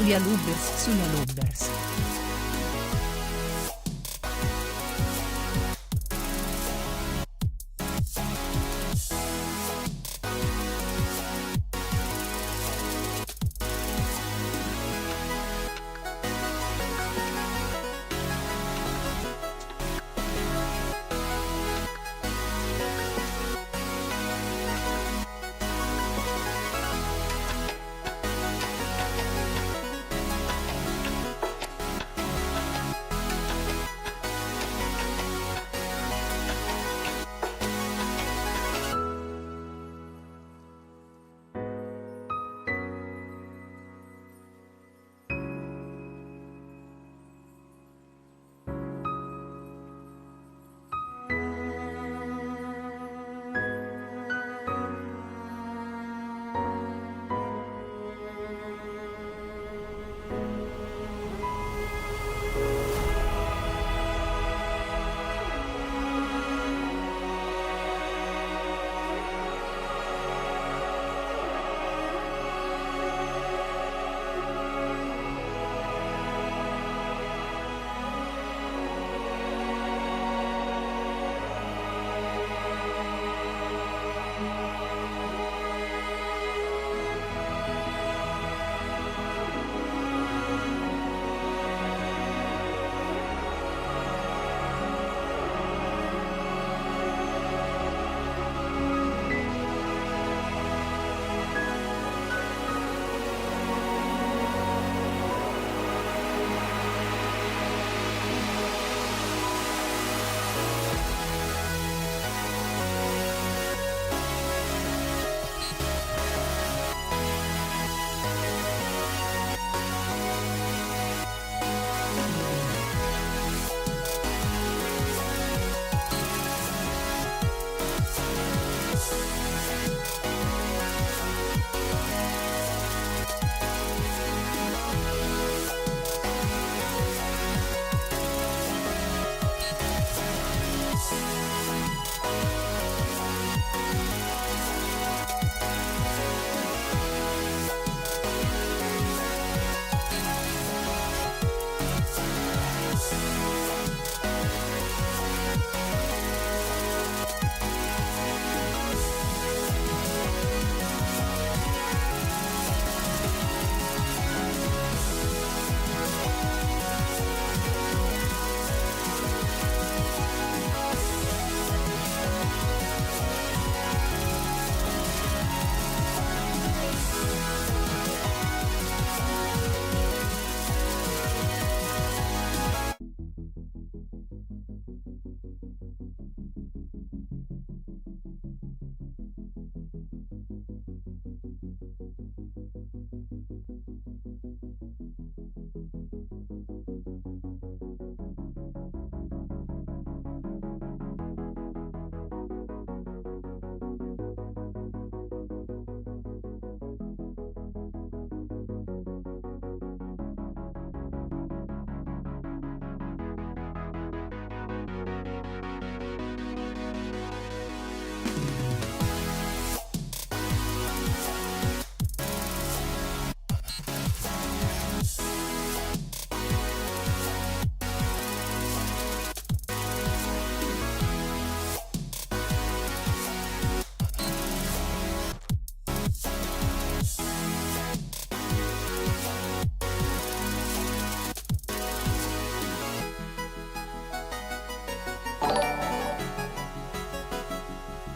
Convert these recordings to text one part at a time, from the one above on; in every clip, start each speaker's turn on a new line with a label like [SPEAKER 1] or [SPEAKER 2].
[SPEAKER 1] Sugli Lubbers.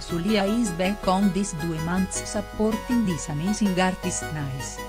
[SPEAKER 1] Sulia is back on this 2 months supporting this amazing artist. Nice.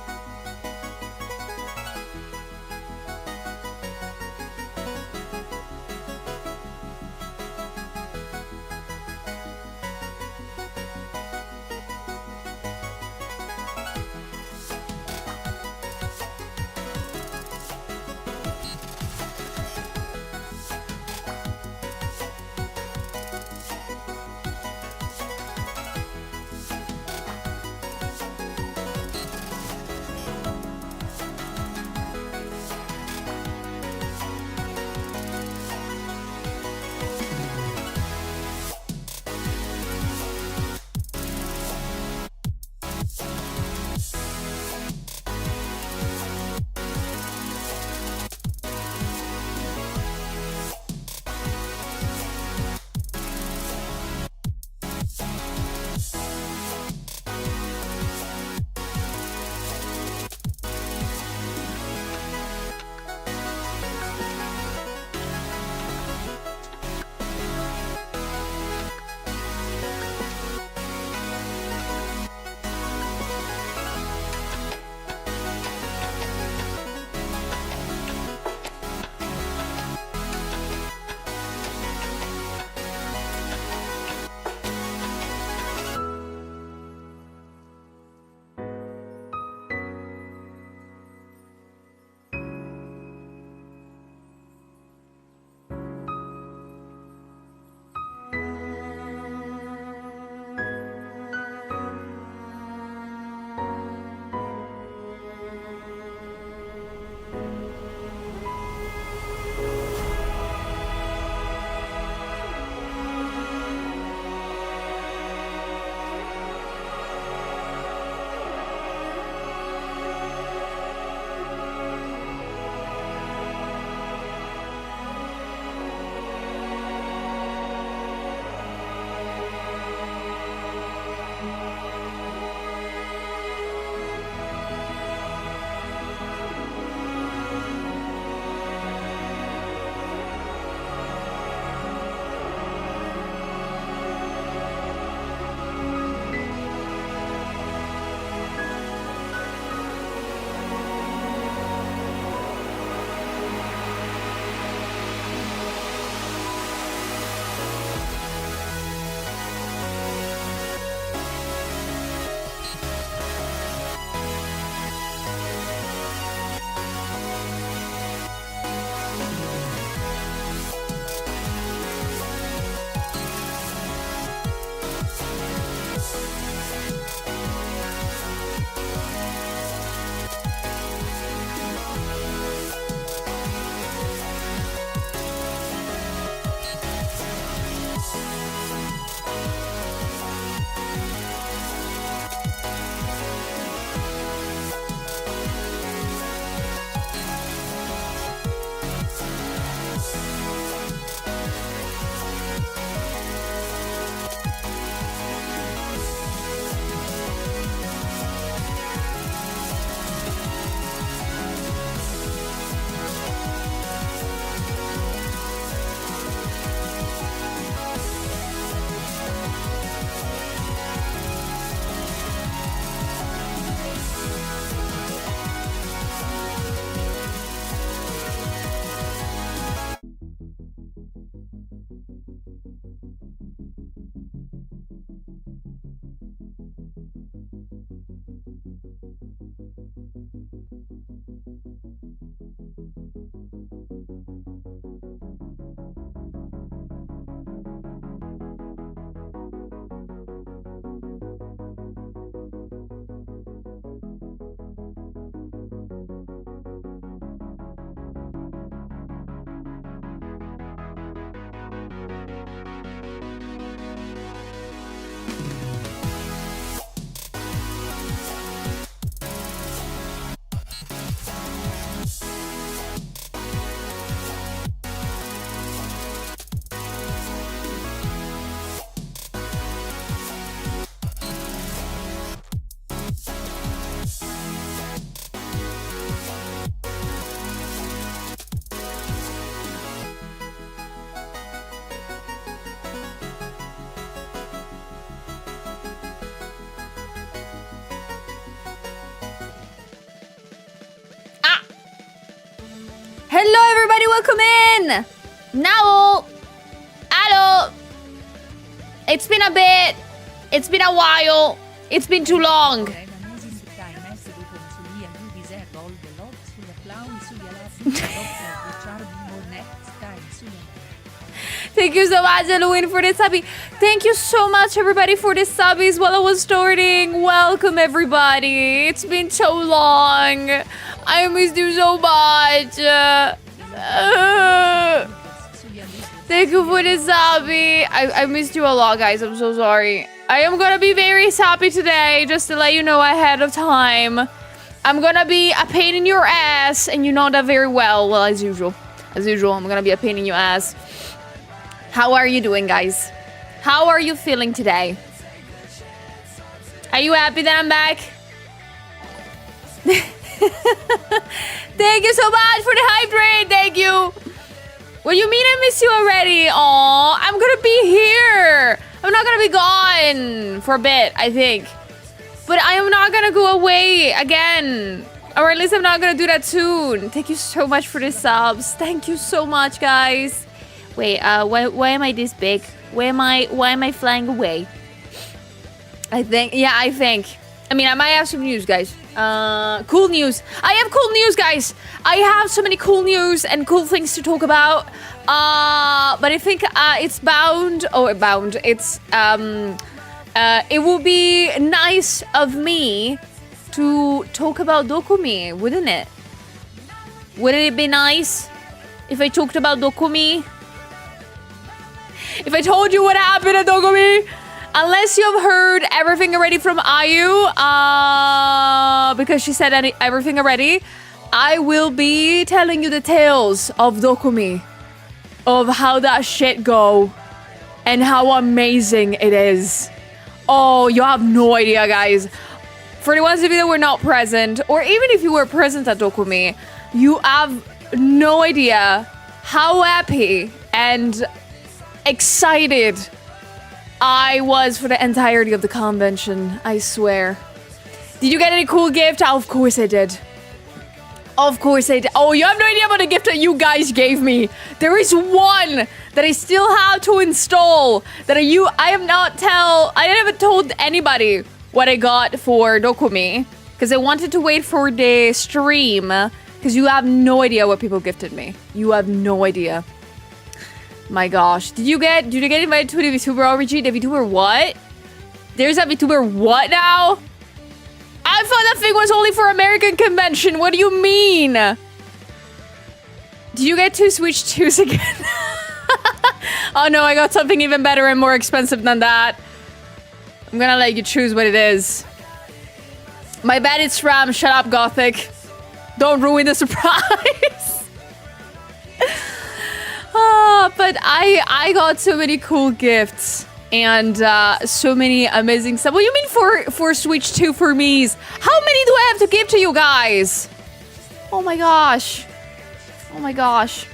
[SPEAKER 2] welcome in! Now! Hello! It's been a bit. It's been a while. It's been too long. Thank you so much, Halloween, for this subby. Thank you so much, everybody, for this subbies while I was starting. Welcome, everybody. It's been so long. I missed you so much. Thank you for this subby. I missed you a lot, guys. I'm so sorry. I am gonna be very happy today, just to let you know ahead of time. I'm gonna be a pain in your ass, and you know that very well. Well, as usual. As usual, I'm gonna be a pain in your ass. How are you doing, guys? How are you feeling today? Are you happy that I'm back? Thank you so much for the hype train. Thank you. What do you mean I miss you already? Aw, I'm gonna be here. I'm not gonna be gone for a bit, I think. But I am not gonna go away again. Or at least I'm not gonna do that soon. Thank you so much for the subs. Thank you so much, guys. Wait, why am I this big? Why am I flying away? I think. I mean, I might have some news, guys. Cool news. I have cool news, guys. I have so many cool news and cool things to talk about. But I think it's bound. It's it will be nice of me to talk about DOKOMI, wouldn't it? Wouldn't it be nice if I talked about DOKOMI? If I told you what happened at DOKOMI? Unless you've heard everything already from Ayu, because she said everything already, I will be telling you the tales of DOKOMI, of how that shit go, and how amazing it is. Oh, you have no idea, guys. For the ones of you that were not present, or even if you were present at DOKOMI, you have no idea how happy and excited I was for the entirety of the convention, I swear. Did you get any cool gift? Oh, of course I did. Of course I did. Oh, you have no idea about the gift that you guys gave me. There is one that I still have to install that I haven't told anybody what I got for DOKOMI because I wanted to wait for the stream because you have no idea what people gifted me. You have no idea. My gosh. Did you get invited to the VTuber org? The VTuber what? There's a VTuber what now? I thought that thing was only for American convention. What do you mean? Did you get two Switch 2s again? Oh no, I got something even better and more expensive than that. I'm gonna let you choose what it is. My bad, it's RAM. Shut up, Gothic. Don't ruin the surprise. But I got so many cool gifts and so many amazing stuff. What do you mean for Switch 2 for me's? How many do I have to give to you guys? Oh my gosh. Oh my gosh.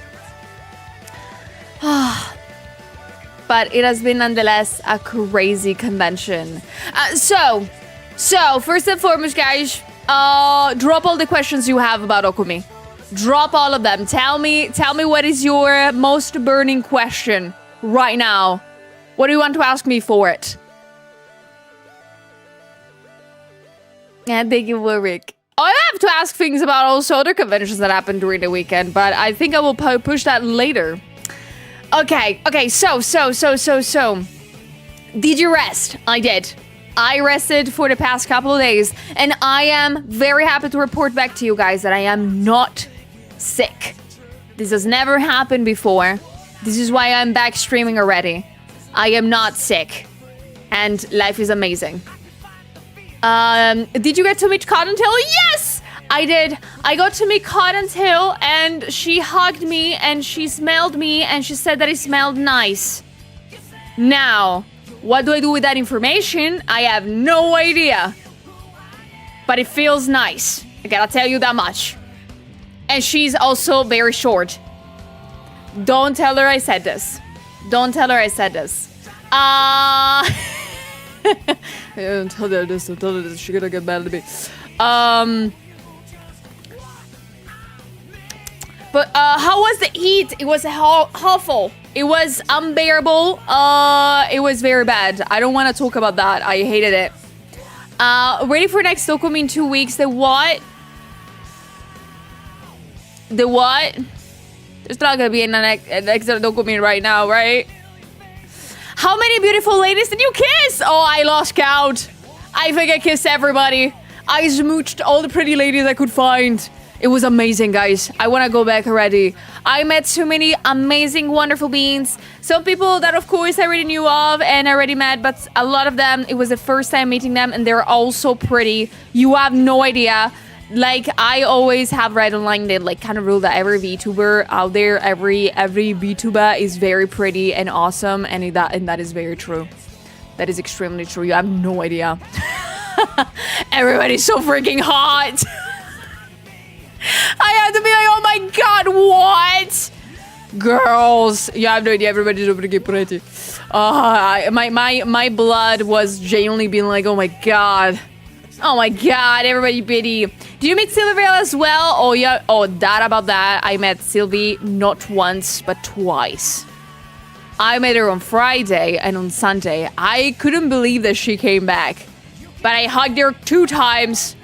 [SPEAKER 2] But it has been nonetheless a crazy convention. So first and foremost, guys, drop all the questions you have about DOKOMI. Drop all of them. Tell me what is your most burning question right now. What do you want to ask me for it? Yeah, thank you, Warwick. I have to ask things about also other conventions that happened during the weekend, but I think I will push that later. Okay, so. Did you rest? I did. I rested for the past couple of days, and I am very happy to report back to you guys that I am not sick. This has never happened before. This is why I'm back streaming already. I am not sick, and life is amazing. Did you get to meet Cottontail? Yes, I did. I got to meet Cottontail, and she hugged me, and she smelled me, and she said that it smelled nice. Now, what do I do with that information? I have no idea. But it feels nice. I gotta tell you that much. And she's also very short. Don't tell her I said this. Don't tell her I said this. Don't tell her this. Don't tell her this. She's gonna get mad at me. But how was the heat? It was awful. It was unbearable. It was very bad. I don't want to talk about that. I hated it. Ready for next Dokomi in 2 weeks. The what? The what? There's not gonna be an next Dokomi right now, right? How many beautiful ladies did you kiss? Oh, I lost count. I think I kissed everybody. I smooched all the pretty ladies I could find. It was amazing, guys. I want to go back already. I met so many amazing, wonderful beings. Some people that, of course, I already knew of and already met, but a lot of them, it was the first time meeting them, and they're all so pretty. You have no idea. Like, I always have read online that, like, kind of rule that every VTuber out there, every VTuber is very pretty and awesome, and that is very true. That is extremely true. You have no idea. Everybody's so freaking hot. I have to be like, oh my god, what? Girls, you have no idea. Everybody's so freaking pretty. My blood was genuinely being like, oh my god. Oh my god, everybody pretty. Did you meet Sylvie as well? Oh yeah. Oh, that about that. I met Sylvie not once, but twice. I met her on Friday and on Sunday. I couldn't believe that she came back. But I hugged her 2 times.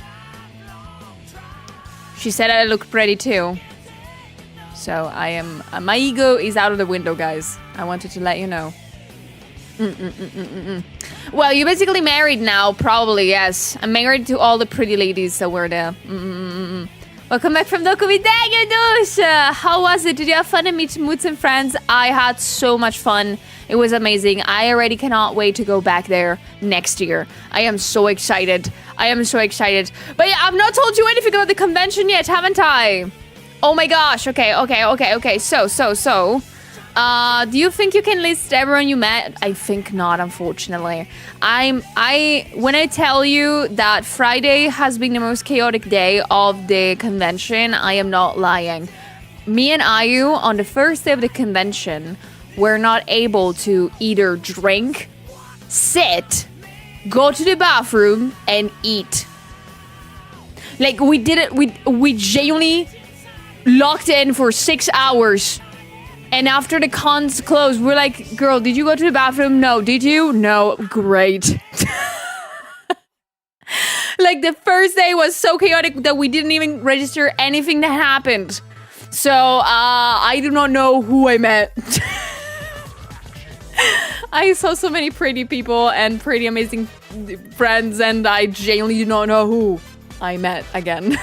[SPEAKER 2] She said I looked pretty too. So I am... my ego is out of the window, guys. I wanted to let you know. Well, you're basically married now, probably, yes. I'm married to all the pretty ladies that were there. Welcome back from Dokomi. Thank you, Dusha! How was it? Did you have fun and meet Moods and friends? I had so much fun. It was amazing. I already cannot wait to go back there next year. I am so excited. I am so excited. But yeah, I've not told you anything about the convention yet, haven't I? Oh my gosh. Okay. So, do you think you can list everyone you met? I think not, unfortunately. When I tell you that Friday has been the most chaotic day of the convention, I am not lying. Me and Ayu, on the first day of the convention, were not able to either drink, sit, go to the bathroom, and eat. Like, we did it, we genuinely locked in for 6 hours. And after the cons closed, we're like, girl, did you go to the bathroom? No. Did you? No. Great. Like, the first day was so chaotic that we didn't even register anything that happened. So, I do not know who I met. I saw so many pretty people and pretty amazing friends, and I genuinely do not know who I met again.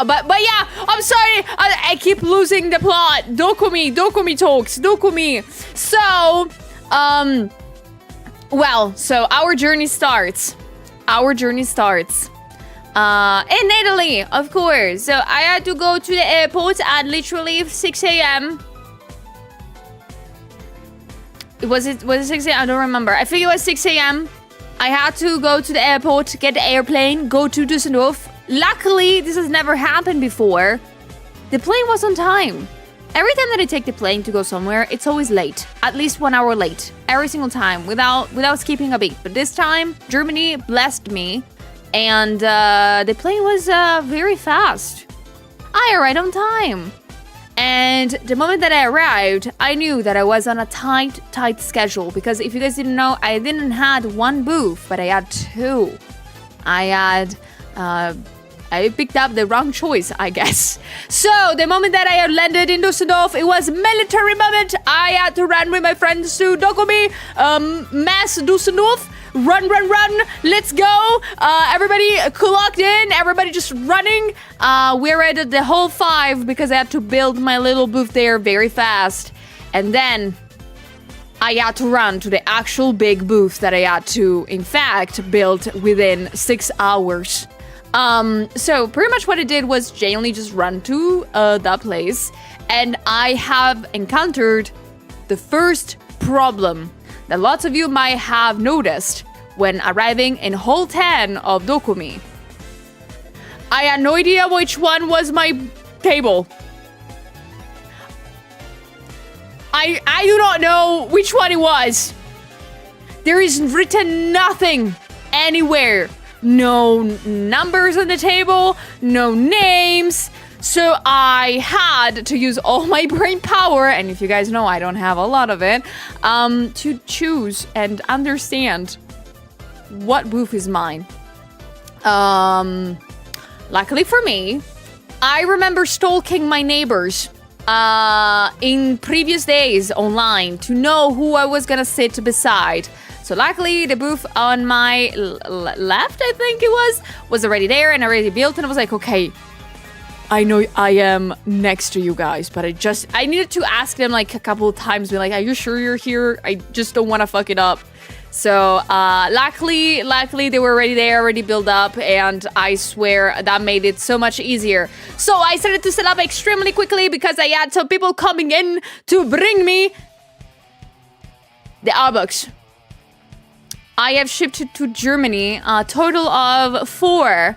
[SPEAKER 2] But yeah, I'm sorry, I keep losing the plot. Dokomi talks, Dokomi. So, well, so our journey starts. In Italy, of course. So I had to go to the airport at literally 6 a.m. Was it 6 a.m.? I don't remember. I think it was 6 a.m. I had to go to the airport, get the airplane, go to Düsseldorf. Luckily, this has never happened before. The plane was on time. Every time that I take the plane to go somewhere, it's always late. At least 1 hour late. Every single time, without skipping a beat. But this time, Germany blessed me. And the plane was very fast. I arrived on time. And the moment that I arrived, I knew that I was on a tight schedule. Because if you guys didn't know, I didn't have 1 booth, but I had 2. I picked up the wrong choice, I guess. So, the moment that I had landed in Düsseldorf, it was military moment. I had to run with my friends to Dokomi, mass Düsseldorf. Run, let's go. Everybody clocked in, everybody just running. We were at the whole 5 because I had to build my little booth there very fast. And then I had to run to the actual big booth that I had to, in fact, build within 6 hours. So pretty much what I did was genuinely just run to that place, and I have encountered the first problem that lots of you might have noticed when arriving in Hall 10 of Dokomi. I had no idea which one was my table. I do not know which one it was. There is written nothing anywhere. No numbers on the table, no names, So I had to use all my brain power, and if you guys know, I don't have a lot of it, to choose and understand what booth is mine. Luckily for me, I remember stalking my neighbors in previous days online to know who I was gonna sit beside. So luckily, the booth on my left, I think it was already there and already built, and I was like, okay, I know I am next to you guys, but I needed to ask them like a couple of times, be like, are you sure you're here? I just don't want to fuck it up. So luckily they were already there, already built up, and I swear that made it so much easier. So I started to set up extremely quickly because I had some people coming in to bring me the Arbux. I have shipped to Germany a total of 4.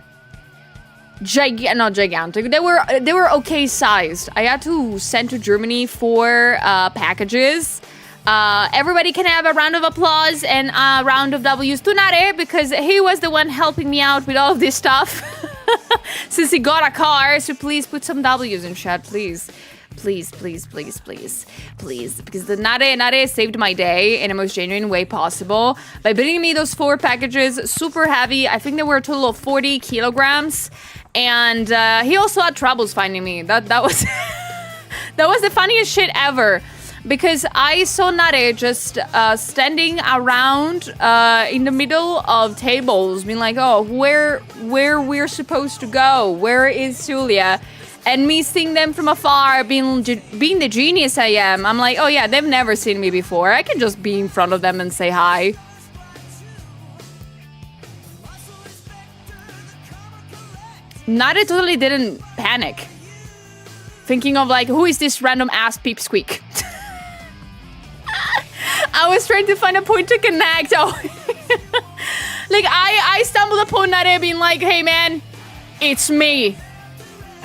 [SPEAKER 2] Not gigantic. They were okay sized. I had to send to Germany 4 packages. Everybody can have a round of applause and a round of W's to Nare because he was the one helping me out with all of this stuff. Since he got a car, so please put some W's in chat, please. Please. Because the Nare saved my day in the most genuine way possible by bringing me those 4 packages, super heavy. I think they were a total of 40 kilograms. And he also had troubles finding me. That was that was the funniest shit ever. Because I saw Nare just standing around in the middle of tables, being like, oh, where we're supposed to go? Where is Sulia? And me seeing them from afar, being the genius I am, I'm like, oh yeah, they've never seen me before. I can just be in front of them and say hi. Nare totally didn't panic. Thinking of like, who is this random ass peep squeak? I was trying to find a point to connect. Oh. Like I stumbled upon Nare being like, hey man, it's me.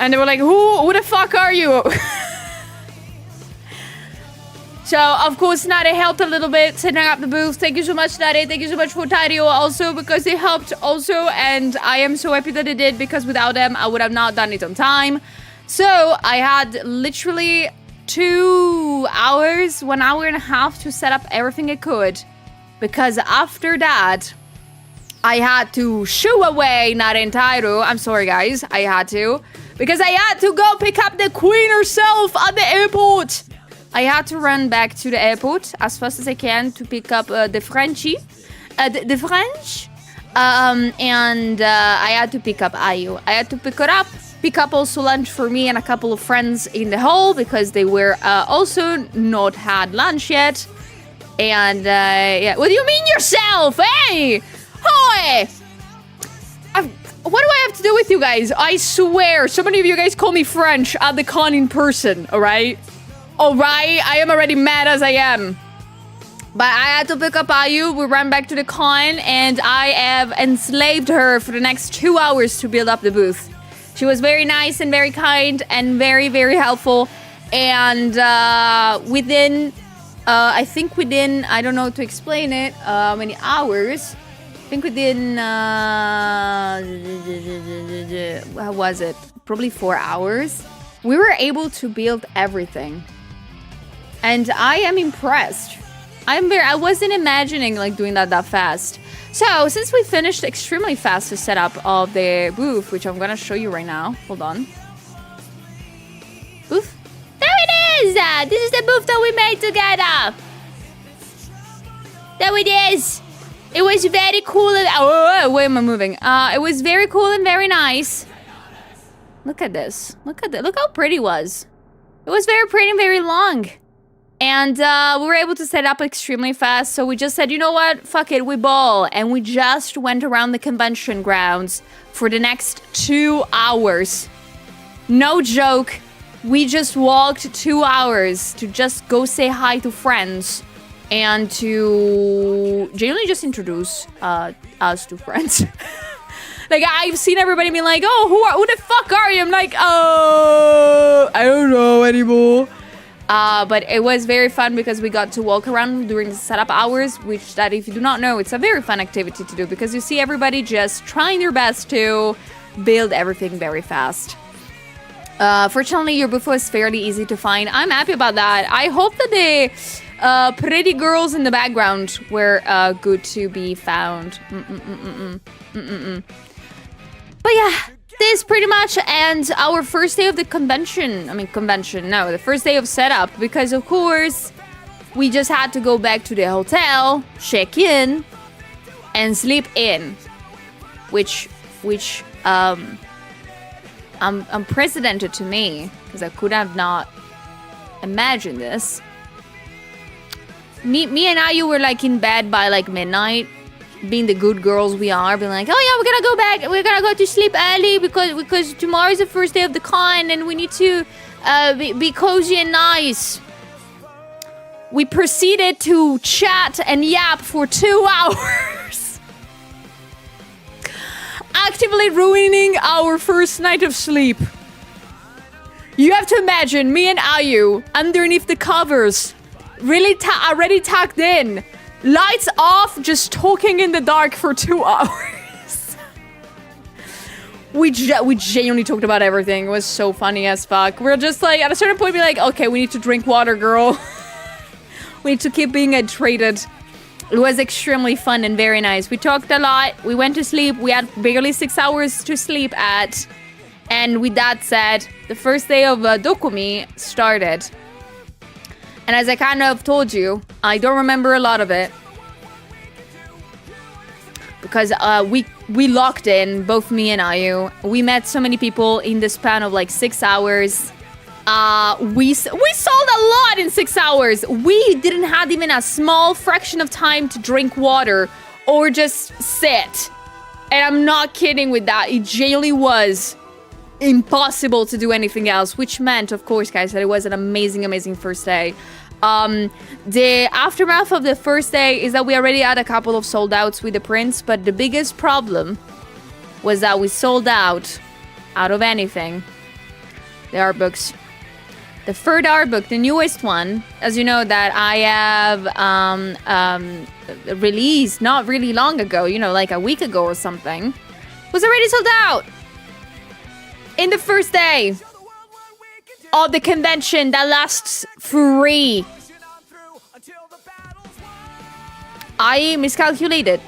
[SPEAKER 2] And they were like, who the fuck are you? So, of course, Nare helped a little bit setting up the booth. Thank you so much, Nare. Thank you so much for Tario also, because they helped also. And I am so happy that they did, because without them, I would have not done it on time. So, I had literally 2 hours, 1 hour and a half to set up everything I could. Because after that, I had to shoo away Nare and Tairo. I'm sorry, guys. I had to. Because I had to go pick up the queen herself at the airport. I had to run back to the airport as fast as I can to pick up the Frenchie. The French. And I had to pick up Ayu. I had to pick her up. Pick up also lunch for me and a couple of friends in the hall because they were also not had lunch yet. And yeah. What do you mean yourself? Hey! Hoy! What do I have to do with you guys? I swear, so many of you guys call me French at the con in person, alright? Alright, I am already mad as I am. But I had to pick up Ayu, we ran back to the con, and I have enslaved her for the next 2 hours to build up the booth. She was very nice and very kind and very, very helpful. And within, I think within, I don't know how to explain it, many hours... I think within, how was it? Probably 4 hours. We were able to build everything. And I am impressed. I wasn't imagining like doing that fast. So, since we finished extremely fast the setup of the booth, which I'm gonna show you right now. Hold on. Booth? There it is! This is the booth that we made together! There it is! It was very cool and... Oh, where am I moving? It was very cool and very nice. Look at this. Look at that. Look how pretty it was. It was very pretty and very long. And we were able to set up extremely fast. So we just said, you know what? Fuck it. We ball. And we just went around the convention grounds for the next 2 hours. No joke. We just walked 2 hours to just go say hi to friends. And to genuinely just introduce us to friends. Like, I've seen everybody be like, oh, who the fuck are you? I'm like, oh, I don't know anymore. But it was very fun because we got to walk around during the setup hours, which that if you do not know, it's a very fun activity to do because you see everybody just trying their best to build everything very fast. Fortunately, your booth was fairly easy to find. I'm happy about that. I hope that the pretty girls in the background were good to be found. But yeah, this pretty much ends our first day of the convention. The first day of setup. Because, of course, we just had to go back to the hotel, check in, and sleep in. Which unprecedented to me, because I could have not imagined this. Me and Ayu were like in bed by like midnight, being the good girls we are, being like, oh yeah, we're gonna go to sleep early because tomorrow's the first day of the con and we need to be cozy and nice. We proceeded to chat and yap for 2 hours. Actively ruining our first night of sleep. You have to imagine me and Ayu underneath the covers, really already tucked in, lights off, just talking in the dark for 2 hours. we genuinely talked about everything. It was so funny as fuck. We're just like, at a certain point, be like, okay, we need to drink water, girl. We need to keep being hydrated. It was extremely fun and very nice. We talked a lot. We went to sleep. We had barely 6 hours to sleep at. And with that said, the first day of DOKOMI started. And as I kind of told you, I don't remember a lot of it. Because we locked in, both me and Ayu. We met so many people in the span of like 6 hours. We sold a lot in 6 hours. We didn't have even a small fraction of time to drink water or just sit. And I'm not kidding with that. It genuinely was impossible to do anything else, which meant, of course, guys, that it was an amazing, amazing first day. The aftermath of the first day is that we already had a couple of sold outs with the prints, but the biggest problem was that we sold out of anything. The art books. The third art book, the newest one, as you know, that I have released not really long ago, you know, like a week ago or something, was already sold out. In the first day of the convention that lasts free. I miscalculated.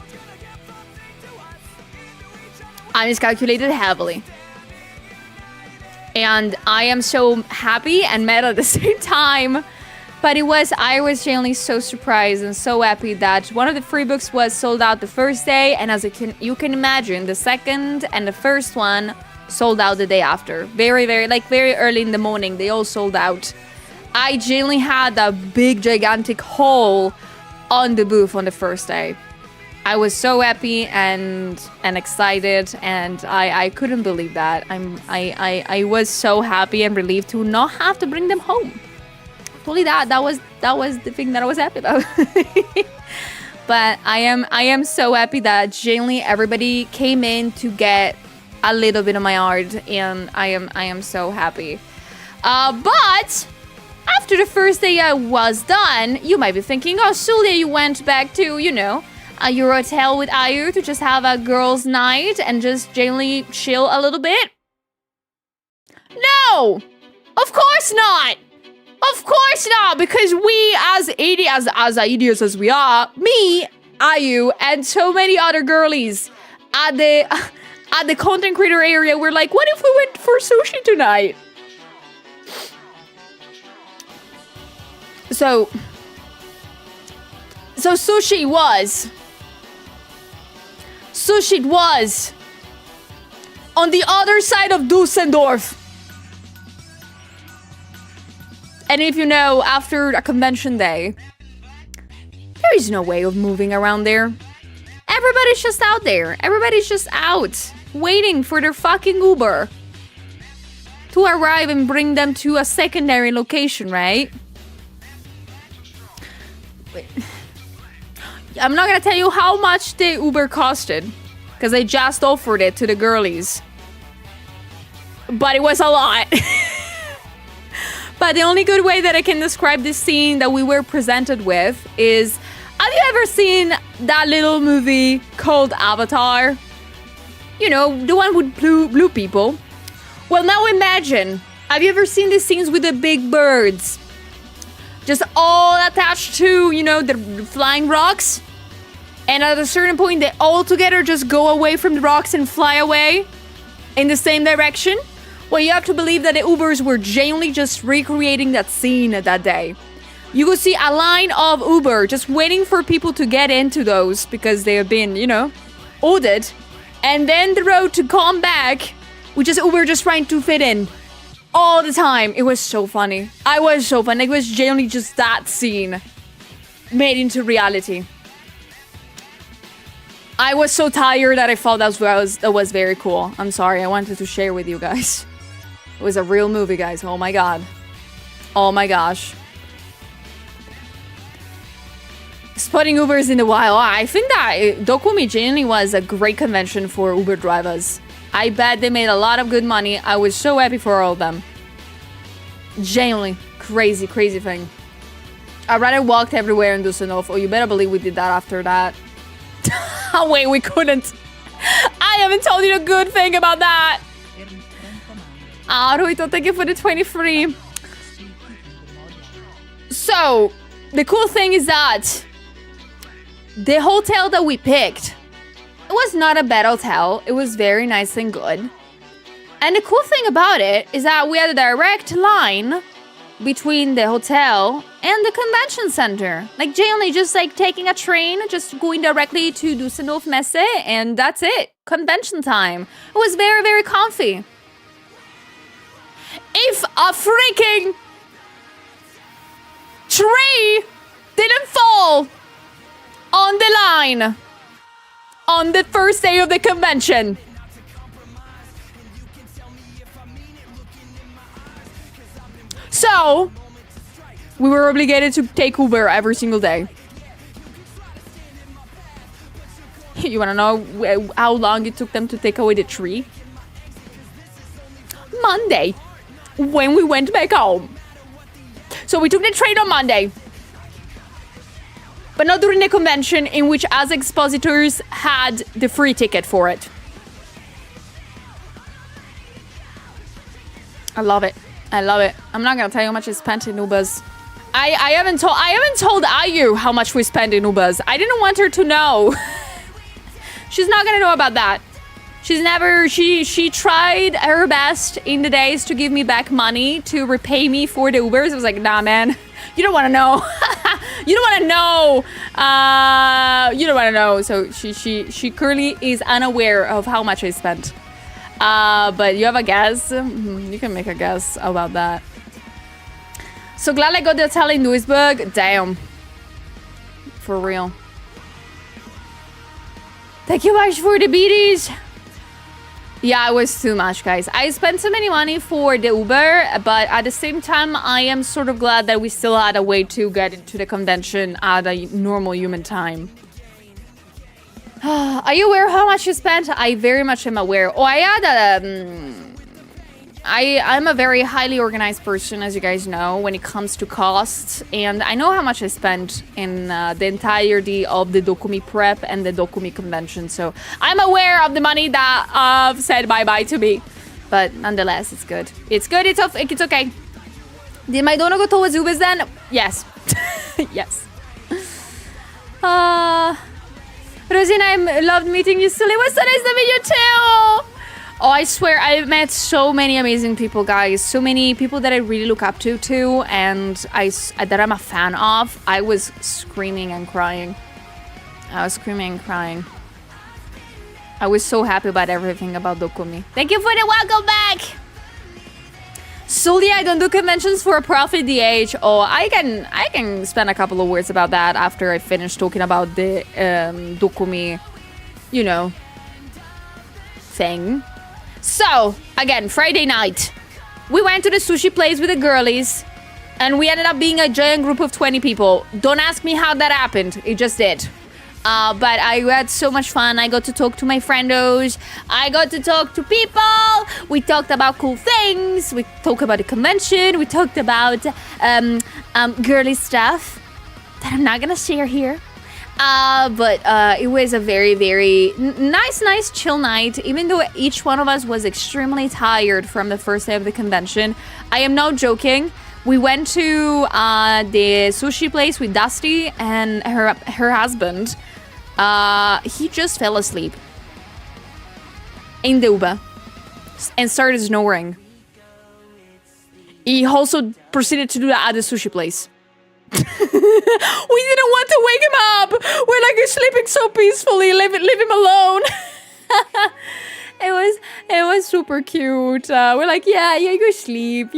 [SPEAKER 2] I miscalculated heavily. And I am so happy and mad at the same time. But I was genuinely so surprised and so happy that one of the free books was sold out the first day. And as you can imagine, the second and the first one sold out the day after. Very early in the morning, they all sold out. I genuinely had a big, gigantic hole on the booth on the first day. I was so happy and excited, and I couldn't believe that. I was so happy and relieved to not have to bring them home. Totally that was the thing that I was happy about. But I am so happy that genuinely everybody came in to get a little bit of my art, and I am so happy. But after the first day I was done, you might be thinking, oh, Sulia, you went back to, you know, your hotel with Ayu to just have a girls' night and just genuinely chill a little bit? No! Of course not! Of course not! Because we, as idiots as we are, me, Ayu, and so many other girlies at the content creator area, we're like, what if we went for sushi tonight? So sushi was on the other side of Dusseldorf. And if you know, after a convention day, there is no way of moving around there. Everybody's just out there. Everybody's just out, waiting for their fucking Uber to arrive and bring them to a secondary location, right? Wait. I'm not gonna tell you how much the Uber costed, because I just offered it to the girlies. But it was a lot. But the only good way that I can describe this scene that we were presented with is, have you ever seen that little movie called Avatar? You know, the one with blue people. Well, now imagine Have you ever seen the scenes with the big birds? Just all attached to, you know, the flying rocks. And at a certain point, they all together just go away from the rocks and fly away in the same direction. Well, you have to believe that the Ubers were genuinely just recreating that scene that day. You could see a line of Uber just waiting for people to get into those because they have been, you know, ordered. And then the road to come back, which is Uber just trying to fit in all the time. It was so funny. It was so funny. It was genuinely just that scene made into reality. I was so tired that I thought that was very cool. I'm sorry. I wanted to share with you guys. It was a real movie, guys. Oh my god. Oh my gosh. Spotting Ubers in the wild. I think that DOKOMI genuinely was a great convention for Uber drivers. I bet they made a lot of good money. I was so happy for all of them. Genuinely. Crazy, crazy thing. I rather walked everywhere in Düsseldorf. Oh, you better believe we did that after that. Oh, wait, we couldn't. I haven't told you a good thing about that. Ruito, thank you for the 23. So, the cool thing is that the hotel that we picked, it was not a bad hotel. It was very nice and good. And the cool thing about it is that we had a direct line between the hotel and the convention center. Like, genuinely just like taking a train, just going directly to Düsseldorf Messe, and that's it. Convention time. It was very, very comfy. If a freaking tree didn't fall on the line on the first day of the convention. So, we were obligated to take Uber every single day. You wanna know how long it took them to take away the tree? Monday, when we went back home. So we took the train on Monday. But not during the convention, in which as expositors had the free ticket for it. I love it. I love it. I'm not gonna tell you how much I spent in Ubers. I haven't told Ayu how much we spent in Ubers. I didn't want her to know. She's not gonna know about that. She tried her best in the days to give me back money to repay me for the Ubers. I was like, nah, man, you don't want to know. You don't want to know. You don't want to know. So she currently is unaware of how much I spent. But you have a guess? You can make a guess about that. So glad I got the hotel in Duisburg. Damn. For real. Thank you much for the beaties. Yeah, it was too much, guys. I spent so many money for the Uber, but at the same time, I am sort of glad that we still had a way to get into the convention at a normal human time. Are you aware how much you spent? I very much am aware. Oh, I had I'm a very highly organized person, as you guys know, when it comes to costs. And I know how much I spent in the entirety of the DOKOMI prep and the DOKOMI convention. So I'm aware of the money that said bye-bye to me. But nonetheless, it's good. It's good. It's okay. Did my donor go towards Ubers then? Yes. Yes. Rosina, I loved meeting you, Sully. It was so nice to meet you too. Oh, I swear, I've met so many amazing people, guys. So many people that I really look up to, too. And that I'm a fan of. I was screaming and crying. I was so happy about everything about DOKOMI. Thank you for the welcome back! Sully, I don't do conventions for a profit, DH. Oh, I can spend a couple of words about that after I finish talking about the DOKOMI, you know, thing. So, again, Friday night, we went to the sushi place with the girlies, and we ended up being a giant group of 20 people. Don't ask me how that happened. It just did. But I had so much fun. I got to talk to my friendos. I got to talk to people. We talked about cool things. We talked about the convention. We talked about girly stuff that I'm not gonna share here. But it was a very, very nice, chill night. Even though each one of us was extremely tired from the first day of the convention. I am not joking. We went to the sushi place with Dusty and her husband. He just fell asleep in the Uber and started snoring. He also proceeded to do that at the sushi place. We didn't want to wake him up. We're like, he's sleeping so peacefully. Leave him alone. It was super cute. We're like, yeah, you sleep.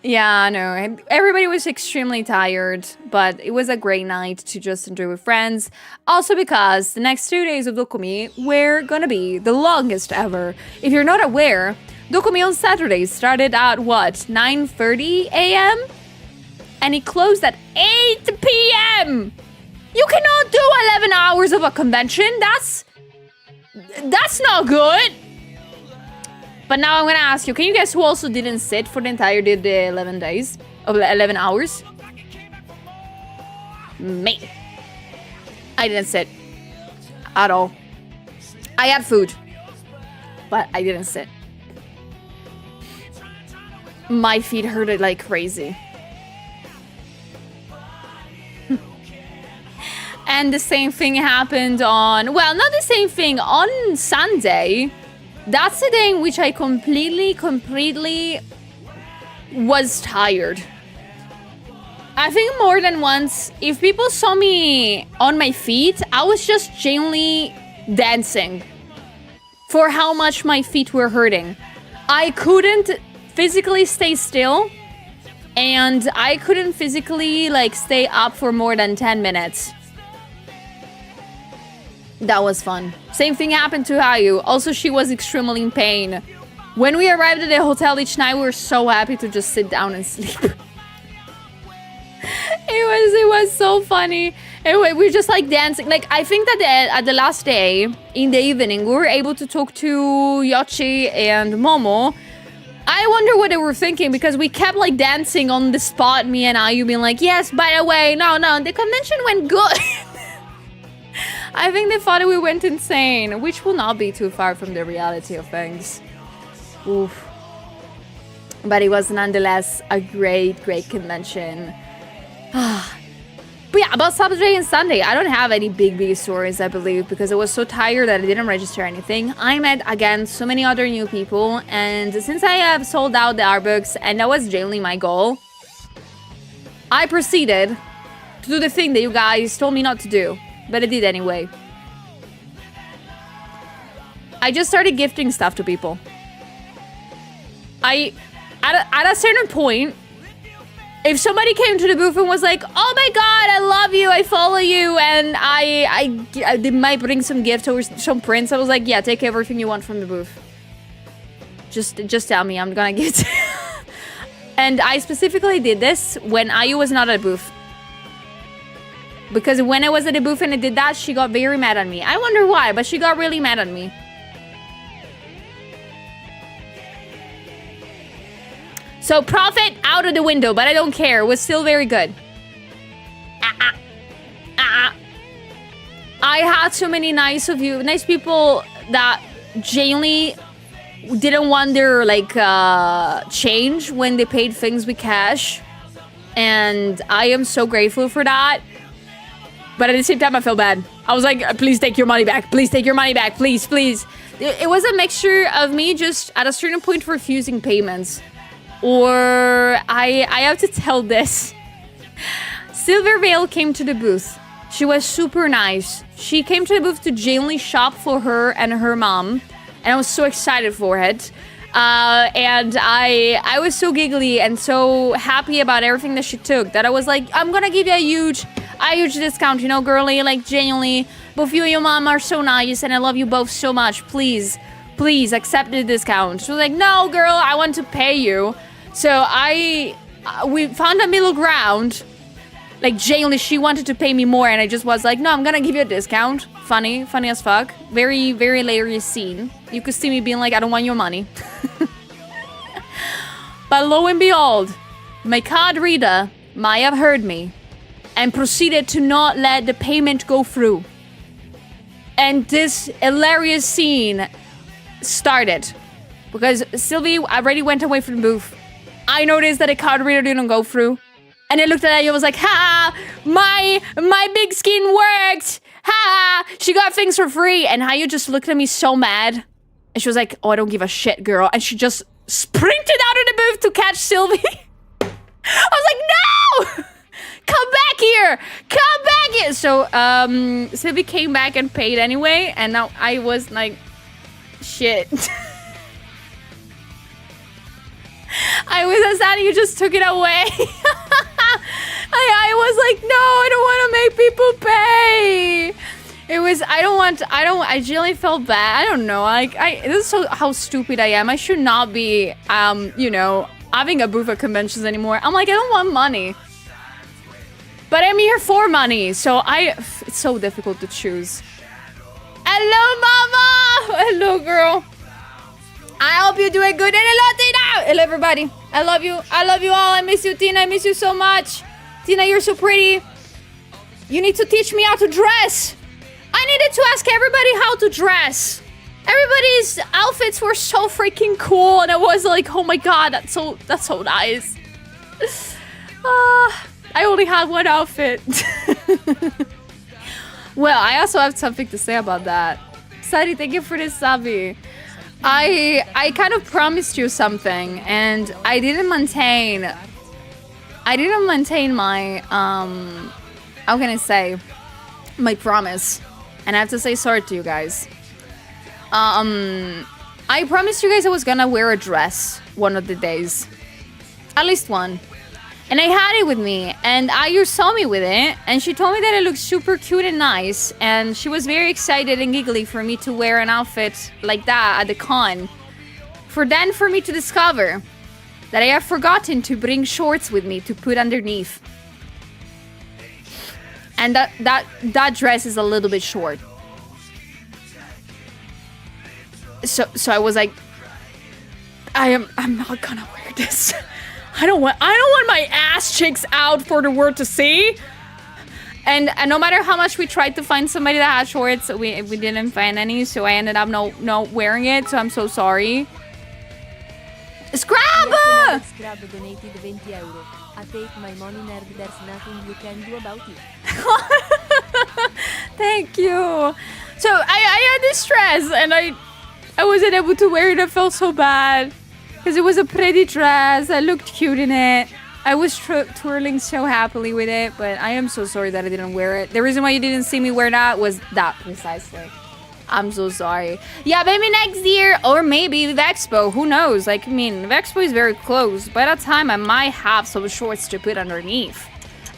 [SPEAKER 2] Yeah, no, everybody was extremely tired, but it was a great night to just enjoy with friends. Also because the next 2 days of DOKOMI were gonna be the longest ever. If you're not aware, DOKOMI on Saturdays started at what, 9:30 a.m.? And it closed at 8 p.m. You cannot do 11 hours of a convention. That's not good. But now I'm gonna ask you, can you guess who also didn't sit for the entire day, the 11 days of 11 hours? Me. I didn't sit at all. I had food, but I didn't sit. My feet hurted like crazy. And the same thing happened on, well, not the same thing, on Sunday. That's the day in which I completely was tired. I think more than once, if people saw me on my feet, I was just genuinely dancing for how much my feet were hurting. I couldn't physically stay still, and I couldn't physically stay up for more than 10 minutes. That was fun. Same thing happened to Hayu. Also, she was extremely in pain. When we arrived at the hotel each night, we were so happy to just sit down and sleep. It was so funny. Anyway, we were just dancing. I think that at the last day, in the evening, we were able to talk to Yoshi and Momo. I wonder what they were thinking, because we kept dancing on the spot, me and Ayu being like, yes, by the way, no, the convention went good. I think they thought we went insane, which will not be too far from the reality of things. Oof. But it was nonetheless a great convention. But yeah, about Saturday and Sunday, I don't have any big stories, I believe, because I was so tired that I didn't register anything. I met, again, so many other new people, and since I have sold out the art books, and that was generally my goal, I proceeded to do the thing that you guys told me not to do. But I did anyway. I just started gifting stuff to people. At a certain point, if somebody came to the booth and was like, oh my god, I love you, I follow you, and they might bring some gift or some prints, I was like, yeah, take everything you want from the booth. Just tell me, I'm gonna give it to you. And I specifically did this when Ayu was not at the booth. Because when I was at the booth and I did that, she got very mad at me. I wonder why, but she got really mad at me. So profit out of the window, but I don't care. It was still very good. I had so many nice people that genuinely didn't want their change when they paid things with cash. And I am so grateful for that. But at the same time, I felt bad. I was like, please take your money back. Please take your money back. Please. It was a mixture of me just at a certain point refusing payments. Or I have to tell this. Silvervale came to the booth. She was super nice. She came to the booth to genuinely shop for her and her mom. And I was so excited for it. And I was so giggly and so happy about everything that she took that I was like, I'm gonna give you a huge discount, girly, genuinely. Both you and your mom are so nice and I love you both so much. Please accept the discount. She was like, no, girl, I want to pay you. So we found a middle ground. Genuinely, she wanted to pay me more and I just was like, no, I'm gonna give you a discount. Funny as fuck. Very, very hilarious scene. You could see me being like, I don't want your money. But lo and behold, my card reader might have heard me. and proceeded to not let the payment go through. And this hilarious scene started because Sylvie already went away from the booth. I noticed that the card reader didn't go through. And I looked at you and was like, ha! My big skin worked! Ha! She got things for free. And Hayu just looked at me so mad. And she was like, oh, I don't give a shit, girl. And she just sprinted out of the booth to catch Sylvie. I was like, no! Come back here! Come back here! So, Sylvie came back and paid anyway. And now I was like, shit. I was sad you just took it away. I was like, no, I don't want to make people pay. It was, I genuinely felt bad. I don't know. Like, this is so how stupid I am. I should not be, you know, having a booth at conventions anymore. I'm like, I don't want money. But I'm here for money. So it's so difficult to choose. Hello, mama. Hello, girl. I hope you're doing good. And hello, Tina. Hello, everybody. I love you. I love you all. I miss you, Tina. I miss you so much. Tina, you're so pretty. You need to teach me how to dress. I needed to ask everybody how to dress. Everybody's outfits were so freaking cool. And I was like, oh my God, that's so nice. I only had one outfit. Well, I also have something to say about that. Sadi, thank you for this, Sabi. I kind of promised you something, and I didn't maintain my, how can I say, my promise. And I have to say sorry to you guys. I promised you guys I was gonna wear a dress one of the days. At least one. And I had it with me, and Ayu saw me with it, and she told me that it looked super cute and nice, and she was very excited and giggly for me to wear an outfit like that at the con. For me to discover that I have forgotten to bring shorts with me to put underneath. And that dress is a little bit short. So I was like, I'm not gonna wear this. I don't want my ass cheeks out for the world to see. And no matter how much we tried to find somebody that had shorts, we didn't find any, so I ended up not wearing it, so I'm so sorry. Scrab!
[SPEAKER 3] Scrab donated 20 euro. I take my money, nerd. There's nothing you can do about it.
[SPEAKER 2] Thank you. So I had this dress, and I wasn't able to wear it. I felt so bad. Because it was a pretty dress. I looked cute in it. I was twirling so happily with it, but I am so sorry that I didn't wear it. The reason why you didn't see me wear that was that precisely. I'm so sorry. Yeah, maybe next year, or maybe Vexpo. Who knows? Like, I mean, Vexpo is very close. By that time, I might have some shorts to put underneath.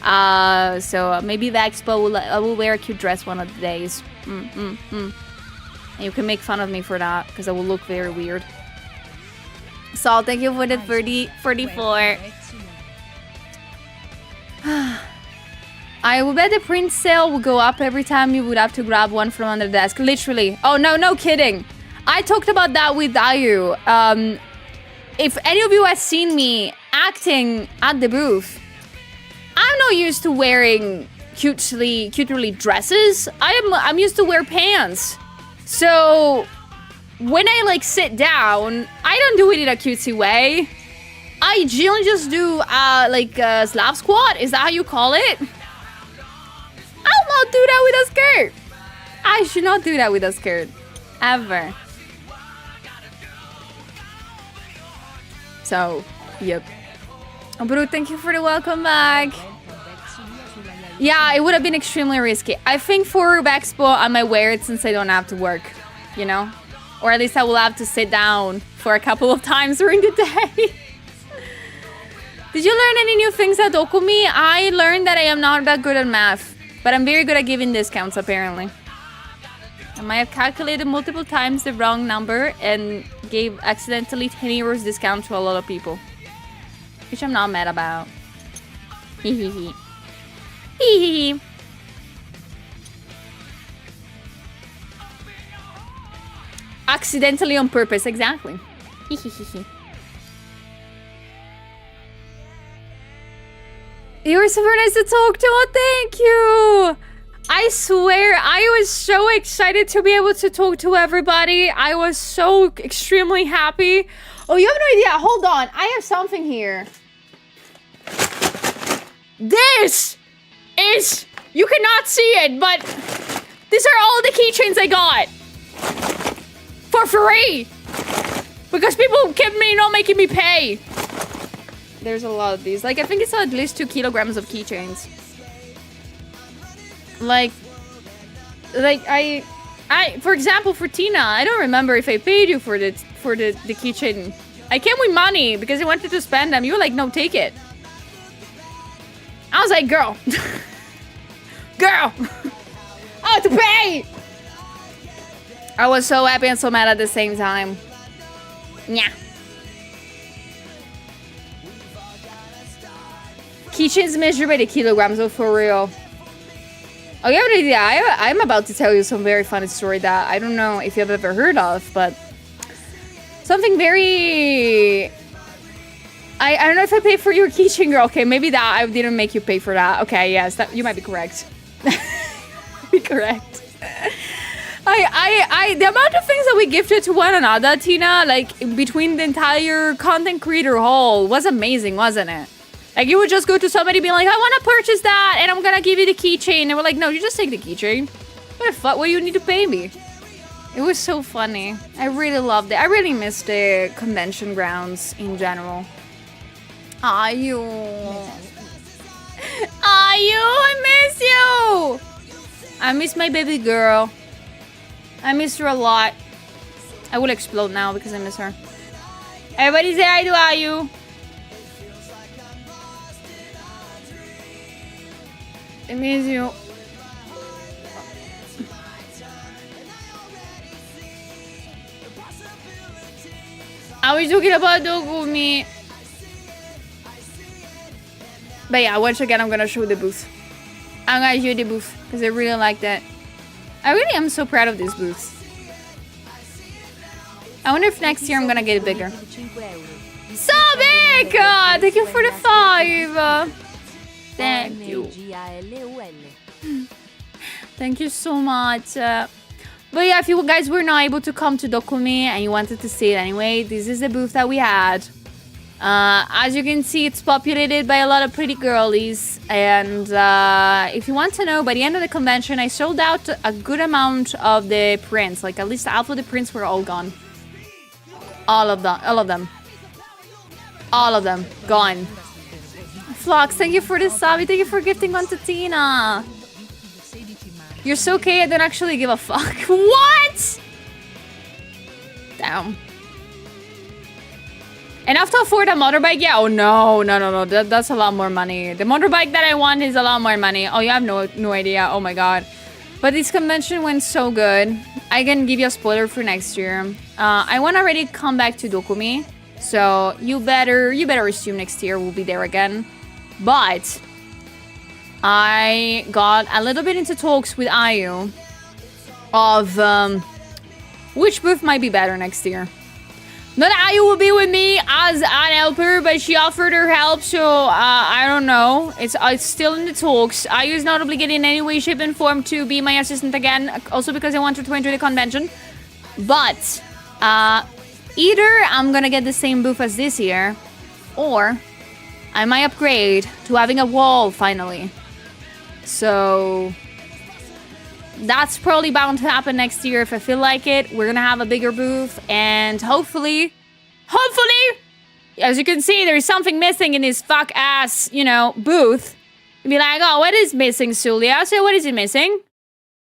[SPEAKER 2] So maybe Vexpo, I will wear a cute dress one of the days. And you can make fun of me for that, because I will look very weird. Saul, thank you for the 34. I will bet the print sale will go up every time you would have to grab one from under the desk. Literally. Oh, no kidding. I talked about that with Ayu. If any of you have seen me acting at the booth, I'm not used to wearing cutely dresses. I'm used to wear pants. So when I like sit down, I don't do it in a cutesy way. I generally just do like a Slav squat. Is that how you call it? I'll not do that with a skirt. I should not do that with a skirt. Ever. So, yep. Oh, Bru, thank you for the welcome back. Yeah, it would have been extremely risky. I think for Expo, I might wear it since I don't have to work, you know? Or at least I will have to sit down for a couple of times during the day. Did you learn any new things at DOKOMI? I learned that I am not that good at math, but I'm very good at giving discounts, apparently. I might have calculated multiple times the wrong number and gave accidentally 10 euros discount to a lot of people. Which I'm not mad about. Hehehe. Hehehe. Accidentally on purpose, exactly. Hehehe. You were super nice to talk to. Oh, thank you. I swear, I was so excited to be able to talk to everybody. I was so extremely happy. Oh, you have no idea. Hold on. I have something here. This is... You cannot see it, but... These are all the keychains I got. For free. Because people kept me not making me pay. There's a lot of these. Like, I think it's at least 2 kilograms of keychains. Like I for example, for Tina, I don't remember if I paid you for the keychain. I came with money because I wanted to spend them. You were like, no, take it. I was like, girl. Girl. I have to pay. I was so happy and so mad at the same time. Yeah. Keychains measured by the kilograms, oh, for real. Oh, you have an idea. I'm about to tell you some very funny story that I don't know if you've ever heard of, but something very... I don't know if I paid for your keychain, girl. Okay, maybe that I didn't make you pay for that. Okay, yes, that you might be correct. Be correct. The amount of things that we gifted to one another, Tina, like between the entire content creator haul was amazing, wasn't it? Like, you would just go to somebody being like, I want to purchase that, and I'm gonna give you the keychain. And we're like, no, you just take the keychain. What the fuck? What do you need to pay me? It was so funny. I really loved it. I really missed the convention grounds in general. Aw, you. Aw, you. I miss you. I miss my baby girl. I miss her a lot. I will explode now because I miss her. Everybody say hi to Ayu. I miss you. I was talking about DOKOMI. But yeah, once again, I'm gonna show the booth. I'm gonna show the booth because I really like that. I really am so proud of this booth. I wonder if next year I'm gonna get it bigger. So big! Thank you for the 5. Thank you. Thank you so much. But yeah, if you guys were not able to come to DOKOMI and you wanted to see it anyway, this is the booth that we had. As you can see, it's populated by a lot of pretty girlies. And if you want to know, by the end of the convention, I sold out a good amount of the prints. Like, at least half of the prints were all gone. All of them. All of them. All of them. Gone. Flox, thank you for the sub. Thank you for gifting one to Tina. You're so okay, I don't actually give a fuck. What? Damn. Enough to afford a motorbike? Yeah, oh no. That's a lot more money. The motorbike that I want is a lot more money. Oh, you have no idea. Oh my god. But this convention went so good. I can give you a spoiler for next year. I want to already come back to DOKOMI. So you better assume next year we'll be there again. But I got a little bit into talks with Ayu of which booth might be better next year. Not that Ayu will be with me as an helper, but she offered her help, so I don't know. It's still in the talks. Ayu is not obligated in any way, shape, and form to be my assistant again, also because I want her to enter the convention. But either I'm gonna get the same booth as this year, or I might upgrade to having a wall finally. So that's probably bound to happen next year if I feel like it. We're gonna have a bigger booth, and hopefully, as you can see, there's something missing in this fuck ass, booth. You'd be like, oh, what is missing, Sulia? So what is it missing?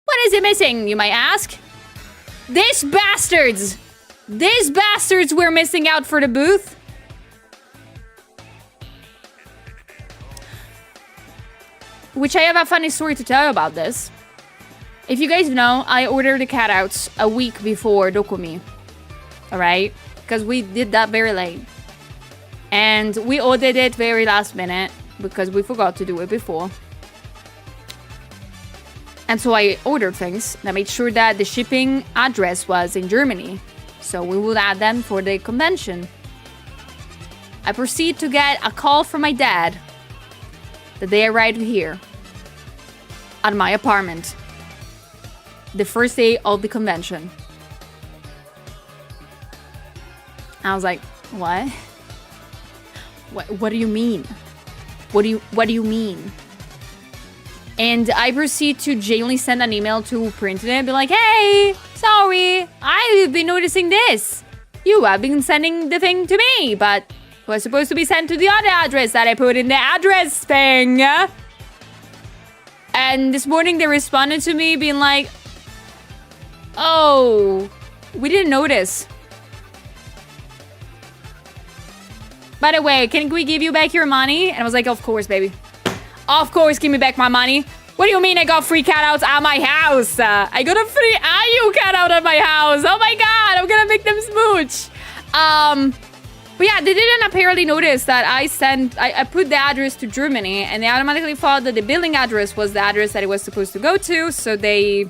[SPEAKER 2] What is it missing, you might ask? These bastards were missing out for the booth. Which I have a funny story to tell you about this. If you guys know, I ordered the cutouts a week before DOKOMI. Alright? Because we did that very late. And we ordered it very last minute because we forgot to do it before. And so I ordered things and I made sure that the shipping address was in Germany. So we would add them for the convention. I proceed to get a call from my dad. the day I arrived here at my apartment, the first day of the convention. I was like, what? What do you mean? What do you mean? And I proceed to genuinely send an email to Printed and be like, hey, sorry, I've been noticing this. You have been sending the thing to me, but it was supposed to be sent to the other address that I put in the address thing. And this morning they responded to me being like, oh, we didn't notice. By the way, can we give you back your money? And I was like, of course, baby. Of course, give me back my money. What do you mean I got free cutouts at my house? I got a free IU cutout at my house. Oh my god, I'm gonna make them smooch. But yeah, they didn't apparently notice that I put the address to Germany, and they automatically thought that the billing address was the address that it was supposed to go to, so they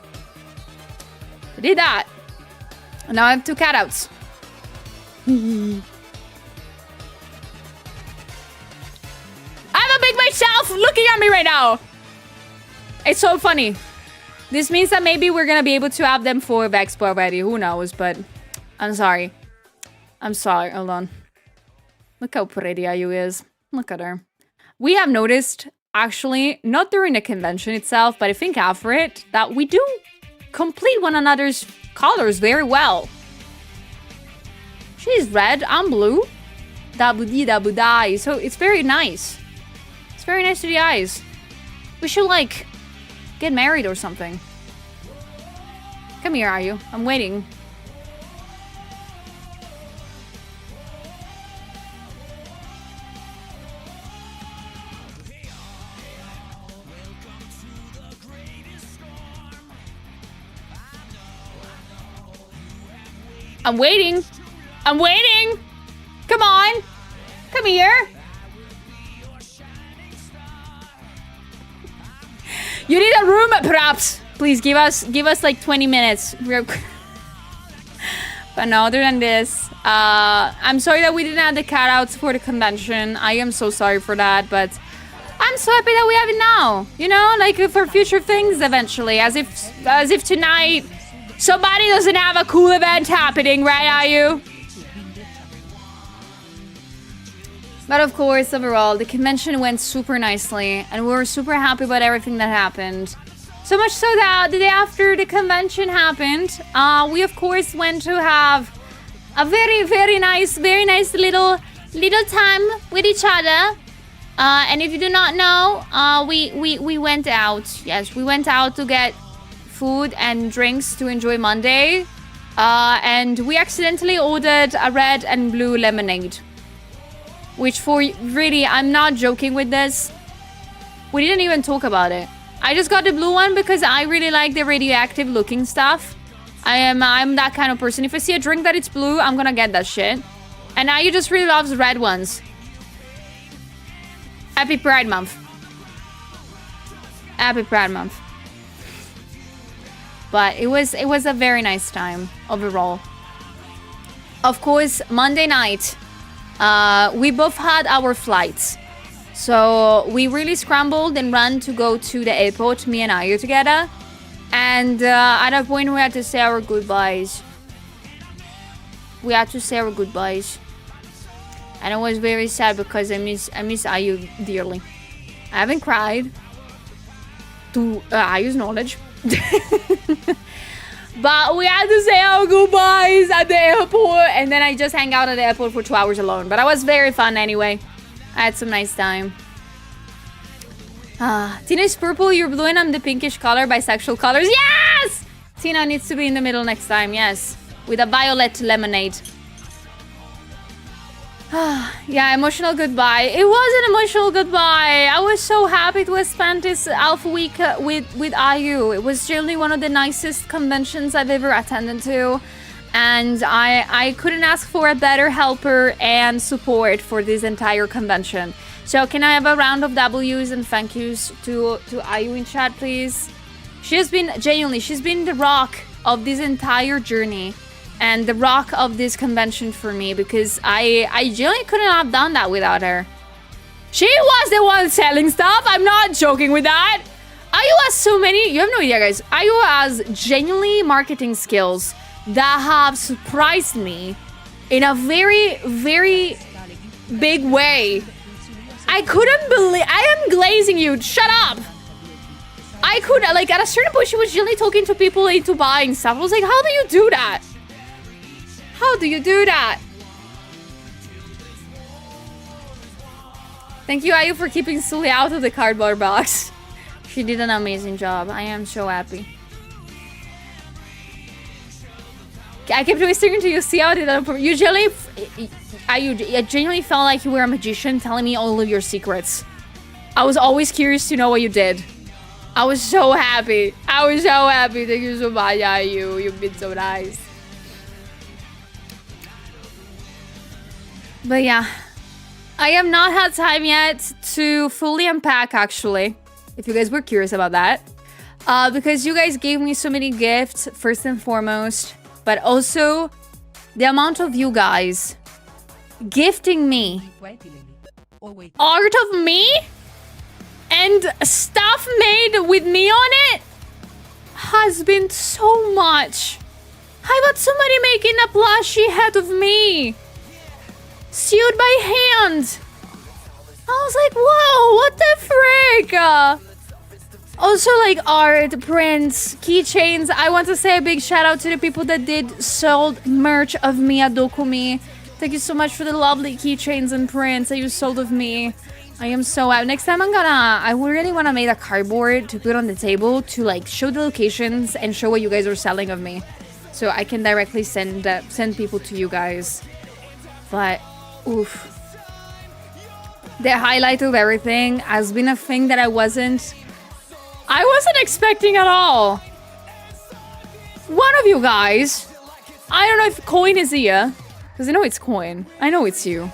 [SPEAKER 2] did that. And now I have 2 cutouts. I have a big myself looking at me right now. It's so funny. This means that maybe we're gonna be able to have them for Expo already. Who knows? But I'm sorry. I'm sorry. Hold on. Look how pretty IU is. Look at her. We have noticed, actually, not during the convention itself, but I think after it, that we do complete one another's colors very well. She's red. I'm blue. Dabu-dee-dabu-die. So it's very nice. It's very nice to the eyes. We should, like, get married or something. Come here, are you? I'm waiting. I'm waiting. I'm waiting. Come on. Come here. You need a room, perhaps. Please give us like 20 minutes. But no, other than this, I'm sorry that we didn't have the cutouts for the convention. I am so sorry for that, but I'm so happy that we have it now. You know, like for future things eventually. As if tonight somebody doesn't have a cool event happening, right, are you? But of course, overall, the convention went super nicely, and we were super happy about everything that happened. So much so that the day after the convention happened, we of course went to have a very nice little time with each other. And if you do not know, we went out. Yes, we went out to get food and drinks to enjoy Monday. And we accidentally ordered a red and blue lemonade. Which for really, I'm not joking with this. We didn't even talk about it. I just got the blue one because I really like the radioactive looking stuff. I'm that kind of person. If I see a drink that it's blue, I'm gonna get that shit. And now you just really loves red ones. Happy Pride Month. Happy Pride Month. But it was a very nice time overall. Of course, Monday night. We both had our flights. So we really scrambled and ran to go to the airport, me and Ayu together. And at a point we had to say our goodbyes. We had to say our goodbyes. And I was very sad because I miss Ayu dearly. I haven't cried. To Ayu's knowledge. But we had to say our goodbyes at the airport. And then I just hang out at the airport for 2 hours alone. But it was very fun anyway. I had some nice time. Tina is purple, you're blue, and I'm the pinkish color, bisexual colors. Yes! Tina needs to be in the middle next time, yes. With a violet lemonade. Yeah, emotional goodbye. It was an emotional goodbye. I was so happy to have spent this Alpha Week with IU. It was generally one of the nicest conventions I've ever attended to. And I couldn't ask for a better helper and support for this entire convention. So can I have a round of W's and thank yous to IU in chat, please? She's been the rock of this entire journey. And the rock of this convention for me, because I genuinely couldn't have done that without her. She was the one selling stuff. I'm not joking with that. Ayu has so many. You have no idea, guys. Ayu has genuinely marketing skills that have surprised me in a very, very big way. I couldn't believe. I am glazing you. Shut up. I could, like, at a certain point, she was generally talking to people into buying stuff. I was like, how do you do that? How do you do that? Thank you, Ayu, for keeping Sully out of the cardboard box. She did an amazing job. I am so happy. I kept whispering until you see how I did that. Usually, I genuinely felt like you were a magician telling me all of your secrets. I was always curious to know what you did. I was so happy. I was so happy. Thank you so much, Ayu. You've been so nice. But yeah, I have not had time yet to fully unpack, actually, if you guys were curious about that. Because you guys gave me so many gifts, first and foremost, but also the amount of you guys gifting me art of me and stuff made with me on it has been so much. How about somebody making a plushie head of me? Sewed by hand. I was like, whoa, what the frick? Also, like, art, prints, keychains. I want to say a big shout out to the people that sold merch of me at DOKOMI. Thank you so much for the lovely keychains and prints that you sold of me. I am so happy. Next time I really want to make a cardboard to put on the table to, like, show the locations and show what you guys are selling of me. So I can directly send people to you guys. But oof. The highlight of everything has been a thing that I wasn't expecting at all. One of you guys, I don't know if Coin is here, because I know it's Coin. I know it's you.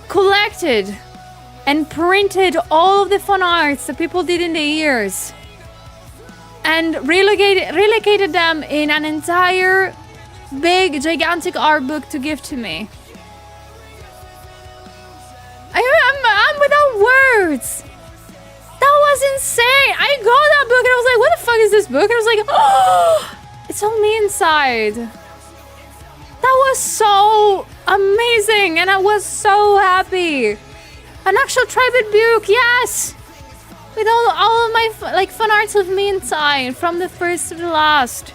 [SPEAKER 2] Collected and printed all of the fun arts that people did in the years. And relocated them in an entire big, gigantic art book to give to me. I'm without words. That was insane. I got that book and I was like, what the fuck is this book? And I was like, oh, it's all me inside. That was so amazing and I was so happy. An actual tribute book, yes. With all of my fun arts of me inside, from the first to the last.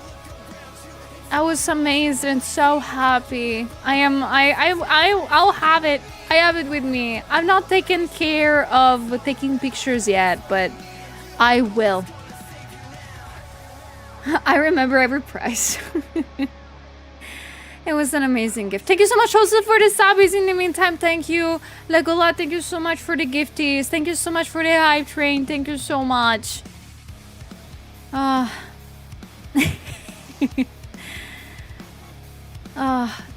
[SPEAKER 2] I was amazed and so happy. I'll have it. I have it with me. I've not taken care of taking pictures yet, but I will. I remember every price. It was an amazing gift. Thank you so much also for the subbies in the meantime. Thank you. Legola, thank you so much for the gifties. Thank you so much for the hype train. Thank you so much.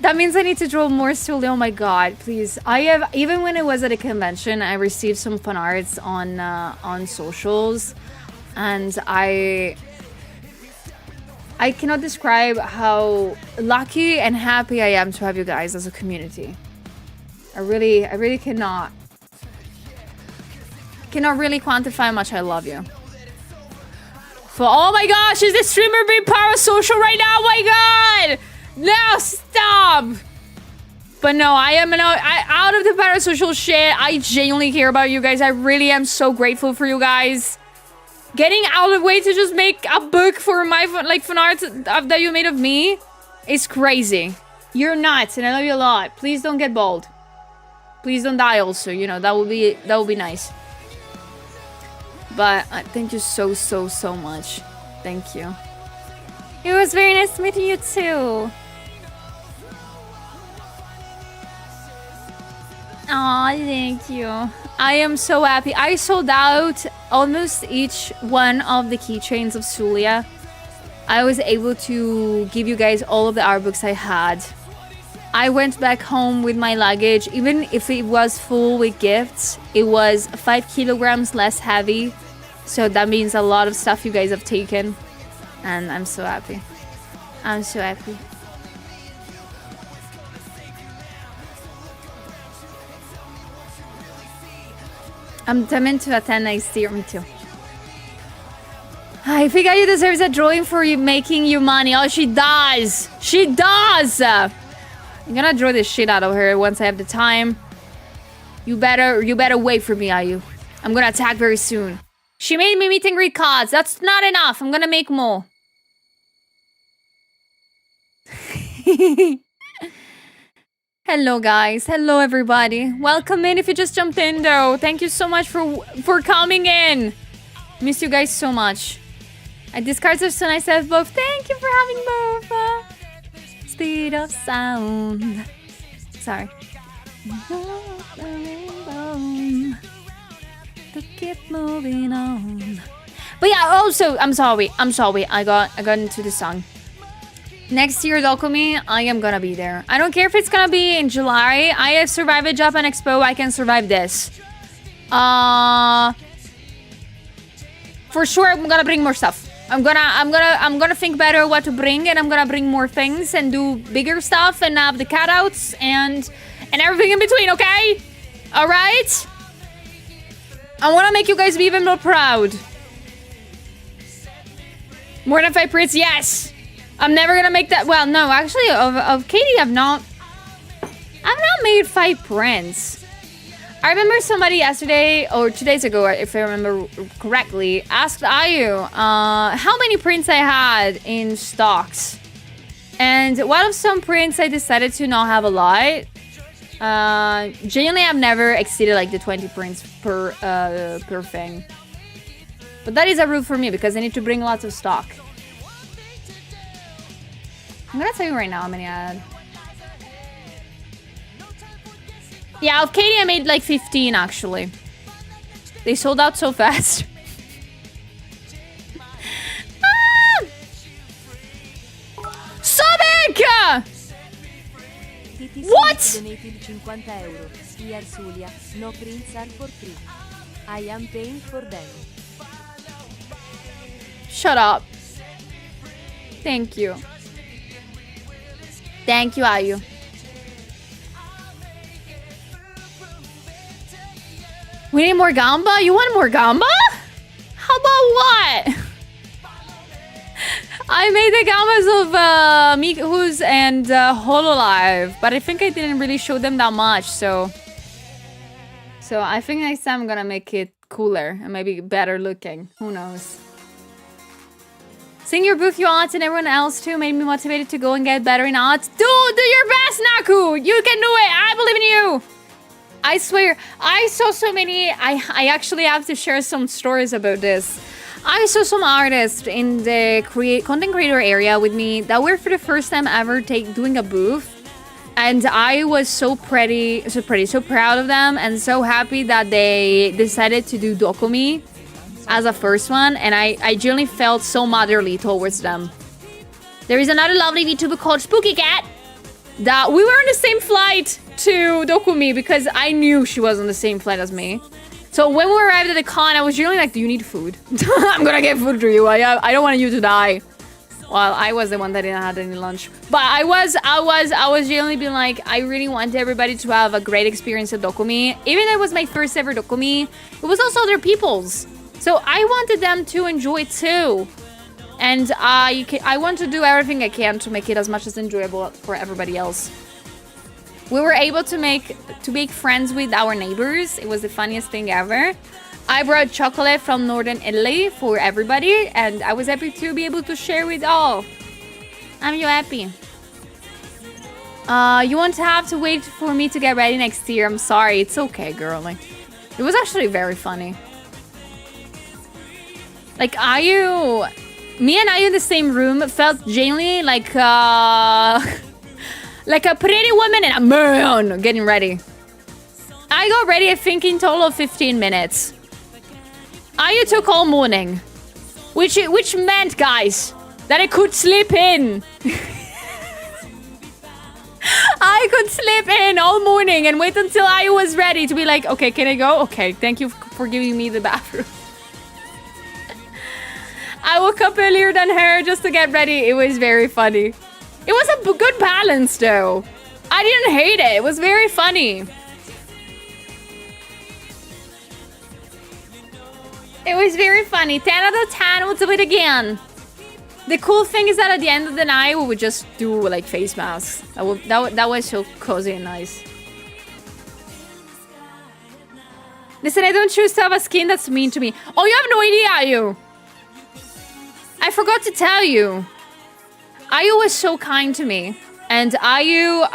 [SPEAKER 2] That means I need to draw more slowly. Oh my god, please. I have, even when I was at a convention, I received some fun arts on socials, and I cannot describe how lucky and happy I am to have you guys as a community. I really cannot really quantify how much I love you. For, oh my gosh, is the streamer being parasocial right now? Oh my god! No, stop! But no, I am out of the parasocial shit. I genuinely care about you guys. I really am so grateful for you guys. Getting out of the way to just make a book for my fun art that you made of me is crazy. You're nuts, and I love you a lot. Please don't get bald. Please don't die. Also, you know that would be nice. But thank you so much. Thank you. It was very nice meeting you too. Aw, thank you. I am so happy. I sold out almost each one of the keychains of Zulia. I was able to give you guys all of the art books I had. I went back home with my luggage. Even if it was full with gifts, it was 5 kilograms less heavy. So that means a lot of stuff you guys have taken. And I'm so happy. I'm so happy. I'm determined to attend next year. Me too. I think Ayu deserves a drawing for you making you money. Oh, she does. She does. I'm gonna draw this shit out of her once I have the time. You better wait for me, Ayu. I'm gonna attack very soon. She made me meet and greet cards. That's not enough. I'm gonna make more. Hello, guys. Hello, everybody. Welcome in if you just jumped in, though. Thank you so much for coming in. Miss you guys so much. These cards are so nice to have both. Thank you for having both. Speed of sound. Sorry. To keep moving on. But yeah, also, I'm sorry. I got into the song. Next year, DOKOMI, I am gonna be there. I don't care if it's gonna be in July. I have survived a Japan Expo. I can survive this. For sure, I'm gonna bring more stuff. I'm gonna think better what to bring, and I'm gonna bring more things and do bigger stuff and have the cutouts and everything in between. Okay, all right. I want to make you guys be even more proud. More than 5 prints, yes. I'm never gonna make that. Well, no, actually, of Katie, I've not made 5 prints. I remember somebody yesterday or 2 days ago, if I remember correctly, asked Ayu how many prints I had in stocks. And one of some prints I decided to not have a lot. Genuinely, I've never exceeded like the 20 prints per thing. But that is a rule for me because I need to bring lots of stock. I'm gonna tell you right now how many I had. Yeah, of Katie I made like 15 actually. They sold out so fast. Ah! Sobek! What?
[SPEAKER 3] Donated 50 euro. Dear Zulia, no prints are for free. I am paying for them.
[SPEAKER 2] Shut up. Thank you. Thank you, Ayu. We need more gamba? You want more gamba? How about what? I made the gambas of Miku's and Hololive, but I think I didn't really show them that much, so I think next time I'm gonna make it cooler and maybe better looking. Who knows? Sing your booth, you aunt, and everyone else too made me motivated to go and get better in odds. Do your best, Naku! You can do it! I believe in you! I swear, I saw so many... I actually have to share some stories about this. I saw some artists in the content creator area with me that were for the first time ever doing a booth. And I was so proud of them and so happy that they decided to do DOKOMI as a first one, and I genuinely felt so motherly towards them. There is another lovely VTuber called Spooky Cat that we were on the same flight to DOKOMI because I knew she was on the same flight as me. So when we arrived at the con, I was genuinely like, do you need food? I'm gonna get food for you. I don't want you to die. Well, I was the one that didn't have any lunch. But I was genuinely being like, I really want everybody to have a great experience at DOKOMI. Even though it was my first ever DOKOMI, it was also other people's. So I wanted them to enjoy it too. And I want to do everything I can to make it as much as enjoyable for everybody else. We were able to make friends with our neighbors. It was the funniest thing ever. I brought chocolate from Northern Italy for everybody, and I was happy to be able to share with all. I'm you happy. You won't have to wait for me to get ready next year. I'm sorry. It's okay, girlie. It was actually very funny. Like, me and Ayu in the same room felt genuinely like like a pretty woman and a man getting ready. I got ready, I think, in total of 15 minutes. Ayu took all morning, which meant, guys, that I could sleep in. I could sleep in all morning and wait until Ayu was ready to be like, okay, can I go? Okay, thank you for giving me the bathroom. I woke up earlier than her just to get ready. It was very funny. It was a good balance, though. I didn't hate it. It was very funny. It was very funny. 10 out of 10. We'll do it again. The cool thing is that at the end of the night, we would just do like face masks. That was so cozy and nice. Listen, I don't choose to have a skin that's mean to me. Oh, you have no idea, Ayu. I forgot to tell you. Ayu was so kind to me. And Ayu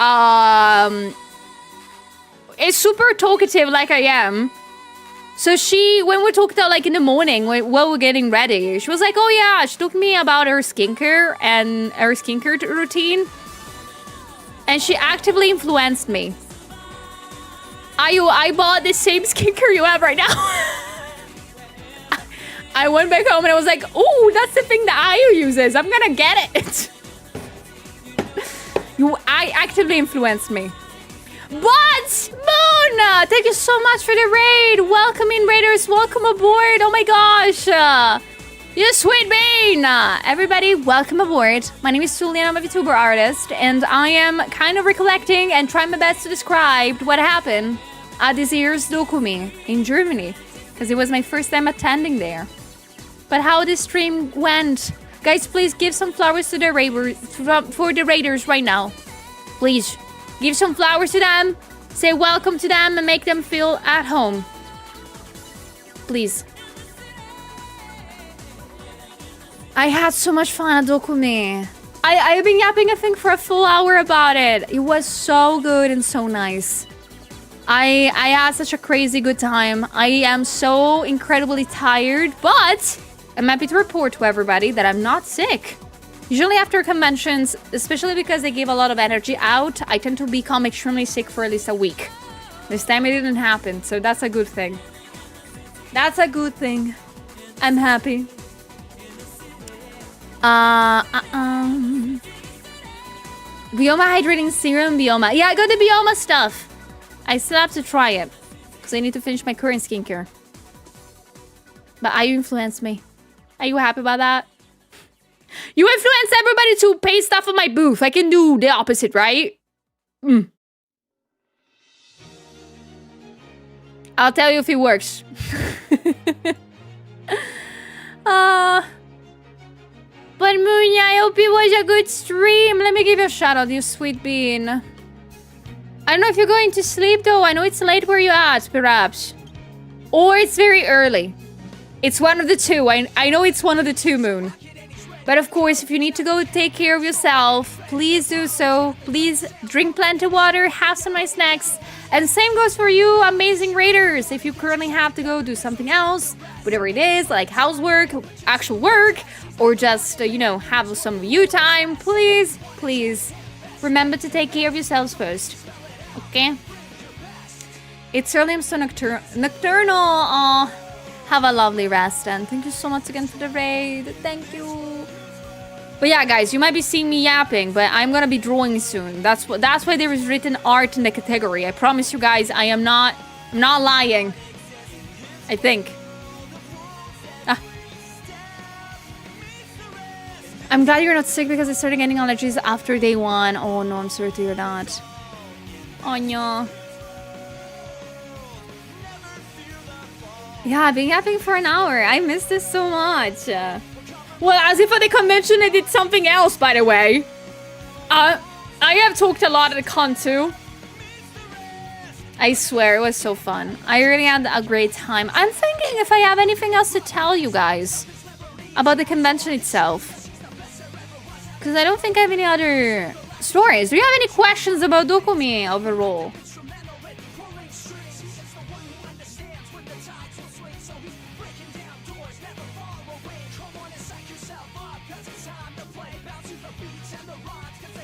[SPEAKER 2] is super talkative like I am. So when we talked out like in the morning while we're getting ready, she was like, oh yeah, she told me about her skincare and her skincare routine. And she actively influenced me. Ayu, I bought the same skincare you have right now. I went back home and I was like, oh, that's the thing that Ayu uses. I'm gonna get it. I actively influenced me. But Moon, thank you so much for the raid. Welcome in, raiders. Welcome aboard. Oh my gosh. You sweet bean. Everybody, welcome aboard. My name is Sully and I'm a VTuber artist. And I am kind of recollecting and trying my best to describe what happened at this year's DOKOMI in Germany. Because it was my first time attending there. But how this stream went. Guys, please give some flowers to the for the raiders right now. Please. Give some flowers to them, say welcome to them, and make them feel at home. Please. I had so much fun at DOKOMI. I've been yapping, I think, for a full hour about it. It was so good and so nice. I had such a crazy good time. I am so incredibly tired, but I'm happy to report to everybody that I'm not sick. Usually after conventions, especially because they give a lot of energy out, I tend to become extremely sick for at least a week. This time it didn't happen, so that's a good thing. That's a good thing. I'm happy. Bioma hydrating serum, Bioma. Yeah, I got the Bioma stuff. I still have to try it, because I need to finish my current skincare. But Ayu influenced me. Are you happy about that? You influence everybody to pay stuff on my booth. I can do the opposite, right? I'll tell you if it works. But Munya, I hope it was a good stream. Let me give you a shout out, you sweet bean. I don't know if you're going to sleep though. I know it's late where you're at, perhaps. Or it's very early. It's one of the two. I know it's one of the two, Moon. But of course, if you need to go take care of yourself, please do so. Please drink plenty of water, have some nice snacks. And same goes for you, amazing raiders. If you currently have to go do something else, whatever it is, like housework, actual work, or just, you know, have some you time, please, please remember to take care of yourselves first. Okay? It's early, I'm so nocturnal. Have a lovely rest, and thank you so much again for the raid. Thank you. But yeah, guys, you might be seeing me yapping, but I'm gonna be drawing soon. That's why there is written art in the category. I promise you guys, I'm not lying. I think. I'm glad you're not sick because I started getting allergies after day 1. Oh no, I'm sorry to hear that. Oh no. Yeah, I've been yapping for an hour. I missed this so much. Well, as if at the convention I did something else, by the way. I have talked a lot at the con too. I swear, it was so fun. I really had a great time. I'm thinking if I have anything else to tell you guys about the convention itself. Because I don't think I have any other stories. Do you have any questions about DOKOMI overall?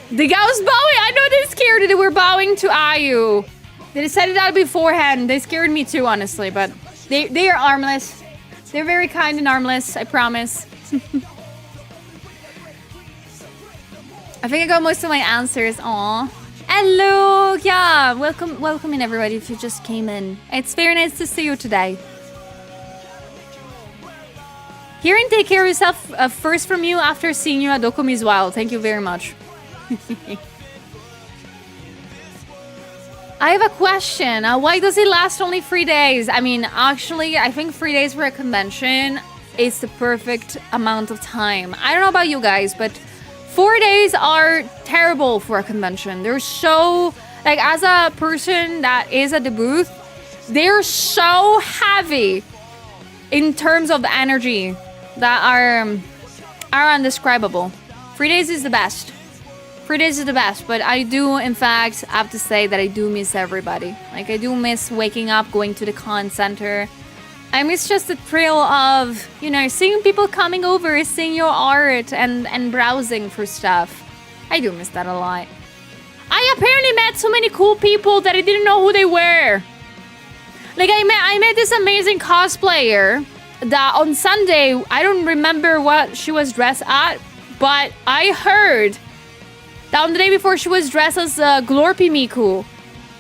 [SPEAKER 2] The gals bowing! I know they're scared that they were bowing to Ayu. They decided that beforehand. They scared me too, honestly, but they are armless. They're very kind and armless, I promise. I think I got most of my answers. Aw. Hello! Yeah, welcome in everybody if you just came in. It's very nice to see you today. Hearing take care of yourself first from you after seeing you at DOKOMI's Wild. Thank you very much. I have a question. Why does it last only 3 days? I mean, actually, I think 3 days for a convention is the perfect amount of time. I don't know about you guys, but 4 days are terrible for a convention. They're so, like, as a person that is at the booth, they're so heavy in terms of energy that are undescribable. 3 days is the best. 3 days is the best, but I do, in fact, have to say that I do miss everybody. Like, I do miss waking up, going to the con center. I miss just the thrill of, you know, seeing people coming over, seeing your art, and browsing for stuff. I do miss that a lot. I apparently met so many cool people that I didn't know who they were. Like, I met this amazing cosplayer that on Sunday, I don't remember what she was dressed at, but I heard that on the day before she was dressed as Glorpy Miku.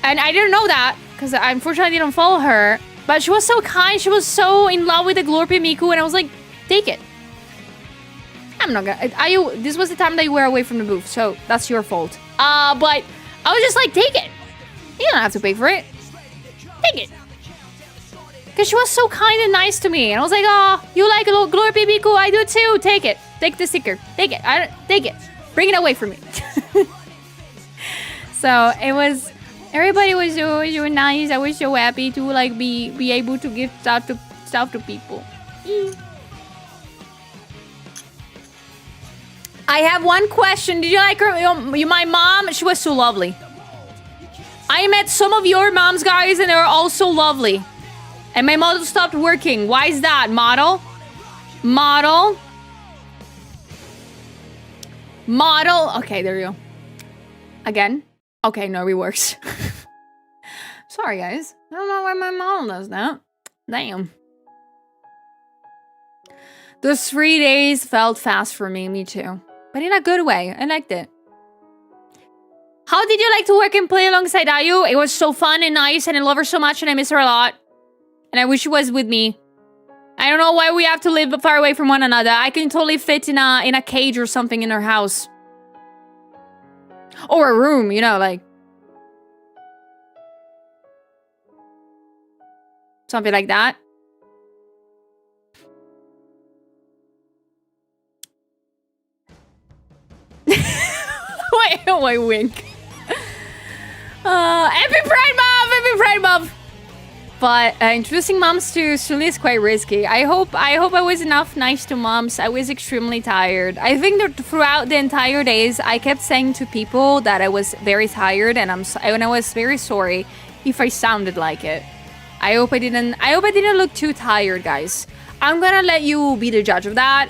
[SPEAKER 2] And I didn't know that, because I unfortunately didn't follow her. But she was so kind, she was so in love with the Glorpy Miku, and I was like, take it. I'm not gonna... This was the time that you were away from the booth, so that's your fault. But I was just like, take it. You don't have to pay for it. Take it. Because she was so kind and nice to me. And I was like, oh, you like a little Glorpy Miku? I do too. Take it. Take the sticker. Take it. Take it. Bring it away from me. So it was, everybody was so nice. I was so happy to like be able to give stuff to people. I have one question. Did you like her? My mom, she was so lovely. I met some of your moms, guys, and they were all so lovely. And my model stopped working. Why is that? Model? Okay, there you go. Again? Okay, no, it works. Sorry, guys. I don't know why my model does that. Damn. Those 3 days felt fast for me. Me too. But in a good way. I liked it. How did you like to work and play alongside Ayu? It was so fun and nice, and I love her so much, and I miss her a lot. And I wish she was with me. I don't know why we have to live far away from one another. I can totally fit in a cage or something in her house. Or a room, you know, like. Something like that. Why wink? Happy Pride Month! Happy Pride Month! But introducing moms to Sully is quite risky. I hope I was enough nice to moms. I was extremely tired. I think that throughout the entire days, I kept saying to people that I was very tired, and I was very sorry if I sounded like it. I hope I didn't look too tired, guys. I'm gonna let you be the judge of that.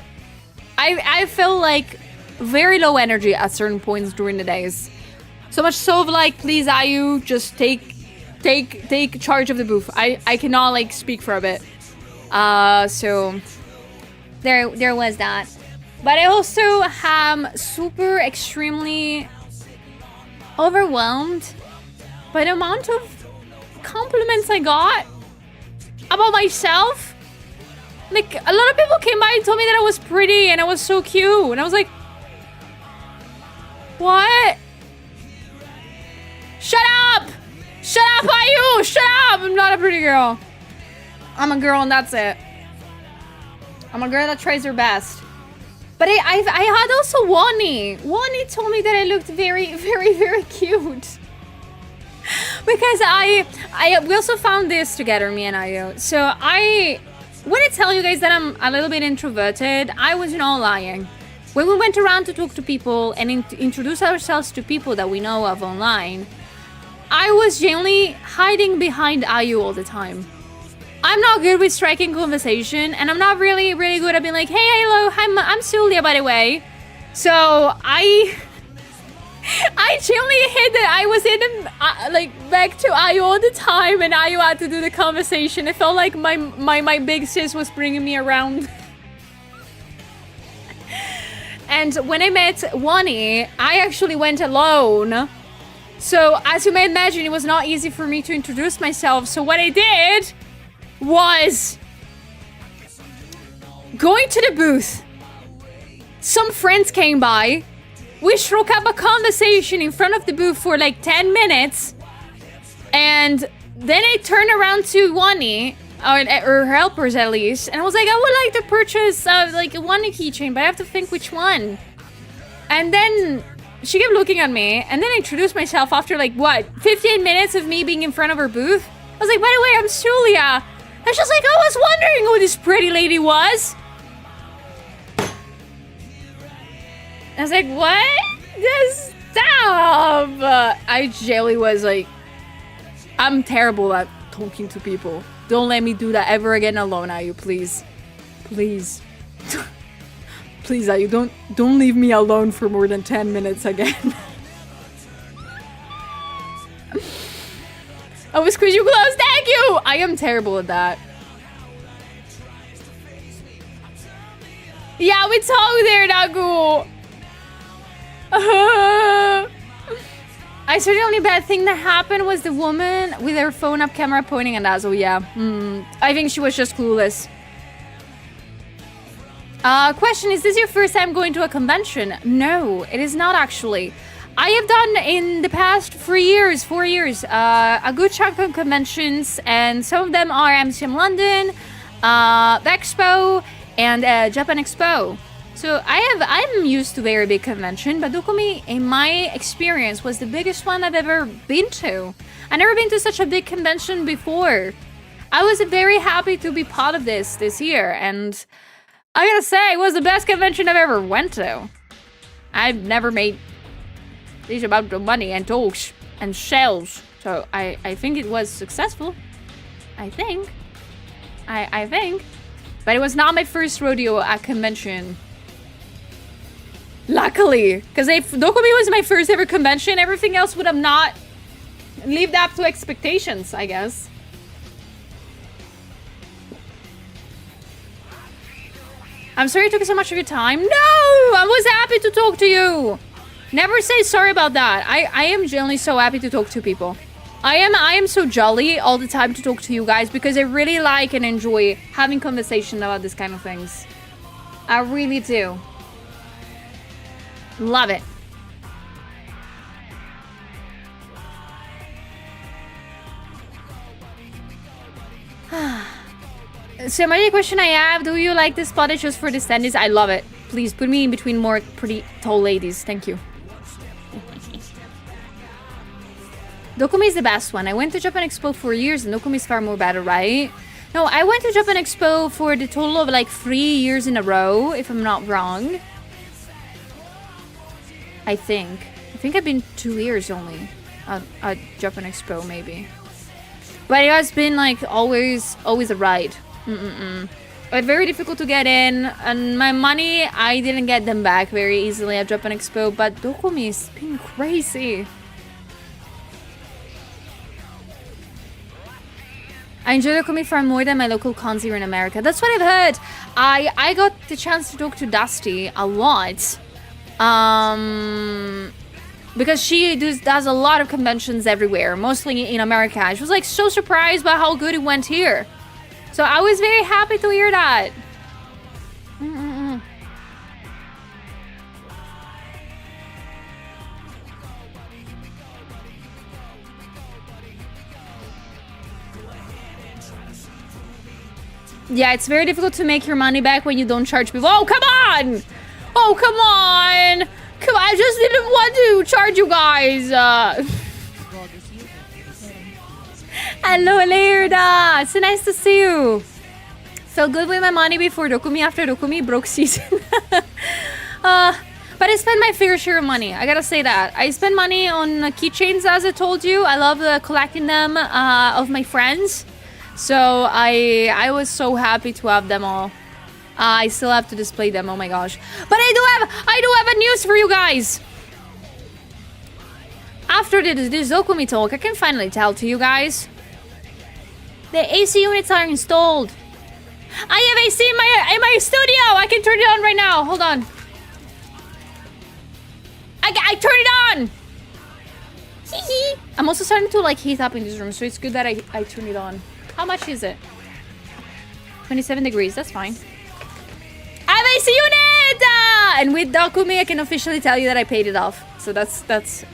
[SPEAKER 2] I feel like very low energy at certain points during the days. So much so of like, please Ayu, just take charge of the booth. I cannot like speak for a bit. So there was that. But I also am super extremely overwhelmed by the amount of compliments I got about myself. Like, a lot of people came by and told me that I was pretty and I was so cute. And I was like, what? Shut up! Shut up, Ayu! Shut up! I'm not a pretty girl. I'm a girl and that's it. I'm a girl that tries her best. But I had also Wani. Wani told me that I looked very, very, very cute. Because we also found this together, me and Ayu. So when I tell you guys that I'm a little bit introverted, I was not lying. When we went around to talk to people and introduce ourselves to people that we know of online, I was genuinely hiding behind Ayu all the time. I'm not good with striking conversation, and I'm not really good at being like, hey, hello, I'm Sulia, by the way. So I genuinely hid that I was in like back to Ayu all the time, and Ayu had to do the conversation. It felt like my big sis was bringing me around. And when I met Wani, I actually went alone. So, as you may imagine, it was not easy for me to introduce myself. So what I did was going to the booth. Some friends came by. We struck up a conversation in front of the booth for like 10 minutes. And then I turned around to Wani, or her helpers at least, and I was like, I would like to purchase like a Wani keychain, but I have to think which one. And then she kept looking at me, and then I introduced myself after like, what, 15 minutes of me being in front of her booth? I was like, by the way, I'm Julia. And she's like, I was wondering who this pretty lady was. I was like, what? Just stop. I generally was like, I'm terrible at talking to people. Don't let me do that ever again alone, Ayu, please. Please. Please, Ayu, don't leave me alone for more than 10 minutes again. Oh, squeeze you close, thank you! I am terrible at that. Yeah, we talk there, Nagu. I swear the only bad thing that happened was the woman with her phone up camera pointing at us. Oh yeah, I think she was just clueless. Question, is this your first time going to a convention? No, it is not actually. I have done in the past 4 years, a good chunk of conventions, and some of them are MCM London, the Expo, and Japan Expo. So I'm used to very big convention, but DOKOMI, in my experience, was the biggest one I've ever been to. I've never been to such a big convention before. I was very happy to be part of this year, and I gotta say, it was the best convention I've ever went to. I've never made this amount of money and talks and shells, so I think it was successful. I think. But it was not my first rodeo at convention. Luckily, because if DOKOMI was my first ever convention, everything else would have not lived up to expectations, I guess. I'm sorry it took so much of your time. No! I was happy to talk to you. Never say sorry about that. I am genuinely so happy to talk to people. I am so jolly all the time to talk to you guys because I really like and enjoy having conversation about this kind of things. I really do. Love it. So my question I have, do you like the spot just for the standees? I love it. Please put me in between more pretty tall ladies. Thank you. DOKOMI is the best one. I went to Japan Expo for years and DOKOMI is far more better, right? No, I went to Japan Expo for the total of like 3 years in a row, if I'm not wrong. I think I've been 2 years only at Japan Expo, maybe. But it has been like always a ride. But very difficult to get in, and my money, I didn't get them back very easily at Japan Expo, but DOKOMI has been crazy. I enjoy DOKOMI far more than my local cons here in America. That's what I've heard. I got the chance to talk to Dusty a lot. Because she does a lot of conventions everywhere, mostly in America. She was like so surprised by how good it went here. So I was very happy to hear that. Yeah, it's very difficult to make your money back when you don't charge people. Oh, come on! Oh, come on! Come on, I just didn't want to charge you guys. Hello, Lerda. It's so nice to see you. Felt good with my money before DOKOMI. After DOKOMI, broke season. But I spend my fair share of money. I gotta say that. I spend money on keychains, as I told you. I love collecting them of my friends. So I was so happy to have them all. I still have to display them. Oh my gosh. But I do have a news for you guys. After this DOKOMI talk, I can finally tell to you guys. The AC units are installed. I have AC in my studio. I can turn it on right now. Hold on. I turn it on. Hee. I'm also starting to like heat up in this room, so it's good that I turn it on. How much is it? 27 degrees. That's fine. I have AC unit. and with DOKOMI, I can officially tell you that I paid it off. So that's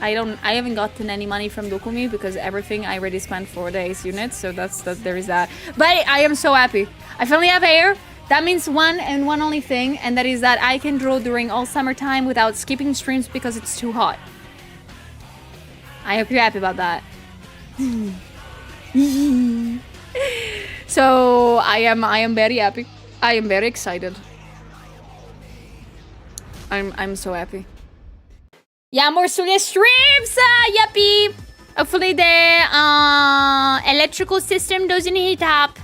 [SPEAKER 2] I haven't gotten any money from DOKOMI because everything I already spent for the ACE units. So there is that. But I am so happy. I finally have hair. That means one only thing, and that is that I can draw during all summertime without skipping streams because it's too hot. I hope you're happy about that. So I am very happy. I am very excited. I'm so happy. Yeah, more Sulia streams! Yuppie! Hopefully the electrical system doesn't heat up.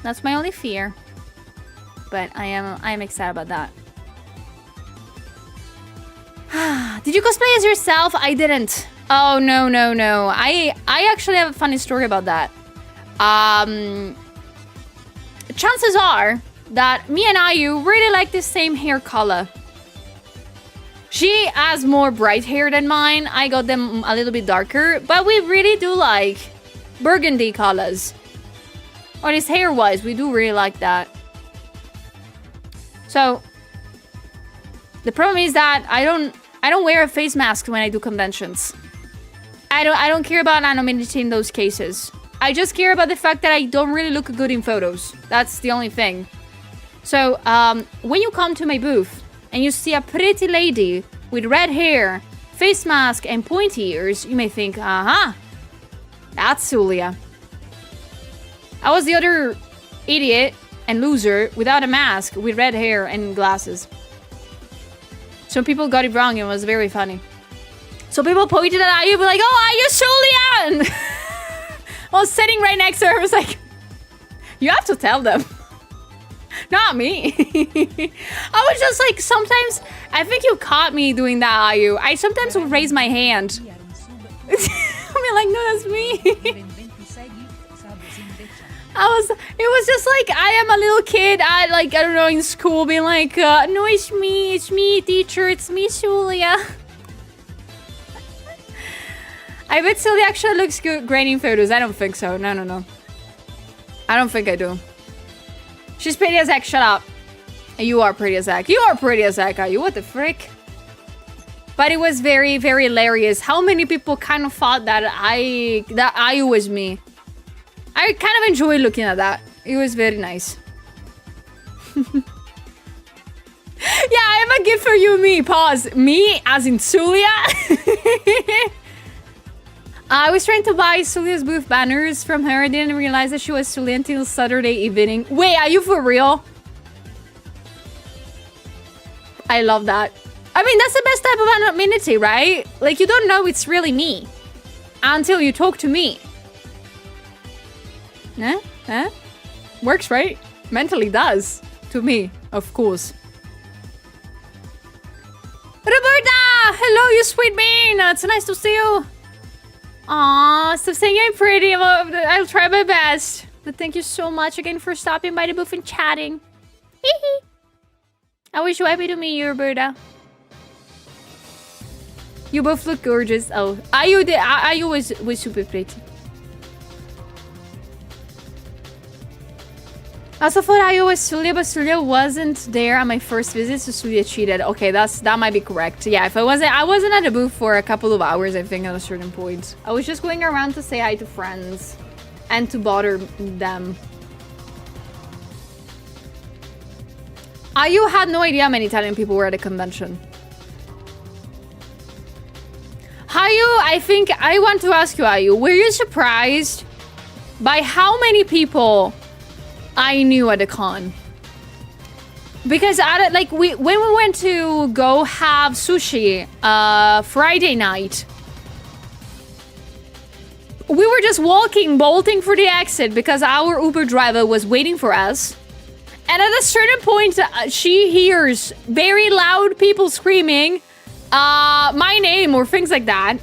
[SPEAKER 2] That's my only fear. But I am excited about that. Did you cosplay as yourself? I didn't. Oh, no. I actually have a funny story about that. Chances are that me and Ayu really like the same hair color. She has more bright hair than mine. I got them a little bit darker, but we really do like burgundy colors. Or at least hair-wise, we do really like that. So the problem is that I don't wear a face mask when I do conventions. I don't care about anonymity in those cases. I just care about the fact that I don't really look good in photos. That's the only thing. So when you come to my booth and you see a pretty lady with red hair, face mask, and pointy ears, you may think, that's Sulia. I was the other idiot and loser without a mask with red hair and glasses. So people got it wrong and it was very funny. So people pointed at Ayu, be like, oh, Ayu Sulia! And I was sitting right next to her. I was like, you have to tell them. Not me. I was just like, sometimes, I think you caught me doing that, Ayu. I sometimes would raise my hand. I mean, like, no, that's me. It was just like, I am a little kid, I don't know, in school, being like, no, it's me, teacher, it's me, Sulia. I bet Sulia actually looks good great in photos. I don't think so. No. I don't think I do. She's pretty as heck. Shut up. You are pretty as heck. You are pretty as heck, are you? What the frick? But it was very, very hilarious. How many people kind of thought that Ayu was me? I kind of enjoyed looking at that. It was very nice. Yeah, I have a gift for you, me. Pause. Me, as in Sulia. I was trying to buy Sulia's booth banners from her. I didn't realize that she was Sulia until Saturday evening. Wait, are you for real? I love that. I mean, that's the best type of anonymity, right? Like, you don't know it's really me until you talk to me. Huh? Works, right? Mentally does. To me, of course. Roberta! Hello, you sweet bean! It's nice to see you. Aw, stop saying I'm pretty. I'll try my best. But thank you so much again for stopping by the booth and chatting. I wish you happy to meet you, Roberta. You both look gorgeous. Oh, Ayu was super pretty. Also thought Ayu was Sulia, but Sulia wasn't there at my first visit, so Sulia cheated. Okay, that might be correct. Yeah, if I wasn't at the booth for a couple of hours, I think, at a certain point. I was just going around to say hi to friends and to bother them. Ayu had no idea how many Italian people were at the convention. Ayu, I think I want to ask you, Ayu, were you surprised by how many people I knew at the con? Because when we went to go have sushi Friday night, we were just bolting for the exit because our Uber driver was waiting for us. And at a certain point, she hears very loud people screaming my name or things like that.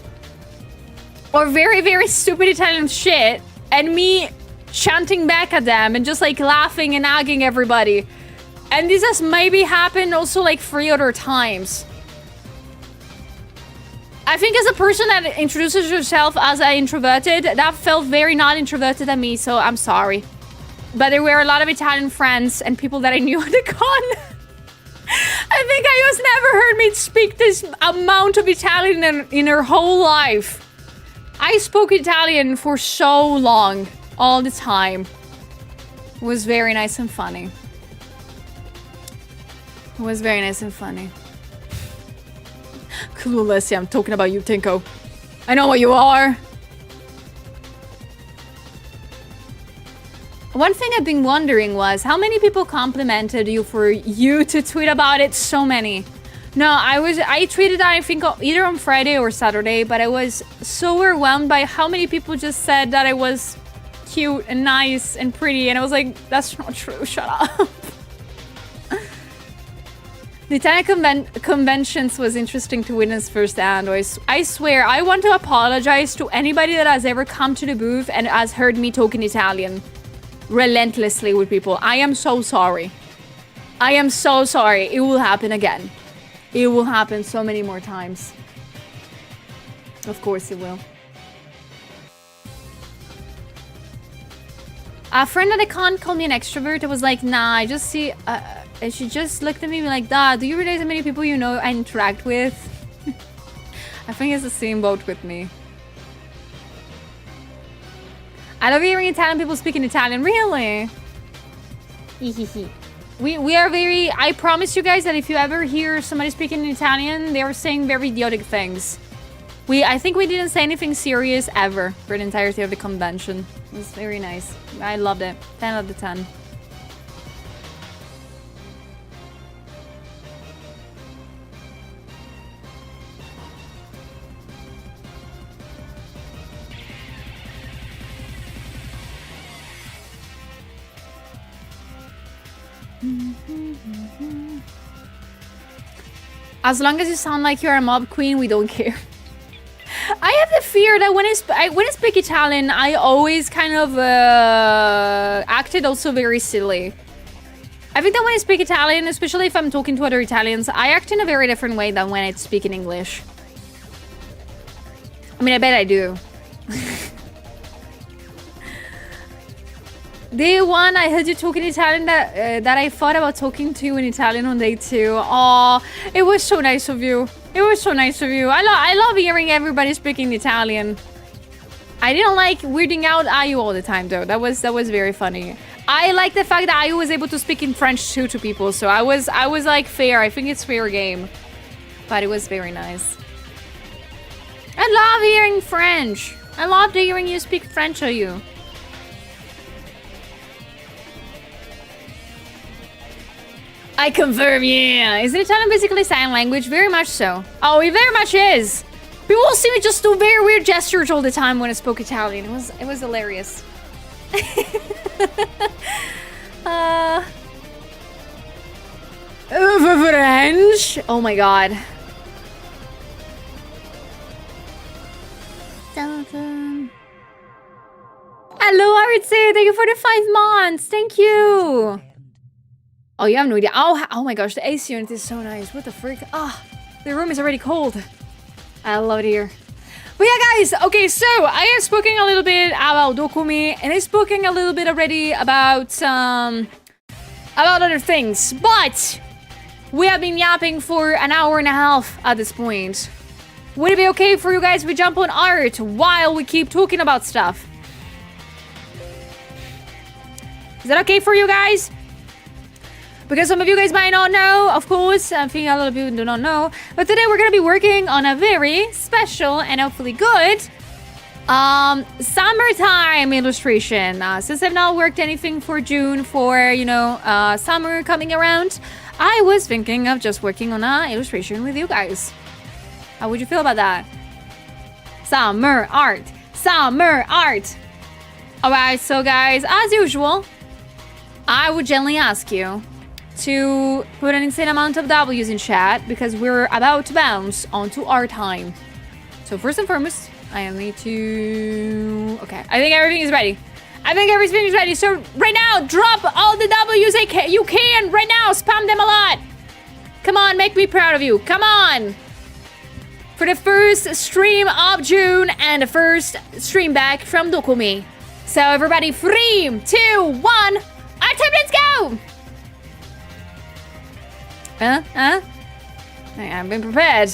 [SPEAKER 2] Or very, very stupid Italian shit. And me chanting back at them and just like laughing and nagging everybody. And this has maybe happened also like 3 other times. I think as a person that introduces herself as an introverted, that felt very not introverted at me, so I'm sorry. But there were a lot of Italian friends and people that I knew at the con. I think Ayu's never heard me speak this amount of Italian in her whole life. I spoke Italian for so long, all the time. It was very nice and funny. It was very nice and funny. Clueless, yeah, I'm talking about you, Tinko. I know what you are. One thing I've been wondering was how many people complimented you for you to tweet about it? So many. No, I tweeted that I think either on Friday or Saturday, but I was so overwhelmed by how many people just said that I was cute and nice and pretty, and I was like, that's not true, shut up. The Italian conventions was interesting to witness firsthand. I swear, I want to apologize to anybody that has ever come to the booth and has heard me talking Italian relentlessly with people. I am so sorry. I am so sorry. It will happen again. It will happen so many more times. Of course it will. A friend that I can't call me an extrovert. I was like, nah, I just see... and she just looked at me like, "Dad, do you realize how many people you know I interact with?" I think it's the same boat with me. I love hearing Italian people speaking Italian. Really? We are very... I promise you guys that if you ever hear somebody speaking in Italian, they are saying very idiotic things. I think we didn't say anything serious ever for the entirety of the convention. It was very nice. I loved it. 10 out of 10. As long as you sound like you're a mob queen, we don't care. I have the fear that when I speak Italian, I always kind of acted also very silly. I think that when I speak Italian, especially if I'm talking to other Italians, I act in a very different way than when I speak in English. I mean, I bet I do. Day one, I heard you talking Italian that I thought about talking to you in Italian on day 2. Aw, it was so nice of you. It was so nice of you. I love hearing everybody speaking Italian. I didn't like weirding out Ayu all the time though. That was very funny. I like the fact that Ayu was able to speak in French too to people. So I was like fair. I think it's fair game. But it was very nice. I love hearing French. I love hearing you speak French, Ayu. I confirm, yeah. Is Italian basically sign language? Very much so. Oh, it very much is. People see me just do very weird gestures all the time when I spoke Italian. It was hilarious. French. Oh my god. Hello, Aritse. Thank you for the 5 months. Thank you. Oh, you have no idea. Oh my gosh, the AC unit is so nice. What the frick? Ah, the room is already cold. I love it here. But yeah, guys, okay, so I have spoken a little bit about DOKOMI, and I've spoken a little bit already about other things, but we have been yapping for an hour and a half at this point. Would it be okay for you guys if we jump on art while we keep talking about stuff? Is that okay for you guys? Because some of you guys might not know, of course, I think a lot of you do not know, but today we're going to be working on a very special and hopefully good summertime illustration. Since I've not worked anything for June for, you know, summer coming around, I was thinking of just working on an illustration with you guys. How would you feel about that? Summer art! Summer art! Alright, so guys, as usual, I would gently ask you to put an insane amount of W's in chat because we're about to bounce onto our time. So first and foremost, I need to... Okay, I think everything is ready. I think everything is ready. So right now, drop all the W's you can right now. Spam them a lot. Come on, make me proud of you. Come on. For the first stream of June and the first stream back from DOKOMI. So everybody, 3, 2, 1. Our time, let's go. I've been prepared.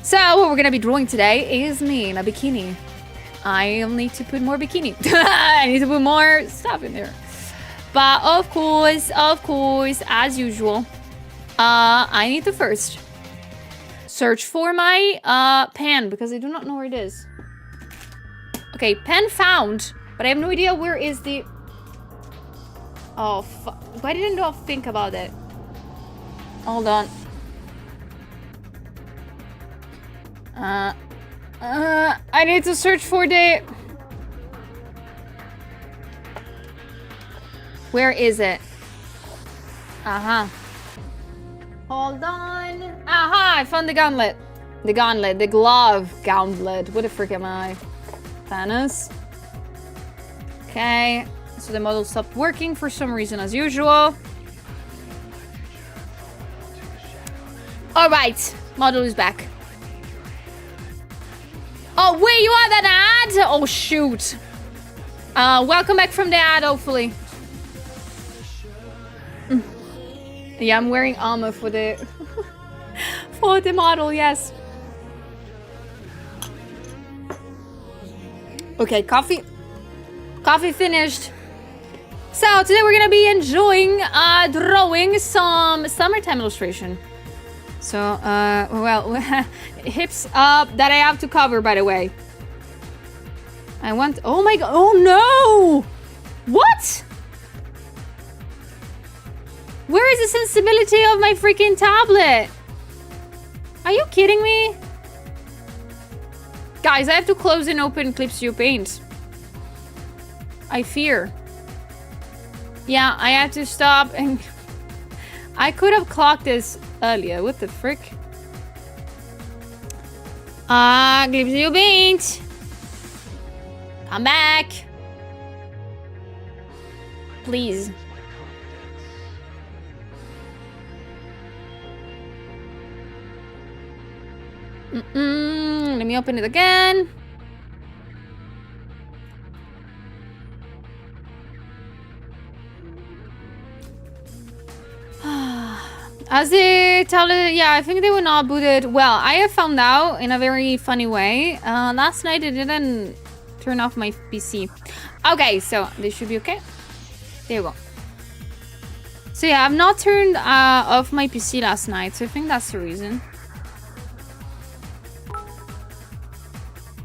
[SPEAKER 2] So what we're gonna be drawing today is me in a bikini. I need to put more bikini. I need to put more stuff in there. But of course, as usual, I need to first search for my pen because I do not know where it is. Okay, pen found, but I have no idea where is the... Oh, why didn't I think about it? Hold on. I need to search for the... Where is it? Hold on. I found the gauntlet. The glove gauntlet. What the frick am I? Thanos. Okay. So the model stopped working for some reason as usual. Alright. Model is back. Oh, wait, you had an ad? Oh, shoot. Welcome back from the ad, hopefully. Yeah, I'm wearing armor for the... for the model, yes. Okay, coffee finished. So, today we're gonna be enjoying drawing some summertime illustration. So, well, hips up that I have to cover, by the way. I want... Oh my god. Oh no! What? Where is the sensibility of my freaking tablet? Are you kidding me? Guys, I have to close and open Clip Studio Paint. I fear. Yeah, I have to stop and... I could have clocked this earlier. What the frick? Clip Studio Paint. Come back. Please. Let me open it again. As they tell it, yeah, I think they were not booted. Well, I have found out in a very funny way. Last night it didn't turn off my PC. Okay, so this should be okay. There you go. So yeah, I've not turned off my PC last night, so I think that's the reason.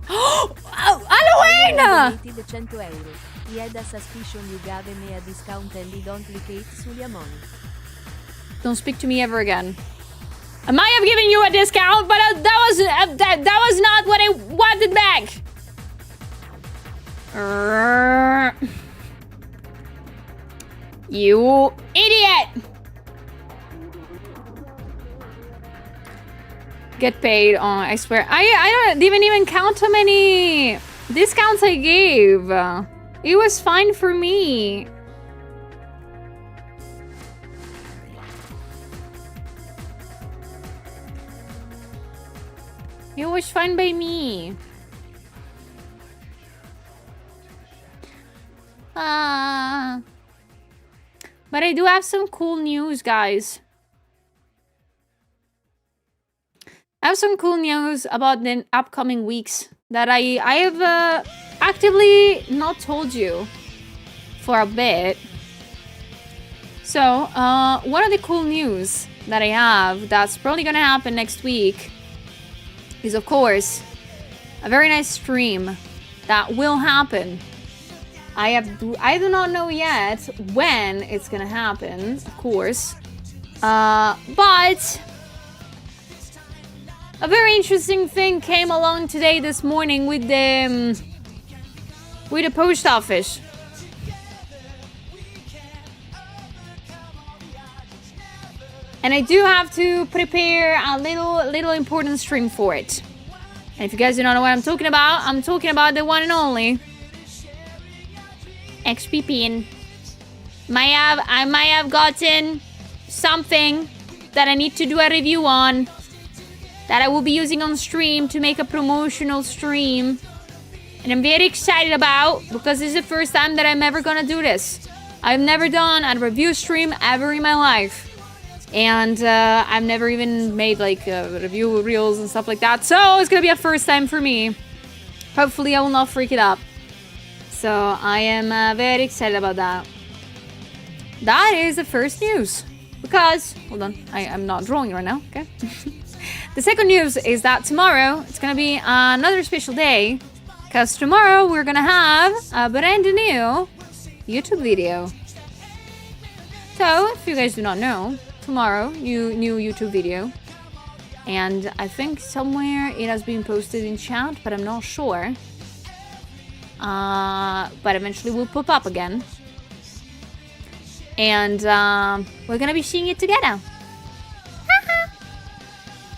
[SPEAKER 2] Oh, Halloween!
[SPEAKER 3] Donated 100 euro. He had a suspicion you gave me a discount and he don't like it sulla money.
[SPEAKER 2] Don't speak to me ever again. I might have given you a discount, but that was not what I wanted back. You idiot! Get paid on, I swear. I didn't even count how many discounts I gave. It was fine for me. It was fine by me. But I do have some cool news, guys. I have some cool news about the upcoming weeks that I have actively not told you for a bit. So, one of the cool news that I have that's probably gonna happen next week is, of course, a very nice stream that will happen. I do not know yet when it's gonna happen, of course, but a very interesting thing came along today, this morning, with the post office. And I do have to prepare a little important stream for it. And if you guys do not know what I'm talking about the one and only XPPN. I might have gotten something that I need to do a review on, that I will be using on stream to make a promotional stream. And I'm very excited about, because this is the first time that I'm ever gonna do this. I've never done a review stream ever in my life. And I've never even made like review reels and stuff like that. So it's gonna be a first time for me. Hopefully I will not freak it up. So I am very excited about that. That is the first news. Because, hold on, I'm not drawing right now, okay? The second news is that tomorrow, it's gonna be another special day. Because tomorrow we're gonna have a brand new YouTube video. So, if you guys do not know, tomorrow, new YouTube video. And I think somewhere it has been posted in chat, but I'm not sure. But eventually will pop up again. And we're gonna be seeing it together.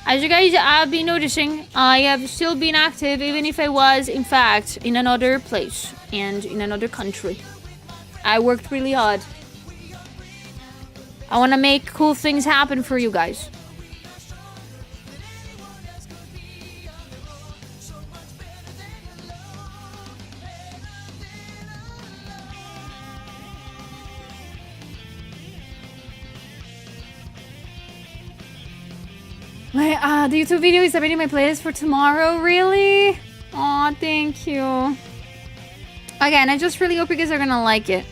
[SPEAKER 2] As you guys have been noticing, I have still been active even if I was, in fact, in another place and in another country. I worked really hard. I want to make cool things happen for you guys. The YouTube video is already in my playlist for tomorrow, really? Aw, thank you. Again, I just really hope you guys are gonna like it.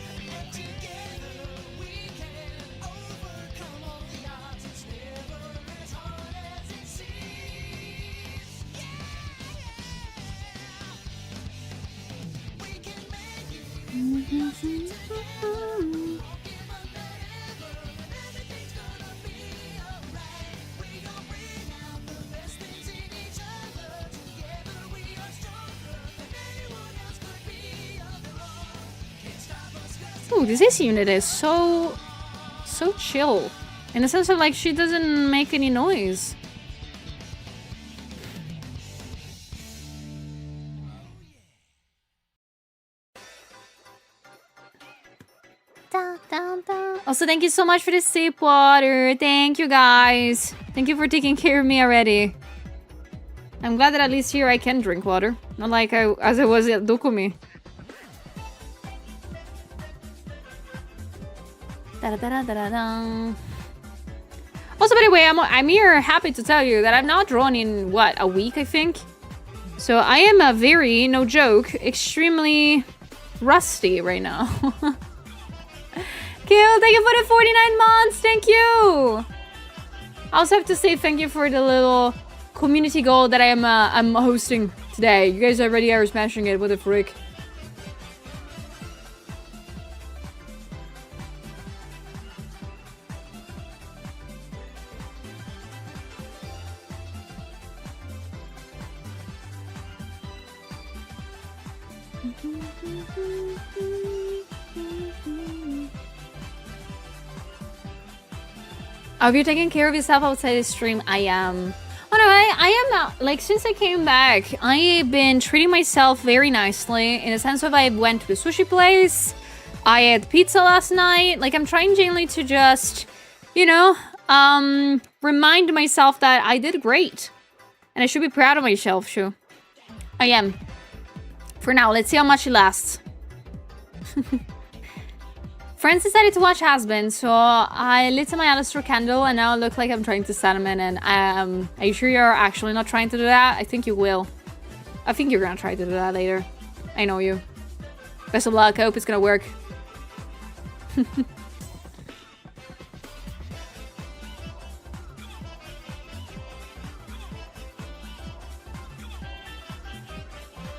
[SPEAKER 2] Ooh, this AC unit is so chill. In the sense of like she doesn't make any noise. Also, thank you so much for the sip water. Thank you guys. Thank you for taking care of me already. I'm glad that at least here I can drink water. Not like as I was at DOKOMI. Also, by the way, I'm here happy to tell you that I've not drawn in, what, a week, I think? So I am a very, no joke, extremely rusty right now. Kill, thank you for the 49 months, thank you! I also have to say thank you for the little community goal that I'm hosting today. You guys already are smashing it, what the frick. Have you taken care of yourself outside the stream? I am. Oh no, I am, like, since I came back, I've been treating myself very nicely, in the sense of I went to a sushi place, I had pizza last night, like, I'm trying genuinely to just, you know, remind myself that I did great. And I should be proud of myself, sure. I am. For now, let's see how much it lasts. Friends decided to watch Has-Been, so I lit my Alistair candle and now I look like I'm trying to set him in. And are you sure you're actually not trying to do that? I think you will. I think you're gonna try to do that later. I know you. Best of luck. I hope it's gonna work.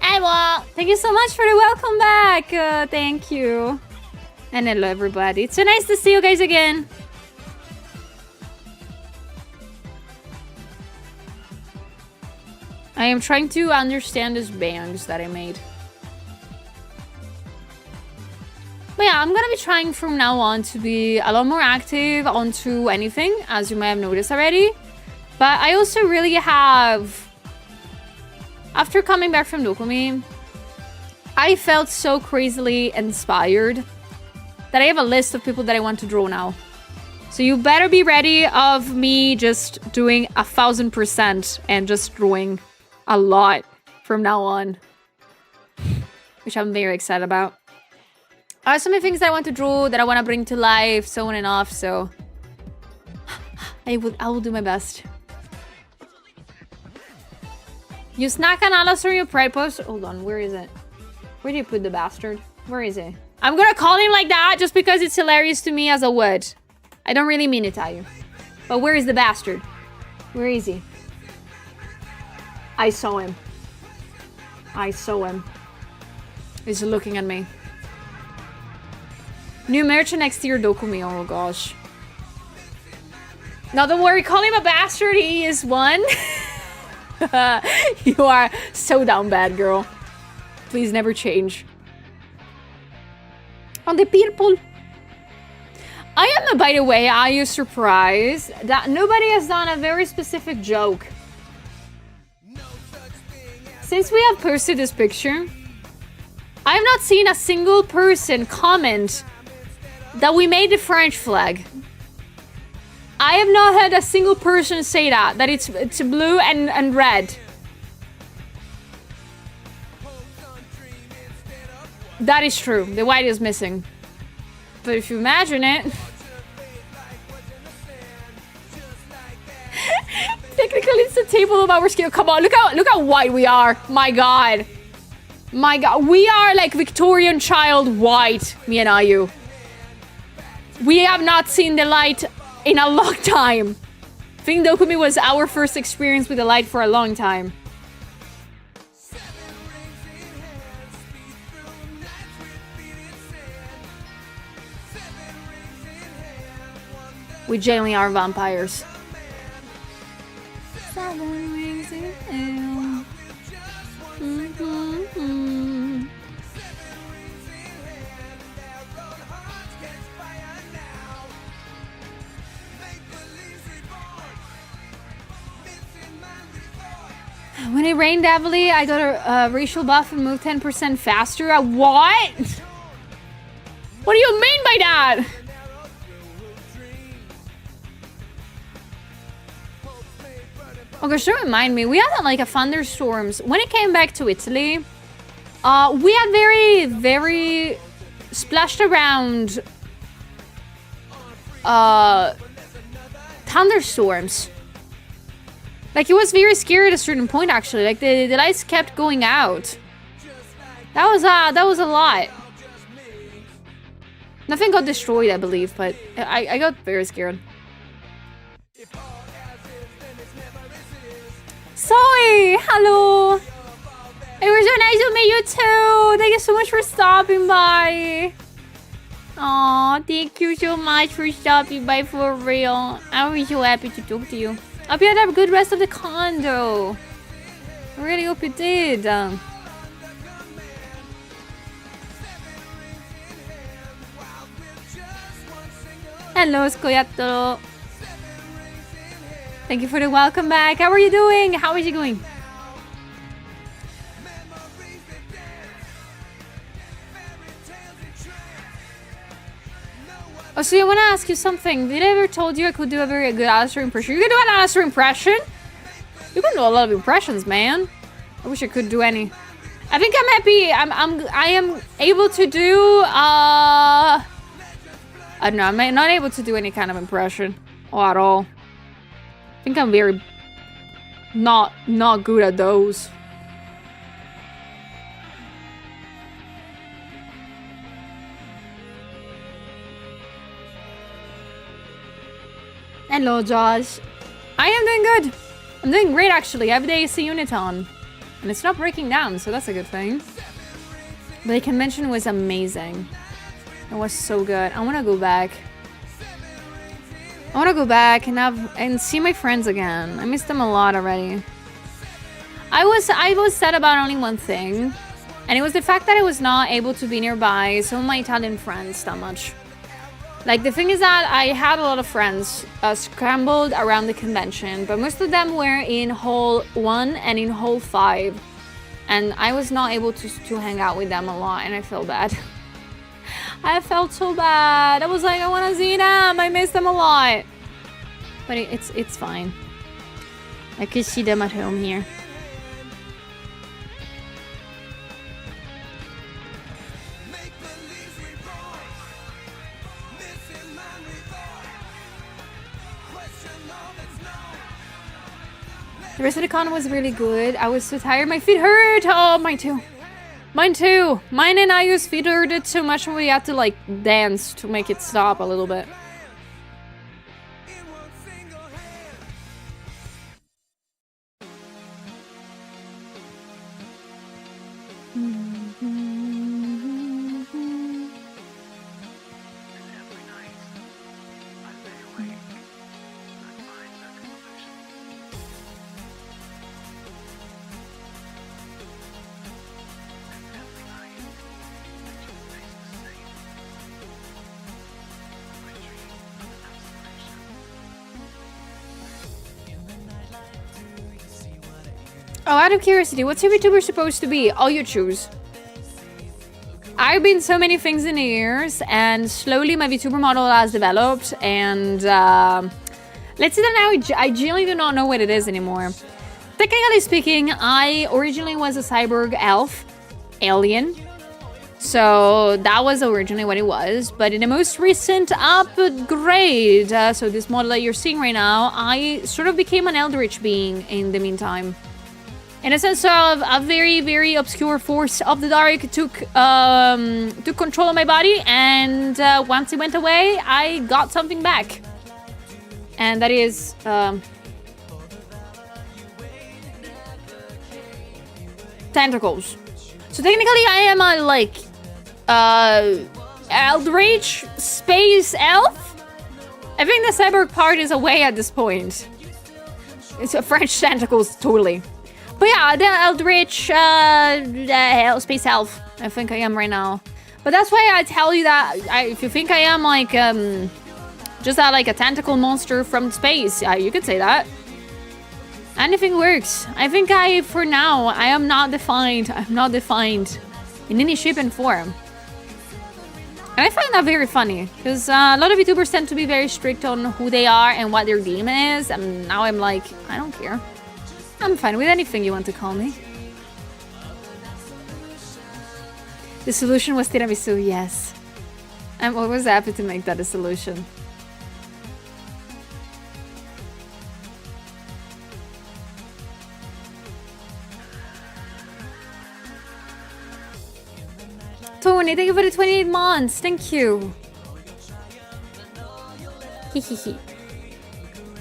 [SPEAKER 2] Ewa, thank you so much for the welcome back. Thank you. And hello everybody. It's so nice to see you guys again. I am trying to understand these bangs that I made. But yeah, I'm gonna be trying from now on to be a lot more active onto anything, as you may have noticed already. But I also really have... After coming back from DOKOMI, I felt so crazily inspired that I have a list of people that I want to draw now. So you better be ready of me just doing 1000% and just drawing a lot from now on. Which I'm very excited about. There are so many things that I want to draw, that I want to bring to life, so on and off, so... I will do my best. You snack on Alice or your pride post? Hold on, where is it? Where do you put the bastard? Where is he? I'm gonna call him like that just because it's hilarious to me as a word. I don't really mean it, Tayu. But where is the bastard? Where is he? I saw him. I saw him. He's looking at me. New merchant next to your Dokumi. Oh gosh. Now don't worry, call him a bastard. He is one. You are so down bad, girl. Please never change. On the people. I am, by the way, are you surprised that nobody has done a very specific joke? Since we have posted this picture, I have not seen a single person comment that we made the French flag. I have not heard a single person say that it's blue and red. That is true. The white is missing. But if you imagine it... Technically, it's the table of our scale. Come on, look how white we are. My god. My god. We are like Victorian child white, me and Ayu. We have not seen the light in a long time. I think Dokumi was our first experience with the light for a long time. We genuinely are vampires. Seven rings in hell. When it rained heavily, I got a racial buff and moved 10% faster. What? What do you mean by that? Oh gosh, don't remind me. We had like a thunderstorms. When it came back to Italy, we had very, very splashed around thunderstorms. Like, it was very scary at a certain point, actually. Like, the lights kept going out. That was a lot. Nothing got destroyed, I believe, but I got very scared. Zoe, hello. It was so nice to meet you too. Thank you so much for stopping by. Aw, thank you so much for stopping by, for real. I was so happy to talk to you. I hope you had a good rest of the condo. I really hope you did. Hello, Skoyato. Thank you for the welcome back. How are you doing? How is it going? Oh, so I want to ask you something. Did I ever told you I could do a very good Alistair impression? You can do an Alistair impression? You can do a lot of impressions, man. I wish I could do any. I think I'm happy. I am able to do I don't know, I'm not able to do any kind of impression. Or at all. I think I'm very not good at those. Hello, Josh. I am doing good. I'm doing great, actually. I have the AC unit on. And it's not breaking down, so that's a good thing. But the convention was amazing. It was so good. I want to go back. I want to go back and see my friends again. I miss them a lot already. I was sad about only one thing. And it was the fact that I was not able to be nearby some of my Italian friends that much. Like, the thing is that I had a lot of friends scrambled around the convention, but most of them were in Hall 1 and in Hall 5. And I was not able to hang out with them a lot, and I felt bad. I felt so bad. I was like, I want to see them. I miss them a lot. But it's fine. I could see them at home here. The rest of the con was really good. I was so tired. My feet hurt. Oh, mine too. Mine too. Mine and Ayu's feet hurted so much when we had to like dance to make it stop a little bit. Oh, out of curiosity, what's your VTuber supposed to be? Oh, you choose. I've been so many things in the years, and slowly my VTuber model has developed, and let's say that now I genuinely do not know what it is anymore. Technically speaking, I originally was a cyborg elf, alien, so that was originally what it was, but in the most recent upgrade, so this model that you're seeing right now, I sort of became an eldritch being in the meantime. In a sense of a very, very obscure force of the dark took control of my body, and once it went away, I got something back. And that is... tentacles. So technically I am a, like, eldritch space elf? I think the cyborg part is away at this point. It's a French tentacles, totally. But yeah, the eldritch space elf, I think I am right now. But that's why I tell you that if you think I am like just like a tentacle monster from space, you could say that. Anything works. I think for now, I am not defined. I'm not defined in any shape and form. And I find that very funny, because a lot of YouTubers tend to be very strict on who they are and what their demon is, and now I'm like, I don't care. I'm fine with anything you want to call me. The solution was tiramisu, yes. I'm always happy to make that a solution. Tony, thank you for the 28 months. Thank you.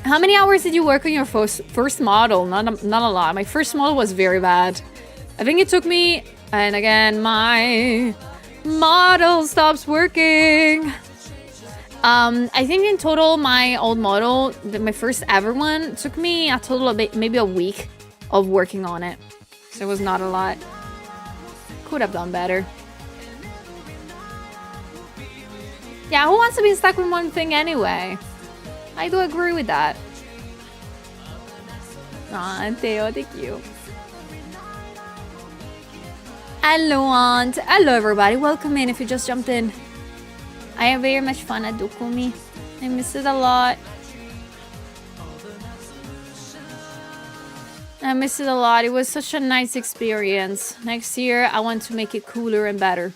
[SPEAKER 2] How many hours did you work on your first model? Not a lot. My first model was very bad. I think it took me... And again, my model stops working. I think in total, my old model, my first ever one, took me a total of maybe a week of working on it. So it was not a lot. Could have done better. Yeah, who wants to be stuck with one thing anyway? I do agree with that. Aw, Theo, thank you. Hello, Aunt. Hello, everybody. Welcome in if you just jumped in. I had very much fun at DOKOMI. I miss it a lot. I miss it a lot. It was such a nice experience. Next year, I want to make it cooler and better.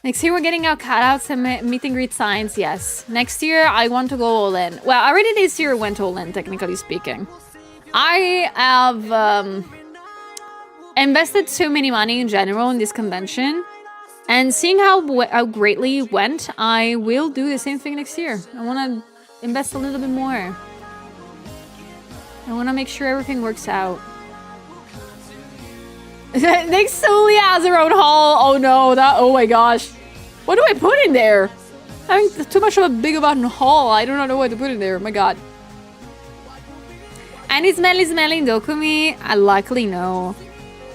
[SPEAKER 2] Next year we're getting our cutouts and meet and greet signs, yes. Next year I want to go all in. Well, already this year went all in, technically speaking. I have invested so many money in general in this convention. And seeing how greatly it went, I will do the same thing next year. I want to invest a little bit more. I want to make sure everything works out. Next Solia has her own haul. Oh no, oh my gosh. What do I put in there? Having too much of a big of a haul. I do not know what to put in there. Oh my god. And is smelly DOKOMI? Luckily no.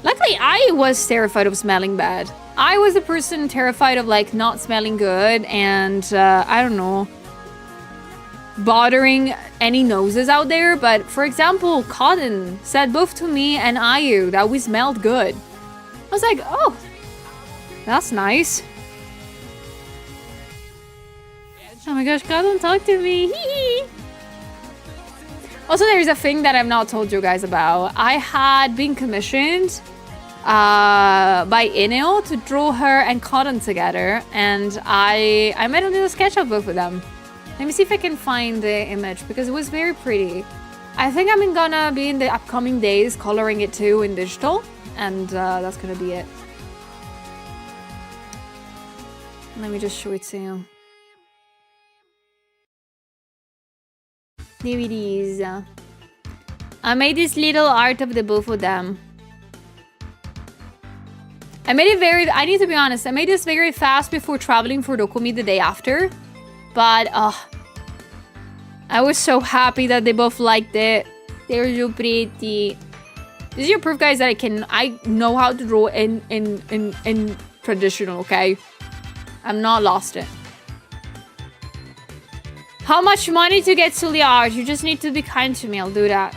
[SPEAKER 2] Luckily I was terrified of smelling bad. I was the person terrified of like not smelling good and I don't know, bothering any noses out there. But for example, Cotton said both to me and Ayu that we smelled good. I was like, oh, that's nice. Oh my gosh, Cotton, talk to me. Also, there's a thing that I've not told you guys about. I had been commissioned by Ineo to draw her and Cotton together, and I made a little sketch of both of them. Let me see if I can find the image because it was very pretty. I think I'm gonna be in the upcoming days coloring it too in digital, and that's gonna be it. Let me just show it to you. There it is. I made this little art of the both of them. I made it I need to be honest, I made this very fast before traveling for DOKOMI the day after. But, I was so happy that they both liked it. They're so pretty. This is your proof, guys, that I know how to draw in traditional, okay? I'm not lost it. How much money to get Sulia art? You just need to be kind to me. I'll do that.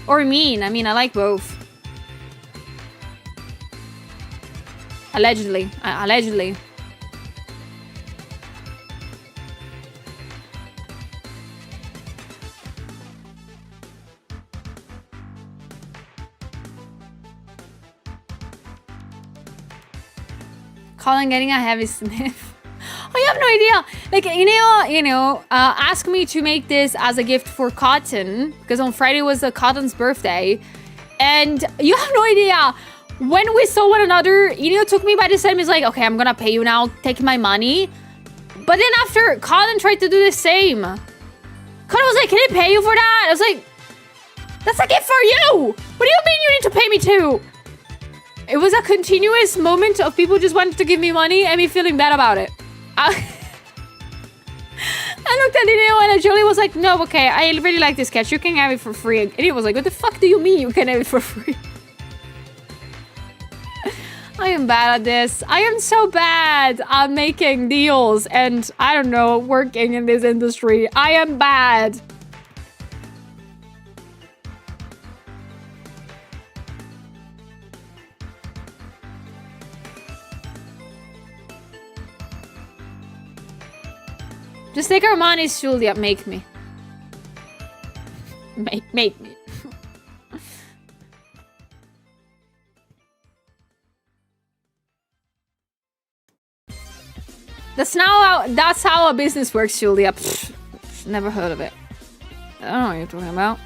[SPEAKER 2] Or mean. I mean, I like both. Allegedly. Allegedly. Colin getting a heavy sniff. I have no idea. Like, asked me to make this as a gift for Cotton, because on Friday was Cotton's birthday. And you have no idea. When we saw one another, Ineo took me by the side and was like, okay, I'm gonna pay you now, take my money. But then after, Cotton tried to do the same. Cotton was like, can I pay you for that? I was like, that's a gift for you. What do you mean you need to pay me too? It was a continuous moment of people just wanting to give me money and me feeling bad about it. I looked at Ineo and Julie was like, no, okay, I really like this sketch. You can have it for free. And Ineo was like, what the fuck do you mean you can have it for free? I am bad at this. I am so bad at making deals and, I don't know, working in this industry. I am bad. Just take our money, Julia. Make me. Make me. That's how a business works, Julia. Pfft, never heard of it. I don't know what you're talking about.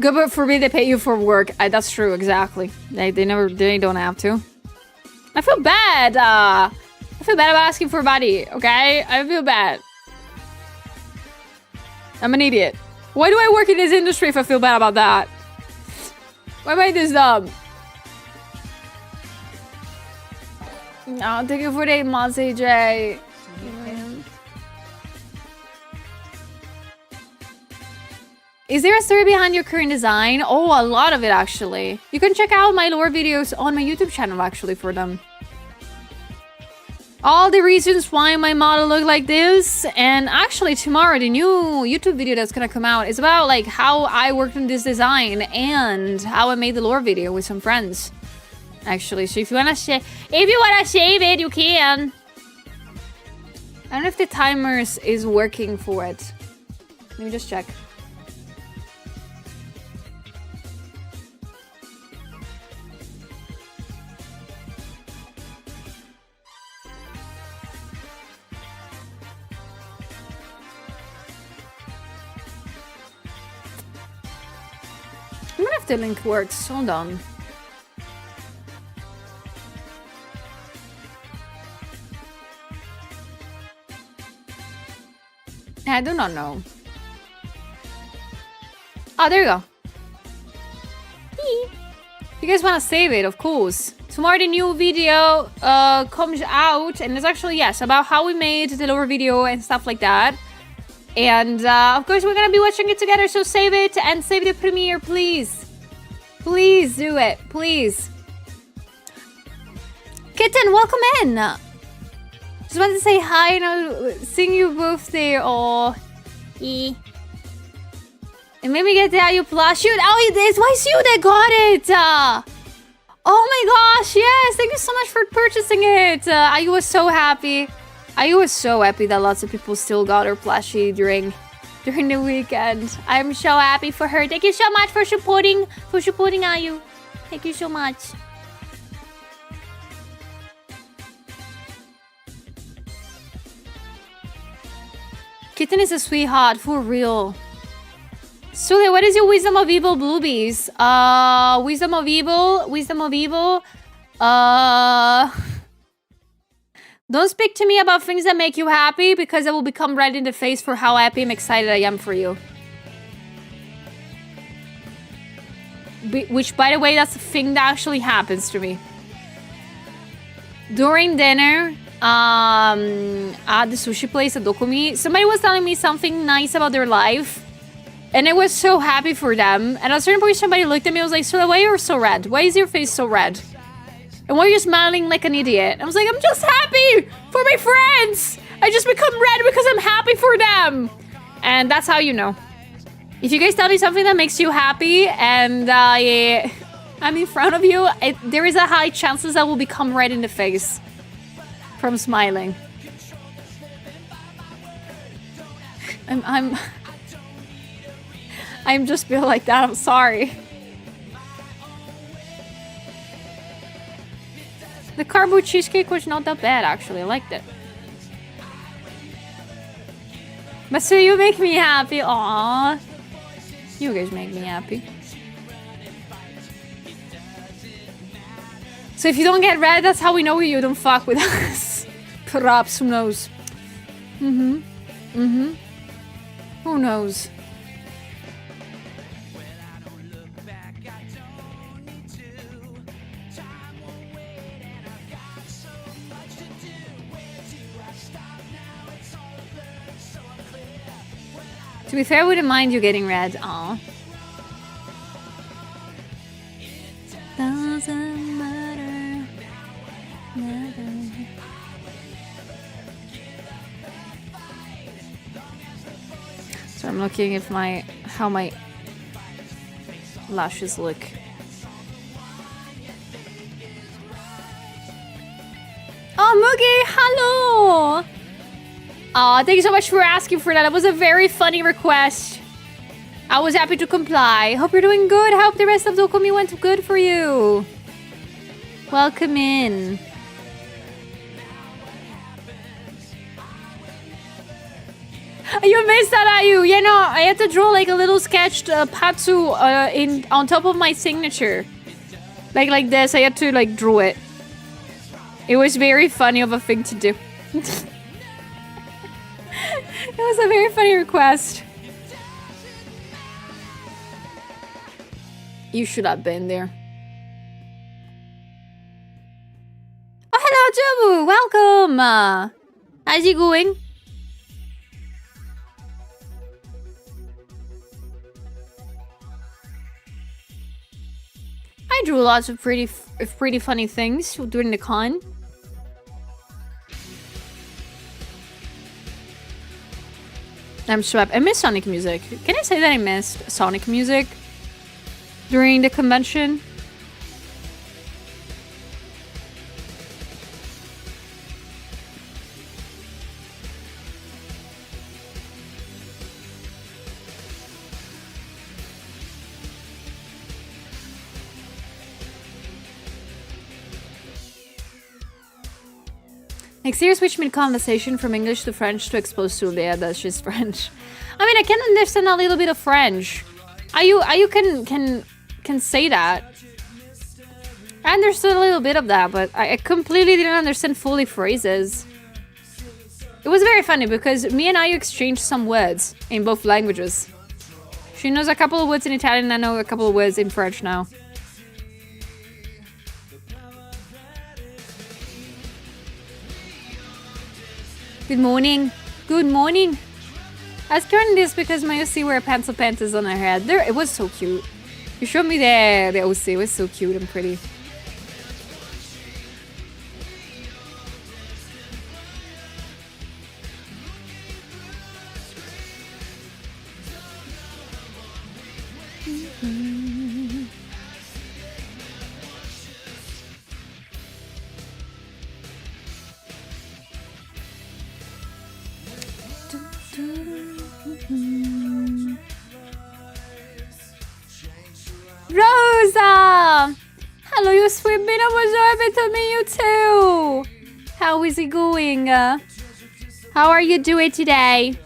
[SPEAKER 2] Good, but for me, they pay you for work. That's true, exactly. They don't have to. I feel bad. I feel bad about asking for money, okay? I feel bad. I'm an idiot. Why do I work in this industry if I feel bad about that? Why am I this dumb? No, thank you for the 8 months, AJ. Is there a story behind your current design? Oh, a lot of it, actually. You can check out my lore videos on my YouTube channel, actually, for them. All the reasons why my model looked like this. And actually, tomorrow, the new YouTube video that's gonna come out is about, like, how I worked on this design and how I made the lore video with some friends. Actually, so if you wanna save it, you can. I don't know if the timers is working for it. Let me just check. I wonder if the link works. Hold on. I do not know. Oh, there you go. You guys want to save it, of course. Tomorrow the new video comes out, and it's actually, yes, about how we made the lower video and stuff like that. And of course we're gonna be watching it together, so save it and save the premiere, please. Please do it, please. Kitten, welcome in. Just wanted to say hi and I'll seeing you both there. Oh, e. And maybe get the Ayu plushie. Oh, it was you that got it. Oh my gosh, yes! Thank you so much for purchasing it. Ayu was so happy. Ayu was so happy that lots of people still got her plushie during the weekend. I'm so happy for her. Thank you so much for supporting Ayu. Thank you so much. Kitten is a sweetheart, for real. Sule, what is your wisdom of evil, bluebies? Wisdom of evil. Don't speak to me about things that make you happy because I will become red in the face for how happy and excited I am for you. Which, by the way, that's a thing that actually happens to me. During dinner, at the sushi place at DOKOMI, somebody was telling me something nice about their life. And I was so happy for them. And at a certain point, somebody looked at me and was like, so why are you so red? Why is your face so red? And why are you smiling like an idiot? I was like, I'm just happy for my friends. I just become red because I'm happy for them. And that's how you know. If you guys tell me something that makes you happy and I'm in front of you, there is a high chances I will become red in the face from smiling. I'm just feel like that. I'm sorry. The carbo cheesecake was not that bad, actually. I liked it. But so you make me happy. Aww. You guys make me happy. So if you don't get red, that's how we know you don't fuck with us. Perhaps, who knows? Who knows? To be fair, I wouldn't mind you getting red. Aw. Doesn't matter. So I'm looking at how my lashes look. Oh, Mugi, hello! Aw, thank you so much for asking for that. That was a very funny request. I was happy to comply. Hope you're doing good. Hope the rest of DOKOMI went good for you. Welcome in. You missed that, Ayu. You know, I had to draw like a little sketched Patsu on top of my signature. Like this. I had to like draw it. It was very funny of a thing to do. It was a very funny request. You should have been there. Oh, hello, Jobu. Welcome. How's it going? I drew lots of pretty funny things during the con. I'm swept. I miss Sonic music. Can I say that I missed Sonic music during the convention? Like, serious switch mid-conversation from English to French to expose to Leah that she's French. I mean, I can understand a little bit of French. You can say that. I understood a little bit of that, but I completely didn't understand fully phrases. It was very funny because me and Ayu exchanged some words in both languages. She knows a couple of words in Italian and I know a couple of words in French now. Good morning. Good morning. I was doing this because my OC wear pencil panties on her head. There, it was so cute. You showed me the OC. It was so cute and pretty. Hello, you sweet bean. I'm so happy to meet you too. How is it going? How are you doing today?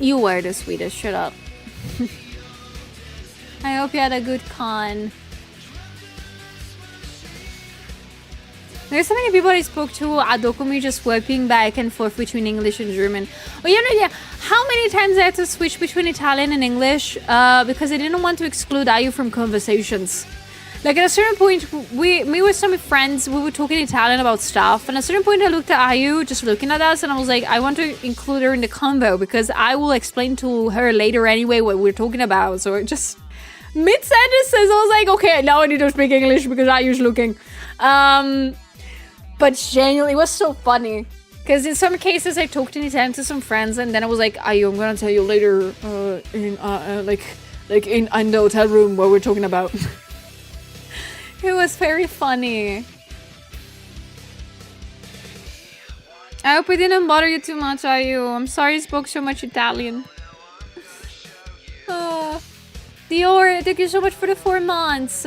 [SPEAKER 2] You were the sweetest. Shut up. I hope you had a good con. There's so many people I spoke to at DOKOMI just swapping back and forth between English and German. Oh, you have no idea how many times I had to switch between Italian and English because I didn't want to exclude Ayu from conversations. Like at a certain point, me with some friends, we were talking Italian about stuff, and at a certain point I looked at Ayu just looking at us, and I was like, I want to include her in the convo because I will explain to her later anyway what we're talking about. So it just mid-sentences, I was like, okay, now I need to speak English because Ayu's looking. But genuinely, it was so funny. Because in some cases, I talked in Italian to some friends, and then I was like, Ayu, I'm gonna tell you later, in the hotel room what we're talking about. It was very funny. I hope I didn't bother you too much, Ayu. I'm sorry I spoke so much Italian. Dior, thank you so much for the 4 months.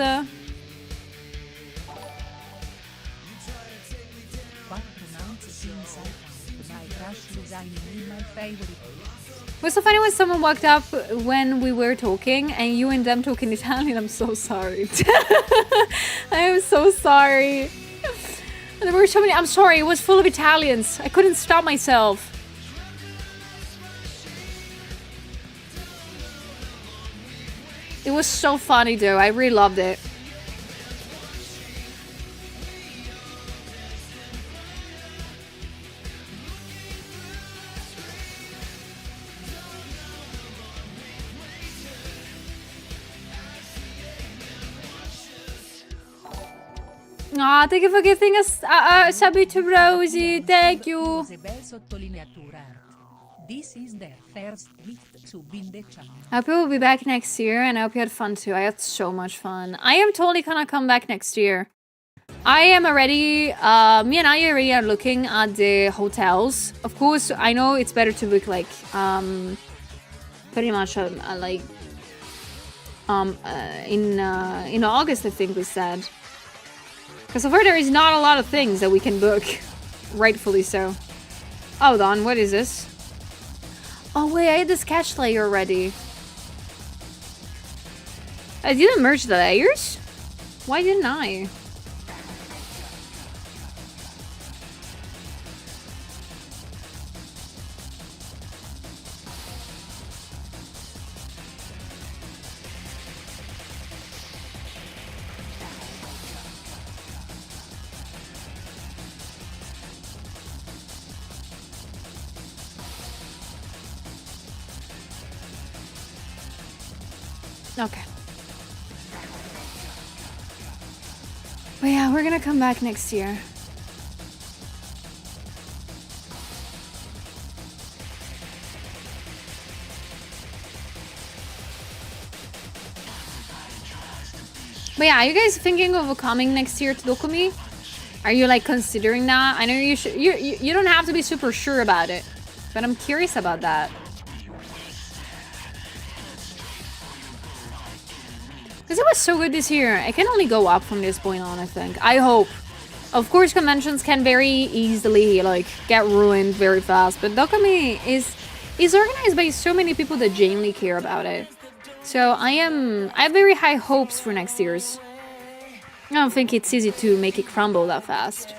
[SPEAKER 2] What's so funny when someone walked up when we were talking and you and them talking Italian? I'm so sorry. I am so sorry. There were so many. I'm sorry. It was full of Italians. I couldn't stop myself. It was so funny though. I really loved it. Ah, thank you for giving us Sabi to Rosie. Thank you.
[SPEAKER 1] This is their first gift to the channel.
[SPEAKER 2] I hope you will be back next year, and I hope you had fun too. I had so much fun. I am totally gonna come back next year. I am already, me and I already are looking at the hotels. Of course, I know it's better to book like, pretty much like, in August, I think we said. Because so far there is not a lot of things that we can book. Rightfully so. Hold on, what is this? Oh wait, I had this cache layer already. I didn't merge the layers? Why didn't I? Okay. But yeah, we're gonna come back next year. But yeah, are you guys thinking of coming next year to DOKOMI? Are you like considering that? I know you should. You don't have to be super sure about it, but I'm curious about that. Because it was so good this year. I can only go up from this point on, I think. I hope. Of course, conventions can very easily, like, get ruined very fast. But DOKOMI is organized by so many people that genuinely care about it. So I have very high hopes for next year's. I don't think it's easy to make it crumble that fast.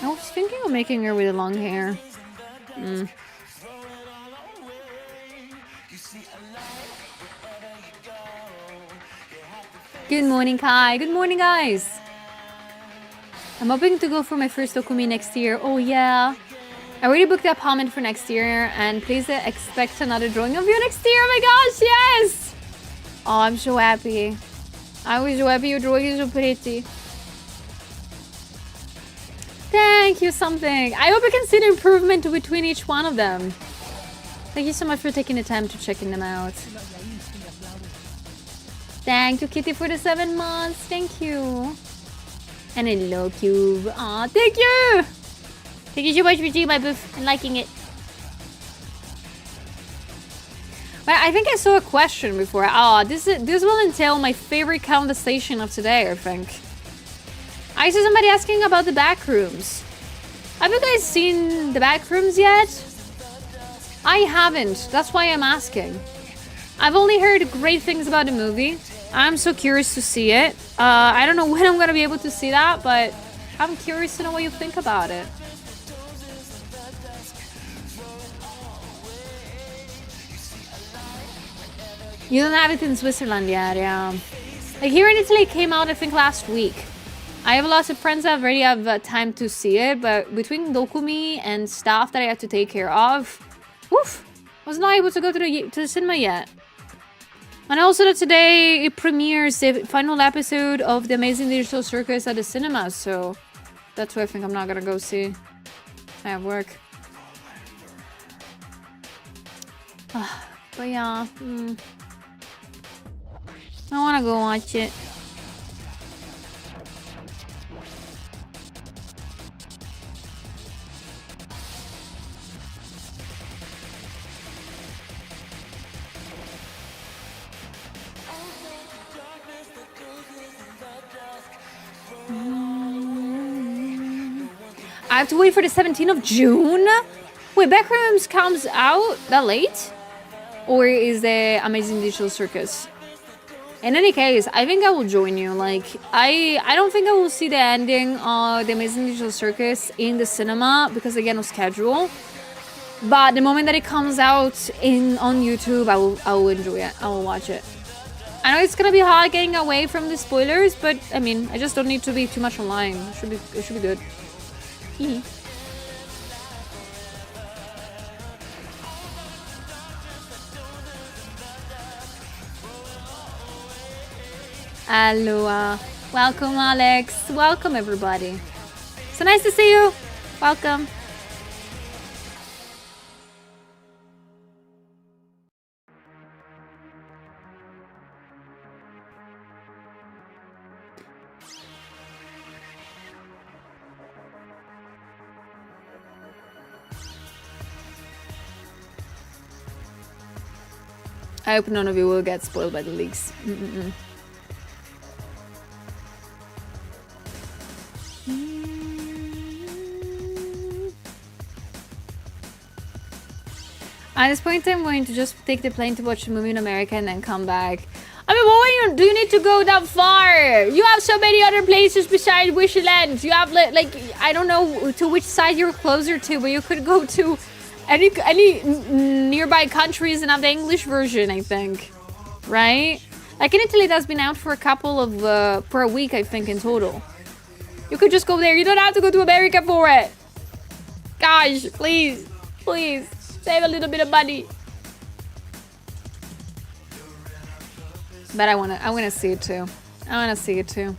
[SPEAKER 2] I was thinking of making her with long hair. Good morning, Kai. Good morning, guys. I'm hoping to go for my first DOKOMI next year. Oh, yeah. I already booked the apartment for next year. And please expect another drawing of you next year. Oh my gosh, yes! Oh, I'm so happy. I was so happy your drawing is so pretty. Thank you, something. I hope I can see the improvement between each one of them. Thank you so much for taking the time to checking them out. Thank you, Kitty, for the 7 months. Thank you. And hello, Cube. Aw, thank you! Thank you so much for seeing my booth and liking it. But I think I saw a question before. This will entail my favorite conversation of today, I think. I saw somebody asking about the back rooms. Have you guys seen the back rooms yet? I haven't. That's why I'm asking. I've only heard great things about the movie. I'm so curious to see it. I don't know when I'm gonna be able to see that, but I'm curious to know what you think about it. You don't have it in Switzerland yet, yeah. Like here in Italy, it came out I think last week. I have lots of friends that already have time to see it, but between DOKOMI and stuff that I had to take care of, woof, I was not able to go to the cinema yet. And also that today it premieres the final episode of The Amazing Digital Circus at the cinema, so that's why I think I'm not gonna go see. I have work. But yeah, I wanna go watch it. I have to wait for the 17th of June? Wait, Backrooms comes out that late? Or is the Amazing Digital Circus? In any case, I think I will join you. Like, I don't think I will see the ending of the Amazing Digital Circus in the cinema because again of schedule. But the moment that it comes out on YouTube, I will enjoy it. I will watch it. I know it's gonna be hard getting away from the spoilers, but I mean, I just don't need to be too much online. It should be good. Aloha. Welcome, Alex. Welcome, everybody. So nice to see you. Welcome. I hope none of you will get spoiled by the leaks. At this point, I'm going to just take the plane to watch the movie in America and then come back. I mean, why do you need to go that far? You have so many other places besides Wishland. You have like I don't know to which side you're closer to, but you could go to any nearby countries and have the English version, I think. Right? Like in Italy, that's been out for a couple of for a week, I think, in total. You could just go there. You don't have to go to America for it. Gosh, please, please. Save a little bit of money. But I wanna see it too. I wanna see it too.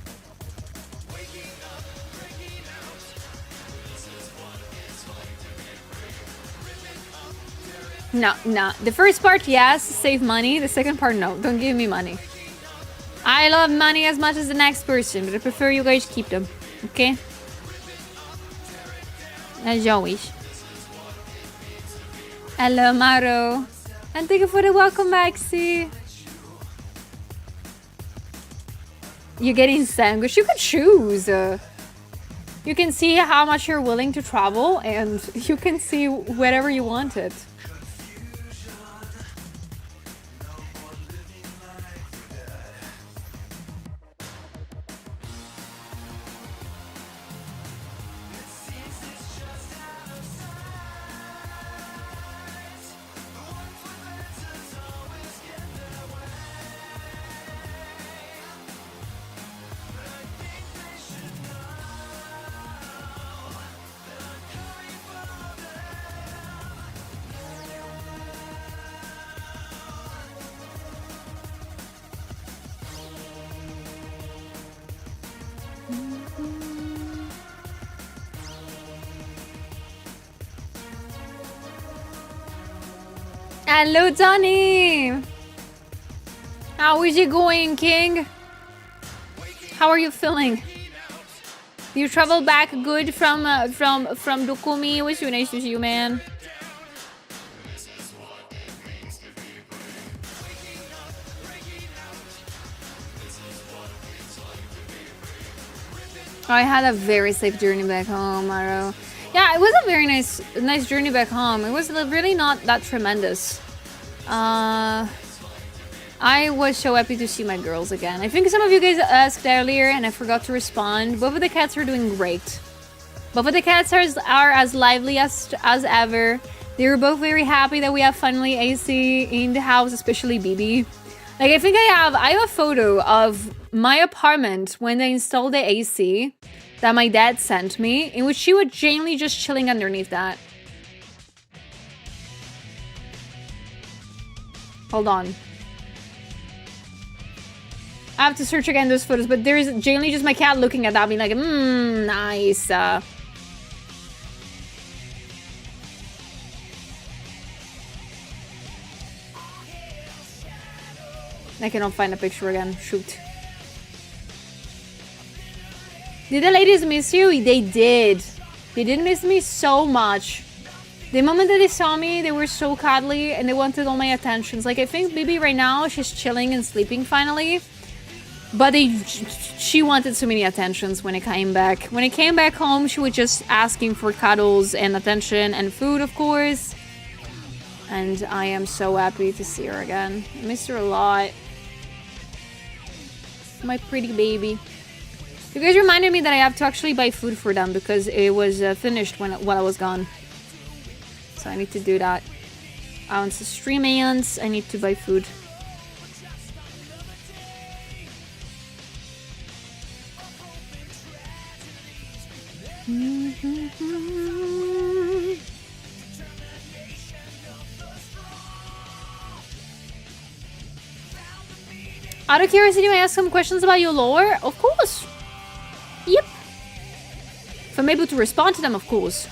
[SPEAKER 2] No. The first part, yes, save money. The second part, no. Don't give me money. I love money as much as the next person, but I prefer you guys keep them. Okay? As always. Hello, Maro. And thank you for the welcome, Maxi. You're getting sandwich. You could choose. You can see how much you're willing to travel, and you can see wherever you want it. Hello, Donnie. How is it going, King? How are you feeling? You traveled back good from DOKOMI. It was so nice to see you, man. I had a very safe journey back home, Maro. Yeah, it was a very nice journey back home. It was really not that tremendous. I was so happy to see my girls again. I think some of you guys asked earlier and I forgot to respond. Both of the cats are doing great. Both of the cats are as lively as ever. They were both very happy that we have finally AC in the house, especially BB. Like, I think I have a photo of my apartment when they installed the AC that my dad sent me, in which she was genuinely just chilling underneath that. Hold on. I have to search again those photos, but there's genuinely just my cat looking at that, being like, nice. I cannot find a picture again. Shoot. Did the ladies miss you? They did. They did miss me so much. The moment that they saw me, they were so cuddly and they wanted all my attentions. Like, I think Bibi right now, she's chilling and sleeping finally. But she wanted so many attentions when I came back. When I came back home, she was just asking for cuddles and attention and food, of course. And I am so happy to see her again. I miss her a lot. My pretty baby. You guys reminded me that I have to actually buy food for them because it was finished while I was gone. So I need to do that. I want to stream ants. I need to buy food. Out of curiosity, may I ask some questions about your lore? Of course. Yep. If I'm able to respond to them, of course.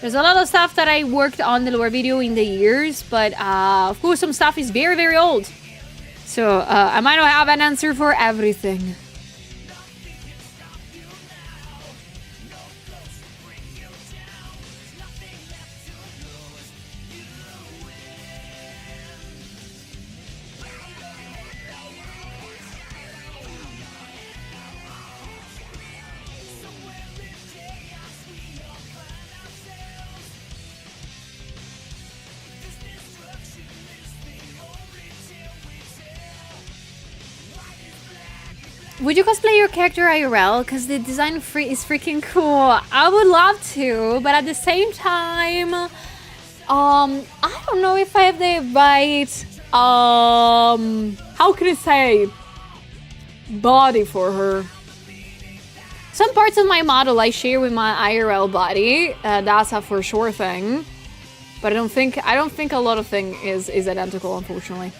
[SPEAKER 2] There's a lot of stuff that I worked on the lore video in the years, but of course some stuff is very, very old. So I might not have an answer for everything. Would you cosplay your character IRL? Because the design is freaking cool. I would love to, but at the same time, I don't know if I have the right, how can I say, body for her. Some parts of my model I share with my IRL body. That's a for sure thing. But I don't think a lot of things is identical, unfortunately.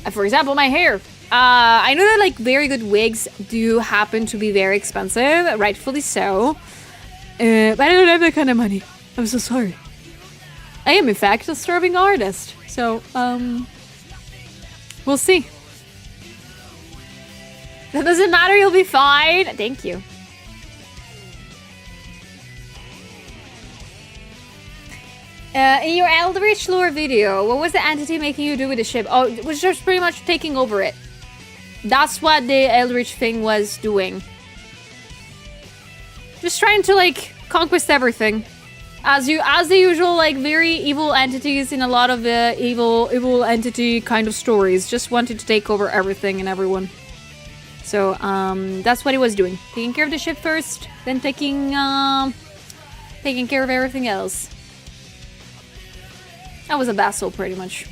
[SPEAKER 2] For example, my hair. I know that like very good wigs do happen to be very expensive, rightfully so. But I don't have that kind of money. I'm so sorry. I am in fact a starving artist. So, we'll see. That doesn't matter, you'll be fine. Thank you. In your Eldritch lore video, what was the entity making you do with the ship? Oh, it was just pretty much taking over it. That's what the Eldritch thing was doing. Just trying to like conquest everything. As the usual like very evil entities in a lot of the evil entity kind of stories. Just wanted to take over everything and everyone. So that's what it was doing. Taking care of the ship first, then taking care of everything else. That was a vassal pretty much.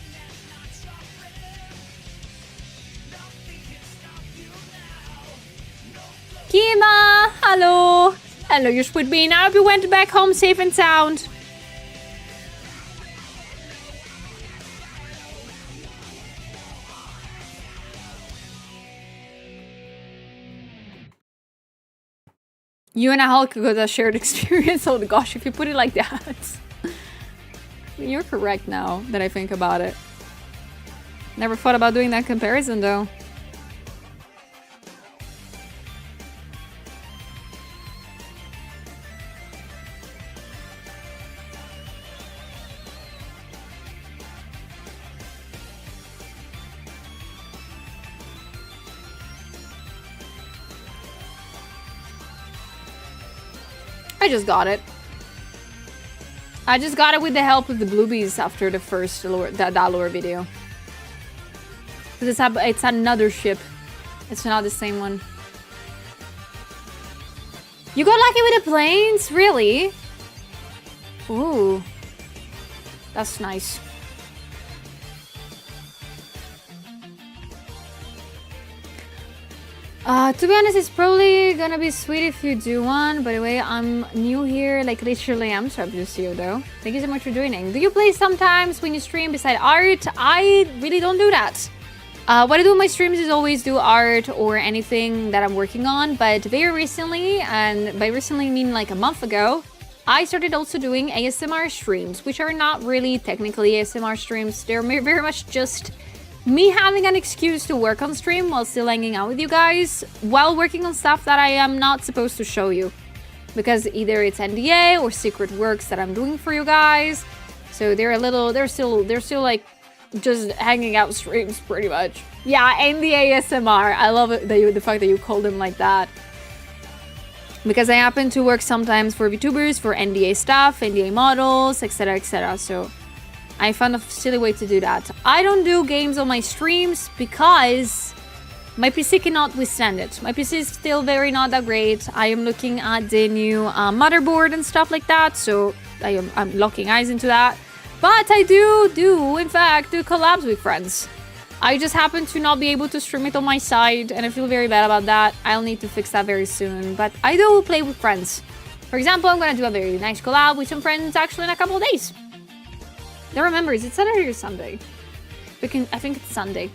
[SPEAKER 2] Kima! Hello! Hello, you sweet bean. I hope you went back home safe and sound. You and a Hulk got a shared experience. Oh gosh, if you put it like that. You're correct now that I think about it. Never thought about doing that comparison though. I just got it. I just got it with the help of the Bluebees after the first lure, that lure video. Because it's another ship. It's not the same one. You got lucky with the planes? Really? Ooh. That's nice. To be honest, it's probably gonna be sweet if you do one. By the way, I'm new here, like literally I'm so happy to see you though. Thank you so much for joining. Do you play sometimes when you stream beside art? I really don't do that. What I do in my streams is always do art or anything that I'm working on, but very recently, and by recently I mean like a month ago, I started also doing ASMR streams, which are not really technically ASMR streams. They're very much just me having an excuse to work on stream while still hanging out with you guys, while working on stuff that I am not supposed to show you. Because either it's NDA or secret works that I'm doing for you guys. So they're still like just hanging out streams pretty much. Yeah, NDA ASMR. I love it, the fact that you call them like that. Because I happen to work sometimes for VTubers, for NDA stuff, NDA models, etc, etc. So I found a silly way to do that. I don't do games on my streams because my PC cannot withstand it. My PC is still very not that great. I am looking at the new motherboard and stuff like that, so I'm locking eyes into that. But I do in fact do collabs with friends. I just happen to not be able to stream it on my side, and I feel very bad about that. I'll need to fix that very soon, but I do play with friends. For example, I'm gonna do a very nice collab with some friends actually in a couple of days. Don't remember, is it Saturday or Sunday? I think it's Sunday.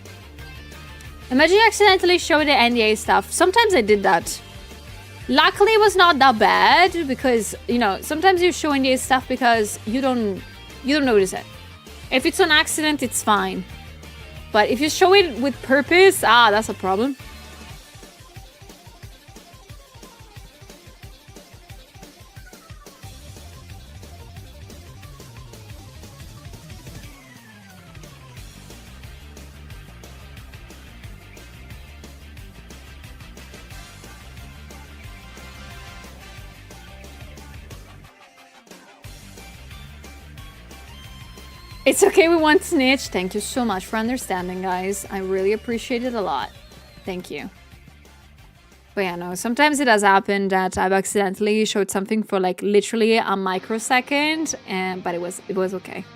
[SPEAKER 2] Imagine you accidentally show the NDA stuff. Sometimes I did that. Luckily, it was not that bad because, you know, sometimes you show NDA stuff because you don't notice it. If it's an accident, it's fine. But if you show it with purpose, that's a problem. It's okay with one snitch. Thank you so much for understanding, guys. I really appreciate it a lot. Thank you. But yeah, no, sometimes it has happened that I've accidentally showed something for like literally a microsecond, but it was okay.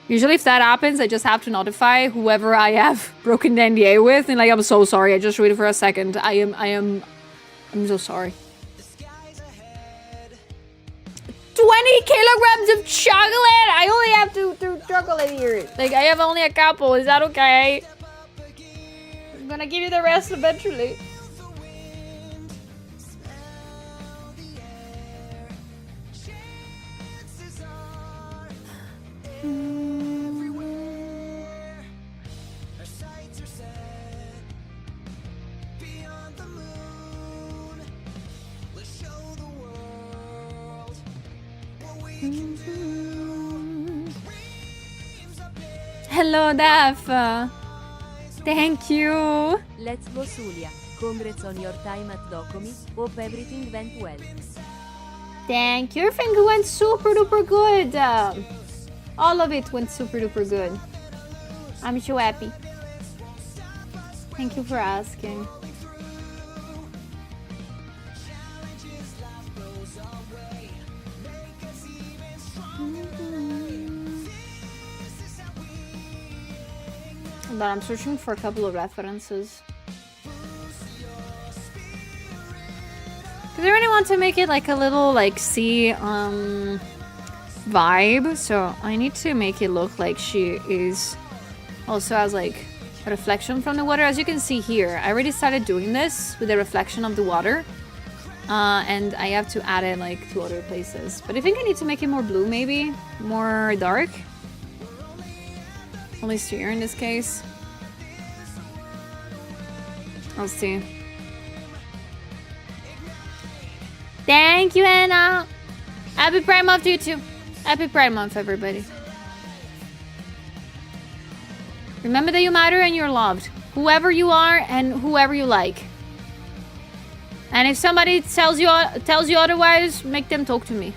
[SPEAKER 2] Usually if that happens, I just have to notify whoever I have broken the NDA with, and like, I'm so sorry, I just waited for a second. I'm so sorry. 20 kilograms of chocolate! I only have two chocolate here. Like, I have only a couple. Is that okay? I'm gonna give you the rest eventually. Hello, Daph. Thank you.
[SPEAKER 3] Let's go, Sulia. Congrats on your time at DOKOMI. Hope everything went well.
[SPEAKER 2] Thank you. Everything went super duper good. All of it went super duper good. I'm so happy. Thank you for asking. But I'm searching for a couple of references. Because I really want to make it like a little like sea vibe. So I need to make it look like she is also has like a reflection from the water. As you can see here, I already started doing this with the reflection of the water. And I have to add it like to other places. But I think I need to make it more blue maybe. More dark. At least here in this case. I'll see. Thank you, Anna. Happy Pride Month to you too. Happy Pride Month, everybody. Remember that you matter and you're loved. Whoever you are and whoever you like. And if somebody tells you otherwise, make them talk to me.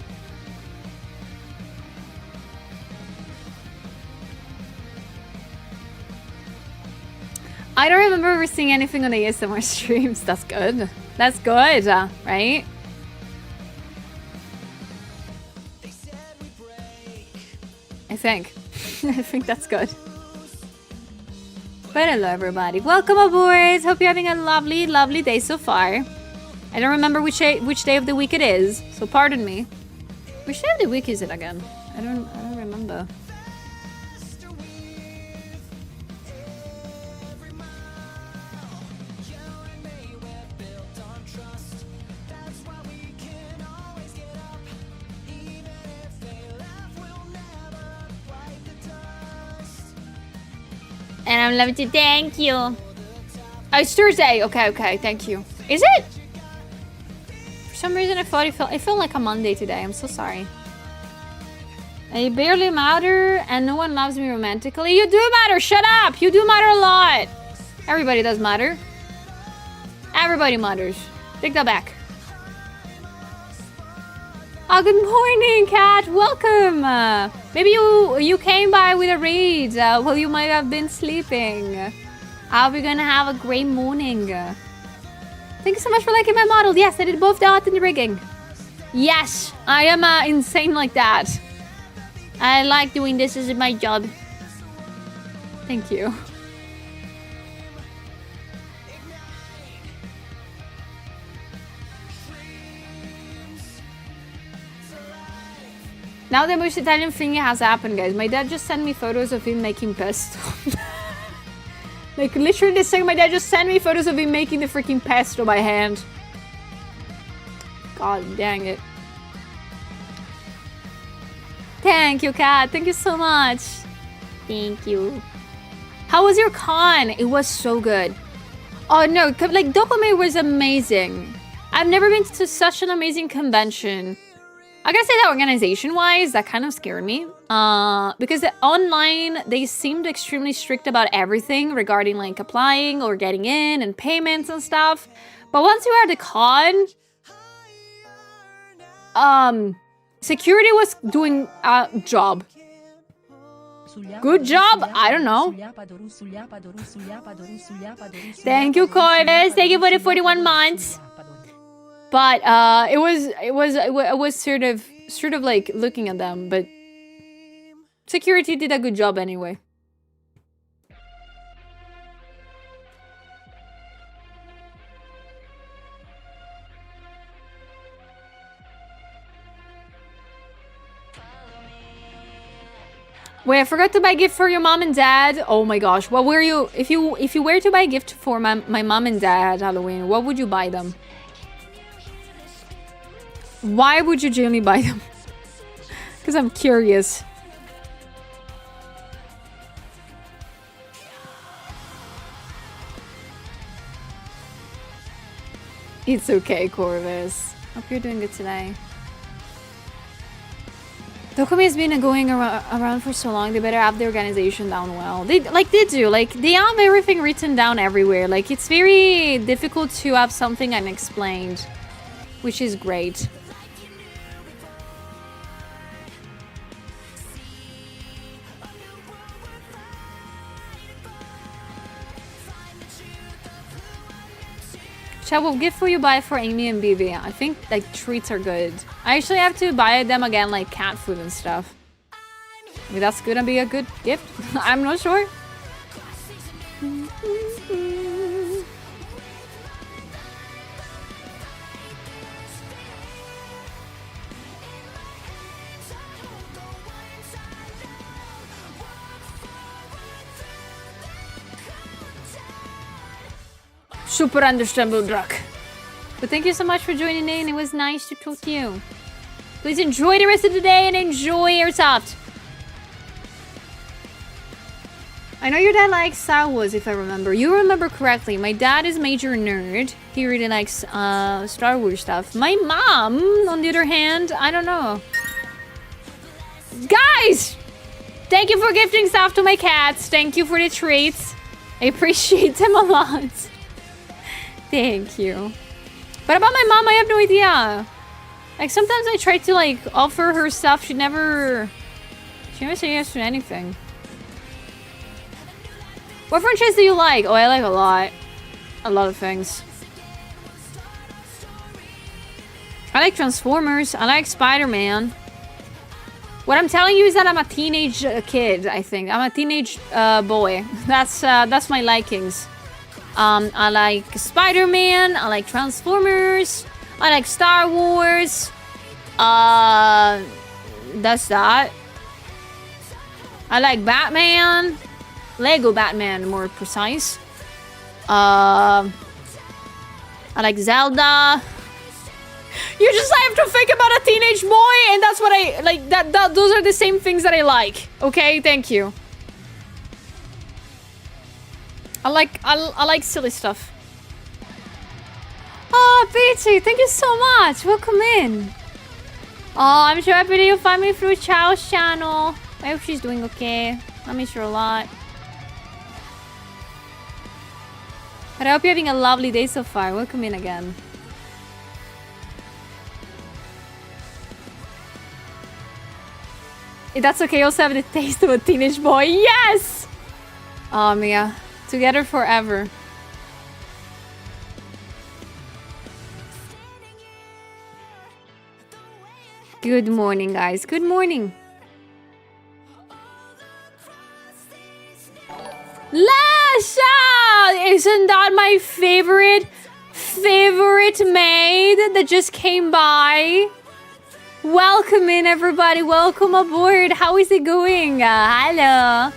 [SPEAKER 2] I don't remember ever seeing anything on ASMR streams. That's good. That's good, right? I think. I think that's good. But hello, everybody. Welcome aboard. Hope you're having a lovely, lovely day so far. I don't remember which day of the week it is, so pardon me. Which day of the week is it again? I don't remember. And I'm loving to thank you. Oh, it's Thursday. Okay, thank you. Is it? For some reason I thought it felt like a Monday today. I'm so sorry. I barely matter and no one loves me romantically. You do matter, shut up! You do matter a lot. Everybody does matter. Everybody matters. Take that back. Oh, good morning, Kat. Welcome. Maybe you came by with a read while you might have been sleeping. I hope you're gonna have a great morning. Thank you so much for liking my model. Yes, I did both the art and the rigging. Yes, I am insane like that. I like doing this as my job. Thank you. Now the most Italian thing has happened, guys. My dad just sent me photos of him making pesto. Like, literally this second, my dad just sent me photos of him making the freaking pesto by hand. God dang it. Thank you, Kat. Thank you so much. Thank you. How was your con? It was so good. Oh, no. Like, DOKOMI was amazing. I've never been to such an amazing convention. I gotta say that organization-wise, that kind of scared me. Because online, they seemed extremely strict about everything regarding like applying or getting in and payments and stuff. But once you are at the con, security was doing a job. Good job? I don't know. Thank you, Corvus. Thank you for the 41 months. But it was sort of like looking at them, but security did a good job anyway. Wait, I forgot to buy a gift for your mom and dad. Oh my gosh, what were you? If you were to buy a gift for my mom and dad Halloween, what would you buy them? Why would you generally buy them? Because I'm curious. It's okay, Corvus. Hope you're doing good today. DOKOMI has been going around for so long. They better have the organization down well. They do. Like, they have everything written down everywhere. Like, it's very difficult to have something unexplained, which is great. Chat, what gift will you buy for Amy and Bibi? I think like treats are good. I actually have to buy them again, like cat food and stuff. Maybe that's gonna be a good gift. I'm not sure. Super understandable, Druck. But thank you so much for joining in. It was nice to talk to you. Please enjoy the rest of the day and enjoy Airsoft. I know your dad likes Star Wars, if I remember. You remember correctly. My dad is a major nerd. He really likes Star Wars stuff. My mom, on the other hand, I don't know. Guys! Thank you for gifting stuff to my cats. Thank you for the treats. I appreciate them a lot. Thank you. But about my mom, I have no idea. Like, sometimes I try to, like, offer her stuff. She never said yes to anything. What franchise do you like? Oh, I like a lot. A lot of things. I like Transformers. I like Spider-Man. What I'm telling you is that I'm a teenage kid, I think. I'm a teenage boy. That's my likings. I like Spider-Man. I like Transformers. I like Star Wars. That's that. I like Batman. Lego Batman, more precise. I like Zelda. You just have to think about a teenage boy, and that's what I like. Those are the same things that I like. Okay, thank you. I like silly stuff. Oh, Peachy, thank you so much. Welcome in. Oh, I'm so happy that you find me through Chow's channel. I hope she's doing okay. I miss her a lot. But I hope you're having a lovely day so far. Welcome in again. If that's okay, you also have the taste of a teenage boy. Yes! Oh, Mia. Together forever. Good morning, guys. Good morning. Lasha! Isn't that my favorite maid that just came by? Welcome in, everybody. Welcome aboard. How is it going? Hello.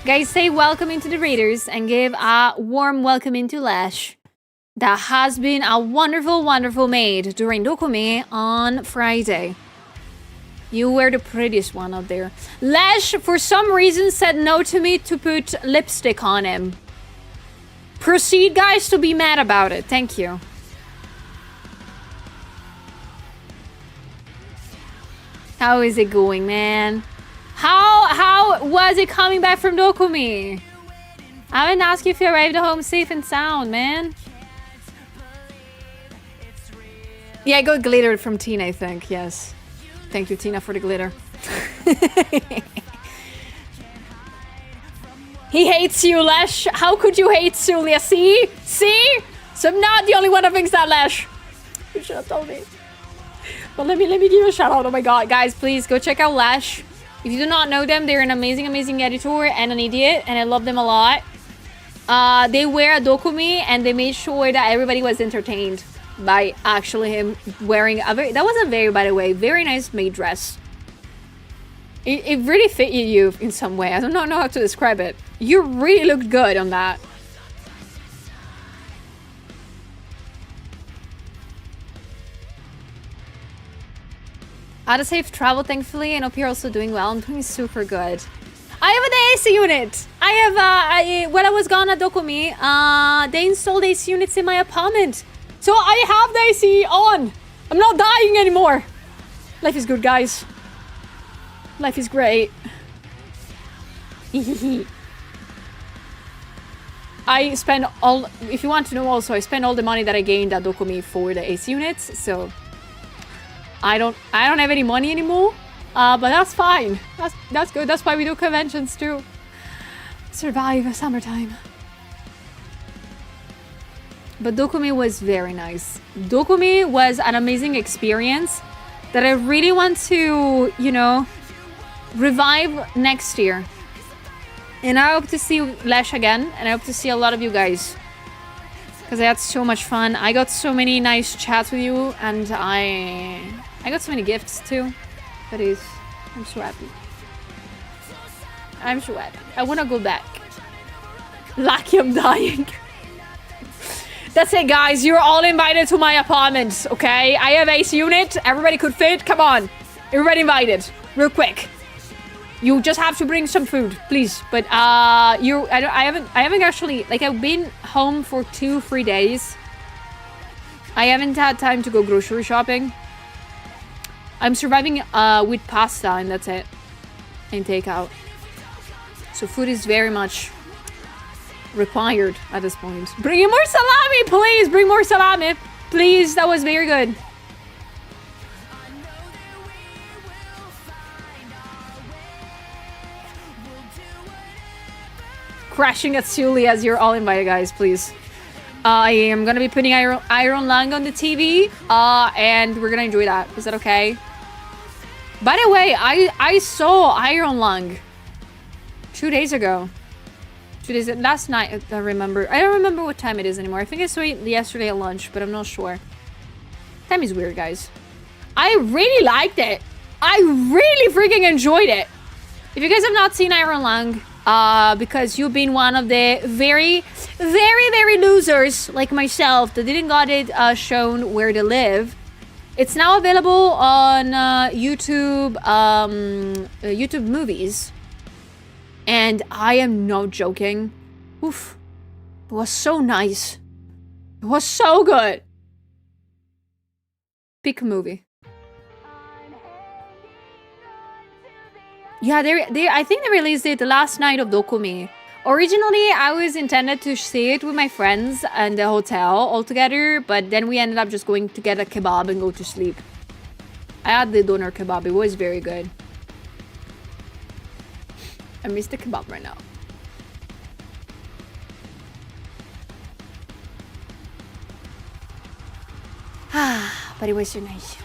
[SPEAKER 2] Guys, say welcome into the Raiders and give a warm welcome into Lash. That has been a wonderful, wonderful maid during DOKOMI on Friday. You were the prettiest one out there. Lash, for some reason, said no to me to put lipstick on him. Proceed, guys, to be mad about it. Thank you. How is it going, man? How was it coming back from DOKOMI? I haven't asked you if you arrived home safe and sound, man. Yeah, I got glitter from Tina, I think. Yes. Thank you, Tina, for the glitter. He hates you, Lash. How could you hate Sulia? See? See? So I'm not the only one that thinks that, Lash. You should have told me. But let me give you a shout out. Oh my god, guys, please go check out Lash. If you do not know them, they're an amazing, amazing editor and an idiot, and I love them a lot. They were at DOKOMI and they made sure that everybody was entertained by actually him wearing a that was a very, by the way, very nice maid dress. It really fit you in some way. I don't know how to describe it. You really looked good on that. I had a safe travel, thankfully, and hope you're also doing well. I'm doing super good. I have an AC unit. I have, when I was gone at DOKOMI, they installed AC units in my apartment. So I have the AC on. I'm not dying anymore. Life is good, guys. Life is great. I spend all, if you want to know also, I spend all the money that I gained at DOKOMI for the AC units, so I don't have any money anymore, but that's fine. That's good. That's why we do conventions too. Survive summertime. But DOKOMI was very nice. DOKOMI was an amazing experience that I really want to, you know, revive next year. And I hope to see Lash again, and I hope to see a lot of you guys. Because I had so much fun. I got so many nice chats with you, and I got so many gifts too. That is, I'm so happy. I'm so happy. I want to go back. Lucky I'm dying. That's it, guys. You're all invited to my apartment, okay? I have AC unit. Everybody could fit. Come on. Everybody invited. Real quick. You just have to bring some food, please. But I haven't actually, like, I've been home for 2-3 days. I haven't had time to go grocery shopping. I'm surviving with pasta, and that's it. And takeout. So food is very much required at this point. Bring more salami, please. Bring more salami. Please, that was very good. Crashing at Julia's, you're all invited, guys, please. I am gonna be putting Iron Lung on the TV, and we're gonna enjoy that. Is that okay? By the way, I saw Iron Lung 2 days ago. 2 days last night. I remember. I don't remember what time it is anymore. I think I saw it yesterday at lunch, but I'm not sure. Time is weird, guys. I really liked it. I really freaking enjoyed it. If you guys have not seen Iron Lung, because you've been one of the very losers like myself that didn't got it shown where to live, it's now available on YouTube, YouTube movies, and I am not joking. Oof, it was so nice. It was so good. Pick a movie. Yeah, I think they released it the last night of DOKOMI. Originally, I was intended to see it with my friends and the hotel all together, but then we ended up just going to get a kebab and go to sleep. I had the doner kebab. It was very good. I miss the kebab right now. But it was so nice.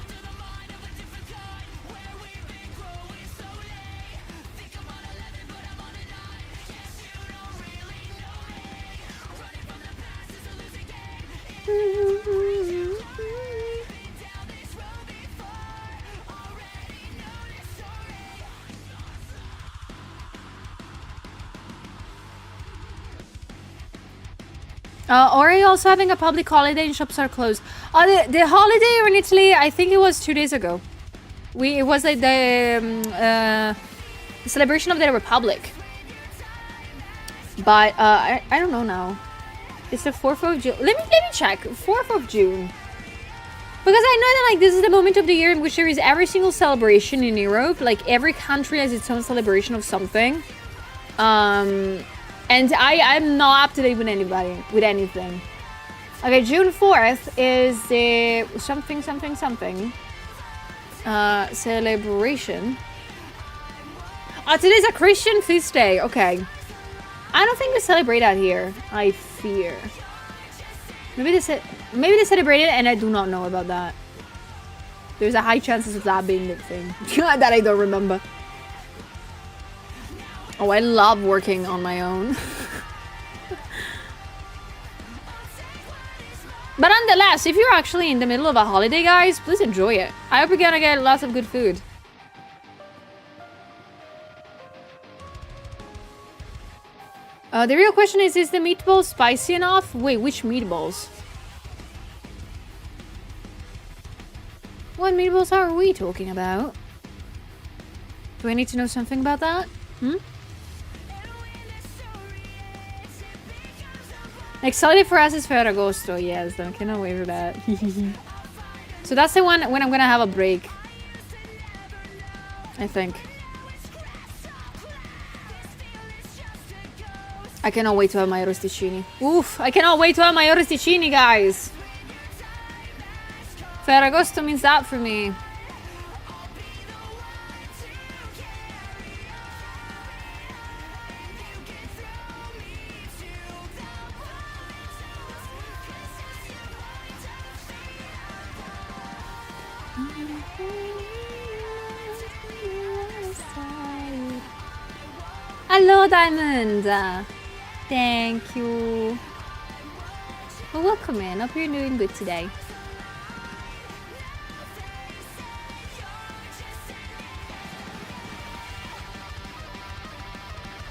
[SPEAKER 2] Ori also having a public holiday and shops are closed. The holiday in Italy, I think it was 2 days ago. It was like the celebration of the Republic. But I don't know now. It's the 4th of June. Let me check. 4th of June. Because I know that like this is the moment of the year in which there is every single celebration in Europe. Like every country has its own celebration of something. And I'm not up to date with anything. Okay, June 4th is the something celebration. Oh, today's a Christian feast day. Okay. I don't think they celebrate that here. I fear. Maybe they celebrate it and I do not know about that. There's a high chances of that being the thing. That I don't remember. Oh, I love working on my own. But nonetheless, if you're actually in the middle of a holiday, guys, please enjoy it. I hope you're gonna get lots of good food. The real question is the meatball spicy enough? Wait, which meatballs? What meatballs are we talking about? Do I need to know something about that? Next holiday for us is Ferragosto. Yes, I cannot wait for that. So that's the one when I'm gonna have a break. I think. I cannot wait to have my rosticini. Oof, I cannot wait to have my rosticini, guys. Ferragosto means that for me. Hello, Diamond. Thank you. Well, welcome in. Hope you're doing good today.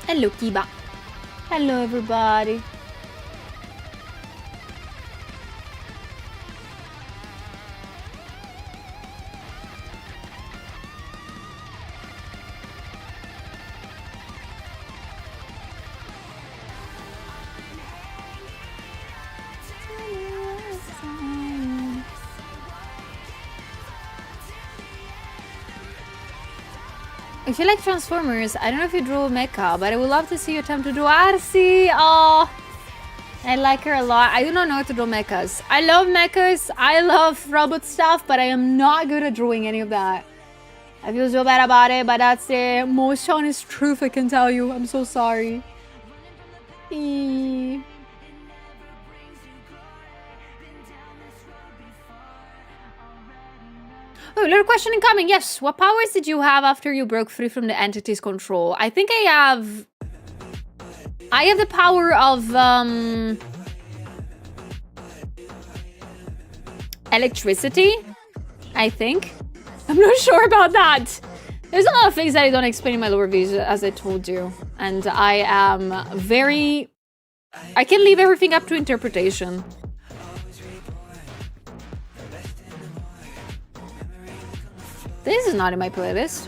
[SPEAKER 2] Hello, Kiba. Hello, everybody. If you like Transformers, I don't know if you drew Mecha, but I would love to see you attempt to do Arcee. Oh, I like her a lot. I do not know how to draw mechas. I love mechas. I love robot stuff, but I am not good at drawing any of that. I feel so bad about it, but that's the most honest truth I can tell you. I'm so sorry. Eee. Oh, little question incoming. Yes, what powers did you have after you broke free from the entity's control? I think I have the power of electricity, I think. I'm not sure about that. There's a lot of things that I don't explain in my lower reviews, as I told you. And I am very... I can leave everything up to interpretation. This is not in my playlist.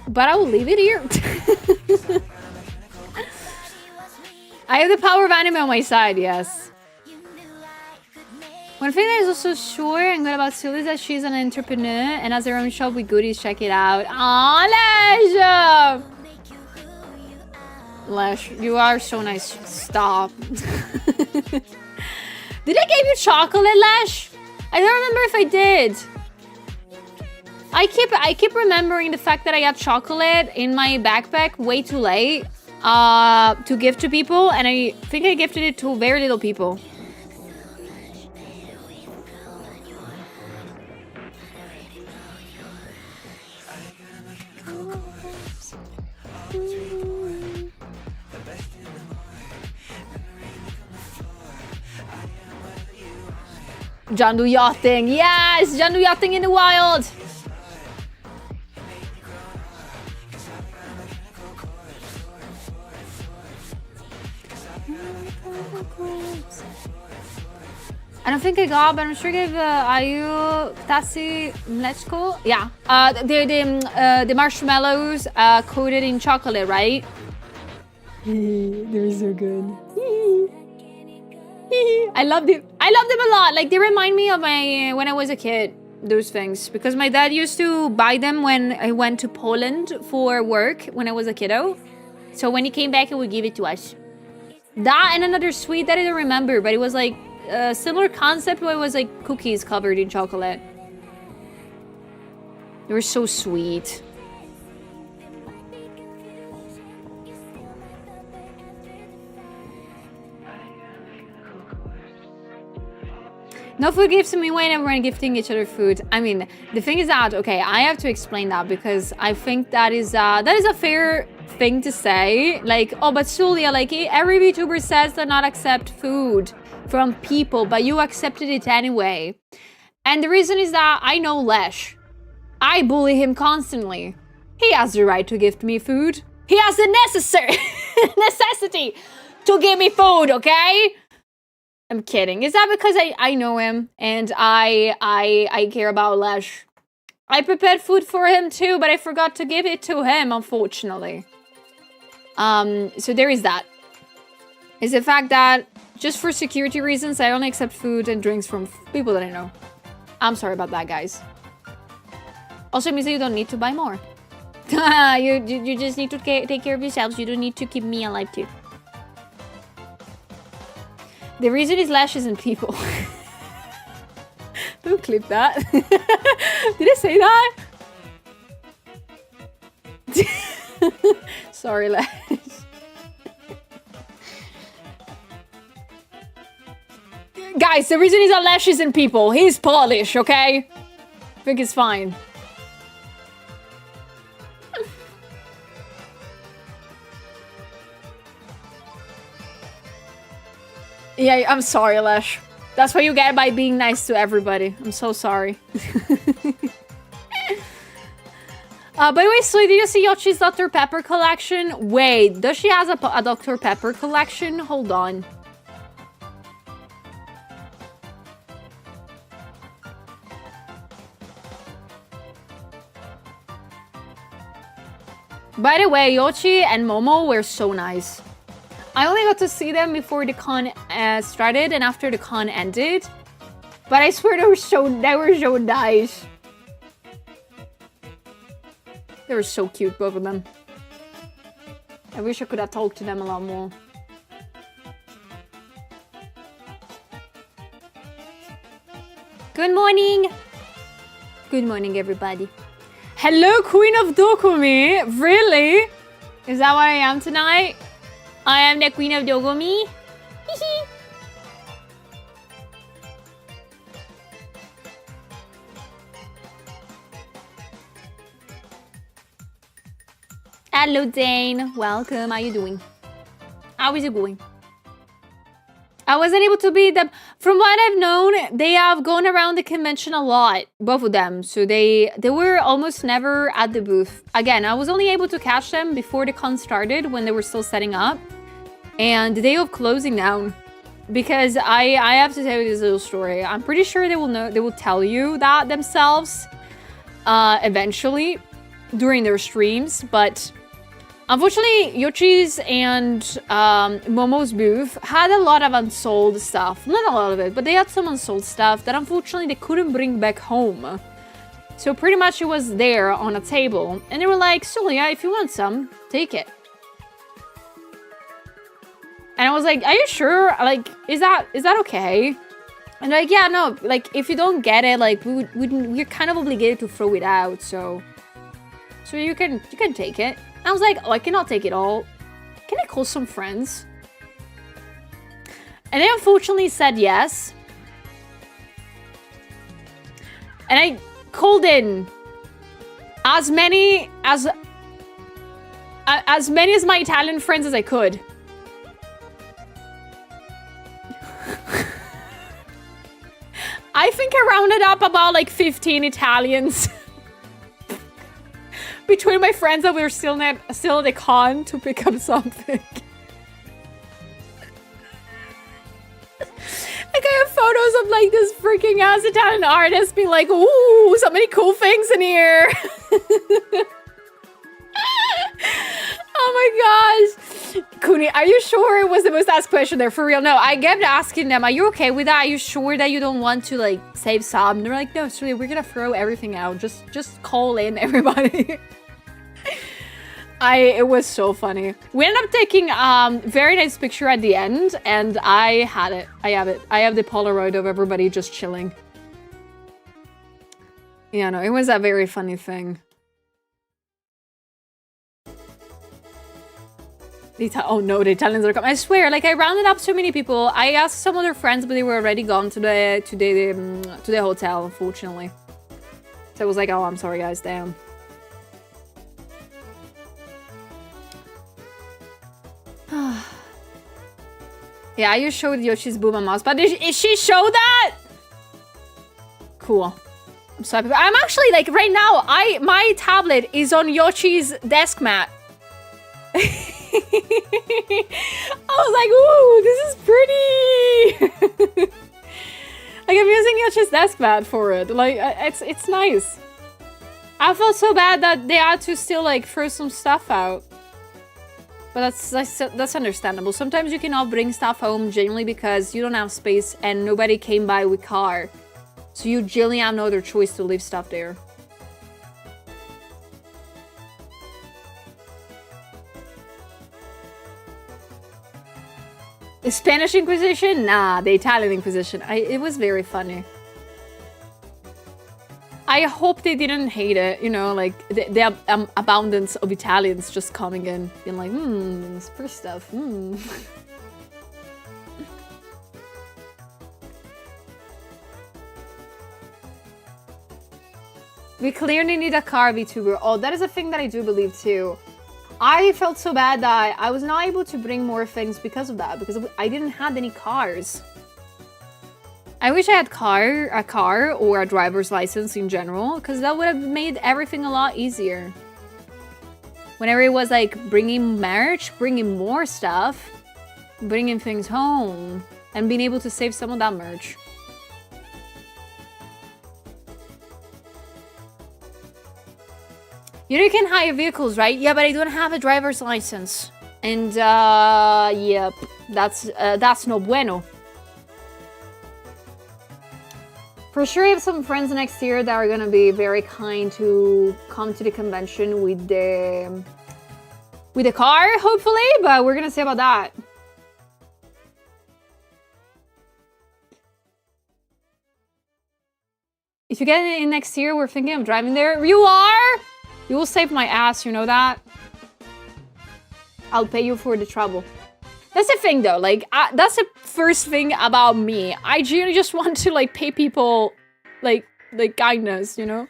[SPEAKER 2] But I will leave it here. I have the power of anime on my side, yes. One thing that is also sure and good about Sil is that she's an entrepreneur and has her own shop with goodies. Check it out. Aw, Lash! Lash, you are so nice. Stop. Did I give you chocolate, Lash? I don't remember if I did. I keep remembering the fact that I got chocolate in my backpack way too late to give to people, and I think I gifted it to very little people. Jandu yachting, yes! Jandu yachting in the wild! I don't think I got, but I'm sure I gave Ayu, Tassi, Mleczko. Yeah, the marshmallows coated in chocolate, right? They're so good. I love them a lot. Like, they remind me of when I was a kid, those things, because my dad used to buy them when I went to Poland for work when I was a kiddo. So when he came back, he would give it to us. That and another sweet that I don't remember, but it was like a similar concept where it was like cookies covered in chocolate. They were so sweet. No food gifts to me when everyone gifting each other food. I mean, the thing is that, okay, I have to explain that because I think that is a fair thing to say. Like, oh, but Julia, like, every VTuber says to not accept food from people, but you accepted it anyway. And the reason is that I know Lesh. I bully him constantly. He has the right to gift me food. He has the necessity to give me food, okay? I'm kidding. Is that because I know him and I care about Lesh? I prepared food for him too, but I forgot to give it to him, unfortunately. So there is that. Is the fact that just for security reasons, I only accept food and drinks from people that I know. I'm sorry about that, guys. Also, it means that you don't need to buy more. you just need to take care of yourselves. You don't need to keep me alive too. The reason is Lash isn't people. Don't clip that. Did I say that? Sorry, Lash. Guys, the reason is that Lash isn't people. He's Polish, okay? I think it's fine. Yeah, I'm sorry, Lash. That's what you get by being nice to everybody. I'm so sorry. By the way, Slee, did you see Yochi's Dr. Pepper collection? Wait, does she have a Dr. Pepper collection? Hold on. By the way, Yochi and Momo were so nice. I only got to see them before the con started and after the con ended. But I swear they were so nice. They were so cute, both of them. I wish I could have talked to them a lot more. Good morning! Good morning, everybody. Hello, Queen of DOKOMI! Really? Is that what I am tonight? I am the Queen of DOKOMI? Hello, Dane. Welcome. How you doing? How is it going? I wasn't able to be them. From what I've known, they have gone around the convention a lot, both of them. So they were almost never at the booth. Again, I was only able to catch them before the con started when they were still setting up. And the day of closing down. Because I have to tell you this little story. I'm pretty sure they will tell you that themselves eventually during their streams, but unfortunately, Yochi's and Momo's booth had a lot of unsold stuff. Not a lot of it, but they had some unsold stuff that unfortunately they couldn't bring back home. So pretty much it was there on a table. And they were like, Sulia, if you want some, take it. And I was like, are you sure? Like, is that okay? And they're like, yeah, no, like, if you don't get it, like, we're kind of obligated to throw it out, so you can take it. I was like, oh, I cannot take it all. Can I call some friends? And they unfortunately said yes. And I called in as many as my Italian friends as I could. I think I rounded up about like 15 Italians. Between my friends that were still at the con to pick up something. Like I have photos of like this freaking ass Italian artist being like, ooh, so many cool things in here. Oh my gosh. Kuni, are you sure it was the most asked question there? For real? No, I kept asking them, are you okay with that? Are you sure that you don't want to like save some? And they're like, no, sorry, we're gonna throw everything out. Just call in everybody. It was so funny. We ended up taking very nice picture at the end, and I had it. I have it. I have the Polaroid of everybody just chilling. Yeah, no, it was a very funny thing. Oh no, the Italians are coming. I swear, like I rounded up so many people. I asked some of their friends, but they were already gone to the hotel, unfortunately. So I was like, oh, I'm sorry, guys, damn. Yeah, you showed Yoshi's Booba mouse, but did she show that? Cool. I'm so happy. I'm actually like right now. My tablet is on Yoshi's desk mat. I was like, ooh, this is pretty. Like I'm using Yoshi's desk mat for it. Like it's nice. I felt so bad that they had to still like throw some stuff out. But that's understandable. Sometimes you cannot bring stuff home genuinely because you don't have space and nobody came by with car. So you genuinely have no other choice to leave stuff there. The Spanish Inquisition? Nah, the Italian Inquisition. It was very funny. I hope they didn't hate it, you know, like the abundance of Italians just coming in, being like, spur stuff, We clearly need a car VTuber. Oh, that is a thing that I do believe too. I felt so bad that I was not able to bring more things because of that, because I didn't have any cars. I wish I had a car or a driver's license in general, because that would have made everything a lot easier. Whenever it was like bringing merch, bringing more stuff, bringing things home, and being able to save some of that merch. You know you can hire vehicles, right? Yeah, but I don't have a driver's license. And, yep, that's no bueno. For sure, I have some friends next year that are gonna be very kind to come to the convention with the with a car, hopefully, but we're gonna see about that. If you get it in next year, we're thinking of driving there. You are? You will save my ass, you know that? I'll pay you for the trouble. That's the thing though, like, that's the first thing about me. I genuinely just want to, like, pay people, like kindness, you know?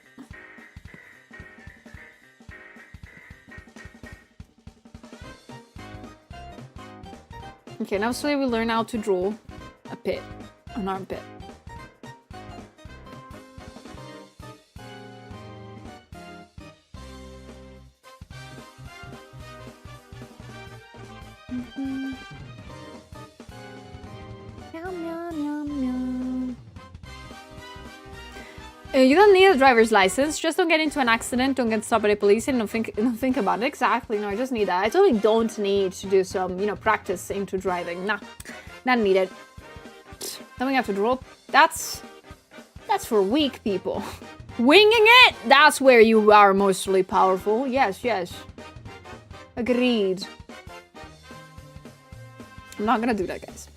[SPEAKER 2] Okay, now slowly we learn how to draw a pit, an armpit. You don't need a driver's license. Just don't get into an accident. Don't get stopped by the police, and don't think about it. Exactly. No, I just need that. I totally don't need to do some, you know, practice into driving. Nah, not needed. Then we have to draw. That's for weak people. Winging it. That's where you are mostly powerful. Yes, yes. Agreed. I'm not gonna do that, guys.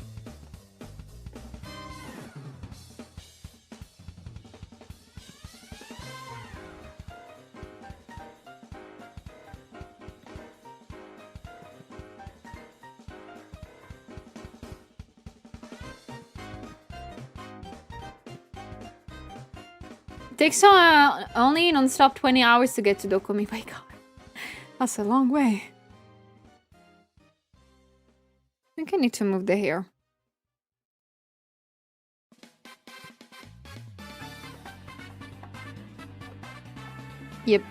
[SPEAKER 2] Takes only non-stop 20 hours to get to DOKOMI. My god. That's a long way. I think I need to move the hair. Yep.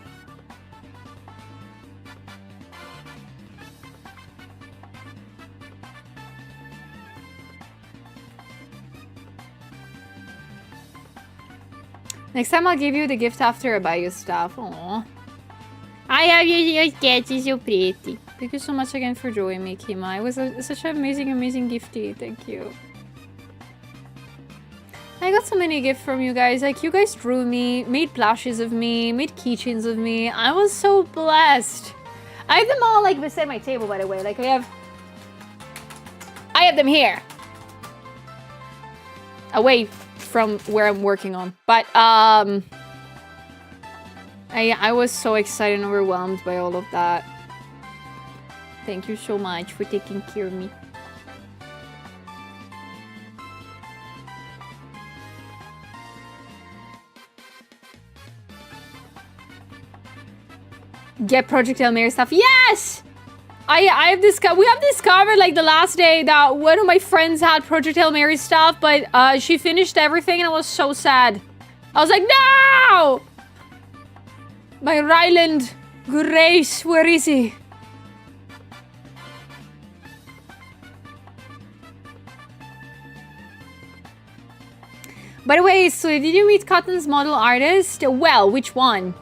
[SPEAKER 2] Next time I'll give you the gift after I buy you stuff. Aww. I have your sketches, so pretty. Thank you so much again for joining me, Kima. It was such an amazing gifty. Thank you. I got so many gifts from you guys. Like, you guys drew me, made plushes of me, made keychains of me. I was so blessed. I have them all, like, beside my table, by the way. Like, I have them here. Away from where I'm working on. But, I was so excited and overwhelmed by all of that. Thank you so much for taking care of me. Get Project Hail Mary stuff. Yes! We have discovered, like, the last day that one of my friends had Project Hail Mary stuff, but she finished everything and I was so sad. I was like, no! My Ryland Grace, where is he? By the way, so did you meet Cotton's model artist? Well, which one?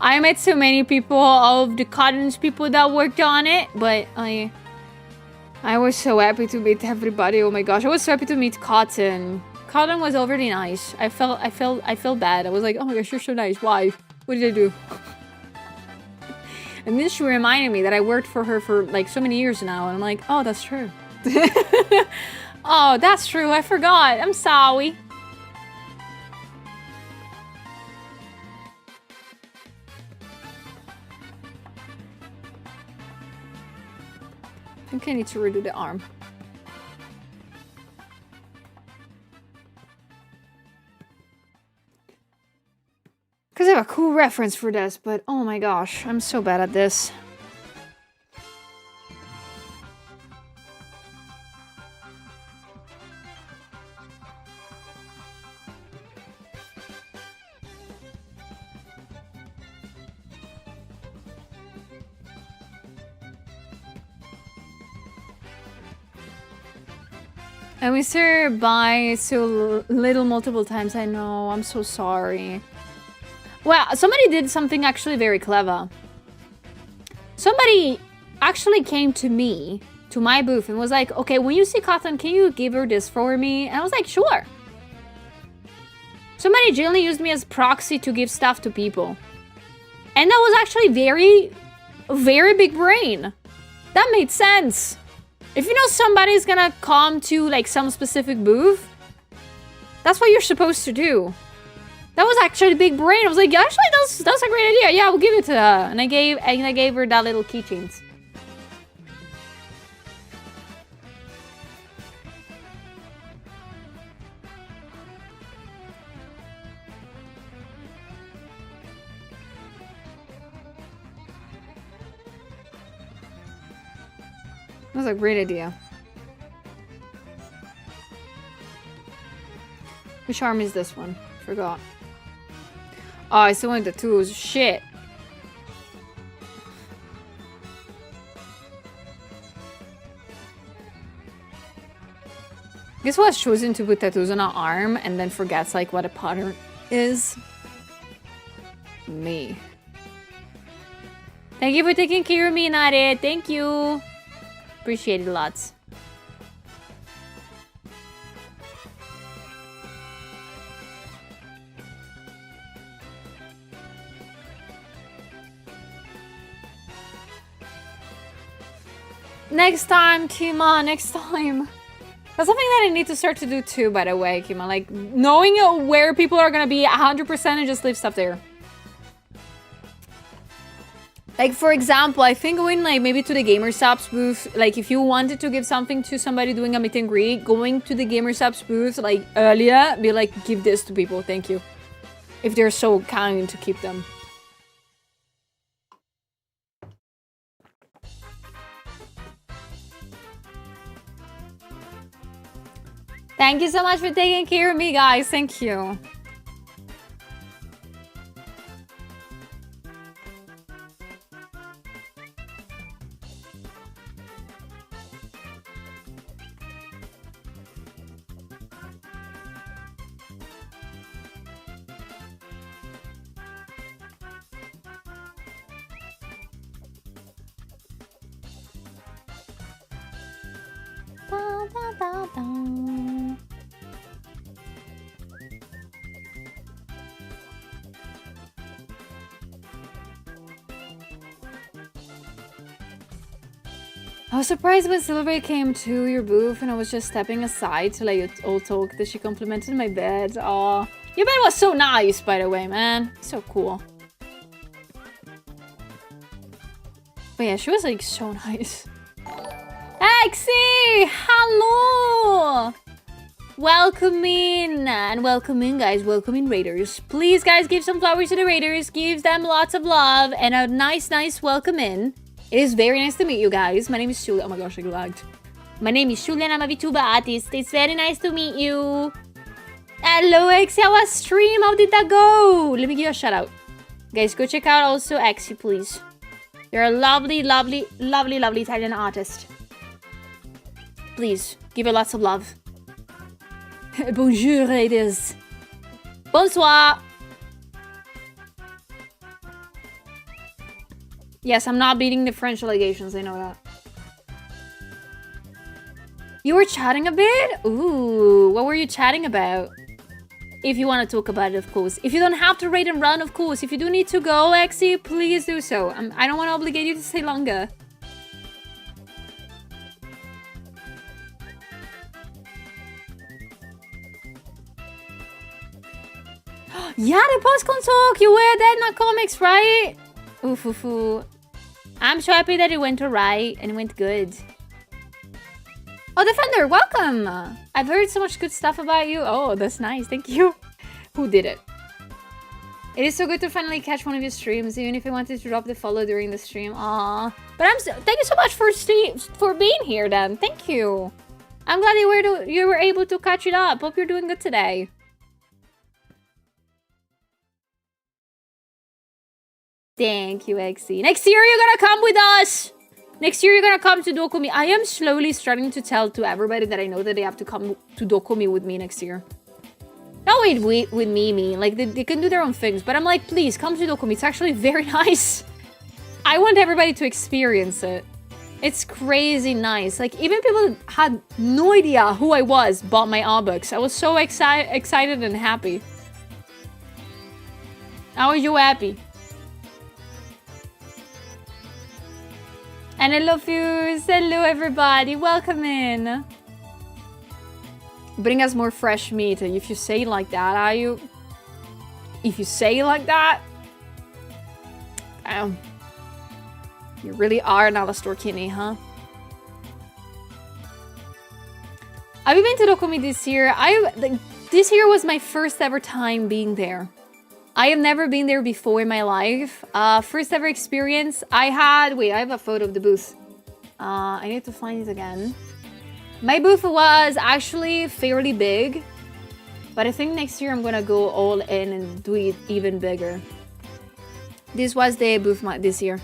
[SPEAKER 2] I met so many people of the Cotton's people that worked on it, but I was so happy to meet everybody. Oh my gosh, I was so happy to meet Cotton. Cotton was already nice. I felt bad. I was like, oh my gosh, you're so nice. Why? What did I do? And then she reminded me that I worked for her for like so many years now, and I'm like, oh, that's true. Oh, that's true. I forgot. I'm sorry. I think I need to redo the arm. Because I have a cool reference for this, but oh my gosh, I'm so bad at this. I missed her by so little multiple times. I know, I'm so sorry. Well, somebody did something actually very clever. Somebody actually came to me, to my booth, and was like, okay, when you see Cotton, can you give her this for me? And I was like, sure. Somebody genuinely used me as proxy to give stuff to people. And that was actually very very big brain. That made sense. If you know somebody's gonna come to like some specific booth, that's what you're supposed to do. That was actually big brain. I was like, yeah, actually, that's a great idea. Yeah, we'll give it to her. And I gave her that little keychains. That was a great idea. Which arm is this one? Forgot. Oh, I still want the tools. Shit. Guess who has chosen to put tattoos on our arm and then forgets like what a pattern is? Me. Thank you for taking care of me, Nare. Thank you. Appreciate it lots. Next time, Kima, next time. That's something that I need to start to do too, by the way, Kima. Like, knowing where people are gonna be 100% and just leave stuff there. Like, for example, I think going, like, maybe to the GamerSupps booth, like, if you wanted to give something to somebody doing a meet and greet, going to the GamerSupps booth, like, earlier, be like, give this to people, thank you. If they're so kind to keep them. Thank you so much for taking care of me, guys. Thank you. I was surprised when Silver came to your booth and I was just stepping aside to let you all talk that she complimented my bed. Aw. Your bed was so nice, by the way, man. So cool. But yeah, she was like so nice. Exy! Hello! Welcome in! And welcome in, guys. Welcome in, Raiders. Please, guys, give some flowers to the Raiders. Give them lots of love and a nice welcome in. It is very nice to meet you guys. My name is Julia. Oh my gosh, I lagged. My name is Julia and I'm a VTuber artist. It's very nice to meet you. Hello, Exy. How was stream? How did that go? Let me give you a shout out. Guys, go check out also Exy, please. You're a lovely, lovely, lovely, lovely Italian artist. Please, give her lots of love. Bonjour, Raiders. Bonsoir. Yes, I'm not beating the French allegations, I know that. You were chatting a bit? Ooh, what were you chatting about? If you want to talk about it, of course. If you don't have to raid and run, of course. If you do need to go, Exy, please do so. I don't want to obligate you to stay longer. Yeah, the Postcon talk! You were there in the comics, right? Oof, oof, oof. I'm so happy that it went alright and it went good. Oh, Defender, welcome! I've heard so much good stuff about you. Oh, that's nice, thank you. Who did it? It is so good to finally catch one of your streams, even if I wanted to drop the follow during the stream. Aww. But thank you so much for being here then. Thank you. I'm glad you were able to catch it up. Hope you're doing good today. Thank you, Exy. Next year, you're gonna come with us! Next year, you're gonna come to DOKOMI. I am slowly starting to tell to everybody that I know that they have to come to DOKOMI with me next year. Not with me. Like, they can do their own things. But I'm like, please, come to DOKOMI. It's actually very nice. I want everybody to experience it. It's crazy nice. Like, even people that had no idea who I was bought my art books. I was so excited and happy. How are you happy? And hello, Fuse. Hello, everybody. Welcome in. Bring us more fresh meat. If you say it like that, are you? If you say it like that, you really are an Alastor Kinney, huh? Have you been to DOKOMI this year? This year was my first ever time being there. I have never been there before in my life. First ever experience. Wait, I have a photo of the booth. I need to find it again. My booth was actually fairly big, but I think next year I'm gonna go all in and do it even bigger. This was the booth this year.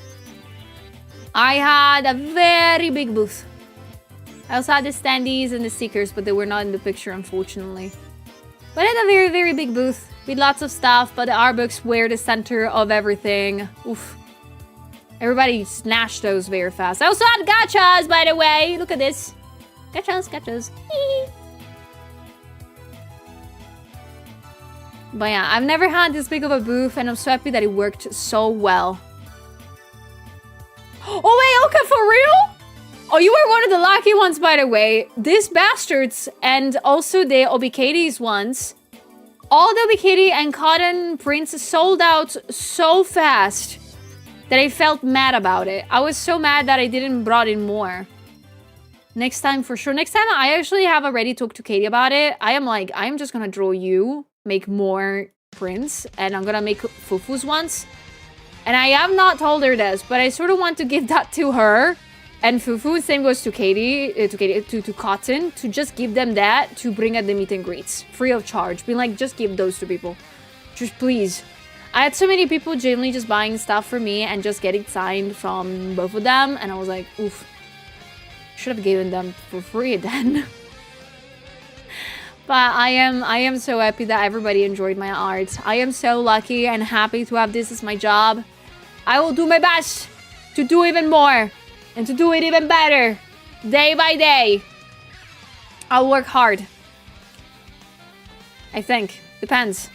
[SPEAKER 2] I had a very big booth. I also had the standees and the stickers, but they were not in the picture, unfortunately. But I had a very, very big booth with lots of stuff, but the art books were the center of everything. Oof. Everybody snatched those very fast. I also had gachas, by the way. Look at this. Gachas, gachas. But yeah, I've never had this big of a booth, and I'm so happy that it worked so well. Oh wait, okay, for real? Oh, you were one of the lucky ones, by the way. These bastards, and also the Obikades ones, all the Obikade and cotton prints sold out so fast that I felt mad about it. I was so mad that I didn't brought in more. Next time, for sure. Next time, I actually have already talked to Katie about it. I am just gonna draw you, make more prints, and I'm gonna make Fufu's ones. And I have not told her this, but I sort of want to give that to her. And Fufu, same goes to Katie, to Cotton, to just give them that to bring at the meet and greets. Free of charge. Being like, just give those to people. Just please. I had so many people genuinely just buying stuff for me and just getting signed from both of them. And I was like, oof. Should have given them for free then. But I am so happy that everybody enjoyed my art. I am so lucky and happy to have this as my job. I will do my best to do even more and to do it even better. Day by day. I'll work hard. I think. Depends.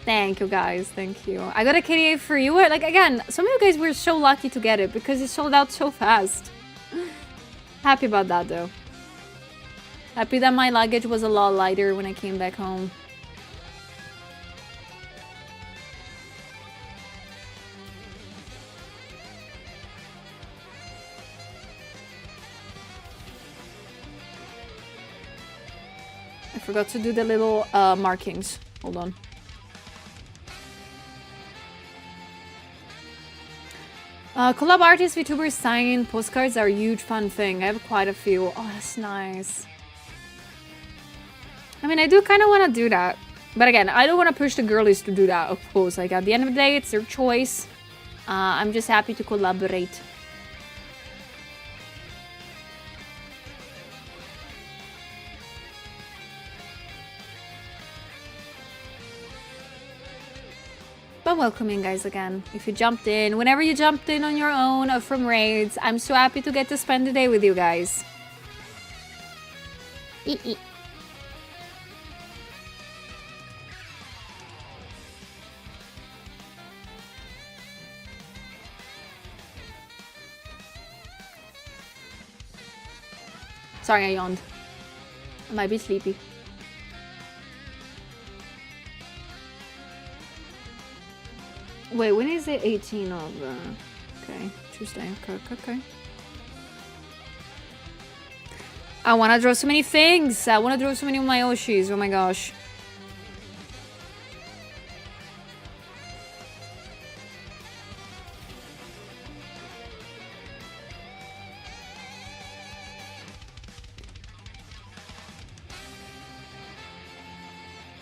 [SPEAKER 2] Thank you, guys. Thank you. I got a KDA for you. Like, again, some of you guys were so lucky to get it because it sold out so fast. Happy about that, though. Happy that my luggage was a lot lighter when I came back home. I forgot to do the little markings. Hold on. Collab artists, VTubers sign postcards are a huge fun thing. I have quite a few. Oh, that's nice. I mean, I do kind of want to do that. But again, I don't want to push the girlies to do that, of course. Like, at the end of the day, it's their choice. I'm just happy to collaborate. But welcome in, guys, again. If you jumped in, whenever you jumped in on your own or from raids, I'm so happy to get to spend the day with you guys. Sorry, I yawned. I might be sleepy. Wait, when is it 18 of... okay, Tuesday. Okay. I want to draw so many things. I want to draw so many of my Oshis. Oh my gosh.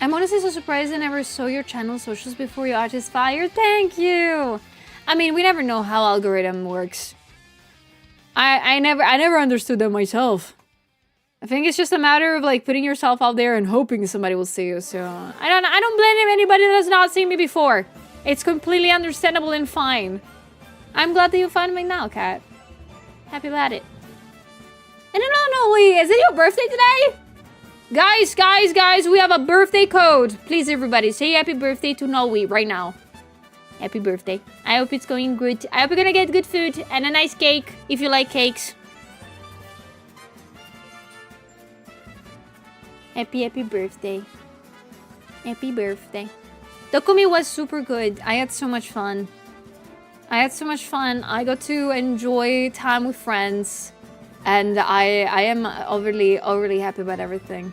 [SPEAKER 2] I'm honestly so surprised I never saw your channel socials before your artist fire. Thank you! I mean, we never know how algorithm works. I never understood that myself. I think it's just a matter of like putting yourself out there and hoping somebody will see you. So I don't blame anybody that has not seen me before. It's completely understandable and fine. I'm glad that you found me now, Kat. Happy about it. And no, wait, is it your birthday today? Guys, we have a birthday code. Please, everybody, say happy birthday to Noe right now. Happy birthday. I hope it's going good. I hope you're gonna get good food and a nice cake if you like cakes. Happy birthday. Happy birthday. Dokomi was super good. I had so much fun. I got to enjoy time with friends. And I am overly happy about everything.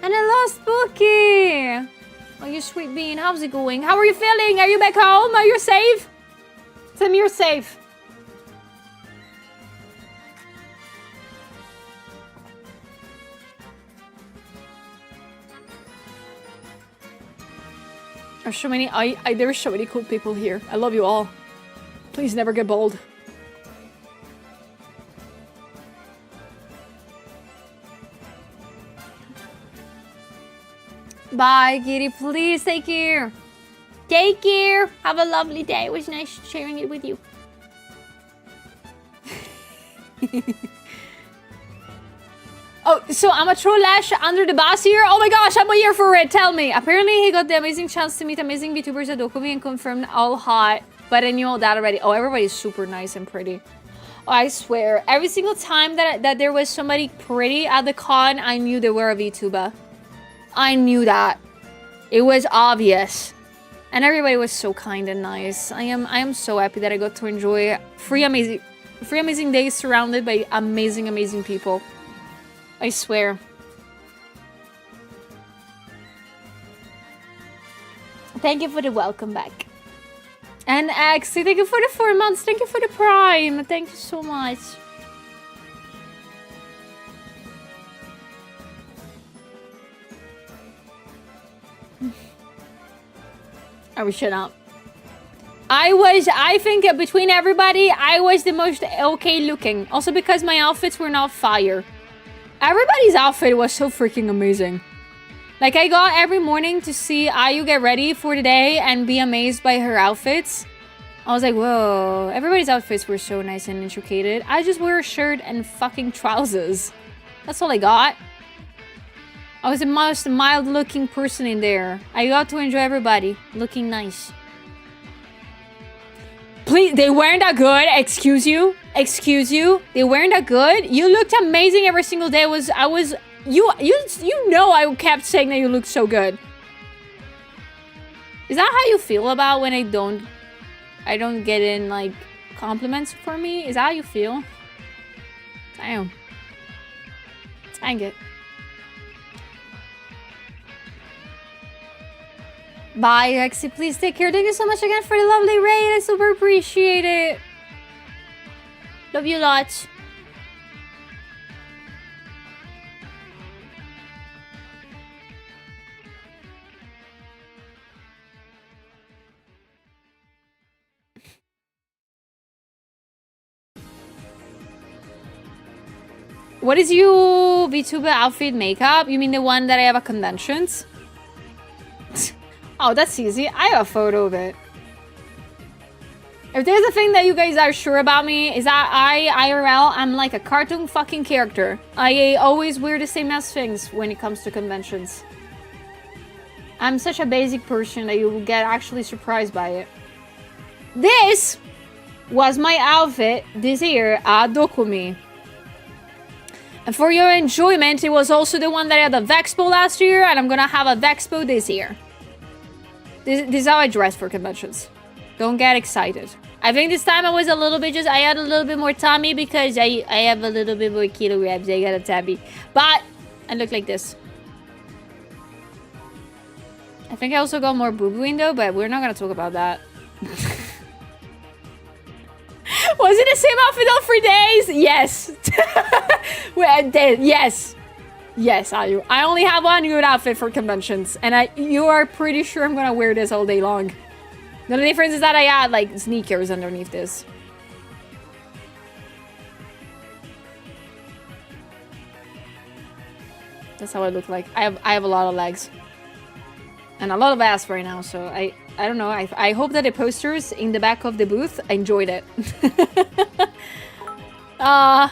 [SPEAKER 2] And I lost Bookie! Oh, you sweet bean. How's it going? How are you feeling? Are you back home? Are you safe? Tell me you're safe. There's so many there's so many cool people here. I love you all. Please never get bold. Bye, Kitty. Please take care. Take care. Have a lovely day. It was nice sharing it with you. Oh, so I'm a troll lash under the bus here? Oh my gosh, I'm here for it. Tell me. Apparently, he got the amazing chance to meet amazing VTubers at DOKOMI and confirmed all hot. But I knew all that already. Oh, everybody's super nice and pretty. Oh, I swear. Every single time that there was somebody pretty at the con, I knew they were a VTuber. I knew that. It was obvious. And everybody was so kind and nice. I am so happy that I got to enjoy three amazing days surrounded by amazing people. I swear. Thank you for the welcome back. And Axie, thank you for the 4 months. Thank you for the Prime. Thank you so much. Oh, shut up. I think between everybody, I was the most okay looking. Also because my outfits were not fire. Everybody's outfit was so freaking amazing. Like, I got every morning to see Ayu get ready for the day and be amazed by her outfits. I was like, whoa. Everybody's outfits were so nice and intricate. I just wear a shirt and fucking trousers. That's all I got. I was the most mild-looking person in there. I got to enjoy everybody looking nice. Please, they weren't that good. Excuse you. They weren't that good. You looked amazing every single day. You know I kept saying that you looked so good. Is that how you feel about when I don't get in like compliments for me? Is that how you feel? Damn. Dang it. Bye, Rexy. Please take care. Thank you so much again for the lovely raid. I super appreciate it. Love you lots. What is your VTuber outfit makeup? You mean the one that I have at conventions? Oh, that's easy. I have a photo of it. If there's a thing that you guys are sure about me, is that IRL, I'm like a cartoon fucking character. I always wear the same ass things when it comes to conventions. I'm such a basic person that you will get actually surprised by it. This was my outfit this year at DOKOMI. And for your enjoyment, it was also the one that I had a Vexpo last year, and I'm gonna have a Vexpo this year. This is how I dress for conventions. Don't get excited. I think this time I was a little bit I had a little bit more tummy because I have a little bit more kilograms. I got a tummy. But I look like this. I think I also got more boob window, but we're not going to talk about that. Was it the same outfit all 3 days? Yes. Yes. Yes, I only have one good outfit for conventions, and you are pretty sure I'm gonna wear this all day long. The only difference is that I add like sneakers underneath this. That's how I look like. I have a lot of legs and a lot of ass right now, so I don't know. I hope that the posters in the back of the booth enjoyed it. Lair,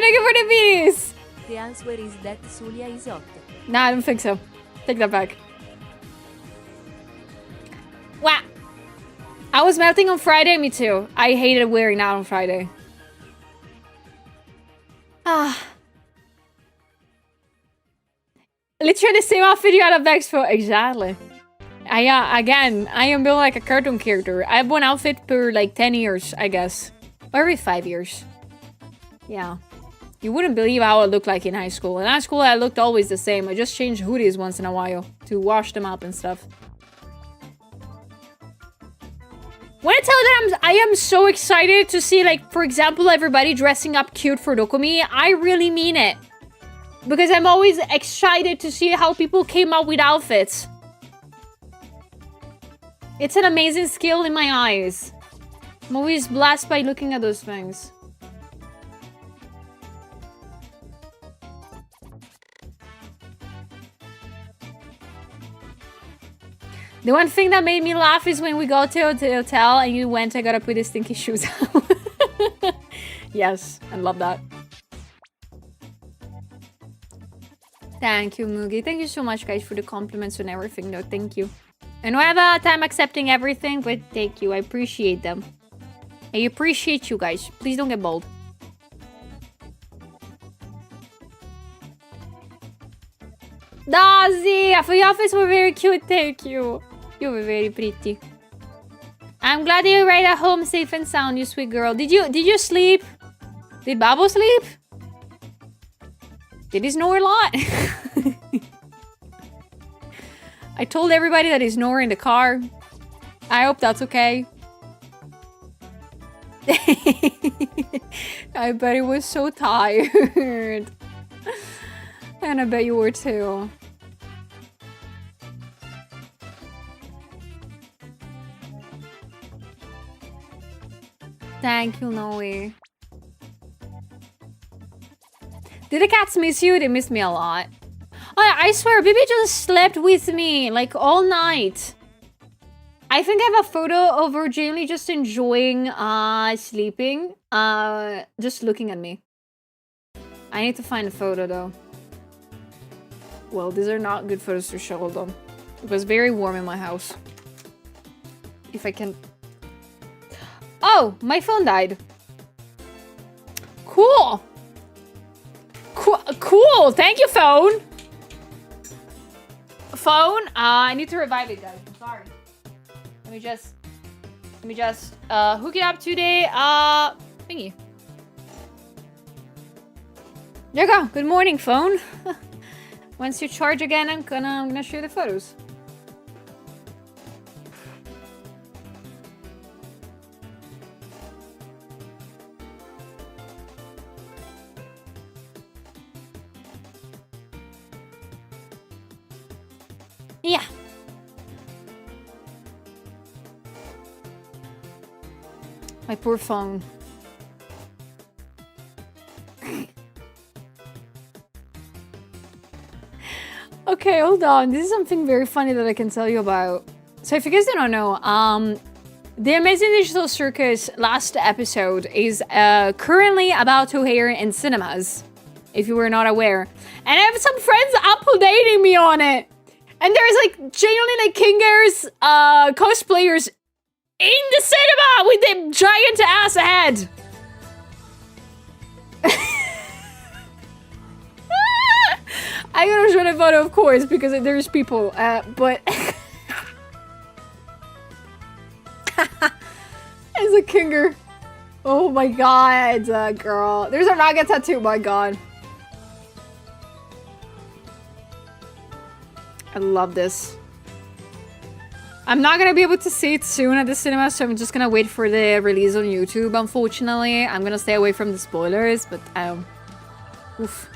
[SPEAKER 2] thank you for the bees!
[SPEAKER 3] The answer is that Zulia is hot.
[SPEAKER 2] Nah, I don't think so. Take that back. Wow. I was melting on Friday, me too. I hated wearing that on Friday. Literally the same outfit you had at Expo. Exactly. Again, I am built like a cartoon character. I have one outfit per like 10 years, I guess. Or every 5 years. Yeah. You wouldn't believe how I looked like in high school. In high school, I looked always the same. I just changed hoodies once in a while to wash them up and stuff. When I tell you that I am so excited to see, like, for example, everybody dressing up cute for DOKOMI, I really mean it. Because I'm always excited to see how people came up with outfits. It's an amazing skill in my eyes. I'm always blessed by looking at those things. The one thing that made me laugh is when we go to the hotel and you went, I gotta put the stinky shoes on. Yes, I love that. Thank you, Mugi. Thank you so much, guys, for the compliments and everything, though. Thank you. I know I have a time accepting everything, but thank you. I appreciate them. I appreciate you guys. Please don't get bold. Daisy! For your office were very cute. Thank you. You were very pretty. I'm glad you're right at home, safe and sound, you sweet girl. Did you sleep? Did Babo sleep? Did he snore a lot? I told everybody that he snored in the car. I hope that's okay. I bet he was so tired. And I bet you were too. Thank you, Noe. Did the cats miss you? They missed me a lot. Oh, I swear, Bibi just slept with me, like, all night. I think I have a photo of her genuinely just enjoying, sleeping. Just looking at me. I need to find a photo, though. Well, these are not good photos to show them. It was very warm in my house. If I can... Oh, my phone died. Cool. Cool. Thank you, phone. Phone. I need to revive it, guys. I'm sorry. Let me just hook it up today. Thingy. There you go. Good morning, phone. Once you charge again, I'm gonna show you the photos. Yeah. My poor phone. Okay, hold on. This is something very funny that I can tell you about. So if you guys don't know, the Amazing Digital Circus last episode is currently about to air in cinemas, if you were not aware. And I have some friends updating me on it. And there's like genuinely like Kinger's cosplayers in the cinema with the giant ass head. I gotta show the photo, of course, because there's people, but... It's a Kinger. Oh my god, girl. There's a Raga tattoo, my god. I love this. I'm not gonna be able to see it soon at the cinema, so I'm just gonna wait for the release on YouTube, unfortunately. I'm gonna stay away from the spoilers, but, oof.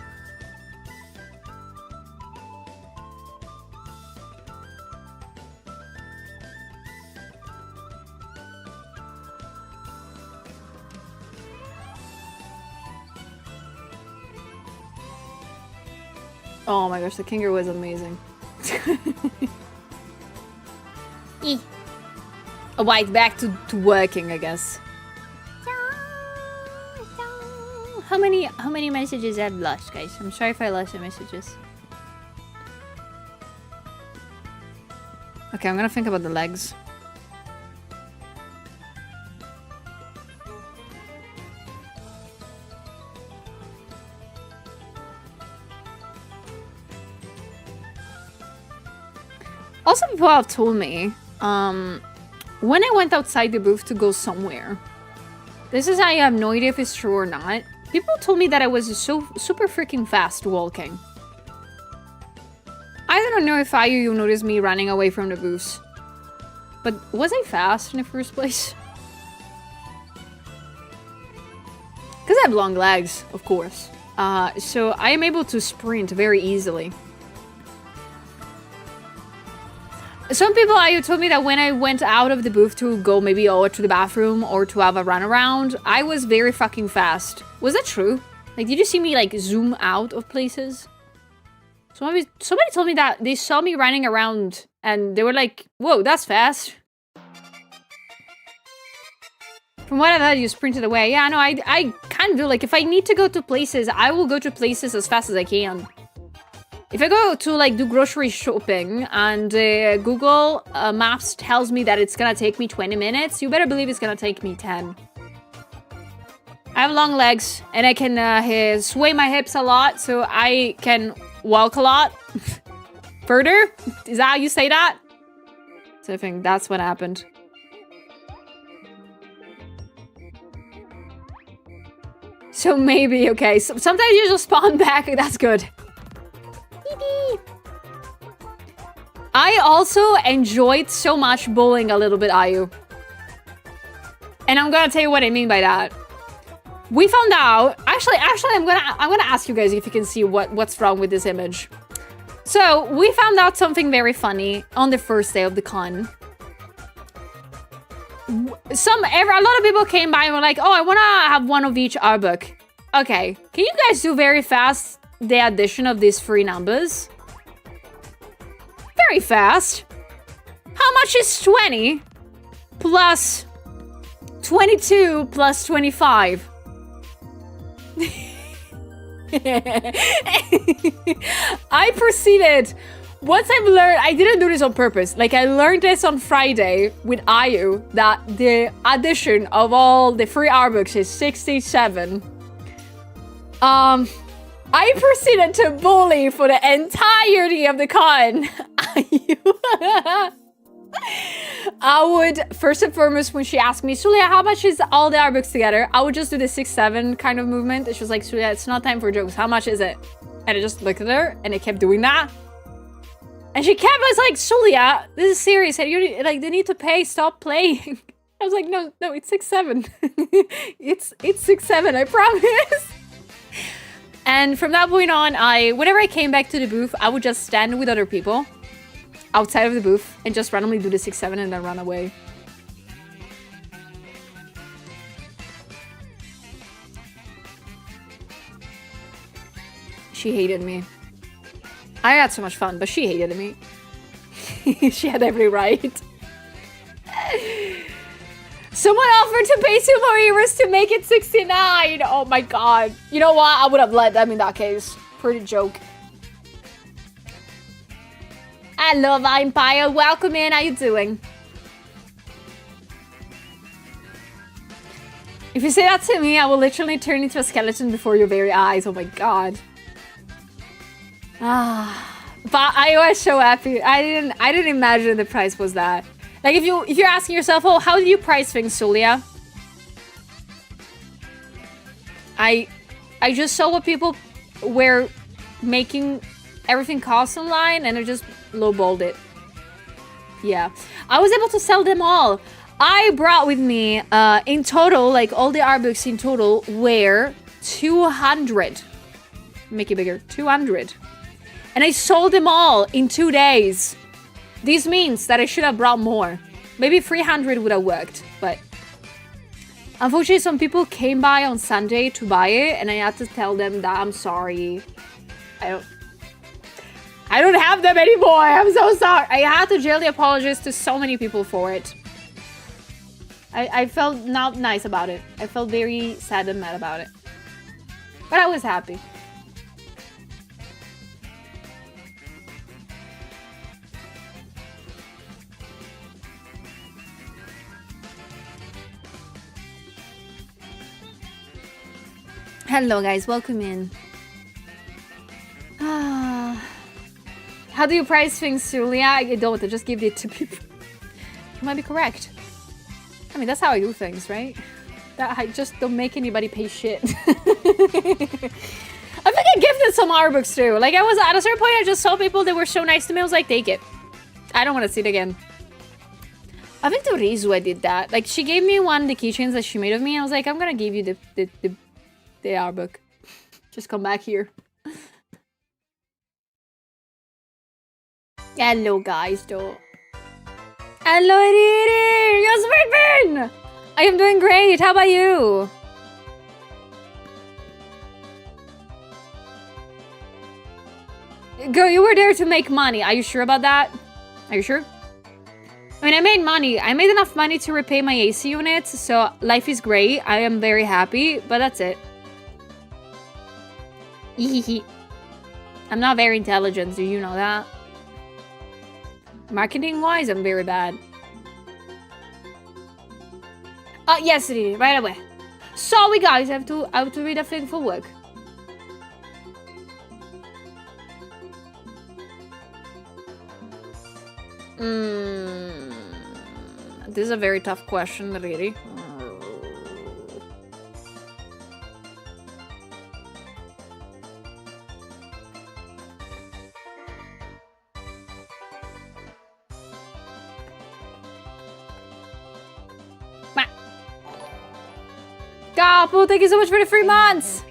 [SPEAKER 2] Oh my gosh, the Kinger was amazing. A white back to working, I guess. how many messages I've lost, guys. I'm sorry if I lost the messages. Okay, I'm gonna think about the legs. Also, people have told me, when I went outside the booth to go somewhere, this is, I have no idea if it's true or not, people told me that I was so super freaking fast walking. I don't know if you noticed me running away from the booths, but was I fast in the first place? Because I have long legs, of course, so I am able to sprint very easily. Some people told me that when I went out of the booth to go maybe to the bathroom or to have a run around, I was very fucking fast. Was that true? Like, did you see me like zoom out of places? Somebody told me that they saw me running around and they were like, whoa, that's fast. From what I thought, you sprinted away. Yeah, no, I kind of do. Like, if I need to go to places, I will go to places as fast as I can. If I go to, like, do grocery shopping and Google Maps tells me that it's gonna take me 20 minutes, you better believe it's gonna take me 10. I have long legs and I can sway my hips a lot, so I can walk a lot further. Is that how you say that? So I think that's what happened. So maybe, okay, so sometimes you just spawn back, that's good. I also enjoyed so much bowling a little bit, Ayu. And I'm gonna tell you what I mean by that. We found out, actually, I'm gonna ask you guys if you can see what's wrong with this image. So we found out something very funny on the first day of the con. A lot of people came by and were like, oh, I wanna have one of each art book. Okay, can you guys do very fast the addition of these three numbers? Very fast. How much is 20 plus 22 plus 25? I proceeded. Once I've learned, I didn't do this on purpose. Like, I learned this on Friday with Ayu, that the addition of all the free art books is 67. I proceeded to bully for the entirety of the con. I would, first and foremost, when she asked me, Sulia, how much is all the art books together? I would just do the 6-7 kind of movement. And she was like, Sulia, it's not time for jokes. How much is it? And I just looked at her and I kept doing that. And she kept, I was like, Sulia, this is serious. And you like, they need to pay, stop playing. I was like, no, it's 6-7. it's 6-7, I promise. And from that point on, whenever I came back to the booth, I would just stand with other people outside of the booth and just randomly do the 6-7 and then run away. She hated me. I had so much fun, but she hated me. She had every right. Someone offered to pay 2 more euros to make it 69. Oh my god. You know what? I would have let them in that case. Pretty joke. I love Empire. Welcome in. How you doing? If you say that to me, I will literally turn into a skeleton before your very eyes. Oh my god. But I was so happy. I didn't imagine the price was that. Like, if you're asking yourself, oh, how do you price things, Sulia? I just saw what people were making everything cost online, and I just lowballed it. Yeah, I was able to sell them all. I brought with me, in total, like all the art books in total were 200. Make it bigger, 200. And I sold them all in 2 days. This means that I should have brought more. Maybe 300 would have worked, but unfortunately some people came by on Sunday to buy it and I had to tell them that I'm sorry. I don't have them anymore. I'm so sorry. I had to gently apologize to so many people for it. I felt not nice about it. I felt very sad and mad about it. But I was happy. Hello guys, welcome in. How do you price things, Julia? I don't, I just give it to people. You might be correct. I mean, that's how I do things, right? That I just don't make anybody pay shit. I think I gifted some art books too. Like, I was at a certain point, I just saw people that were so nice to me. I was like, take it. I don't want to see it again. I think to Rizu I did that. Like, she gave me one of the keychains that she made of me. And I was like, I'm gonna give you the art book. Just come back here. Hello, guys, though. Hello, Riri! You're sweet. I am doing great. How about you? Girl, you were there to make money. Are you sure about that? Are you sure? I mean, I made money. I made enough money to repay my AC units, so life is great. I am very happy, but that's it. I'm not very intelligent, do you know that? Marketing-wise, I'm very bad. Oh, yes, Riri, right away. Sorry, guys, I have to read a thing for work. This is a very tough question, really. Gapu, thank you so much for the 3 months!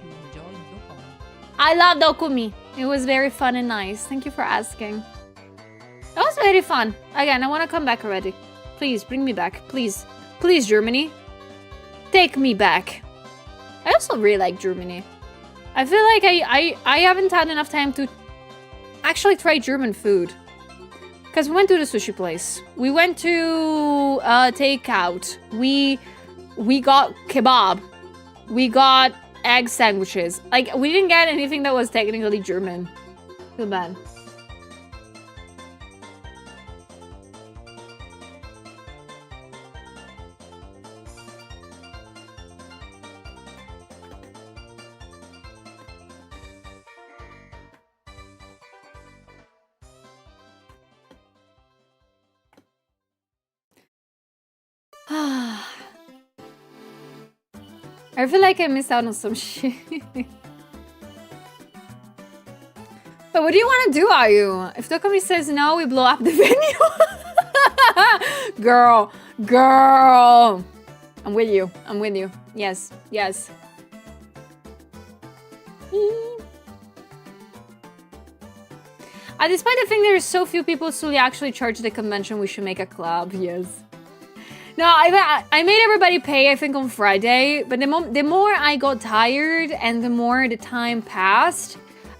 [SPEAKER 2] I love DOKOMI. It was very fun and nice. Thank you for asking. It was very fun. Again, I want to come back already. Please, bring me back. Please. Please, Germany. Take me back. I also really like Germany. I feel like I haven't had enough time to actually try German food. Because we went to the sushi place. We went to takeout. We got kebab. We got egg sandwiches. Like, we didn't get anything that was technically German. Feel bad. I feel like I missed out on some shit. But what do you want to do, are you? If DOKOMI says no, we blow up the venue. Girl. I'm with you. I'm with you. Yes. Yes. Despite the thing there's so few people who actually charge the convention, we should make a club. Yes. No, I made everybody pay, I think, on Friday. But the more I got tired and the more the time passed,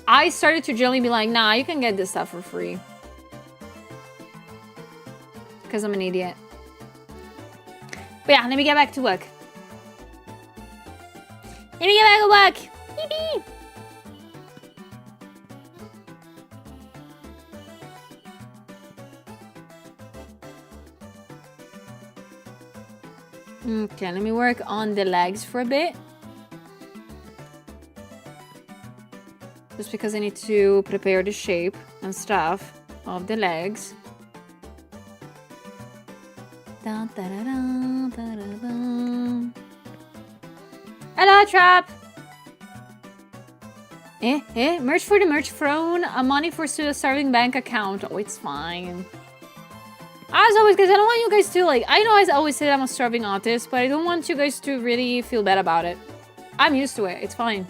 [SPEAKER 2] I started to generally be like, nah, you can get this stuff for free. Because I'm an idiot. But yeah, let me get back to work. Let me get back to work. Yippee! Okay, let me work on the legs for a bit. Just because I need to prepare the shape and stuff of the legs. Da, da, da, da, da, da, da. Hello, Trap! Merch for the merch throne. Money for a starving bank account. Oh, it's fine. As always, guys, I don't want you guys to, like, I know I always say that I'm a starving artist, but I don't want you guys to really feel bad about it. I'm used to it. It's fine.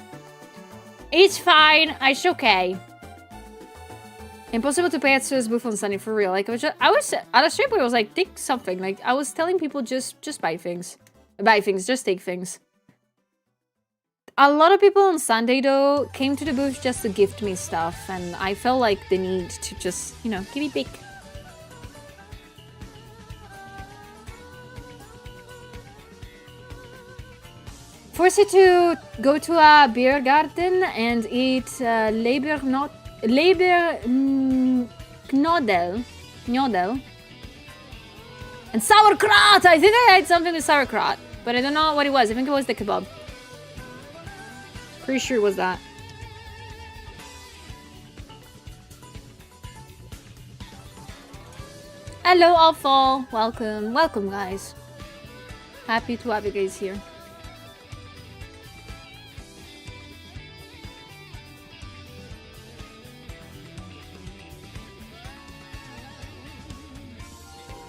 [SPEAKER 2] It's fine. It's okay. Impossible to pay at Suez booth on Sunday, for real. Like, I was at a stream where I was like, take something. Like, I was telling people just buy things. Buy things. Just take things. A lot of people on Sunday, though, came to the booth just to gift me stuff, and I felt like the need to just, you know, give me big. Force you to go to a beer garden and eat knödel and sauerkraut. I think I had something with sauerkraut, but I don't know what it was. I think it was the kebab. Pretty sure it was that. Hello, Awful. Welcome. Welcome, guys. Happy to have you guys here.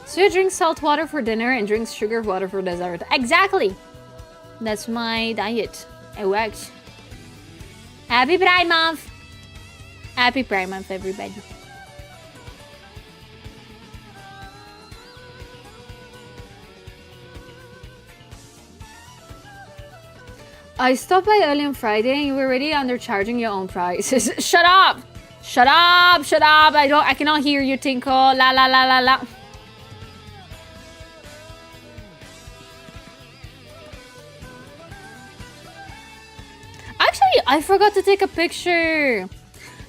[SPEAKER 2] So you drink salt water for dinner and drink sugar water for dessert. Exactly. That's my diet. It works. Happy Pride Month. Happy Pride Month, everybody. I stopped by early on Friday and you were already undercharging your own prices. Shut up! Shut up! Shut up! I cannot hear you, Tinko. La la la la la. Actually, I forgot to take a picture.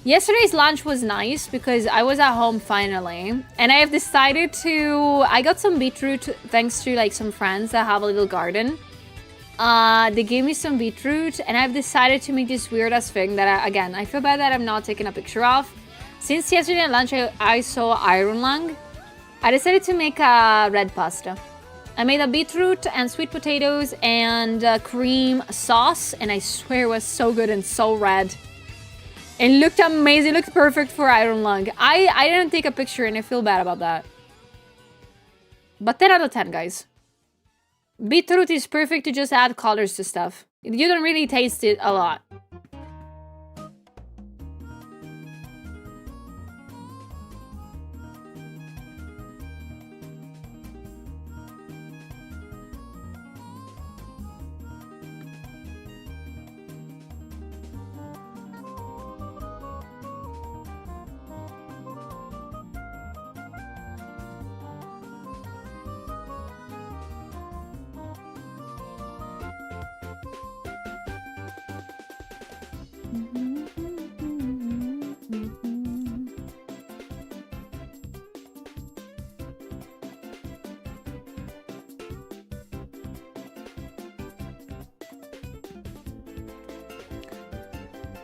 [SPEAKER 2] Yesterday's lunch was nice because I was at home finally. And I have decided to... I got some beetroot thanks to like some friends that have a little garden. They gave me some beetroot and I've decided to make this weird ass thing that I feel bad that I'm not taking a picture of. Since yesterday at lunch I saw Iron Lung, I decided to make a red pasta. I made a beetroot and sweet potatoes and cream sauce, and I swear it was so good and so red. It looked amazing, it looked perfect for Iron Lung. I didn't take a picture and I feel bad about that. But 10 out of 10, guys. Beetroot is perfect to just add colors to stuff. You don't really taste it a lot.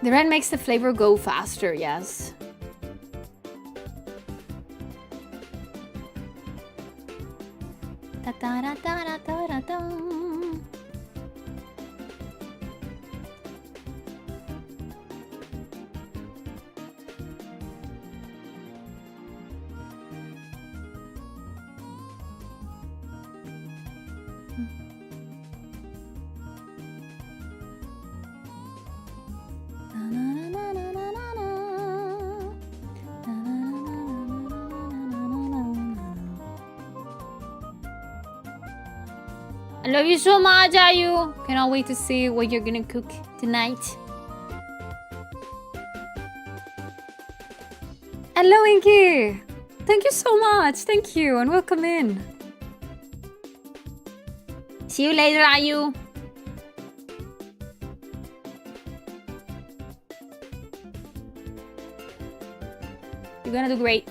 [SPEAKER 2] The red makes the flavor go faster, yes. I love you so much, Ayu. Cannot wait to see what you're gonna cook tonight. Hello, Inky. Thank you so much. Thank you and welcome in. See you later, Ayu. You're gonna do great.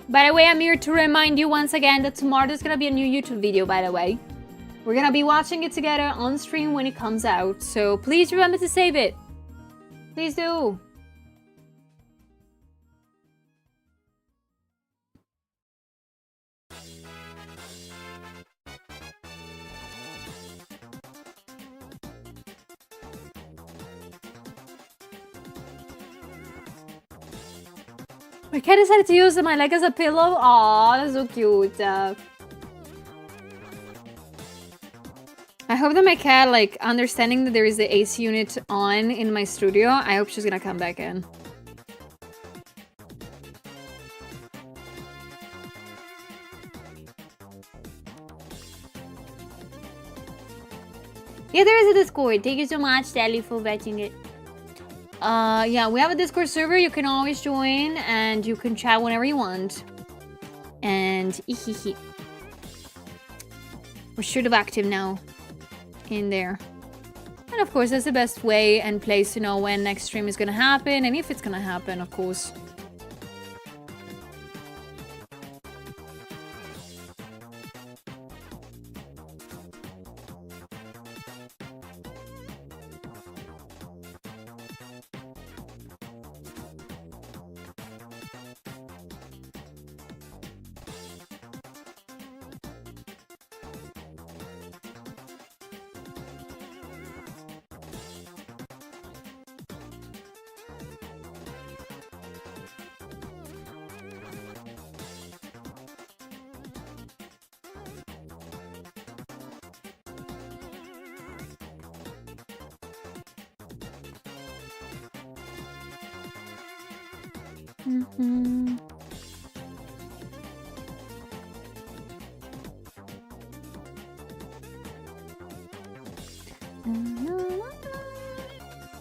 [SPEAKER 2] By the way, I'm here to remind you once again that tomorrow there's gonna be a new YouTube video, by the way. We're gonna be watching it together on stream when it comes out, so please remember to save it. Please do. My cat decided to use my leg as a pillow. Aw, that's so cute. I hope that my cat, like, understanding that there is the AC unit on in my studio, I hope she's gonna come back in. Yeah, there is a Discord. Thank you so much, Sally, for watching it. yeah, we have a Discord server. You can always join and you can chat whenever you want. And we're sort of active now in there. And of course, that's the best way and place to know when next stream is gonna happen and if it's gonna happen, of course.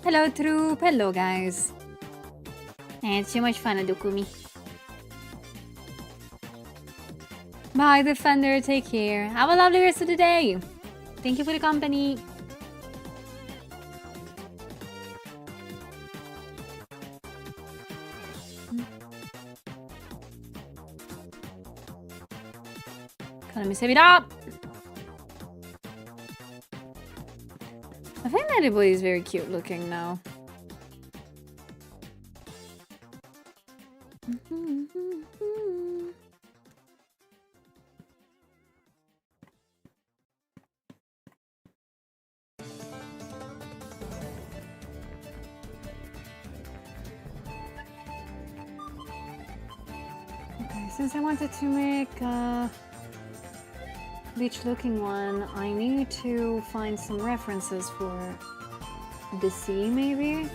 [SPEAKER 2] Hello, Troop. Hello, guys. It's so much fun at DOKOMI. Bye, Defender. Take care. Have a lovely rest of the day. Thank you for the company. Let me save it up. I think that everybody is very cute looking now. Okay, since I wanted to make a beach looking one, I need to find some references for the sea, maybe?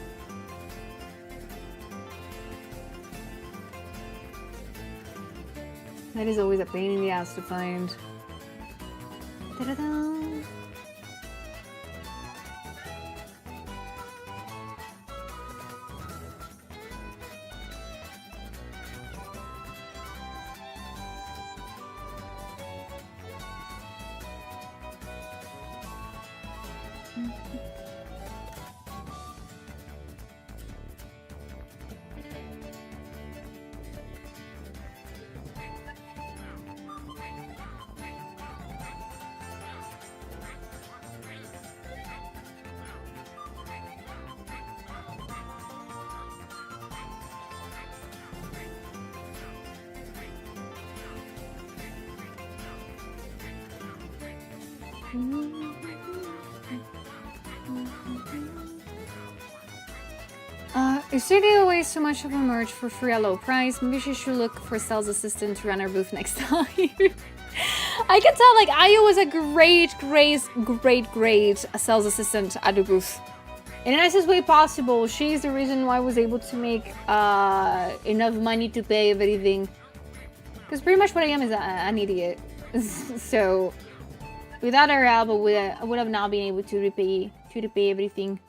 [SPEAKER 2] That is always a pain in the ass to find. Ta-da-da! Is there always so much of a merch for free at low price? Maybe she should look for sales assistant to run her booth next time. I can tell, like, Ayu was a great sales assistant at the booth. In the nicest way possible. She's the reason why I was able to make enough money to pay everything. Because pretty much what I am is an idiot. So, without her help, I would have not been able to repay everything.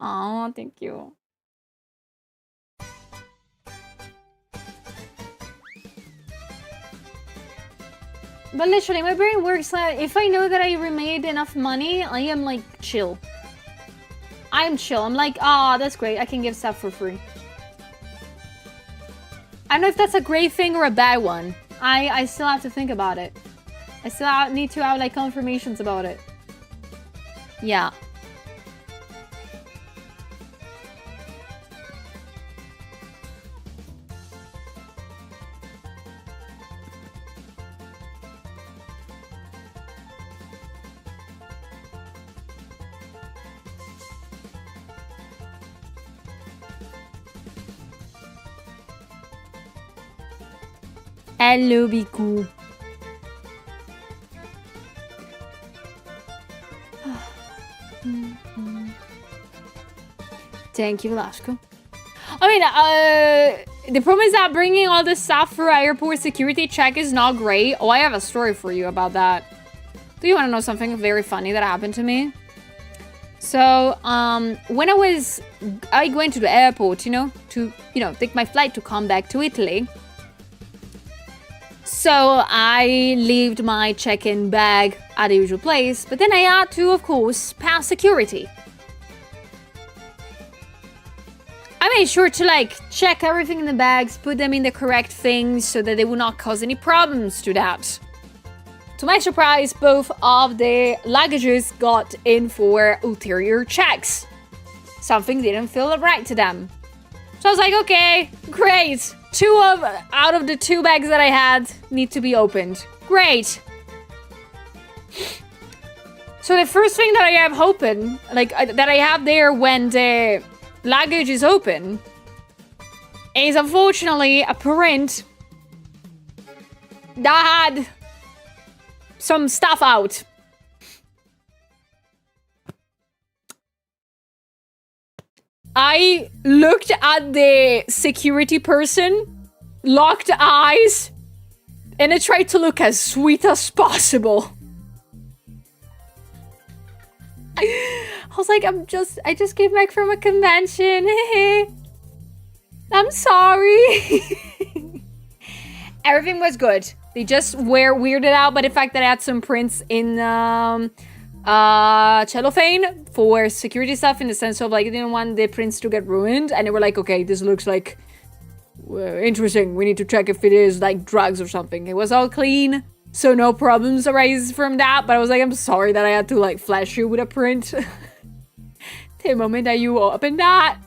[SPEAKER 2] Oh, thank you. But literally, my brain works like, if I know that I remade enough money, I am like chill. I'm chill. I'm like, ah, that's great. I can give stuff for free. I don't know if that's a great thing or a bad one. I still have to think about it. I still need to have like confirmations about it. Yeah. Hello, Biku. Thank you, Velasco. I mean, the problem is that bringing all this stuff for airport security check is not great. Oh, I have a story for you about that. Do you want to know something very funny that happened to me? So when I went to the airport, to take my flight to come back to Italy. So I left my check-in bag at the usual place, but then I had to, of course, pass security. I made sure to check everything in the bags, put them in the correct things so that they would not cause any problems to that. To my surprise, both of the luggages got in for ulterior checks. Something didn't feel right to them. So I was like, okay, great. Out of the 2 bags that I had need to be opened. Great. So the first thing that I have open, that I have there when the luggage is open, is unfortunately a print that had some stuff out. I looked at the security person, locked eyes, and I tried to look as sweet as possible. I was like, I just came back from a convention. I'm sorry. Everything was good. They just were weirded out by the fact that I had some prints in cellophane for security stuff, in the sense of I didn't want the prints to get ruined, and they were like, okay, this looks like interesting. We need to check if it is drugs or something. It was all clean, so no problems arise from that. But I was like, I'm sorry that I had to flash you with a print. The moment that you opened that,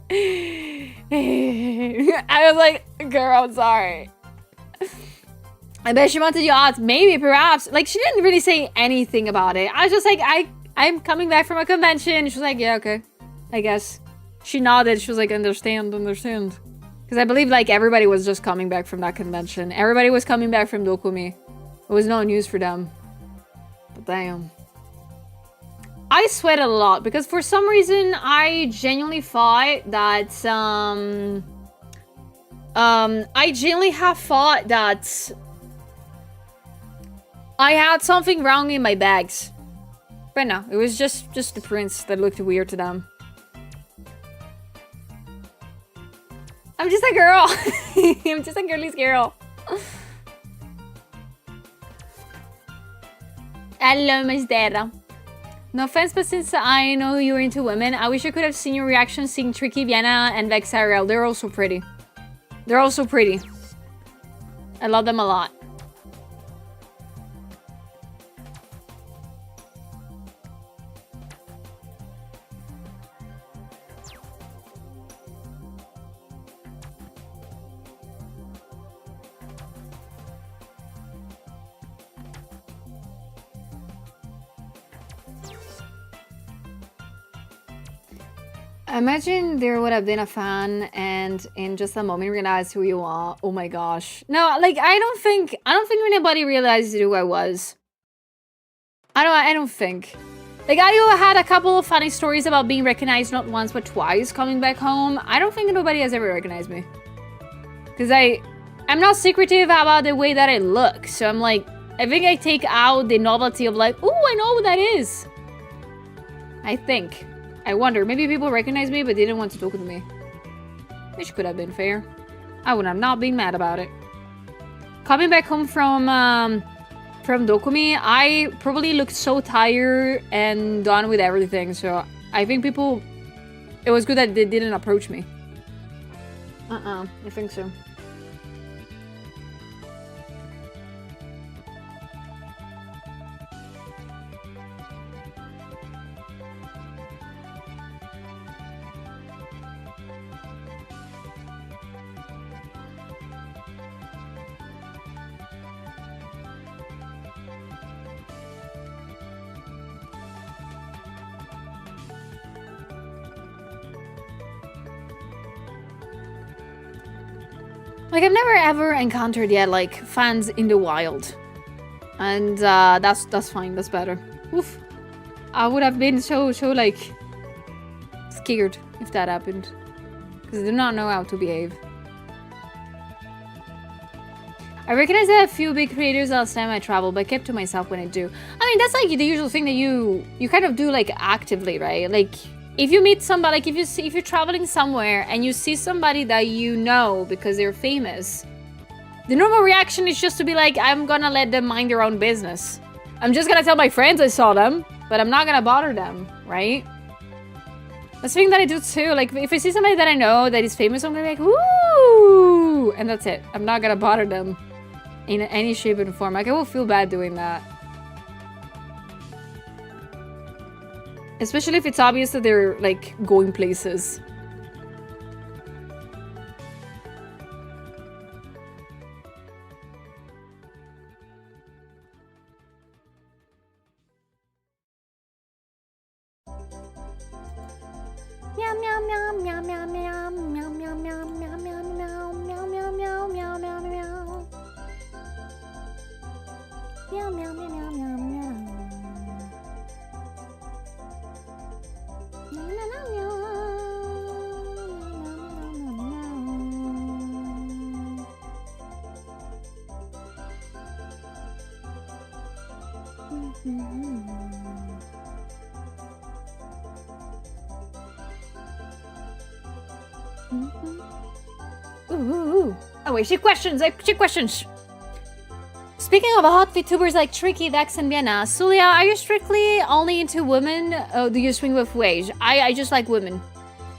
[SPEAKER 2] I was like, girl, I'm sorry. I bet she wanted you out. Maybe, perhaps. She didn't really say anything about it. I was just like, I'm coming back from a convention. She was like, yeah, okay. I guess. She nodded. She was like, understand. Because I believe, everybody was just coming back from that convention. Everybody was coming back from DOKOMI. It was no news for them. But damn. I sweated a lot because for some reason, I genuinely thought that, I genuinely have thought that I had something wrong in my bags. But no, it was just the prints that looked weird to them. I'm just a girl. I'm just a girly's girl. Hello, Miss Dera. No offense, but since I know you're into women, I wish I could have seen your reaction seeing Tricky, Vienna, and Vex Ariel. They're also pretty. They're also pretty. I love them a lot. Imagine there would have been a fan and in just a moment realized who you are. Oh my gosh. No, I don't think anybody realized who I was. I don't think. I had a couple of funny stories about being recognized not once but twice coming back home. I don't think nobody has ever recognized me. Because I'm not secretive about the way that I look. So I'm I think I take out the novelty of oh, I know who that is. I think. I wonder, maybe people recognize me but didn't want to talk with me. Which could have been fair. I would have not been mad about it. Coming back home from DOKOMI, I probably looked so tired and done with everything. So I think it was good that they didn't approach me. I think so. I've never ever encountered yet fans in the wild, and that's fine. That's better. Oof, I would have been so scared if that happened, because I do not know how to behave. I recognize that a few big creators last time I traveled, but kept to myself when I do. I mean, that's like the usual thing that you kind of do like actively, right? Like if you meet somebody, like if you're traveling somewhere and you see somebody that you know because they're famous, the normal reaction is just to be like, I'm gonna let them mind their own business. I'm just gonna tell my friends I saw them, but I'm not gonna bother them, right? That's the thing that I do too. Like if I see somebody that I know that is famous, I'm gonna be like, woo! And that's it. I'm not gonna bother them in any shape and form. Like I will feel bad doing that. Especially if it's obvious that they're like going places. Meow meow meow meow meow meow meow meow meow meow meow meow meow meow meow meow meow meow. Meow meow meow meow meow meow. Meow meow meow Ooh. Oh wait, she questions. Speaking of hot VTubers like Tricky, Vex, and Vienna, Sulia, are you strictly only into women? Or do you swing with ways? I just like women.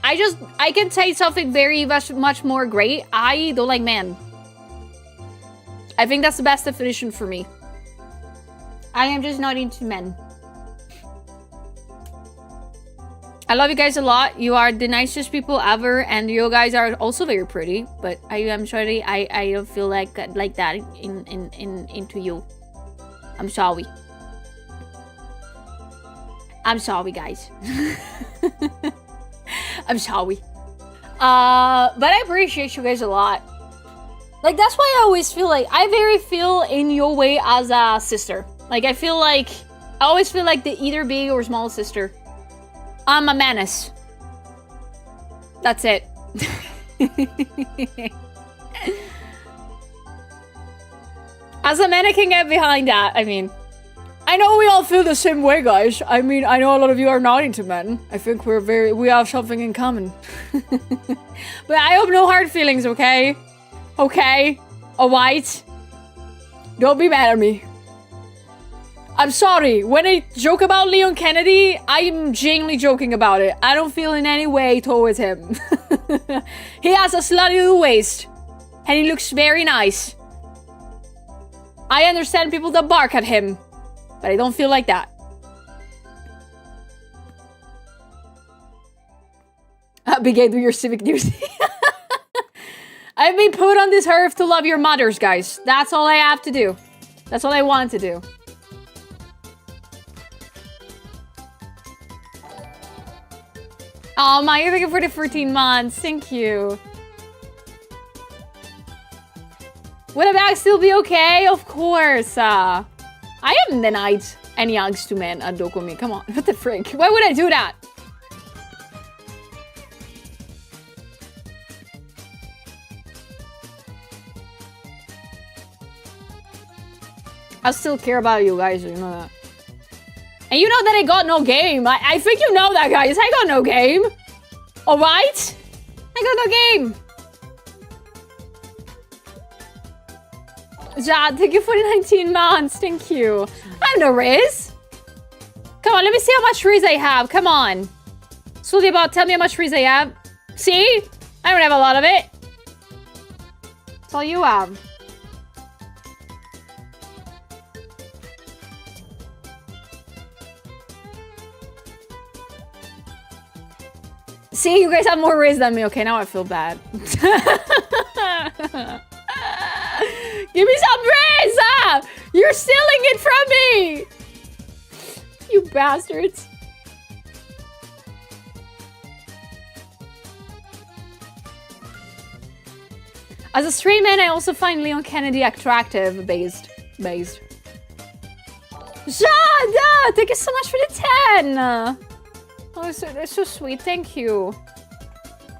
[SPEAKER 2] I can say something very much more great. I don't like men. I think that's the best definition for me. I am just not into men. I love you guys a lot. You are the nicest people ever, and you guys are also very pretty. But I'm sorry, I don't feel like that into you. I'm sorry. I'm sorry, guys. I'm sorry. But I appreciate you guys a lot. Like that's why I always feel like I very feel in your way as a sister. Like I always feel like the either big or small sister. I'm a menace. That's it. As a man, I can get behind that. I mean, I know we all feel the same way, guys. I mean, I know a lot of you are not into men. I think we have something in common. But I hope no hard feelings, okay? Okay? Alright? Don't be mad at me. I'm sorry, when I joke about Leon Kennedy, I'm genuinely joking about it. I don't feel in any way towards him. He has a slutty little waist. And he looks very nice. I understand people that bark at him. But I don't feel like that. Begin with your civic duty. I've been put on this earth to love your mothers, guys. That's all I have to do. That's all I want to do. Oh, Maya, thank you for the 14 months. Thank you. Would a bag still be okay? Of course. I haven't denied any hugs to men at DOKOMI. Come on. What the frick? Why would I do that? I still care about you guys. You know that. And you know that I got no game. I think you know that, guys. I got no game. Alright? I got no game. Jad, thank you for the 19 months. Thank you. I have no Riz. Come on, let me see how much Riz I have. Come on. Sulibot, tell me how much Riz I have. See? I don't have a lot of it. That's all you have. See, you guys have more Riz than me. Okay, now I feel bad. Give me some Riz! You're stealing it from me! You bastards. As a straight man, I also find Leon Kennedy attractive, based. Jada! Thank you so much for the 10! Oh, that's so sweet. Thank you.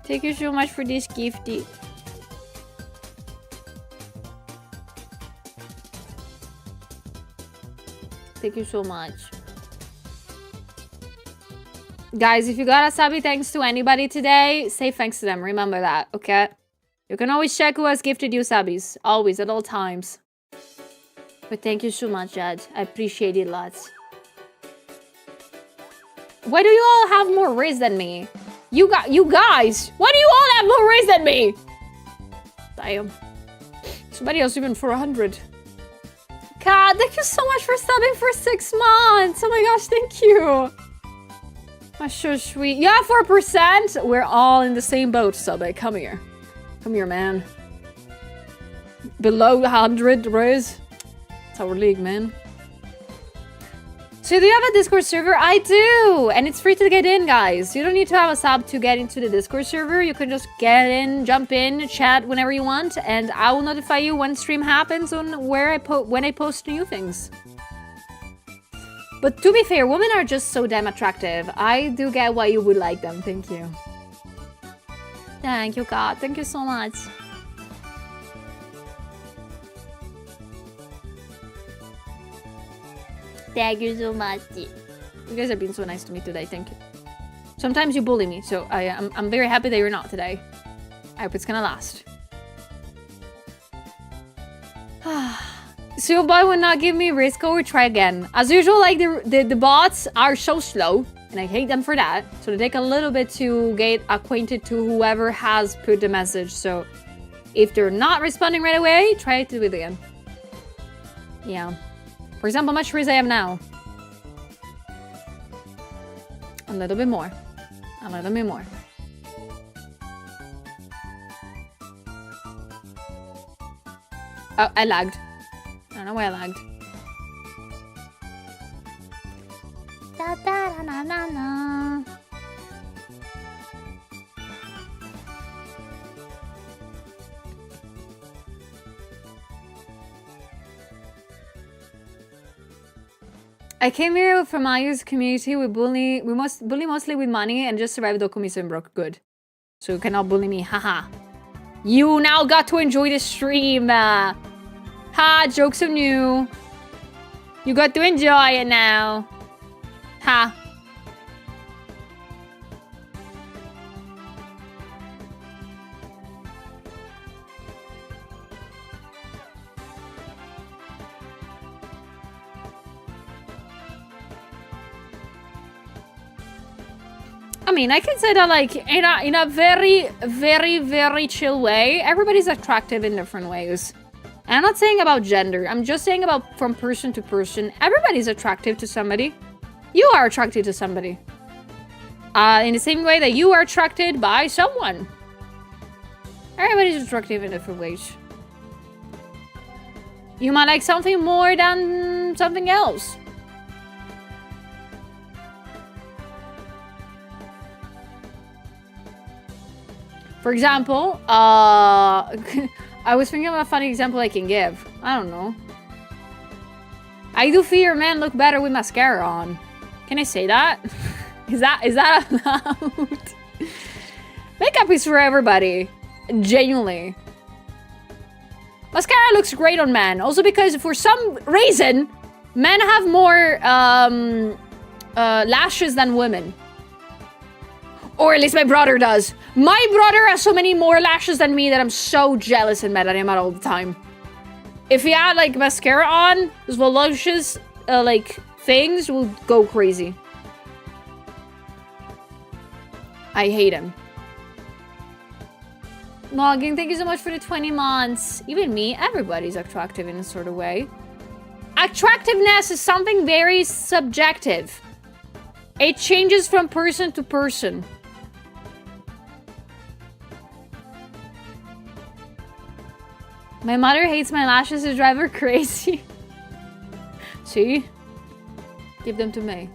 [SPEAKER 2] Thank you so much for this gifty. Thank you so much. Guys, if you got a subby thanks to anybody today, say thanks to them. Remember that, okay? You can always check who has gifted you subbies. Always, at all times. But thank you so much, Jed. I appreciate it lots. Why do you all have more raise than me? You guys, why do you all have more raise than me? Damn. Somebody else even for 100. God, thank you so much for subbing for 6 months. Oh my gosh, thank you. That's so sweet. Yeah, 4%. We're all in the same boat, Subby. Come here. Come here, man. Below 100 raise. It's our league, man. So do you have a Discord server? I do! And it's free to get in, guys. You don't need to have a sub to get into the Discord server. You can just get in, jump in, chat whenever you want, and I will notify you when stream happens on when I post new things. But to be fair, women are just so damn attractive. I do get why you would like them. Thank you. Thank you, God. Thank you so much. Thank you so much. You guys have been so nice to me today. Thank you. Sometimes you bully me, so I'm very happy that you're not today. I hope it's gonna last. So your bot would not give me risk or try again. As usual, like the bots are so slow, and I hate them for that. So they take a little bit to get acquainted to whoever has put the message. So if they're not responding right away, try to do it again. Yeah. For example, how much raise I have now? A little bit more. A little bit more. Oh, I lagged. I don't know why I lagged. Da da da da da da. I came here from Ayu's community. We bully mostly with money and just survive DOKOMI and broke. Good. So you cannot bully me. Haha. You now got to enjoy the stream. Ha, jokes on you. You got to enjoy it now. Ha. I mean, I can say that like in a very, very, very chill way. Everybody's attractive in different ways. And I'm not saying about gender. I'm just saying about from person to person. Everybody's attractive to somebody. You are attracted to somebody. In the same way that you are attracted by someone. Everybody's attractive in different ways. You might like something more than something else. For example, I was thinking of a funny example I can give. I don't know. I do fear men look better with mascara on. Can I say that? Is that allowed? Makeup is for everybody. Genuinely. Mascara looks great on men. Also because for some reason, men have more lashes than women. Or at least my brother does. My brother has so many more lashes than me that I'm so jealous and mad at him all the time. If he had like mascara on, those voluptuous like things will go crazy. I hate him. Logging, thank you so much for the 20 months. Even me, everybody's attractive in a sort of way. Attractiveness is something very subjective. It changes from person to person. My mother hates my lashes to drive her crazy. See? Give them to me.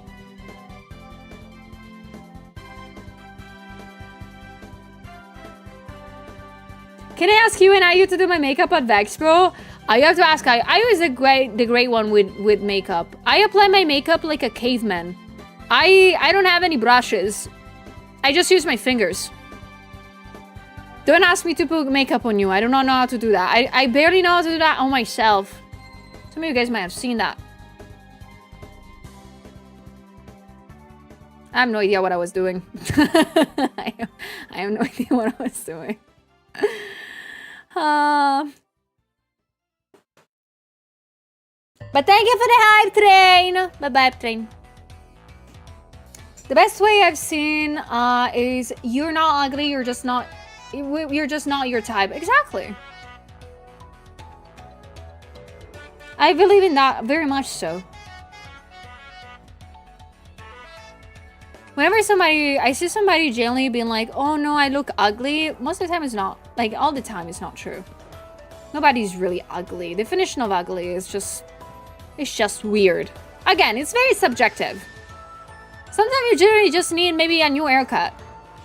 [SPEAKER 2] Can I ask you and Ayu to do my makeup at Vexpro? I have to ask Ayu. Ayu is the great one with makeup. I apply my makeup like a caveman. I don't have any brushes. I just use my fingers. Don't ask me to put makeup on you. I do not know how to do that. I barely know how to do that on myself. Some of you guys might have seen that. I have no idea what I was doing. I have no idea what I was doing. But thank you for the hype train. Bye-bye, hype train. The best way I've seen is you're not ugly, you're just not your type. Exactly. I believe in that very much so. Whenever I see somebody generally being like, oh no, I look ugly, most of the time it's not. Like, all the time it's not true. Nobody's really ugly. The definition of ugly is just, it's just weird. Again, it's very subjective. Sometimes you generally just need maybe a new haircut.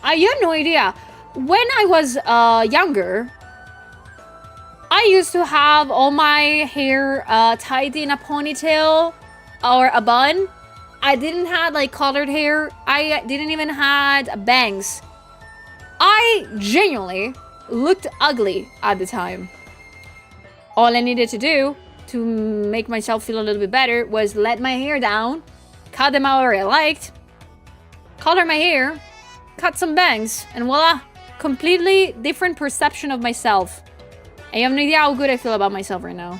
[SPEAKER 2] You have no idea. When I was younger, I used to have all my hair tied in a ponytail or a bun. I didn't have like colored hair. I didn't even had bangs. I genuinely looked ugly at the time. All I needed to do to make myself feel a little bit better was let my hair down, cut them out where I liked, color my hair, cut some bangs, and voila, completely different perception of myself. I have no idea how good I feel about myself right now.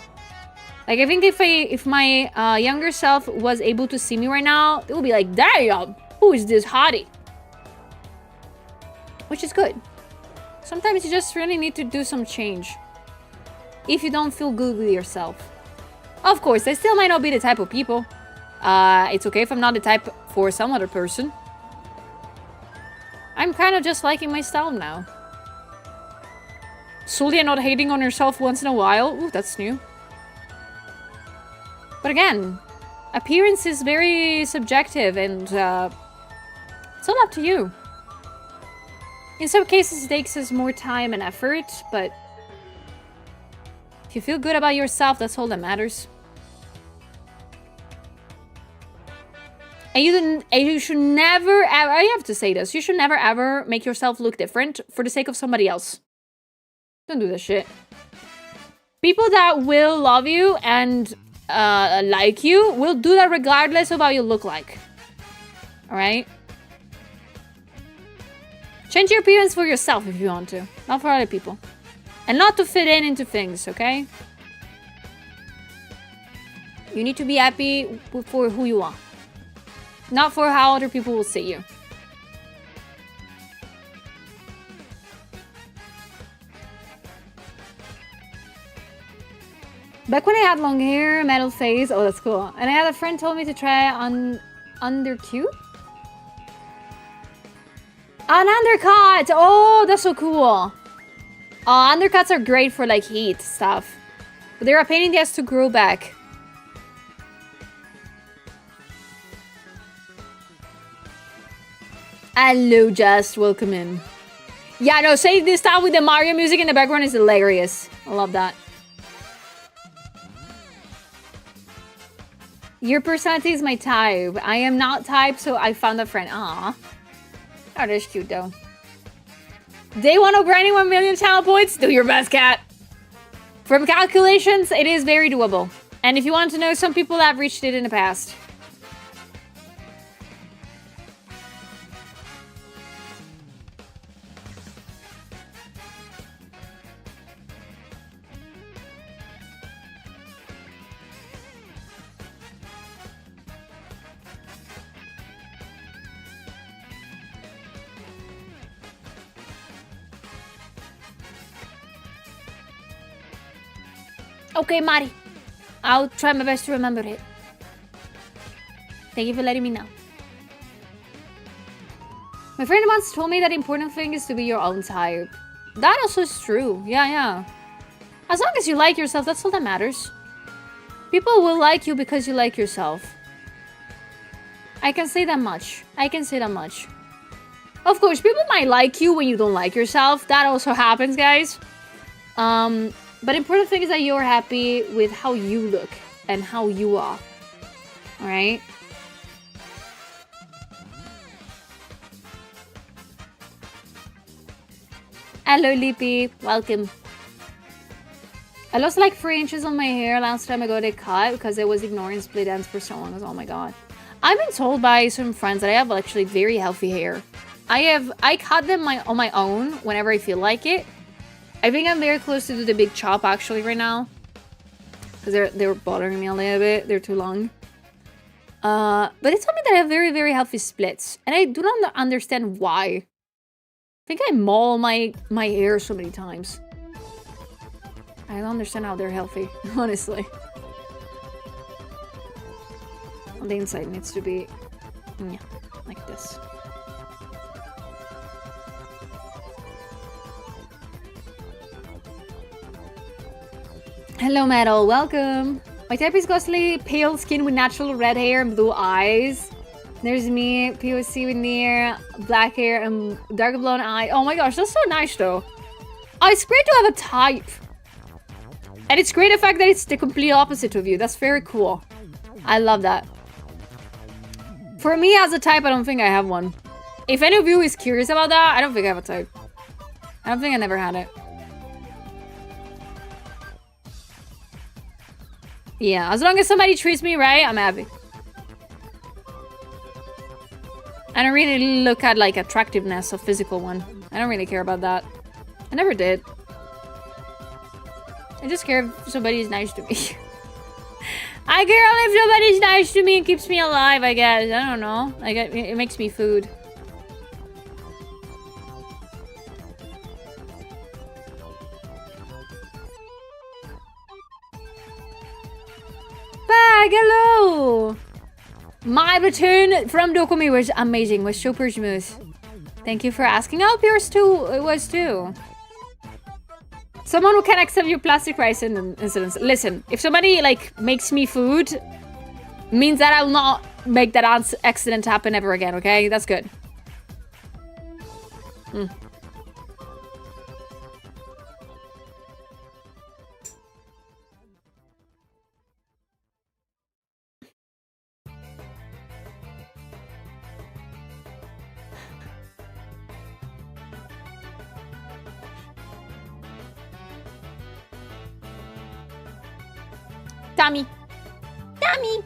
[SPEAKER 2] Like, I think if my younger self was able to see me right now, they would be like, damn, who is this hottie? Which is good. Sometimes you just really need to do some change. If you don't feel good with yourself. Of course, I still might not be the type of people. It's okay if I'm not the type for some other person. I'm kind of just liking my style now. Sulia not hating on herself once in a while. Ooh, that's new. But again, appearance is very subjective and it's all up to you. In some cases, it takes us more time and effort, but if you feel good about yourself, that's all that matters. And you should never ever, I have to say this, you should never ever make yourself look different for the sake of somebody else. Don't do this shit. People that will love you and like you will do that regardless of how you look like. Alright? Change your appearance for yourself if you want to, not for other people. And not to fit in into things, okay? You need to be happy for who you are. Not for how other people will see you. Back when I had long hair, metal face, oh that's cool. And I had a friend told me to try on undercut. An undercut! Oh, that's so cool. Undercuts are great for like heat stuff. But they're a pain in the ass to grow back. Hello, Just. Welcome in. Yeah, no, say this stuff with the Mario music in the background is hilarious. I love that. Your personality is my type. I am not type, so I found a friend. Aw. Oh, that's cute, though. Day 1 of grinding 1 million channel points? Do your best, cat. From calculations, it is very doable. And if you want to know, some people have reached it in the past. Okay, Mari. I'll try my best to remember it. Thank you for letting me know. My friend once told me that the important thing is to be your own type. That also is true. Yeah. As long as you like yourself, that's all that matters. People will like you because you like yourself. I can say that much. Of course, people might like you when you don't like yourself. That also happens, guys. But important thing is that you're happy with how you look and how you are. Alright? Hello, Lippy. Welcome. I lost like 3 inches on my hair last time I got it cut because I was ignoring split ends for so long. Oh my god. I've been told by some friends that I have actually very healthy hair. I cut them on my own whenever I feel like it. I think I'm very close to do the big chop actually right now. Because they're bothering me a little bit. They're too long. But they told me that I have very, very healthy splits. And I do not understand why. I think I maul my hair so many times. I don't understand how they're healthy, honestly. On the inside needs to be, yeah, like this. Hello, Metal. Welcome. My type is ghostly, pale skin with natural red hair and blue eyes. There's me, POC with near black hair and dark blonde eye. Oh my gosh, that's so nice, though. Oh, it's great to have a type. And it's great the fact that it's the complete opposite of you. That's very cool. I love that. For me, as a type, I don't think I have one. If any of you is curious about that, I don't think I have a type. I don't think I never had it. Yeah, as long as somebody treats me right, I'm happy. I don't really look at, like, attractiveness of physical one. I don't really care about that. I never did. I just care if somebody's nice to me. I care if somebody's nice to me and keeps me alive, I guess. I don't know. Like, it makes me food. Bag, hello! My return from DOKOMI was amazing, was super smooth. Thank you for asking. I hope yours too, it was too. Someone who can accept your plastic rice incidents. Listen, if somebody, like, makes me food, means that I will not make that accident happen ever again, okay? That's good. Tommy. Tommy.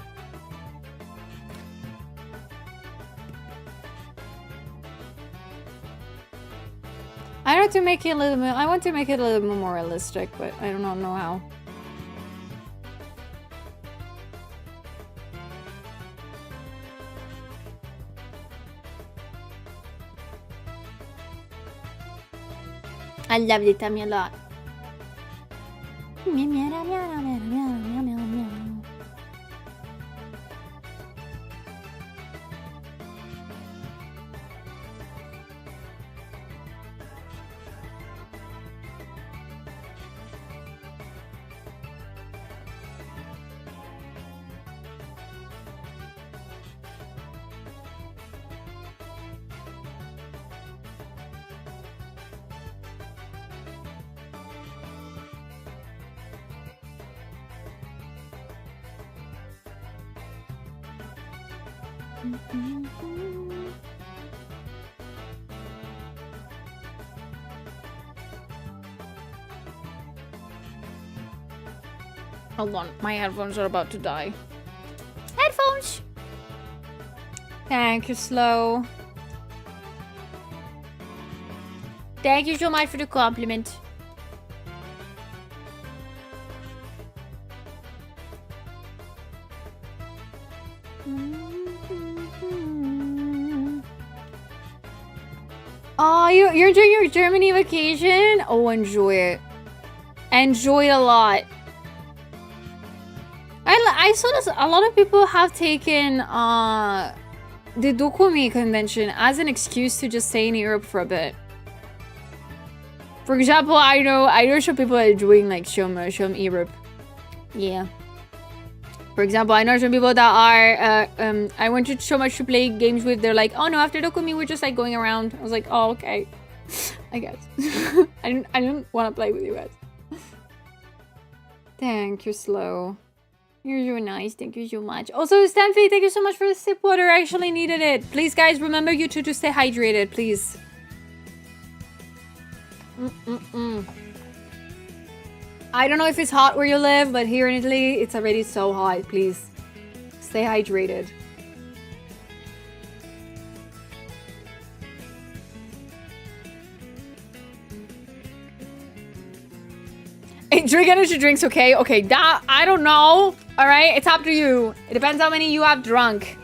[SPEAKER 2] I want to make it a little bit. I want to make it a little bit more realistic, but I don't know how. I love the Tommy a lot. Hold on, my headphones are about to die. Headphones! Thank you, Slow. Thank you so much for the compliment. Oh, you're doing your Germany vacation? Oh, enjoy it. Enjoy it a lot. I saw this, a lot of people have taken the DOKOMI convention as an excuse to just stay in Europe for a bit. For example, I know some people are doing like some Europe. Yeah. For example, I know some people that are I wanted so much to play games with. They're like, oh no, after DOKOMI we're just like going around. I was like, oh okay, I guess. I don't want to play with you guys. Thank you, Slow. You're so nice. Thank you so much. Also, Stanfey, thank you so much for the sip water. I actually needed it. Please, guys, remember you two to stay hydrated, please. I don't know if it's hot where you live, but here in Italy, it's already so hot. Please, stay hydrated. Drink energy drinks, okay? Okay, that, I don't know. All right, it's up to you. It depends how many you have drunk.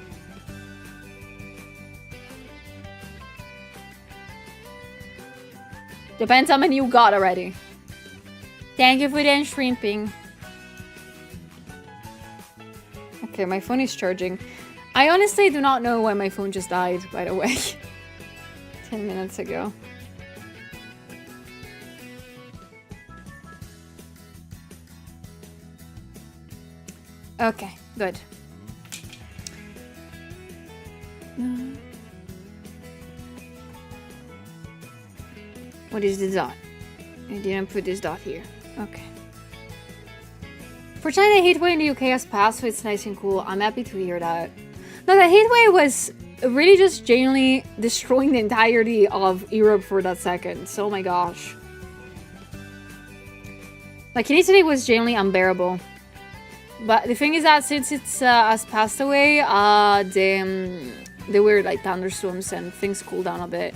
[SPEAKER 2] Depends how many you got already. Thank you for the shrimping. Okay, my phone is charging. I honestly do not know why my phone just died, by the way. 10 minutes ago. Okay, good. What is the dot? I didn't put this dot here. Okay. Fortunately, the heatwave in the UK has passed, so it's nice and cool. I'm happy to hear that. No, the heatwave was really just genuinely destroying the entirety of Europe for that second. So, oh my gosh. Like, yesterday was genuinely unbearable. But the thing is that since it's has passed away, there were like thunderstorms and things cooled down a bit.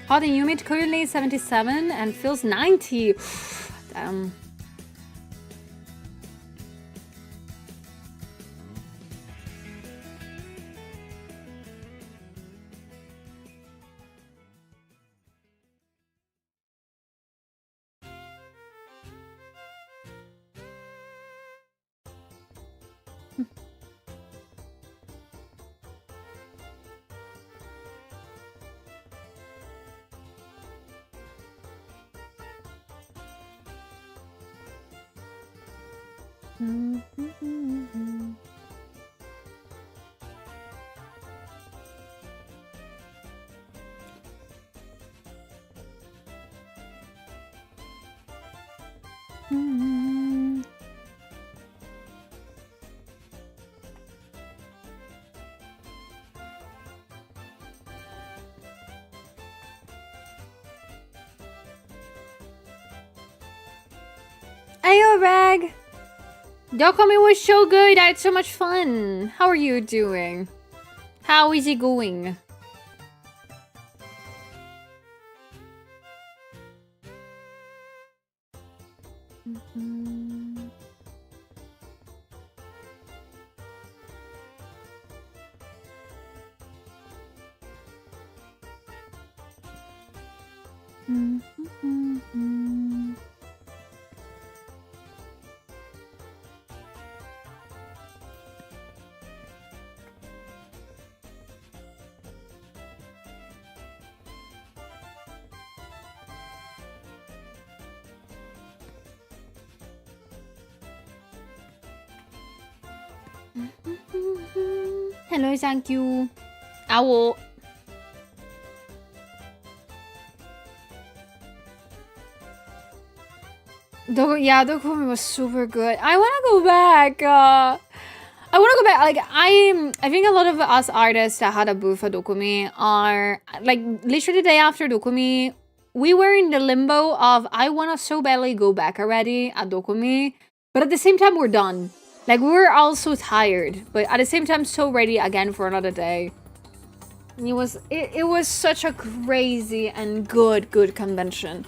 [SPEAKER 2] Hot and humid, currently 77 and feels 90. Damn. Ayo, Rag! DOKOMI was so good, I had so much fun. How are you doing? How is it going? Hello, thank you. Owl. Yeah, DOKOMI was super good. I want to go back. I want to go back. Like, I think a lot of us artists that had a booth at DOKOMI are, like, literally the day after DOKOMI, we were in the limbo of, I want to so badly go back already at DOKOMI, but at the same time, we're done. Like, we were all so tired, but at the same time, so ready again for another day. And it was such a crazy and good convention.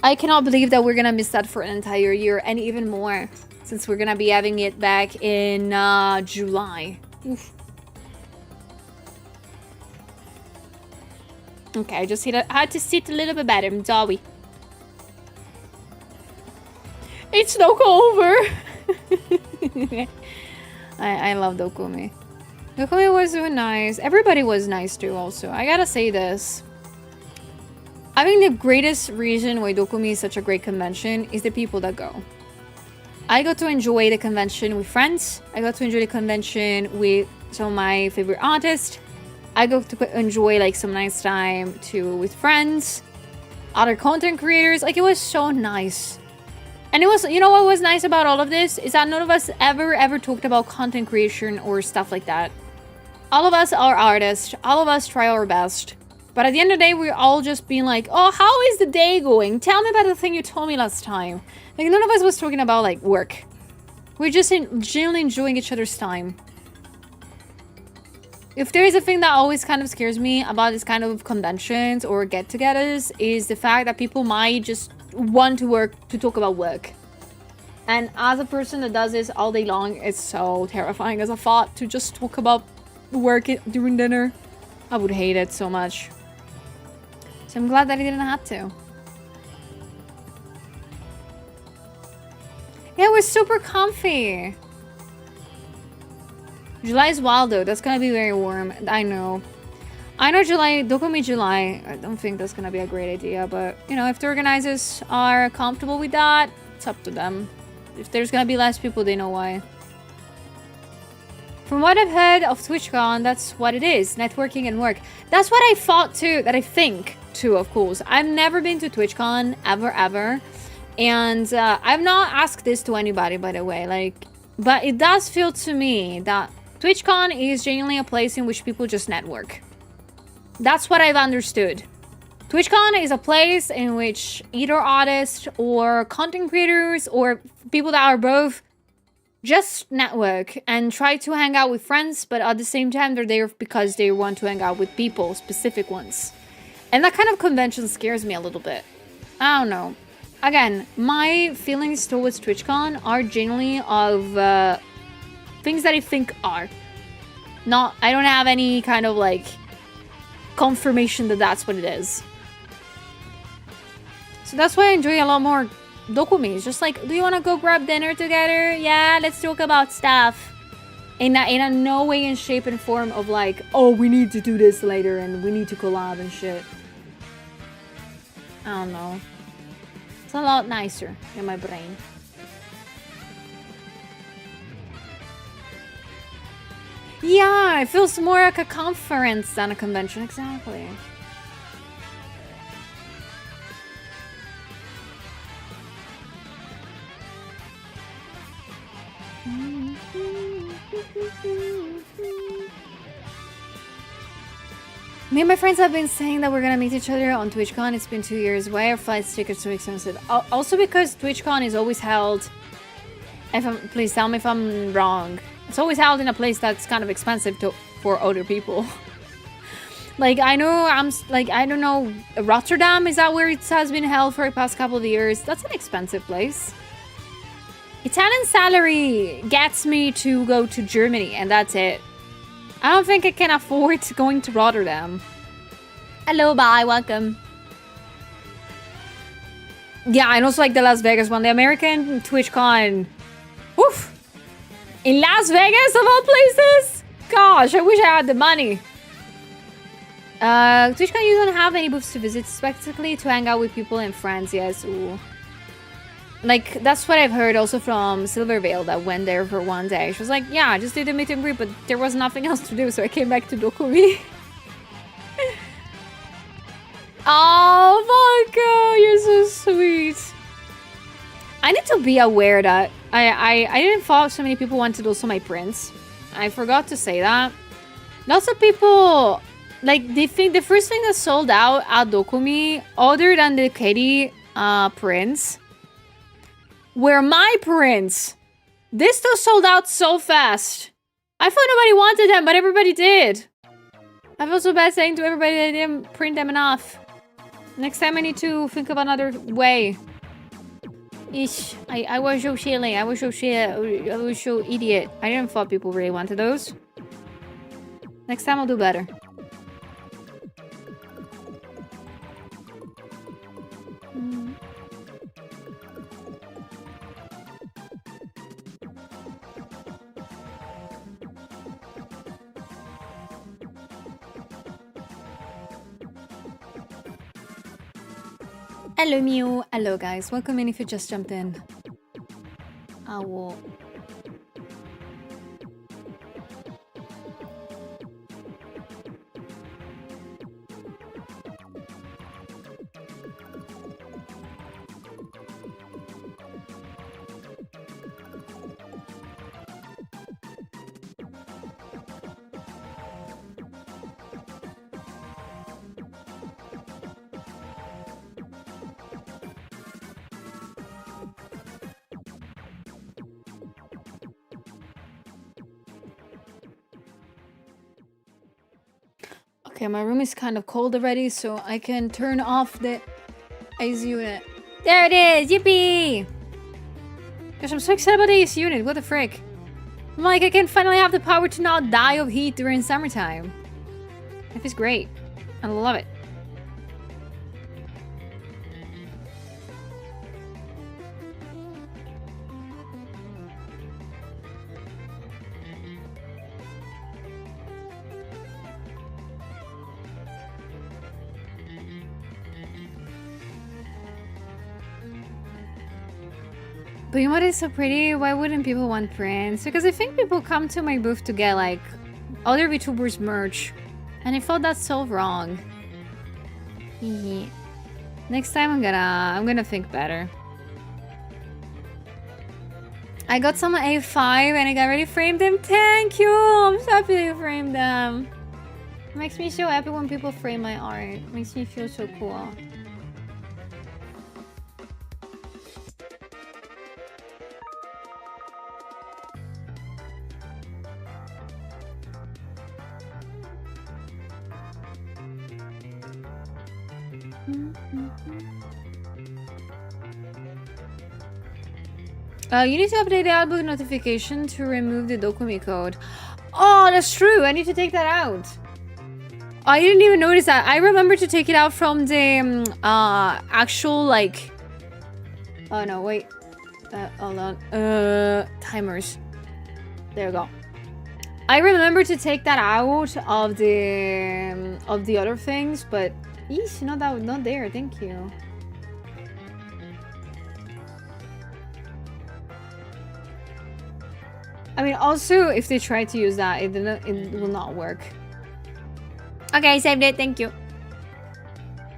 [SPEAKER 2] I cannot believe that we're gonna miss that for an entire year, and even more, since we're gonna be having it back in July. Oof. Okay, I just had to sit a little bit better. I'm sorry. It's not over. I love DOKOMI. DOKOMI was so nice. Everybody was nice too also. I gotta say this. I think the greatest reason why DOKOMI is such a great convention is the people that go. I got to enjoy the convention with friends. I got to enjoy the convention with some of my favorite artists. I got to enjoy like some nice time too with friends, other content creators. Like, it was so nice. And it was, you know what was nice about all of this? Is that none of us ever talked about content creation or stuff like that. All of us are artists. All of us try our best. But at the end of the day, we're all just being like, oh, how is the day going? Tell me about the thing you told me last time. Like, none of us was talking about, like, work. We're just genuinely enjoying each other's time. If there is a thing that always kind of scares me about this kind of conventions or get-togethers is the fact that people might just want to talk about work. And as a person that does this all day long, it's so terrifying as a thought to just talk about work during dinner. I would hate it so much. So I'm glad that I didn't have to. Yeah, it was super comfy. July is wild though. That's gonna be very warm. I know. I know July, DOKOMI July. I don't think that's gonna be a great idea, but you know, if the organizers are comfortable with that, it's up to them. If there's gonna be less people, they know why. From what I've heard of TwitchCon, that's what it is. Networking and work. That's what I thought too, that I think too, of course. I've never been to TwitchCon, ever. And I've not asked this to anybody, by the way. Like, but it does feel to me that TwitchCon is genuinely a place in which people just network. That's what I've understood. TwitchCon is a place in which either artists or content creators or people that are both just network and try to hang out with friends, but at the same time they're there because they want to hang out with people, specific ones. And that kind of convention scares me a little bit. I don't know. Again, my feelings towards TwitchCon are genuinely of things that I think are. Not, I don't have any kind of like confirmation that that's what it is. So that's why I enjoy a lot more DOKOMI. It's just like, do you want to go grab dinner together? Yeah, let's talk about stuff. In a no way in shape and form of like, oh, we need to do this later and we need to collab and shit. I don't know. It's a lot nicer in my brain. Yeah, it feels more like a conference than a convention. Exactly. Me and my friends have been saying that we're gonna meet each other on TwitchCon. It's been 2 years. Why are flights tickets so expensive? Also because TwitchCon is always held... Please tell me if I'm wrong. It's always held in a place that's kind of expensive for other people. Like, I know, I don't know, Rotterdam, is that where it has been held for the past couple of years? That's an expensive place. Italian salary gets me to go to Germany, and that's it. I don't think I can afford going to Rotterdam. Hello, bye, welcome. Yeah, and also like the Las Vegas one, the American TwitchCon. Oof! In Las Vegas, of all places? Gosh, I wish I had the money. TwitchCon, you don't have any booths to visit, specifically to hang out with people and friends, yes. Ooh. Like, that's what I've heard also from Silvervale that went there for one day. She was like, yeah, I just did a meet and greet, but there was nothing else to do, so I came back to DOKOMI. Oh, Volko, you're so sweet. I need to be aware that I didn't follow so many people wanted also my prints. I forgot to say that. Lots of people, like, they think the first thing that sold out at DOKOMI, other than the Katie prints, were my prints. This still sold out so fast. I thought nobody wanted them, but everybody did. I feel so bad saying to everybody that I didn't print them enough. Next time I need to think of another way. Ish, I was so silly. I was so idiot. I didn't thought people really wanted those. Next time I'll do better. Hello, Mew. Hello, guys. Welcome in if you just jumped in. I will... Okay, my room is kind of cold already, so I can turn off the AC unit. There it is! Yippee! Gosh, I'm so excited about the AC unit. What the frick? I'm like, I can finally have the power to not die of heat during summertime. Life is great. I love it. But you know what is so pretty? Why wouldn't people want prints? Because I think people come to my booth to get like other VTubers merch. And I felt that's so wrong. Next time I'm gonna think better. I got some A5 and I already framed them. Thank you! I'm so happy you framed them. It makes me so happy when people frame my art. It makes me feel so cool. You need to update the outbook notification to remove the DOKOMI code. Oh, that's true. I need to take that out. I didn't even notice that. I remember to take it out from the actual like. Oh no! Wait. Hold on. Timers. There we go. I remember to take that out of the other things, but eesh, not there. Thank you. I mean, also, if they try to use that, it will not work. Okay, I saved it. Thank you.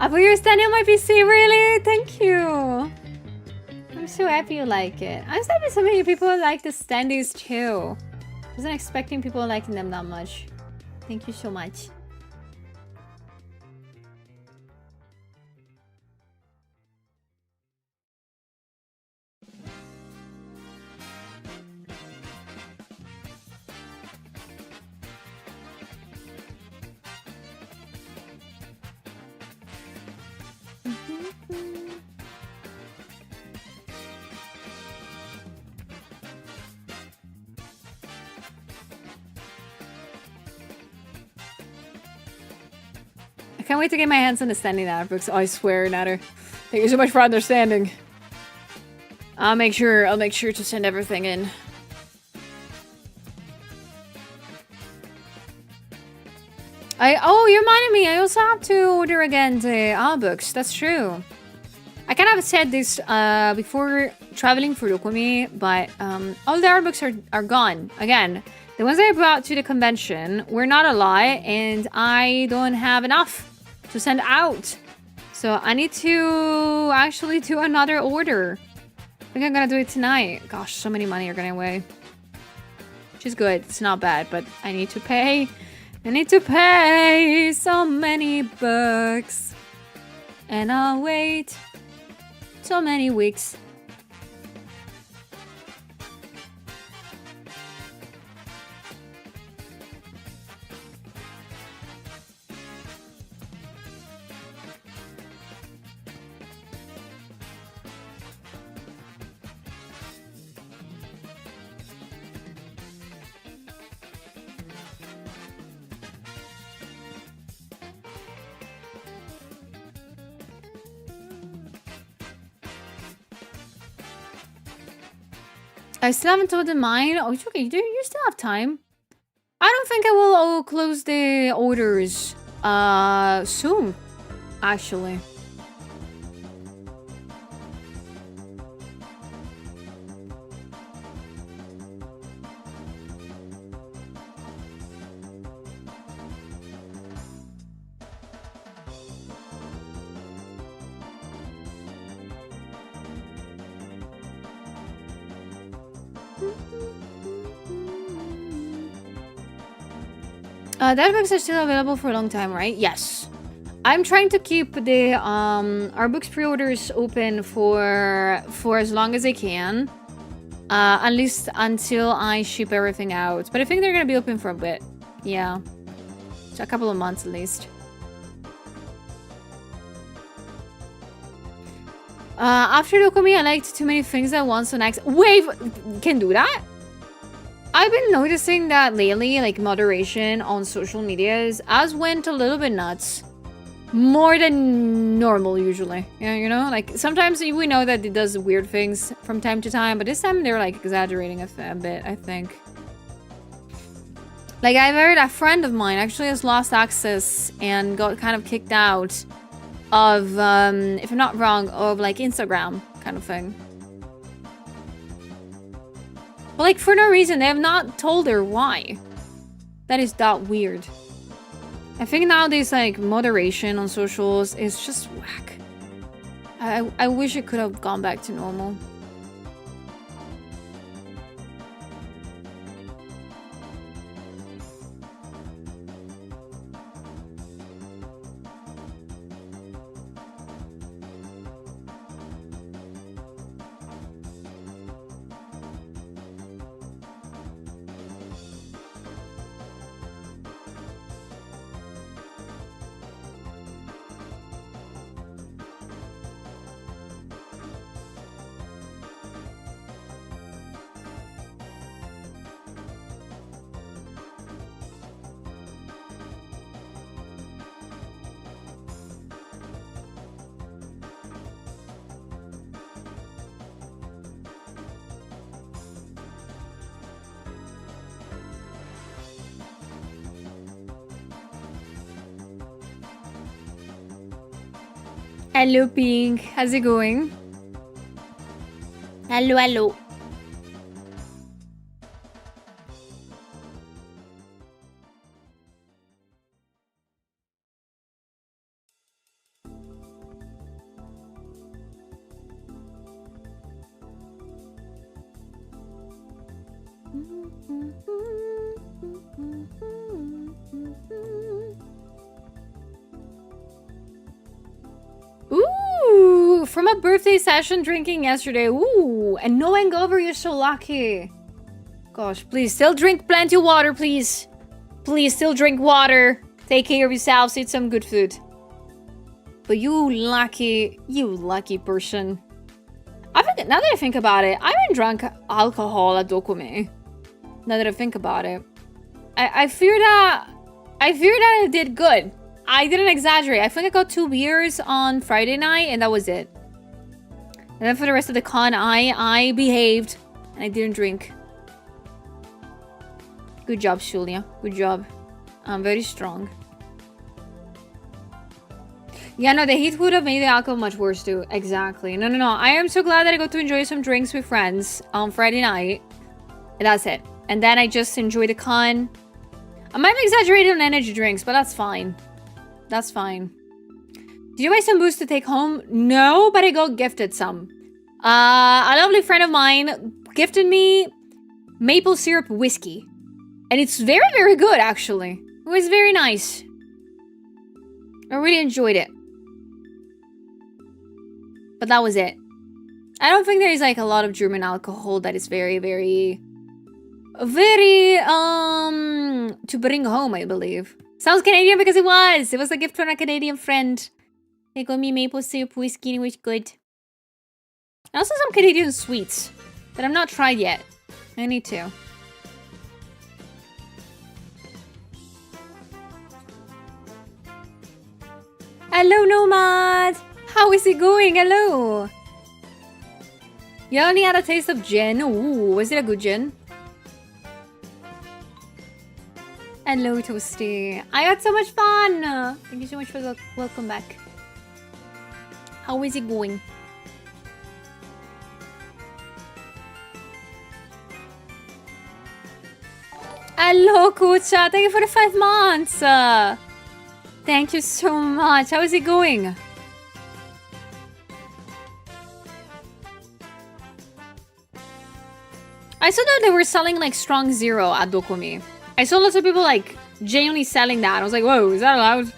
[SPEAKER 2] I thought you were standing on my PC. Really? Thank you. I'm so happy you like it. I'm so happy so many people like the standees too. I wasn't expecting people liking them that much. Thank you so much. I can't wait to get my hands on the standing art books. Oh, I swear, Natter. Thank you so much for understanding. I'll make sure to send everything in. Oh, you reminded me. I also have to order again the art books. That's true. I kind of said this before traveling for DOKOMI, but all the art books are gone again. The ones I brought to the convention were not a lot, and I don't have enough to send out. So I need to actually do another order. I think I'm gonna do it tonight. Gosh, so many money are going away. Which is good. It's not bad, but I need to pay. I need to pay so many bucks. And I'll wait so many weeks. I still haven't told them mine. Oh, it's okay. You still have time. I don't think I will close the orders soon, actually. That books are still available for a long time, right? Yes. I'm trying to keep the our books pre-orders open for as long as I can. At least until I ship everything out. But I think they're gonna be open for a bit. Yeah. So a couple of months at least. After DOKOMI, I liked too many things at once on X. Wave can do that? I've been noticing that lately, like moderation on social medias has went a little bit nuts. More than normal usually. Yeah, you know, like sometimes we know that it does weird things from time to time, but this time they're like exaggerating a bit, I think. Like I've heard a friend of mine actually has lost access and got kind of kicked out of, if I'm not wrong, of like Instagram kind of thing. But like for no reason, they have not told her why. That is that weird. I think nowadays like moderation on socials is just whack. I wish it could have gone back to normal. Hello, Pink. How's it going? Hello, hello. Ooh, from a birthday session drinking yesterday. Ooh, and no hangover, you're so lucky. Gosh, please, still drink plenty of water, please. Please, still drink water. Take care of yourselves, eat some good food. But you lucky person. I think, now that I think about it, I haven't drunk alcohol at DOKOMI. Now that I think about it. I fear that I did good. I didn't exaggerate. I think I got 2 beers on Friday night, and that was it. And then for the rest of the con, I behaved, and I didn't drink. Good job, Julia. Good job. I'm very strong. Yeah, no, the heat would have made the alcohol much worse, too. Exactly. No. I am so glad that I got to enjoy some drinks with friends on Friday night. And that's it. And then I just enjoyed the con. I might have exaggerated on energy drinks, but that's fine. That's fine. Did you buy some booze to take home? No, but I got gifted some. A lovely friend of mine gifted me maple syrup whiskey. And it's very, very good, actually. It was very nice. I really enjoyed it. But that was it. I don't think there is like a lot of German alcohol that is very, very to bring home, I believe. Sounds Canadian because it was. It was a gift from a Canadian friend. They got me maple syrup whiskey and it was good. And also some Canadian sweets that I've not tried yet. I need to. Hello, Nomad! How is it going? Hello! You only had a taste of gin. Ooh, was it a good gin? Hello, Toasty. I had so much fun! Thank you so much for the welcome back. How is it going? Hello, Kucha. Thank you for the 5 months. Thank you so much. How is it going? I saw that they were selling like Strong Zero at DOKOMI. I saw lots of people like genuinely selling that. I was like, whoa, is that allowed?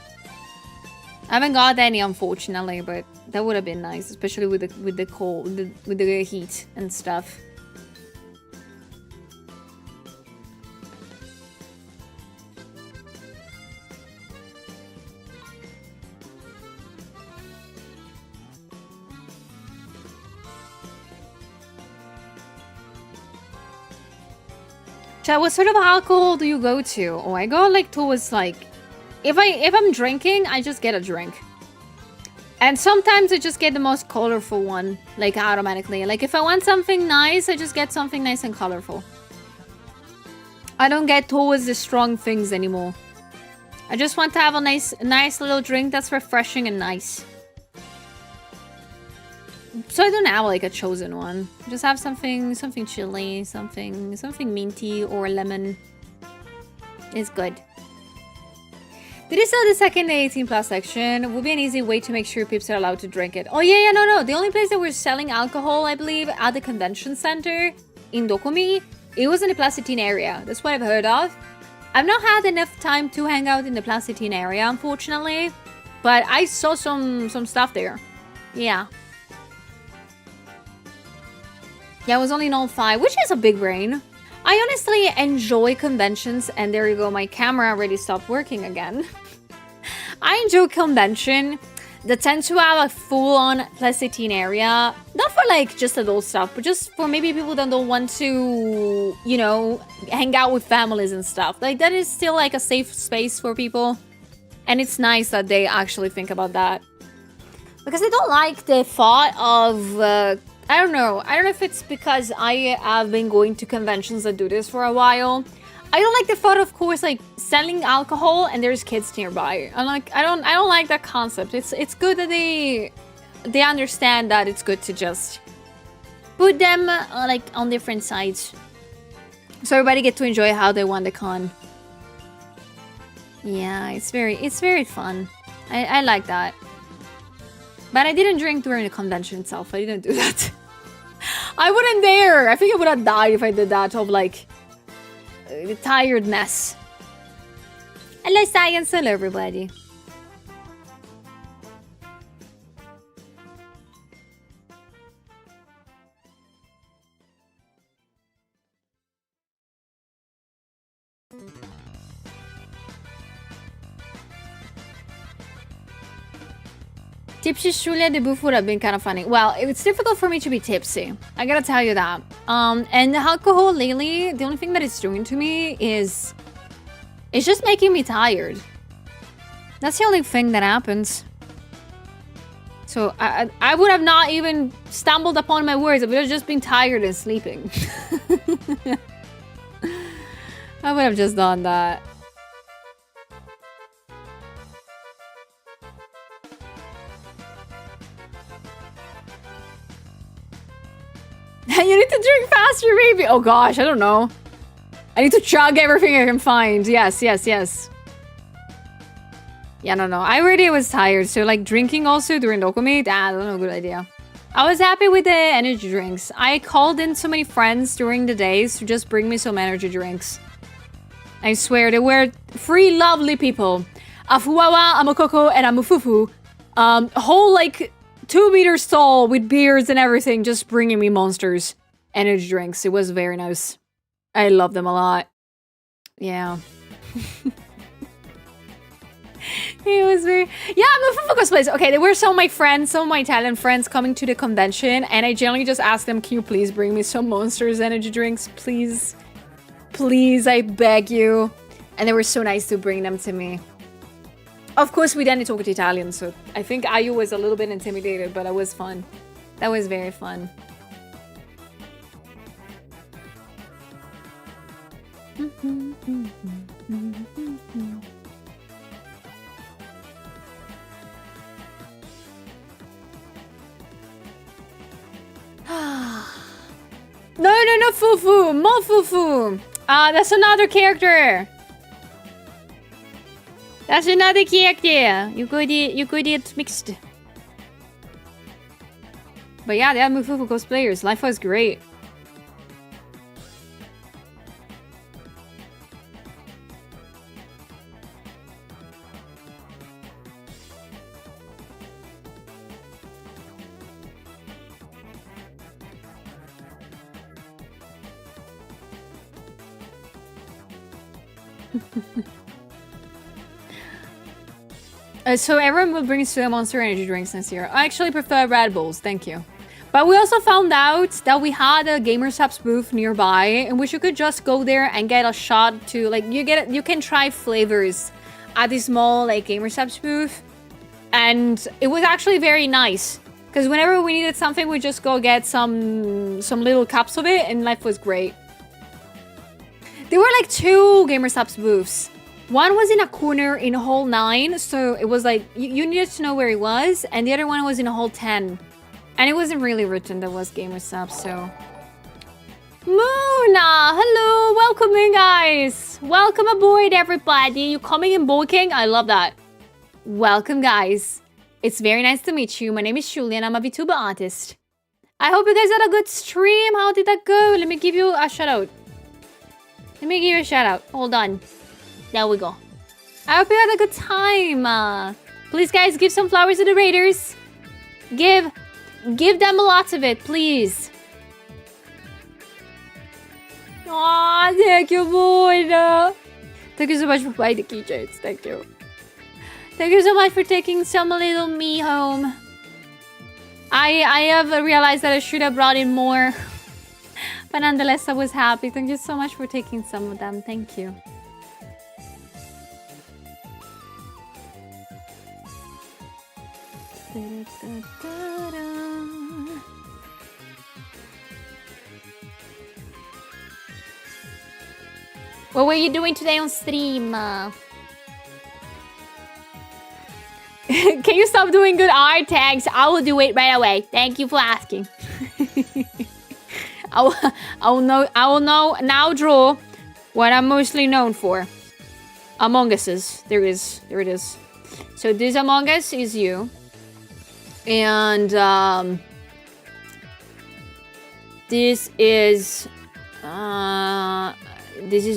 [SPEAKER 2] I haven't got any, unfortunately, but that would have been nice, especially with the cold, with the heat and stuff. Chat, what sort of alcohol do you go to? Oh, I go like towards like, if I'm drinking, I just get a drink. And sometimes I just get the most colorful one, like automatically. Like if I want something nice, I just get something nice and colorful. I don't get towards the strong things anymore. I just want to have a nice little drink that's refreshing and nice. So I don't have like a chosen one. Just have something chilly, something minty or lemon. It's good. Did you sell the second 18 plus section? Would be an easy way to make sure peeps are allowed to drink it. Oh yeah, no. The only place that we're selling alcohol, I believe, at the convention center in DOKOMI, it was in the Plasticine area. That's what I've heard of. I've not had enough time to hang out in the Plasticine area, unfortunately. But I saw some stuff there. Yeah. Yeah, it was only in 05, which is a big brain. I honestly enjoy conventions, and there you go, my camera already stopped working again. I enjoy convention that tend to have a full-on Plasticine area. Not for like just adult stuff, but just for maybe people that don't want to, you know, hang out with families and stuff. Like that is still like a safe space for people. And it's nice that they actually think about that. Because I don't like the thought of... I don't know if it's because I have been going to conventions that do this for a while. I don't like the thought, of course, like selling alcohol and there's kids nearby. I'm like, I don't like that concept. It's good that they understand that it's good to just put them like on different sides, so everybody get to enjoy how they want the con. Yeah, it's very fun. I like that. But I didn't drink during the convention itself. I didn't do that. I wouldn't dare. I think I would have died if I did that of like tiredness. Hello, science. Hello, everybody. Tipsy Julia debut would have been kind of funny. Well, it's difficult for me to be tipsy. I gotta tell you that. And the alcohol lately, the only thing that it's doing to me is... it's just making me tired. That's the only thing that happens. So I would have not even stumbled upon my words. I would have just been tired and sleeping. I would have just done that. You need to drink faster, baby. Oh gosh, I don't know. I need to chug everything I can find. Yes. Yeah, no. I already was tired, so like drinking also during DOKOMI, that's not a good idea. I was happy with the energy drinks. I called in so many friends during the days to just bring me some energy drinks. I swear, they were 3 lovely people. A Fuwawa, a Mokoko, and a Mufufu. A whole like 2 meters tall with beards and everything, just bringing me monsters. Energy drinks. It was very nice. I love them a lot. Yeah. It was very... yeah, Mufufu cosplays. Okay, there were some of my friends, some of my Italian friends coming to the convention, and I generally just asked them, can you please bring me some monsters energy drinks? Please. Please, I beg you. And they were so nice to bring them to me. Of course, we didn't talk Italian, so I think Ayu was a little bit intimidated, but it was fun. That was very fun. No, Fufu! More Fufu! That's another character! That's another character! You could eat mixed. But yeah, they had Mufufu cosplayers. Life was great. So everyone will bring Suya Monster energy drinks next year. I actually prefer Red Bulls, thank you. But we also found out that we had a GamerSubs booth nearby in which you could just go there and get a shot to like you can try flavors at this small like GamerSubs booth, and it was actually very nice because whenever we needed something, we just go get some little cups of it, and life was great. There were like 2 GamerSubs booths. One was in a corner in hall 9, so it was like you needed to know where it was, and the other one was in hall 10. And it wasn't really written that was GamerSubs, so... Moona! Hello! Welcome in, guys! Welcome aboard, everybody! You coming in bulking? I love that. Welcome, guys. It's very nice to meet you. My name is Julian. I'm a VTuber artist. I hope you guys had a good stream. How did that go? Let me give you a shout-out. Let me give you a shout-out. Hold on. There we go. I hope you had a good time. Please, guys, give some flowers to the raiders. Give them a lot of it, please. Aw, thank you, boy. Thank you so much for buying the keychains. Thank you. Thank you so much for taking some little me home. I have realized that I should have brought in more. But nonetheless, I was happy. Thank you so much for taking some of them. Thank you. What were you doing today on stream? Can you stop doing good art tags? I will do it right away. Thank you for asking. I will now draw what I'm mostly known for. Among Us's. There it is. So this Among Us is you. And this is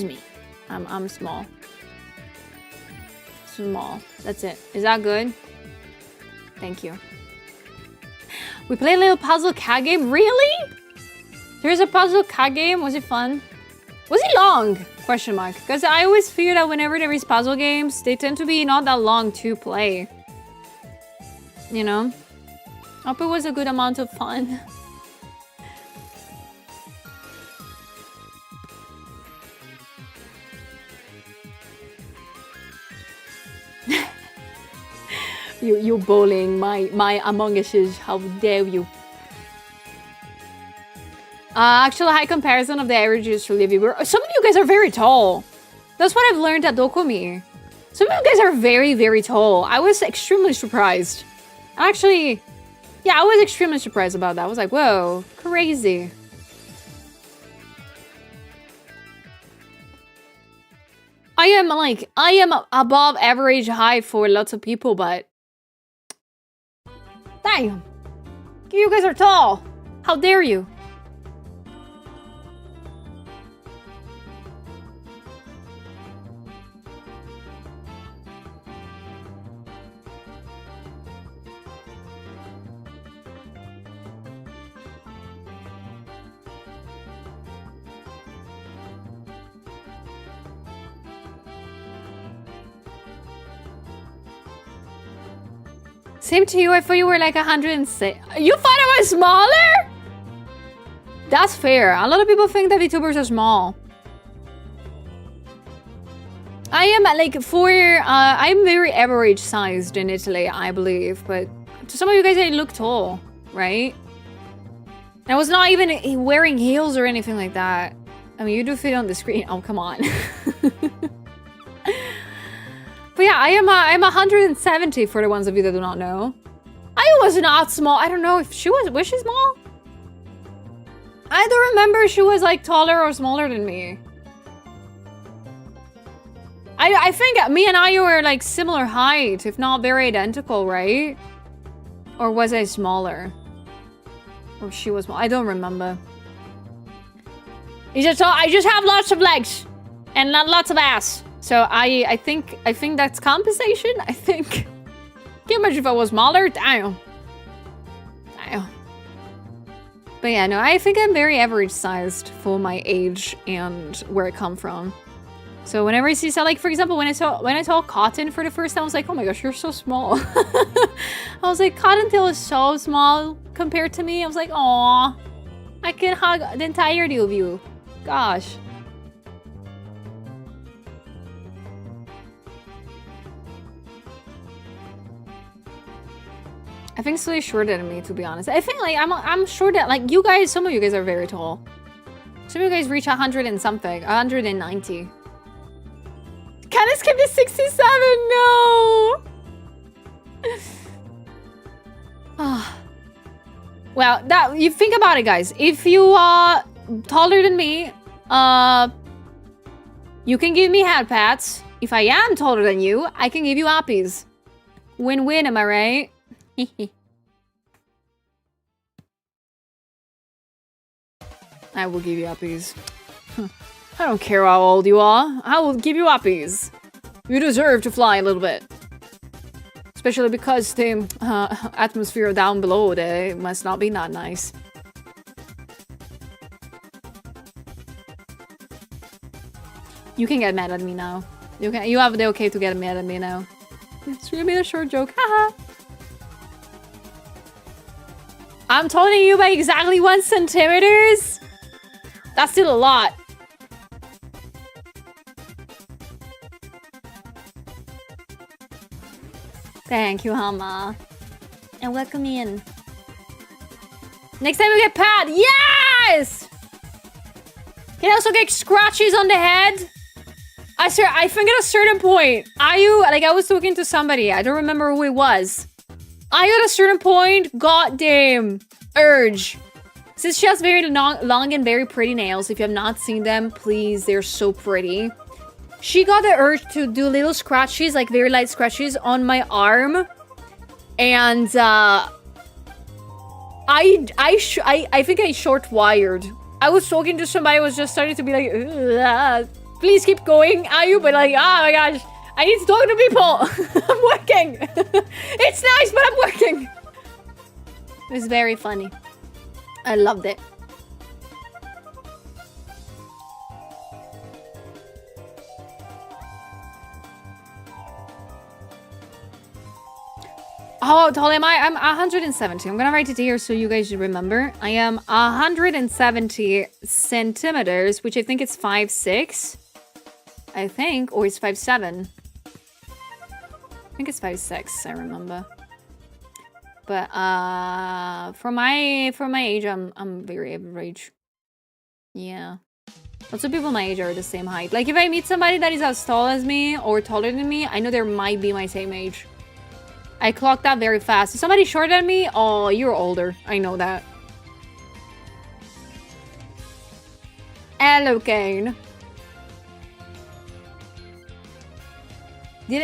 [SPEAKER 2] me. I'm small. Small. That's it. Is that good? Thank you. We played a little puzzle card game. Really? There's a puzzle card game. Was it fun? Was it long? Question mark. Because I always feel that whenever there is puzzle games, they tend to be not that long to play. You know? Hope it was a good amount of fun. you bullying my Among Us's. How dare you? Actual high comparison of the averages for VTuber. Some of you guys are very tall. That's what I've learned at DOKOMI. Some of you guys are very, very tall. I was extremely surprised. Actually, yeah, I was extremely surprised about that. I was like, whoa, crazy. I am above average height for lots of people, but damn, you guys are tall. How dare you? Same to you. I thought you were like 106. You thought I was smaller? That's fair. A lot of people think that VTubers are small. I am like I'm very average sized in Italy, I believe. But to some of you guys, I look tall, right? And I was not even wearing heels or anything like that. I mean, you do fit on the screen. Oh, come on. But yeah, I'm 170 for the ones of you that do not know. I was not small. I don't know if she was she small? I don't remember she was like taller or smaller than me. I think me and I were like similar height, if not very identical, right? Or was I smaller? Or she was small. I don't remember. I just have lots of legs and not lots of ass. So I think that's compensation. I think. Can you imagine if I was smaller? Damn. But yeah, no, I think I'm very average sized for my age and where I come from. So whenever I see, so like for example, when I saw Cotton for the first time, I was like, oh my gosh, you're so small. I was like, Cottontail is so small compared to me. I was like, aw, I can hug the entirety of you. Gosh. I think Sully's shorter than me, to be honest. I think like I'm short at like you guys. Some of you guys are very tall. Some of you guys reach 100 and something, 190. Can I skip to 67? No. Well, that you think about it, guys. If you are taller than me, you can give me head pats. If I am taller than you, I can give you appies. Win-win, am I right? I will give you uppies. I don't care how old you are. I will give you uppies. You deserve to fly a little bit. Especially because the atmosphere down below there must not be that nice. You can get mad at me now. You have the okay to get mad at me now. It's really a short joke. Haha. I'm taller than you by exactly 1 centimeters? That's still a lot. Thank you, Hama. And welcome in. Next time we get Pat. Yes! Can I also get scratches on the head? I think at a certain point, I was talking to somebody, I don't remember who it was. At a certain point, goddamn urge. Since she has very long and very pretty nails, if you have not seen them, please, they're so pretty. She got the urge to do little scratches, like very light scratches on my arm. And I think I short wired. I was talking to somebody who was just starting to be like, please keep going, Ayu, but like, oh my gosh, I need to talk to people. I'm working. It's nice, but I'm working. It was very funny. I loved it. How tall am I? I'm 170. I'm gonna write it here so you guys remember. I am 170 centimeters, which I think is 5'6". I think, or it's 5'7". I think it's 5'6", I remember. But for my age, I'm very average. Yeah. Lots of people my age are the same height. Like if I meet somebody that is as tall as me or taller than me, I know they might be my same age. I clocked that very fast. If somebody's shorter than me, oh, you're older. I know that. Hello, Kane.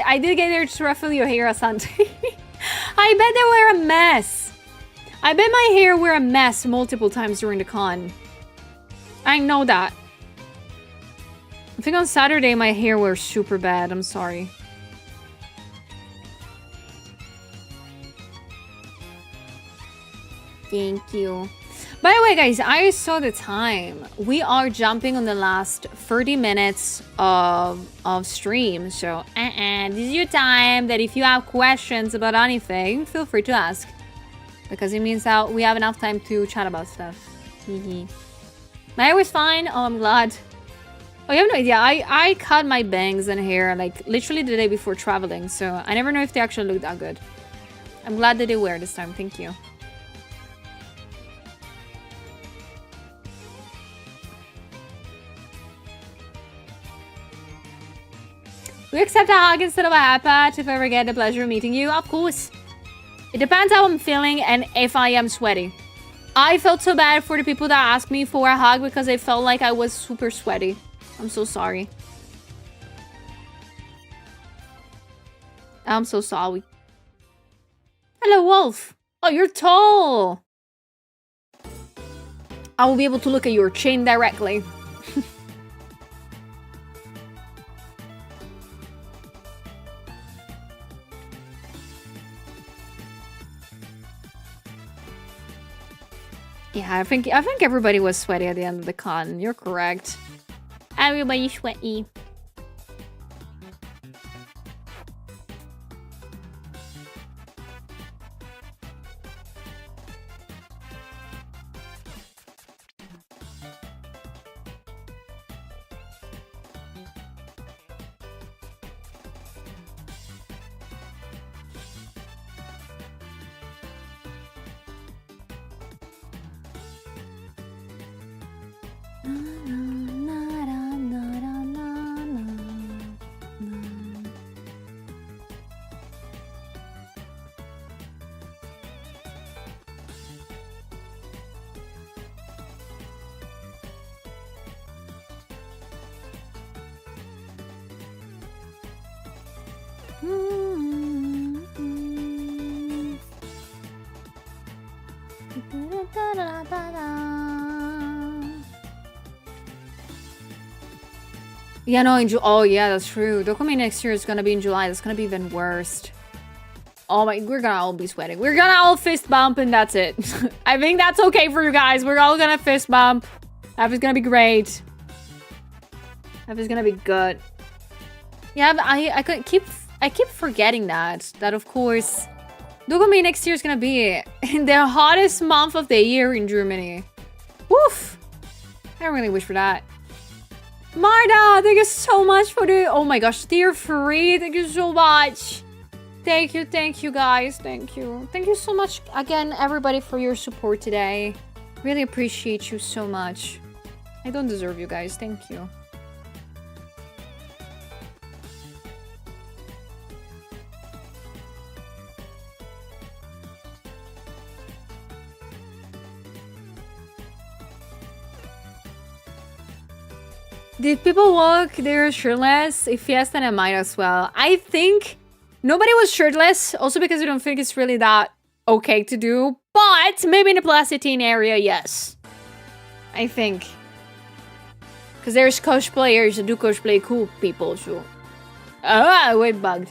[SPEAKER 2] I did get there to ruffle your hair, Asante. I bet they were a mess. I bet my hair were a mess multiple times during the con. I know that. I think on Saturday my hair were super bad. I'm sorry. Thank you. By the way, guys, I saw the time. We are jumping on the last 30 minutes of stream. So, this is your time that if you have questions about anything, feel free to ask. Because it means that we have enough time to chat about stuff. My hair was fine. Oh, I'm glad. Oh, you have no idea. I cut my bangs and hair like literally the day before traveling. So, I never know if they actually look that good. I'm glad that they were this time. Thank you. We accept a hug instead of a hat pat if I ever get the pleasure of meeting you. Of course. It depends how I'm feeling and if I am sweaty. I felt so bad for the people that asked me for a hug because I felt like I was super sweaty. I'm so sorry. I'm so sorry. Hello, Wolf. Oh, you're tall. I will be able to look at your chin directly. Yeah, I think everybody was sweaty at the end of the con. You're correct. Everybody's sweaty. Yeah, no, oh yeah, that's true. DOKOMI next year is gonna be in July. That's gonna be even worse. Oh my, we're gonna all be sweating. We're gonna all fist bump and that's it. I think that's okay for you guys. We're all gonna fist bump. That is gonna be great. That is gonna be good. Yeah, I keep forgetting that of course DOKOMI next year is gonna be in the hottest month of the year in Germany. Woof! I really wish for that. Marta, thank you so much for the, oh my gosh, tier 3. Thank you so much. Thank you guys. Thank you so much again, everybody, for your support today. Really appreciate you so much. I don't deserve you guys. Thank you. Did people walk there shirtless? If yes, then I might as well. I think nobody was shirtless, also because I don't think it's really that okay to do. But maybe in the Plasticine area, yes. I think. Because there's cosplayers that do cosplay cool people, so... Ah, wait, bugged.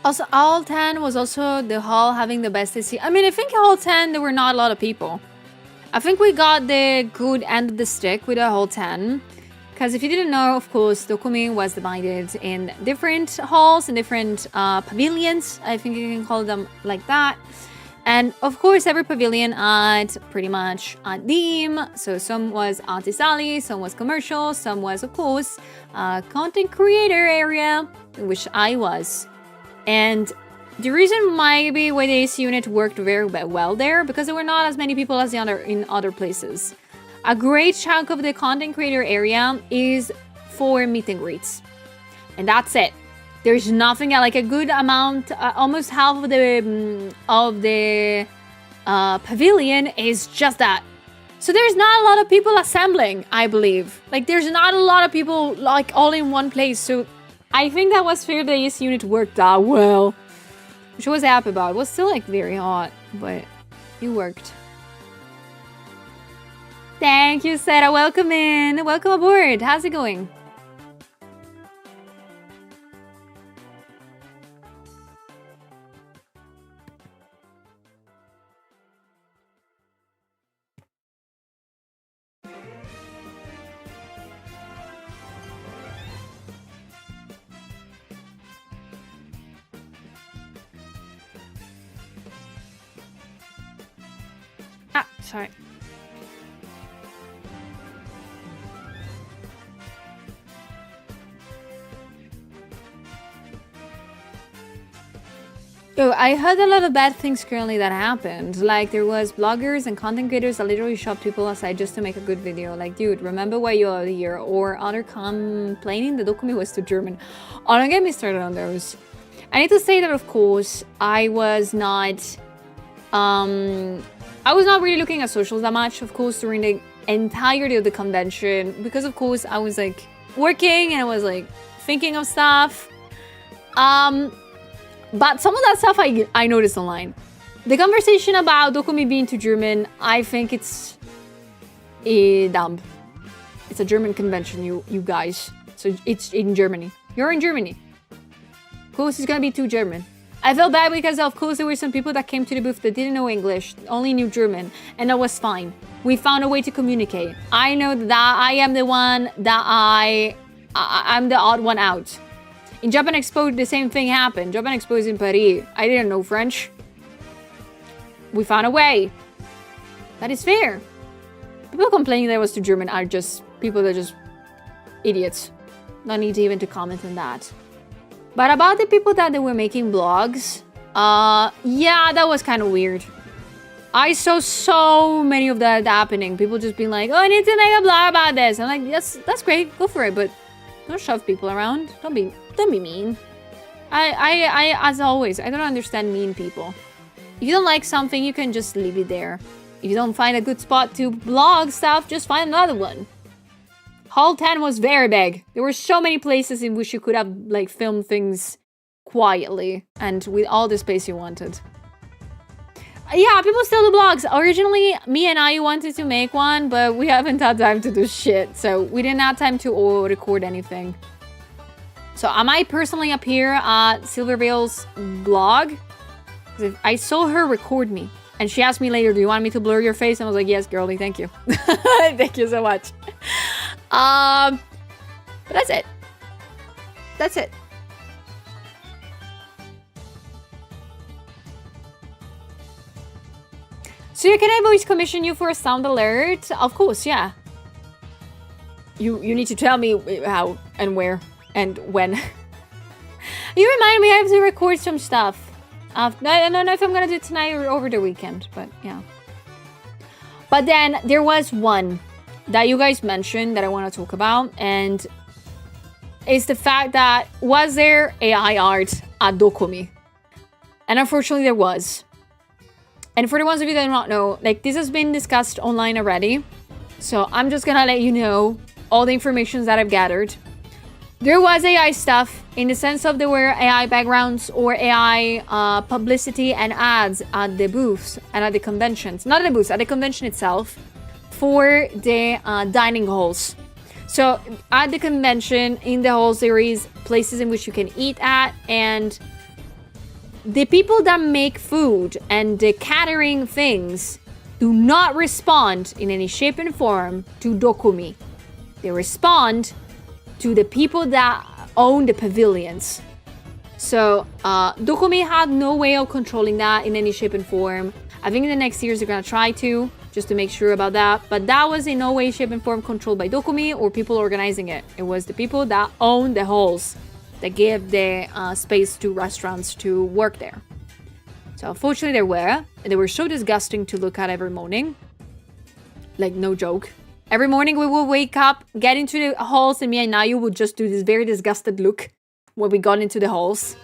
[SPEAKER 2] Also, Hall 10 was also the hall having the best AC. I mean, I think Hall 10, there were not a lot of people. I think we got the good end of the stick with the Hall 10. Because if you didn't know, of course, DOKOMI was divided in different halls and different pavilions. I think you can call them like that. And of course, every pavilion had pretty much a theme. So some was Artist Alley, some was commercial, some was, of course, content creator area, which I was. And the reason maybe why the AC unit worked very well there, because there were not as many people as in other places. A great chunk of the content creator area is for meet and greets. And that's it. There's nothing like a good amount, almost half of the pavilion is just that. So there's not a lot of people assembling, I believe. Like there's not a lot of people like all in one place. So I think that was fair. The AC unit worked out well, which I was happy about. It was still like very hot, but it worked. Thank you, Sarah. Welcome in. Welcome aboard. How's it going? Ah, sorry. Yo, I heard a lot of bad things currently that happened. Like, there was bloggers and content creators that literally shot people aside just to make a good video. Like, dude, remember why you are here? Or other complaining the DOKOMI was too German. Oh, don't get me started on those. I need to say that, of course, I was not really looking at socials that much, of course, during the entirety of the convention. Because, of course, I was, like, working and I was, like, thinking of stuff. But some of that stuff I noticed online. The conversation about DOKOMI being too German, I think it's dumb. It's a German convention, you guys. So it's in Germany. You're in Germany. Of course, it's gonna be too German. I felt bad because, of course, there were some people that came to the booth that didn't know English, only knew German, and that was fine. We found a way to communicate. I know that I am the one that I'm the odd one out. In Japan Expo, the same thing happened. Japan Expo is in Paris. I didn't know French. We found a way. That is fair. People complaining that I was too German are just people that are just idiots. No need even to comment on that. But about the people that they were making blogs, yeah, that was kind of weird. I saw so many of that happening. People just being like, oh, I need to make a blog about this. I'm like, yes, that's great. Go for it. But don't shove people around. Don't be mean. I as always, I don't understand mean people. If you don't like something, you can just leave it there. If you don't find a good spot to blog stuff, just find another one. Hall 10 was very big. There were so many places in which you could have like filmed things quietly and with all the space you wanted. Yeah, people still do blogs. Originally, me and I wanted to make one, but we haven't had time to do shit. So we didn't have time to record anything. So I might personally appear at Silvervale's blog. I saw her record me. And she asked me later, do you want me to blur your face? And I was like, yes, girlie, thank you. Thank you so much. But that's it. That's it. So can I voice commission you for a sound alert? Of course, yeah. You need to tell me how and where and when. You remind me I have to record some stuff. I don't know if I'm gonna do it tonight or over the weekend, but yeah. But then there was one that you guys mentioned that I want to talk about, and it's the fact that was there AI art at DOKOMI? And unfortunately there was. And for the ones of you that do not know, like this has been discussed online already. So I'm just gonna let you know all the information that I've gathered. There was AI stuff in the sense of there were AI backgrounds or AI publicity and ads at the booths and at the conventions. Not at the booths, at the convention itself for the dining halls. So at the convention, in the halls, there is places in which you can eat at, and the people that make food and the catering things do not respond in any shape and form to DOKOMI. They respond to the people that own the pavilions. So DOKOMI had no way of controlling that in any shape and form. I think in the next years they're gonna try to, just to make sure about that. But that was in no way, shape and form controlled by DOKOMI or people organizing it. It was the people that own the halls that gave the space to restaurants to work there. So unfortunately they were so disgusting to look at every morning. Like, no joke. Every morning we will wake up, get into the halls, and me and Nayu would just do this very disgusted look when we got into the halls.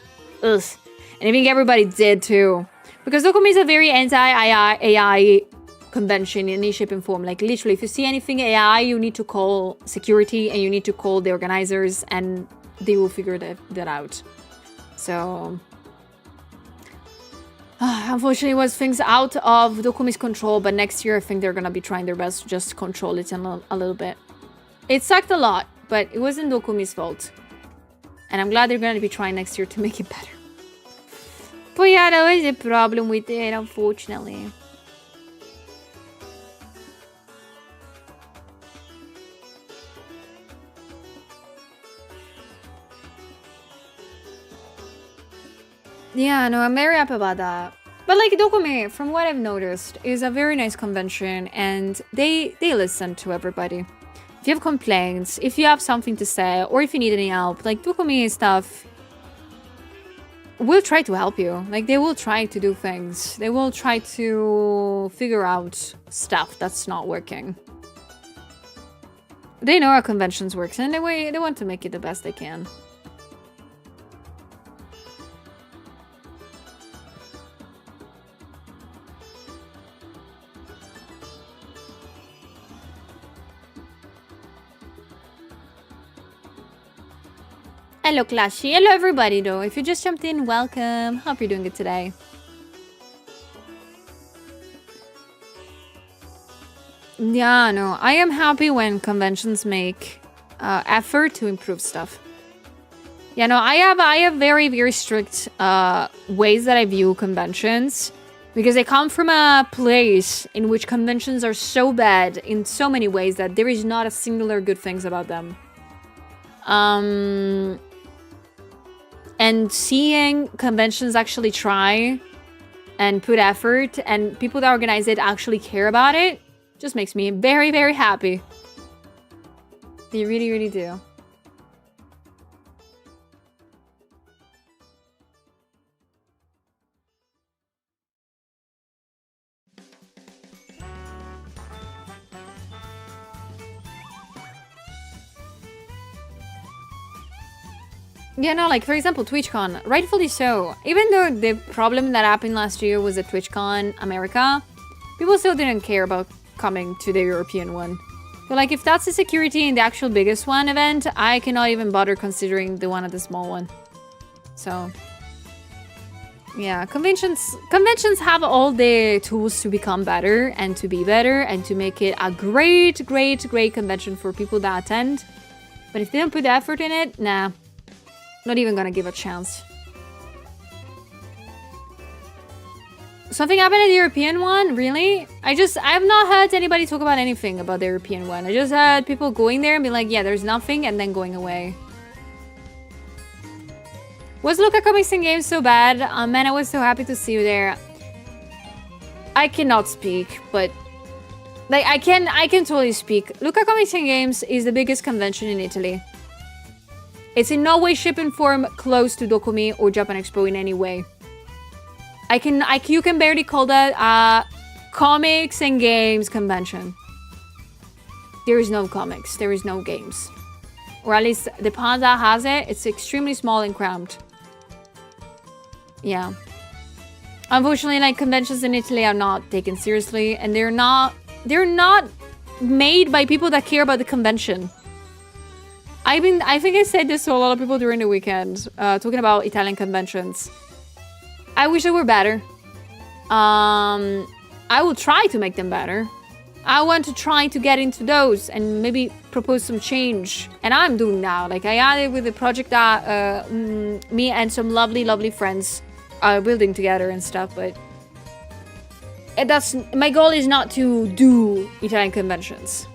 [SPEAKER 2] Ugh. And I think everybody did too. Because DOKOMI is a very anti-AI convention in any shape and form. Like literally, if you see anything AI, you need to call security and you need to call the organizers and they will figure that out. So unfortunately, it was things out of DOKOMI's control, but next year I think they're gonna be trying their best to just control it a little bit. It sucked a lot, but it wasn't DOKOMI's fault. And I'm glad they're gonna be trying next year to make it better. But yeah, that was a problem with it, unfortunately. Yeah, no, I'm very happy about that. But like DOKOMI, from what I've noticed, is a very nice convention and they listen to everybody. If you have complaints, if you have something to say, or if you need any help, like DOKOMI stuff will try to help you. Like they will try to do things. They will try to figure out stuff that's not working. They know how conventions works and they want to make it the best they can. Hello, Clashy. Hello, everybody, though. If you just jumped in, welcome. Hope you're doing good today. Yeah, no. I am happy when conventions make effort to improve stuff. Yeah, no. I have very, very strict ways that I view conventions. Because I come from a place in which conventions are so bad in so many ways that there is not a singular good things about them. And seeing conventions actually try and put effort and people that organize it actually care about it just makes me very, very happy. They really, really do. Yeah, no, like, for example, TwitchCon. Rightfully so. Even though the problem that happened last year was at TwitchCon America, people still didn't care about coming to the European one. But, like, if that's the security in the actual biggest one event, I cannot even bother considering the one at the small one. So, yeah, conventions have all the tools to become better and to be better and to make it a great, great, great convention for people that attend. But if they don't put the effort in it, nah. Not even gonna give a chance. Something happened at the European one? Really? I've not heard anybody talk about anything about the European one. I just heard people going there and be like, yeah, there's nothing, and then going away. Was Luca Comics and Games so bad? Man, I was so happy to see you there. I cannot speak, but like I can totally speak. Luca Comics and Games is the biggest convention in Italy. It's in no way, shape, and form close to Dokomi or Japan Expo in any way. You can barely call that a comics and games convention. There is no comics, there is no games. Or at least the Panda has it. It's extremely small and cramped. Yeah. Unfortunately, like, conventions in Italy are not taken seriously, and they're not made by people that care about the convention. I think I said this to a lot of people during the weekend, talking about Italian conventions. I wish they were better. I will try to make them better. I want to try to get into those and maybe propose some change. And I'm doing now. Like, I added with the project that me and some lovely, lovely friends are building together and stuff. But my goal is not to do Italian conventions.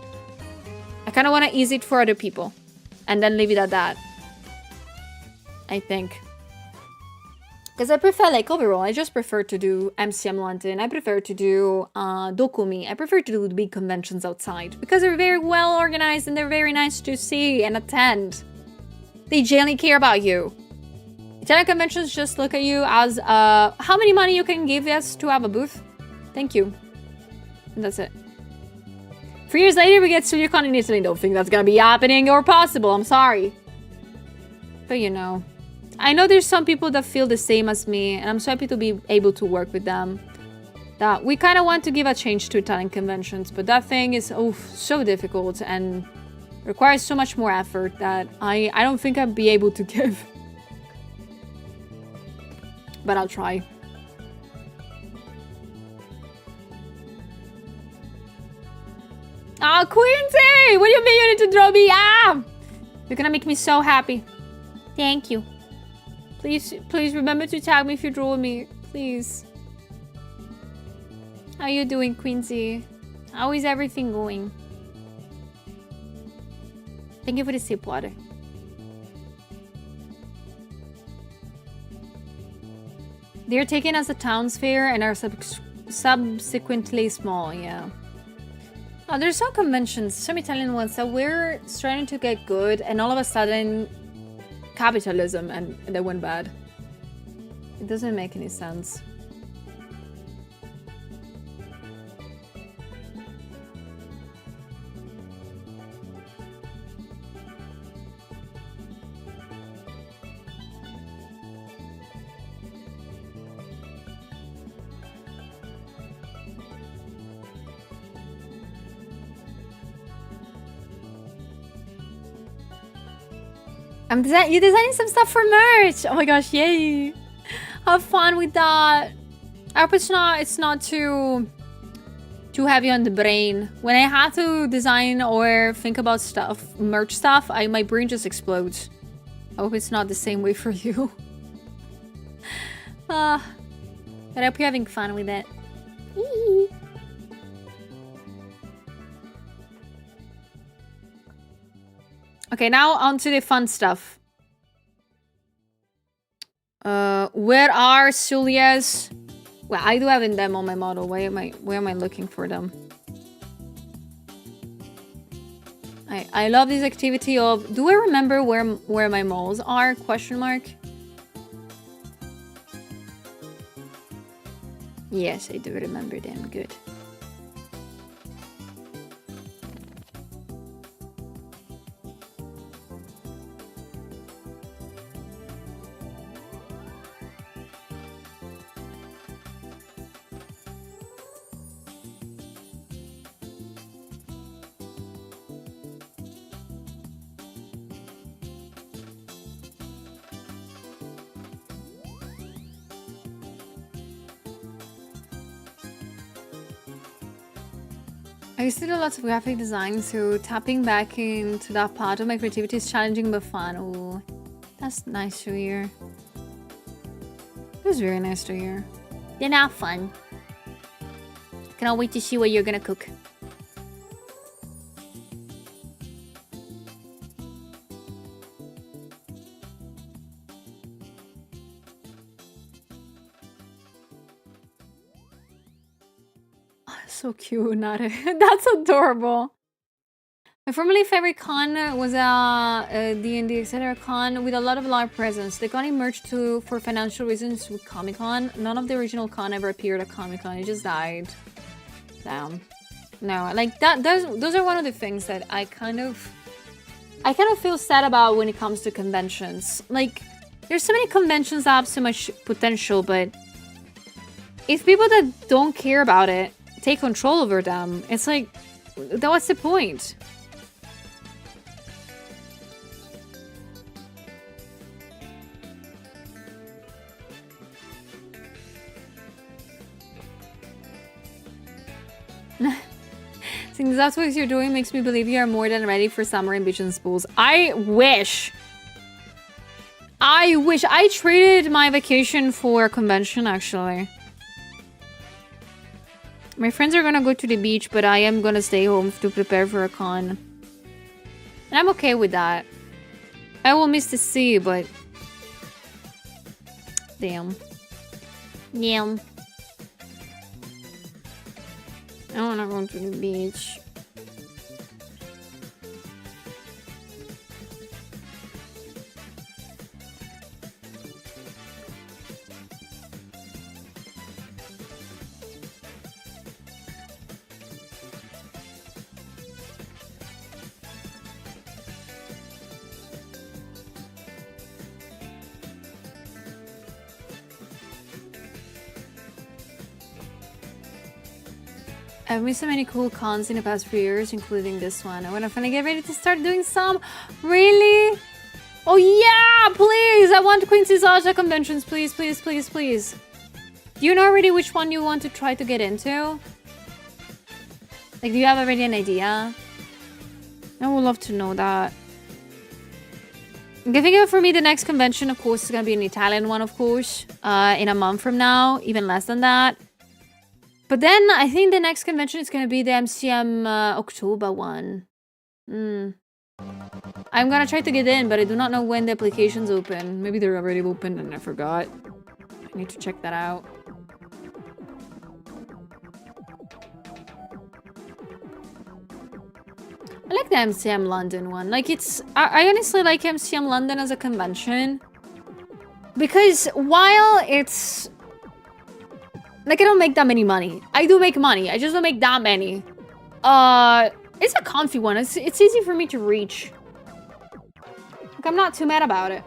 [SPEAKER 2] I kind of want to ease it for other people. And then leave it at that. I think. Because I prefer, like, overall, I just prefer to do MCM London. I prefer to do DOKOMI. I prefer to do the big conventions outside. Because they're very well organized and they're very nice to see and attend. They genuinely care about you. Italian conventions just look at you as how many money you can give us to have a booth. Thank you. And that's it. 3 years later, we get StudioCon in Italy. Don't think that's gonna be happening or possible. I'm sorry. But you know. I know there's some people that feel the same as me. And I'm so happy to be able to work with them. That we kind of want to give a change to Italian conventions. But that thing is so difficult. And requires so much more effort that I don't think I'd be able to give. But I'll try. Oh, Quincy! What do you mean you need to draw me? Ah! You're gonna make me so happy. Thank you. Please remember to tag me if you draw me. Please. How you doing, Quincy? How is everything going? Thank you for the sip water. They're taken as a towns fair and are subsequently small, yeah. Oh, there's some conventions, some Italian ones that we're starting to get good, and all of a sudden, capitalism, and they went bad. It doesn't make any sense. You're designing some stuff for merch. Oh my gosh, yay! Have fun with that. I hope it's not too heavy on the brain. When I have to design or think about stuff, merch stuff, my brain just explodes. I hope it's not the same way for you. But I hope you're having fun with it. Okay, now on to the fun stuff. Where are Sulia's? Well, I do have them on my model. Where am I looking for them? I love this activity of, do I remember where my moles are? Question mark. Yes, I do remember them. Good. I used to do lots of graphic design, so tapping back into that part of my creativity is challenging but fun. Oh, that's nice to hear. It was very nice to hear. They're not fun. Cannot wait to see what you're gonna cook. So cute, Nare. That's adorable. My formerly favorite con was a D&D etc. con with a lot of live presence. The con emerged for financial reasons with Comic-Con. None of the original con ever appeared at Comic-Con. It just died. Damn. No, like that. Those are one of the things that I kind of feel sad about when it comes to conventions. Like, there's so many conventions that have so much potential, but if people that don't care about it take control over them, it's like, what's the point? Seeing that's what you're doing makes me believe you are more than ready for summer ambitions pools. I wish. I traded my vacation for a convention, actually. My friends are gonna go to the beach, but I am gonna stay home to prepare for a con. And I'm okay with that. I will miss the sea, but... Damn. Damn. I wanna go to the beach. I've missed so many cool cons in the past few years, including this one. I wanna finally get ready to start doing some. Really? Oh yeah, please! I want Quincy's Aja conventions, please, please, please, please. Do you know already which one you want to try to get into? Like, do you have already an idea? I would love to know that. I think for me, the next convention, of course, is gonna be an Italian one, of course. In a month from now, even less than that. But then I think the next convention is going to be the MCM October one. I'm going to try to get in, but I do not know when the applications open. Maybe they're already open and I forgot. I need to check that out. I like the MCM London one. Like, I honestly like MCM London as a convention. Because while it's... Like, I don't make that many money. I do make money. I just don't make that many. It's a comfy one. It's easy for me to reach. Like, I'm not too mad about it.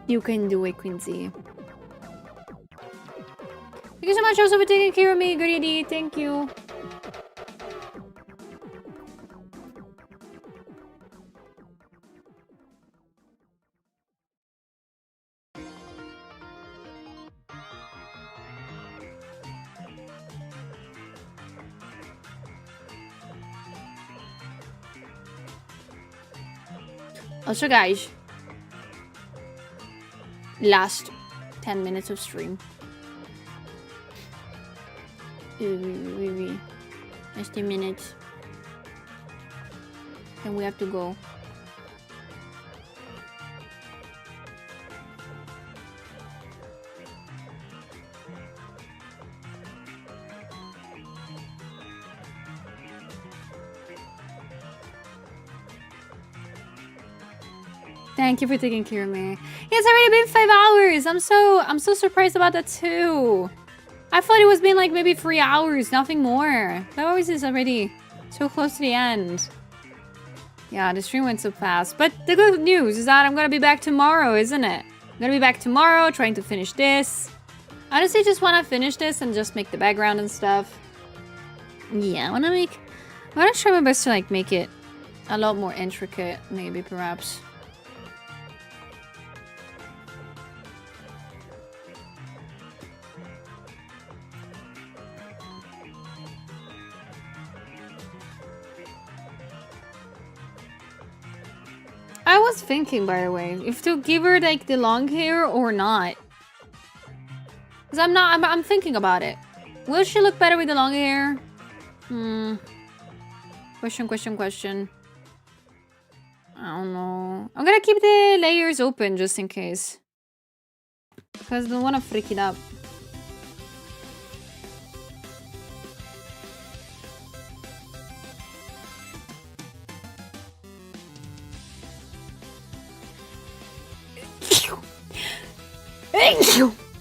[SPEAKER 2] You can do it, Quincy. Thank you so much also for taking care of me, Greedy. Thank you. Also, guys, last 10 minutes of stream. Last 10 minutes. And we have to go. Thank you for taking care of me. It's already been 5 hours. I'm so surprised about that too. I thought it was been like maybe 3 hours, nothing more. That always is already so close to the end. Yeah, the stream went so fast. But the good news is that I'm gonna be back tomorrow, isn't it? I'm gonna be back tomorrow trying to finish this. I honestly just wanna finish this and just make the background and stuff. Yeah, I wanna try my best to like make it a lot more intricate, maybe perhaps. I was thinking, by the way, if to give her like the long hair or not. Cause I'm thinking about it. Will she look better with the long hair? Question. I don't know. I'm gonna keep the layers open just in case. Cause I don't wanna freak it up.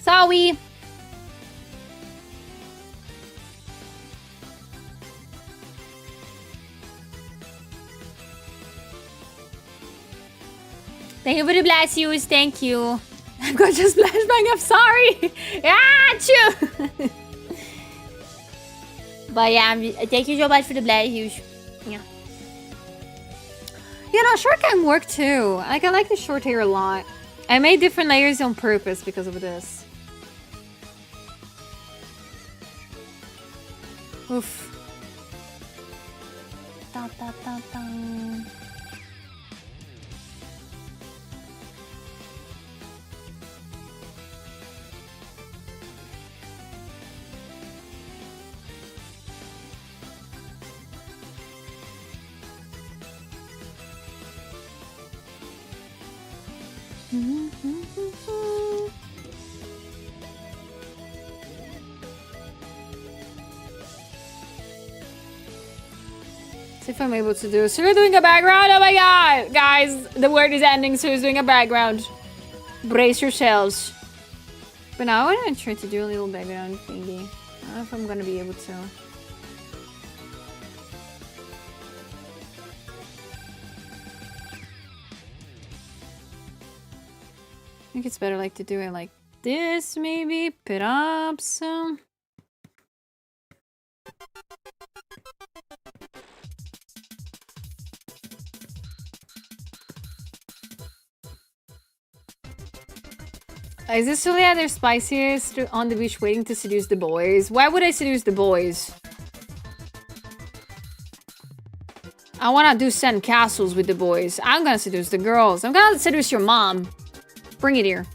[SPEAKER 2] Sorry. Thank you for the bless yous. Thank you. I've got just flashbang. I'm sorry. Achoo. But yeah, thank you so much for the bless yous. Yeah. You know, short can work too. Like, I like the short hair a lot. I made different layers on purpose because of this. Oof. Da, da, da, da. See if I'm able to do. So we're doing a background. Oh my god, guys, the word is ending. So who's doing a background? Brace yourselves. But now I want to try to do a little background thingy. I don't know if I'm gonna be able to. I think it's better like to do it like this, maybe. Put up some. Is this really at their spiciest on the beach waiting to seduce the boys? Why would I seduce the boys? I wanna do sand castles with the boys. I'm gonna seduce the girls. I'm gonna seduce your mom. Bring it here.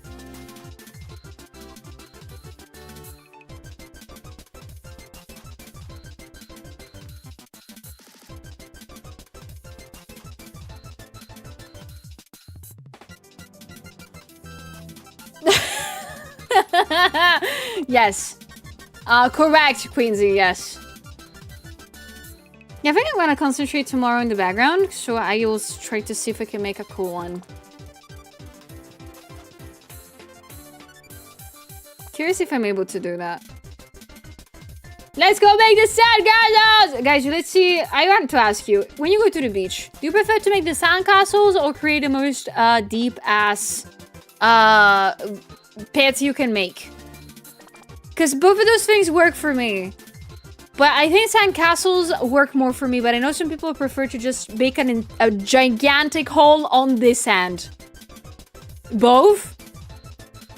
[SPEAKER 2] Yes. Correct, Queensy, yes. Yeah, I think I'm gonna concentrate tomorrow in the background, so I will try to see if I can make a cool one. Curious if I'm able to do that. Let's go make the sandcastles! Guys, let's see. I want to ask you, when you go to the beach, do you prefer to make the sandcastles or create the most deep-ass pits you can make? Because both of those things work for me. But I think sandcastles work more for me. But I know some people prefer to just make a gigantic hole on the sand. Both?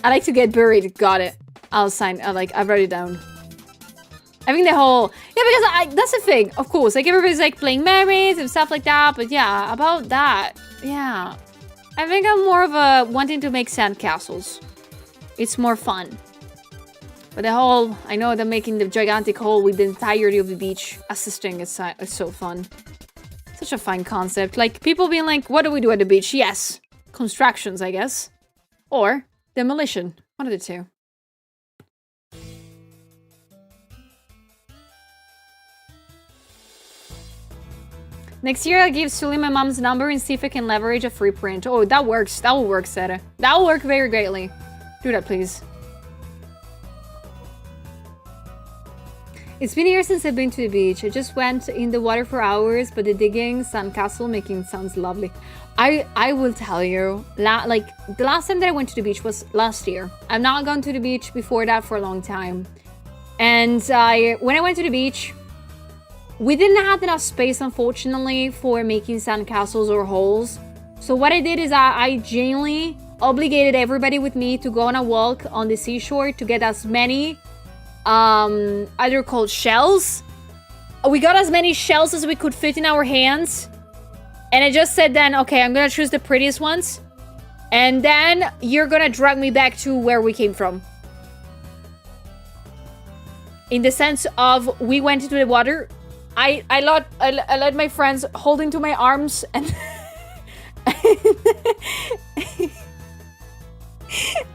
[SPEAKER 2] I like to get buried. Got it. I'll sign. I've wrote it down. I think the whole... Yeah, because that's the thing. Of course. Like, everybody's, like, playing mermaids and stuff like that. But, yeah, about that. Yeah. I think I'm more of a wanting to make sandcastles. It's more fun. But the whole... I know that making the gigantic hole with the entirety of the beach assisting is so fun. Such a fun concept. Like, people being like, what do we do at the beach? Yes. Constructions, I guess. Or demolition. One of the two. Next year, I'll give Sully my mom's number and see if I can leverage a free print. Oh, that works. That will work, Sarah. That will work very greatly. Do that, please. It's been years since I've been to the beach. I just went in the water for hours, but the digging, sandcastle making sounds lovely. I will tell you, like, the last time that I went to the beach was last year. I've not gone to the beach before that for a long time. And when I went to the beach, we didn't have enough space, unfortunately, for making sandcastles or holes. So what I did is I genuinely obligated everybody with me to go on a walk on the seashore to get as many, either called shells. We got as many shells as we could fit in our hands. And I just said then, okay, I'm gonna choose the prettiest ones. And then you're gonna drag me back to where we came from. In the sense of, we went into the water. I let my friends hold into my arms and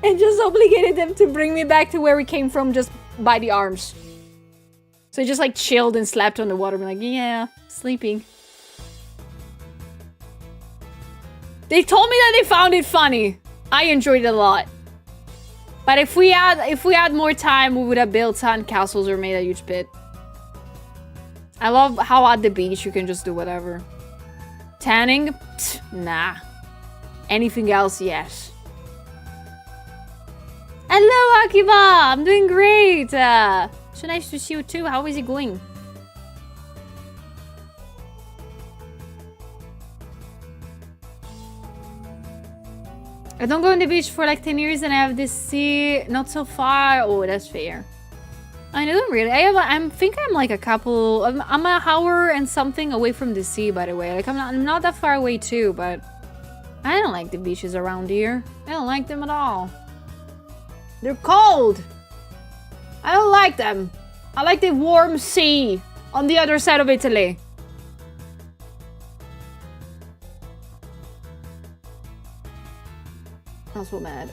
[SPEAKER 2] and just obligated them to bring me back to where we came from just by the arms. So I just like chilled and slept on the water. I'm like, yeah, sleeping. They told me that they found it funny. I enjoyed it a lot. But if we had more time, we would have built sandcastles or made a huge pit. I love how at the beach you can just do whatever. Tanning? Pfft, nah. Anything else? Yes. Hello, Akiba! I'm doing great! So nice to see you too. How is it going? I don't go on the beach for like 10 years and I have this sea not so far. Oh, that's fair. I don't really. I think I'm like a couple. I'm an hour and something away from the sea, by the way. Like I'm not that far away too, but I don't like the beaches around here. I don't like them at all. They're cold. I don't like them. I like the warm sea on the other side of Italy. I'm so mad.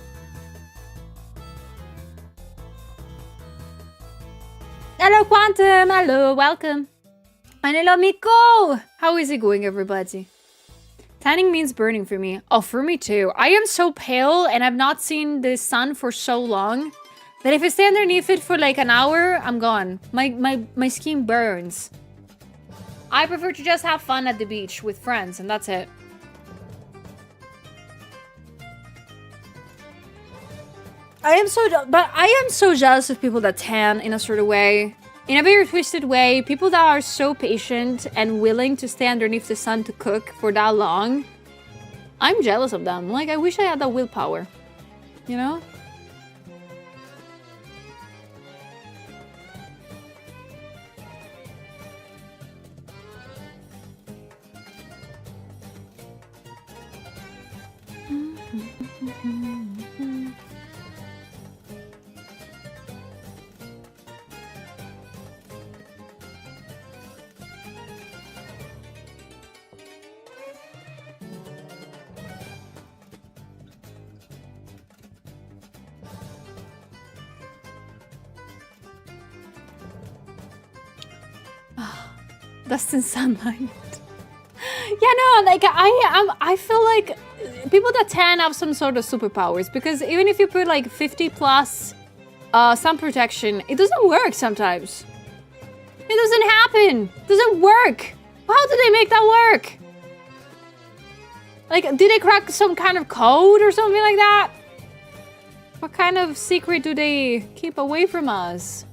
[SPEAKER 2] Hello, Quantum! Hello, welcome! And hello, Miko! How is it going, everybody? Tanning means burning for me. Oh, for me too. I am so pale and I've not seen the sun for so long that if I stay underneath it for like an hour, I'm gone. My skin burns. I prefer to just have fun at the beach with friends and that's it. I am so jealous of people that tan in a sort of way. In a very twisted way. People that are so patient and willing to stay underneath the sun to cook for that long. I'm jealous of them. Like, I wish I had that willpower. You know? Dust and sunlight. Yeah, no, like I feel like people that tan have some sort of superpowers because even if you put like 50 plus sun protection, it doesn't work sometimes. It doesn't happen. It doesn't work. How do they make that work? Like, did they crack some kind of code or something like that? What kind of secret do they keep away from us?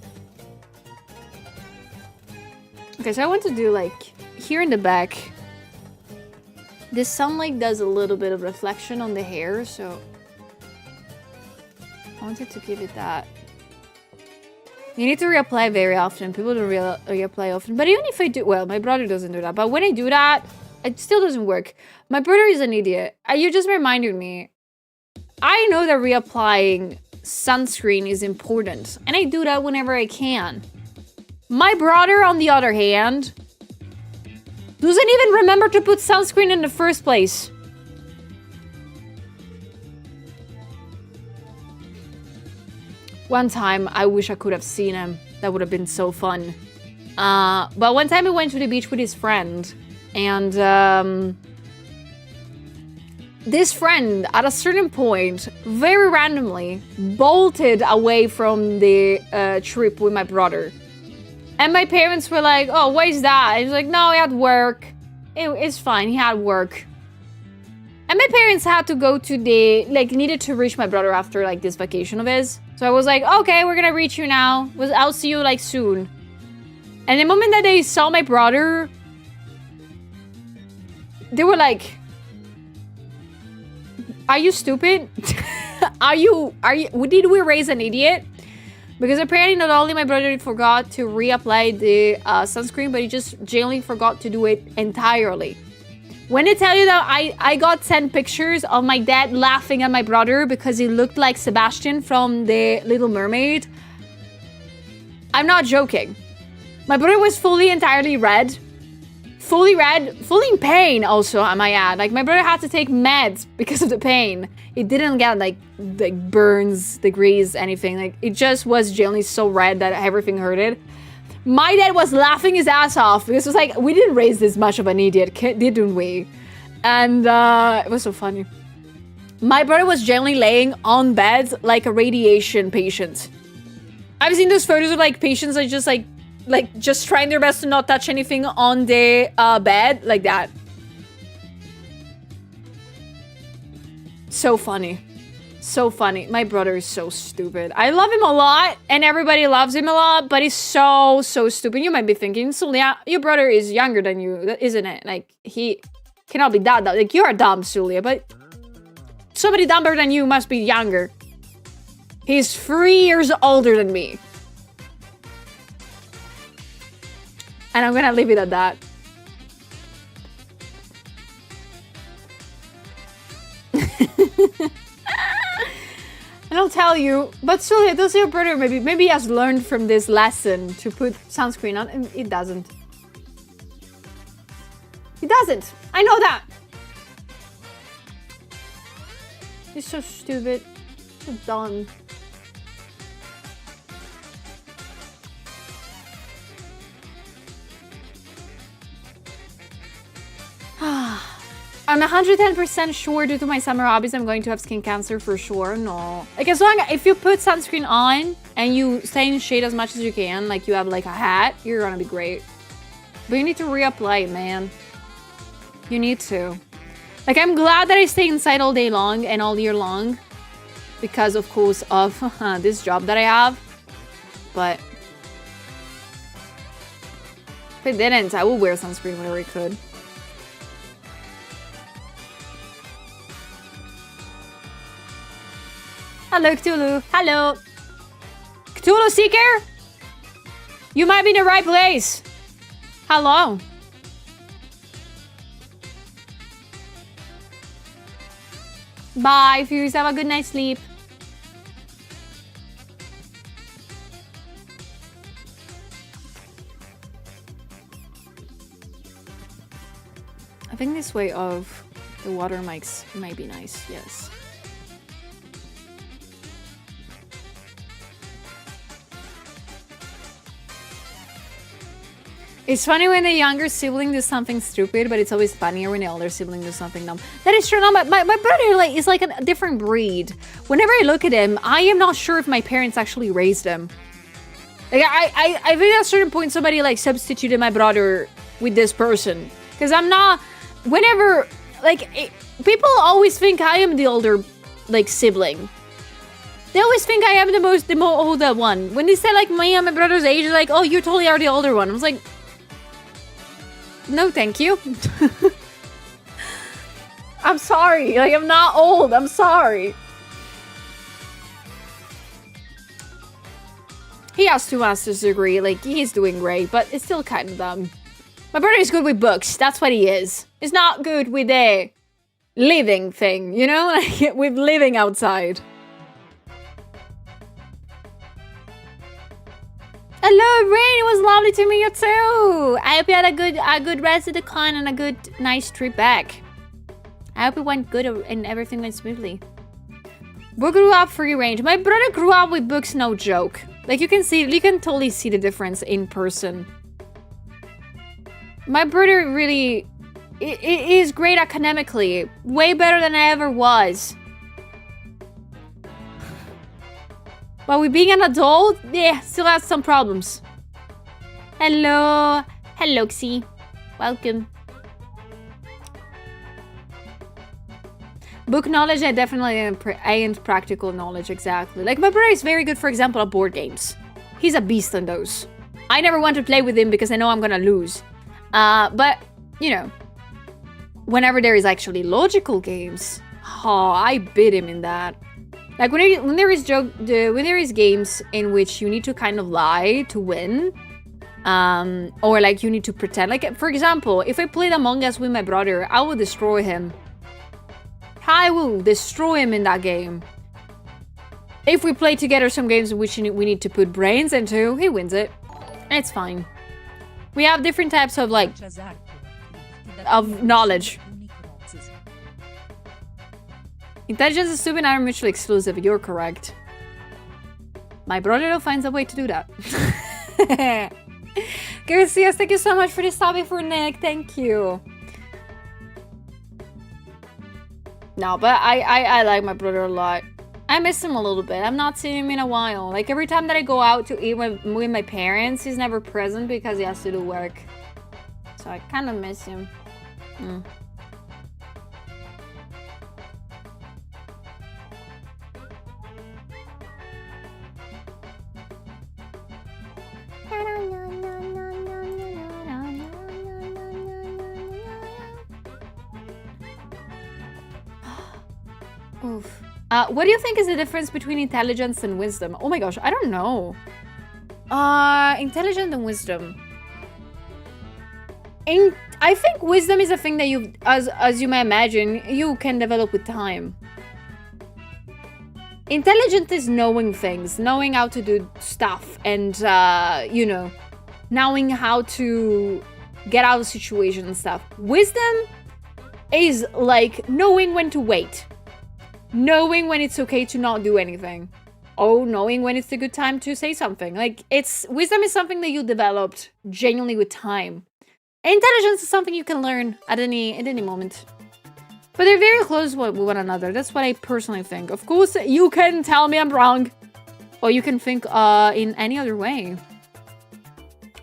[SPEAKER 2] Okay, so I want to do like here in the back. This sunlight does a little bit of reflection on the hair, so I wanted to give it that. You need to reapply very often. People don't reapply often. But even if I do, well, my brother doesn't do that. But when I do that, it still doesn't work. My brother is an idiot. You just reminded me. I know that reapplying sunscreen is important. And I do that whenever I can. My brother, on the other hand, doesn't even remember to put sunscreen in the first place. One time, I wish I could have seen him. That would have been so fun. But one time he went to the beach with his friend. And this friend, at a certain point, very randomly, bolted away from the trip with my brother. And my parents were like, oh, what is that? And he's like, no, he had work. It's fine, he had work. And my parents had to go to the, like, needed to reach my brother after, like, this vacation of his. So I was like, okay, we're gonna reach you now. I'll see you, like, soon. And the moment that they saw my brother, they were like, are you stupid? Did we raise an idiot? Because apparently not only my brother forgot to reapply the sunscreen, but he just genuinely forgot to do it entirely. When I tell you that I got sent pictures of my dad laughing at my brother because he looked like Sebastian from The Little Mermaid, I'm not joking. My brother was entirely red. Fully in pain also, I might add. Like, my brother had to take meds because of the pain. It didn't get, like burns, degrees, anything. Like, it just was genuinely so red that everything hurted. My dad was laughing his ass off because it was like, we didn't raise this much of an idiot, didn't we? And it was so funny. My brother was generally laying on bed like a radiation patient. I've seen those photos of like patients that just just trying their best to not touch anything on the bed, like that. So funny. So funny. My brother is so stupid. I love him a lot, and everybody loves him a lot, but he's so stupid. You might be thinking, Sulia, your brother is younger than you, isn't it? Like, he cannot be that dumb. Like, you're dumb, Sulia, but somebody dumber than you must be younger. He's 3 years older than me. And I'm gonna leave it at that. And I'll tell you, but Sulia, does your brother maybe he has learned from this lesson to put sunscreen on, and it doesn't. He doesn't. I know that. He's so stupid. So dumb. I'm 110% sure due to my summer hobbies I'm going to have skin cancer for sure. No. Like, as long as if you put sunscreen on and you stay in shade as much as you can, like you have like a hat, you're gonna be great. But you need to reapply it, man. You need to. Like, I'm glad that I stay inside all day long and all year long. Because, of course, of this job that I have. But if I didn't, I would wear sunscreen whenever I could. Hello, Cthulhu. Hello. Cthulhu Seeker? You might be in the right place. Hello. Bye, Furious. Have a good night's sleep. I think this way of the water mics might be nice. Yes. It's funny when the younger sibling does something stupid, but it's always funnier when the older sibling does something dumb. That is true. No, my brother is like a different breed. Whenever I look at him, I am not sure if my parents actually raised him. Like, I think at a certain point somebody like substituted my brother with this person. Because I'm not... Whenever... Like, people always think I am the older, like, sibling. They always think I am the older one. When they say like me and my brother's age, they're like, oh, you totally are the older one. I was like, no, thank you. I'm sorry. Like, I'm not old. I'm sorry. He has 2 master's degree. Like, he's doing great, but it's still kind of dumb. My brother is good with books. That's what he is. He's not good with the living thing, you know? Like, with living outside. Hello, Rain. It was lovely to meet you too. I hope you had a good rest of the con and a nice trip back. I hope it went good and everything went smoothly. We grew up free range. My brother grew up with books, no joke. Like, you can totally see the difference in person. My brother really is great academically. Way better than I ever was. But with being an adult, yeah, still has some problems. Hello. Hello, Xi. Welcome. Book knowledge, I definitely ain't practical knowledge, exactly. Like, my brother is very good, for example, at board games. He's a beast on those. I never want to play with him because I know I'm gonna lose. But, you know, whenever there is actually logical games, oh, I beat him in that. Like, when there is games in which you need to kind of lie to win, or like you need to pretend. Like, for example, if I played Among Us with my brother, I will destroy him. I will destroy him in that game. If we play together some games in which we need to put brains into, he wins it. It's fine. We have different types of, like, of knowledge. Intelligence and stupid are mutually exclusive. You're correct. My brother finds a way to do that. Garcia, thank you so much for this hobby for Nick. Thank you. No, but I like my brother a lot. I miss him a little bit. I'm not seeing him in a while. Like, every time that I go out to eat with my parents, he's never present because he has to do work. So I kind of miss him. Oof. What do you think is the difference between intelligence and wisdom? Oh my gosh, I don't know. Intelligence and wisdom. I think wisdom is a thing that you, as you may imagine, you can develop with time. Intelligence is knowing things, knowing how to do stuff, and you know, knowing how to get out of situations and stuff. Wisdom is like knowing when to wait. Knowing when it's okay to not do anything. Or knowing when it's a good time to say something. Like, wisdom is something that you developed genuinely with time. Intelligence is something you can learn at any moment. But they're very close with one another. That's what I personally think. Of course, you can tell me I'm wrong. Or you can think in any other way.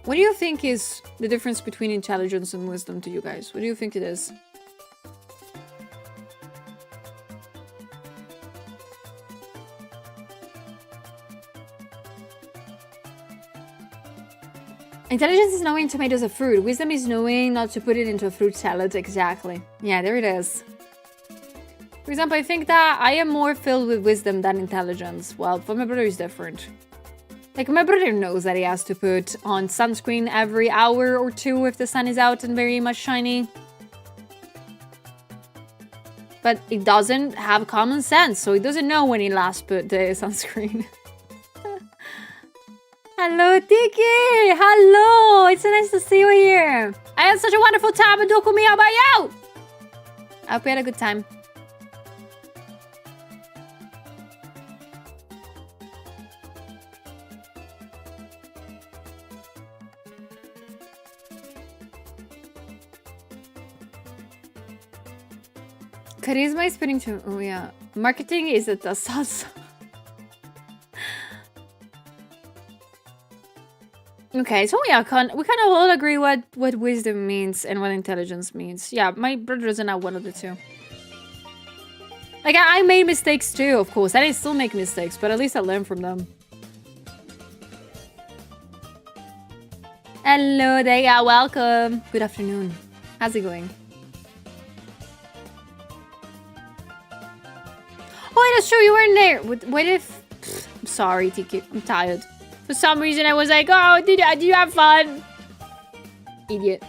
[SPEAKER 2] What do you think is the difference between intelligence and wisdom to you guys? What do you think it is? Intelligence is knowing tomatoes are fruit. Wisdom is knowing not to put it into a fruit salad. Exactly. Yeah, there it is. For example, I think that I am more filled with wisdom than intelligence. Well, for my brother, it's different. Like, my brother knows that he has to put on sunscreen every hour or two if the sun is out and very much shiny. But he doesn't have common sense, so he doesn't know when he last put the sunscreen. Hello, Tiki! Hello! It's so nice to see you here. I had such a wonderful time at DOKOMI. How about you? I hope you had a good time. Charisma is putting to... Oh, yeah. Marketing is at the salsa. Okay, so yeah, we kind of all agree what wisdom means and what intelligence means. Yeah, my brother doesn't have one of the two. Like, I made mistakes too, of course. And I still make mistakes, but at least I learn from them. Hello there, welcome. Good afternoon. How's it going? Oh, that's true, you weren't there. What if... I'm sorry, Tiki. I'm tired. For some reason, I was like, oh, did you have fun? Idiot.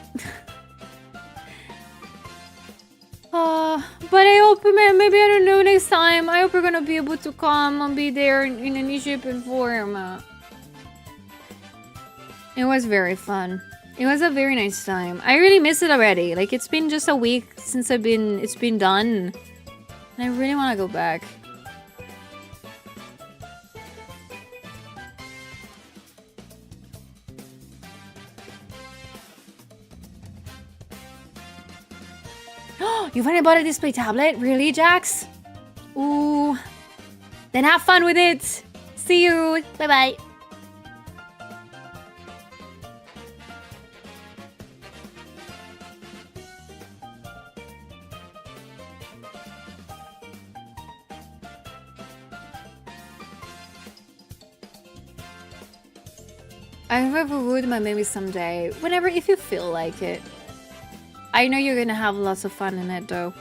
[SPEAKER 2] But I hope, maybe, I don't know, next time, I hope you're gonna be able to come and be there in any shape and form. It was very fun. It was a very nice time. I really miss it already. Like, it's been just a week since it's been done. And I really want to go back. You finally bought a display tablet? Really, Jax? Ooh. Then have fun with it. See you. Bye-bye. I ever would, but maybe someday. Whenever, if you feel like it. I know you're gonna have lots of fun in it, though.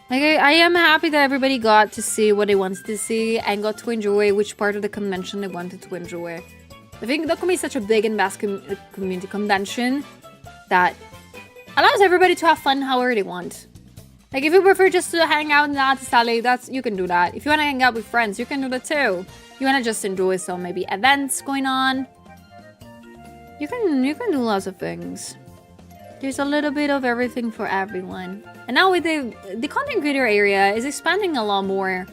[SPEAKER 2] Like, I am happy that everybody got to see what they wanted to see and got to enjoy which part of the convention they wanted to enjoy. I think DOKOMI is such a big and vast community convention that allows everybody to have fun however they want. Like, if you prefer just to hang out in the artist alley, you can do that. If you want to hang out with friends, you can do that too. You want to just enjoy some maybe events going on. You can do lots of things. There's a little bit of everything for everyone. And now with the content creator area is expanding a lot more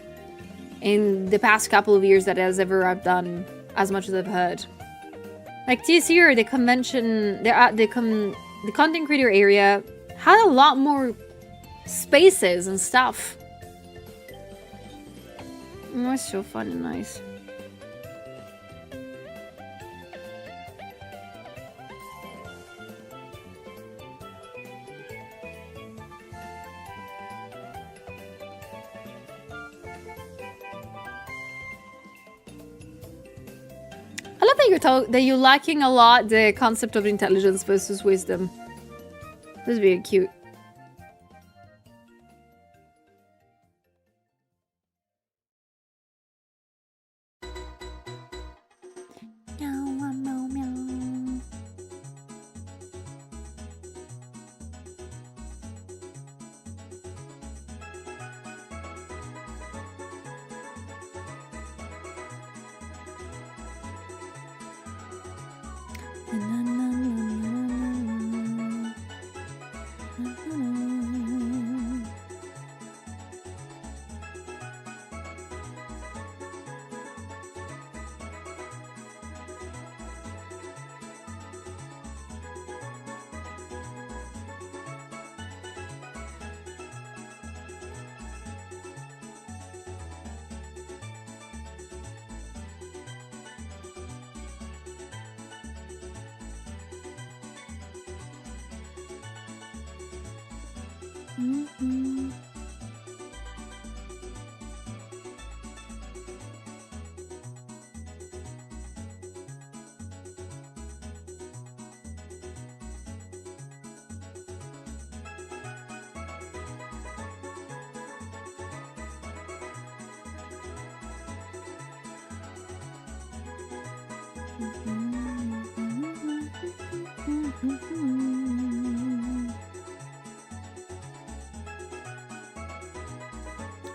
[SPEAKER 2] in the past couple of years that has ever I've done as much as I've heard. Like this year, the convention, the content creator area had a lot more spaces and stuff. It was so fun and nice. I love that you're lacking a lot the concept of intelligence versus wisdom. That's very cute.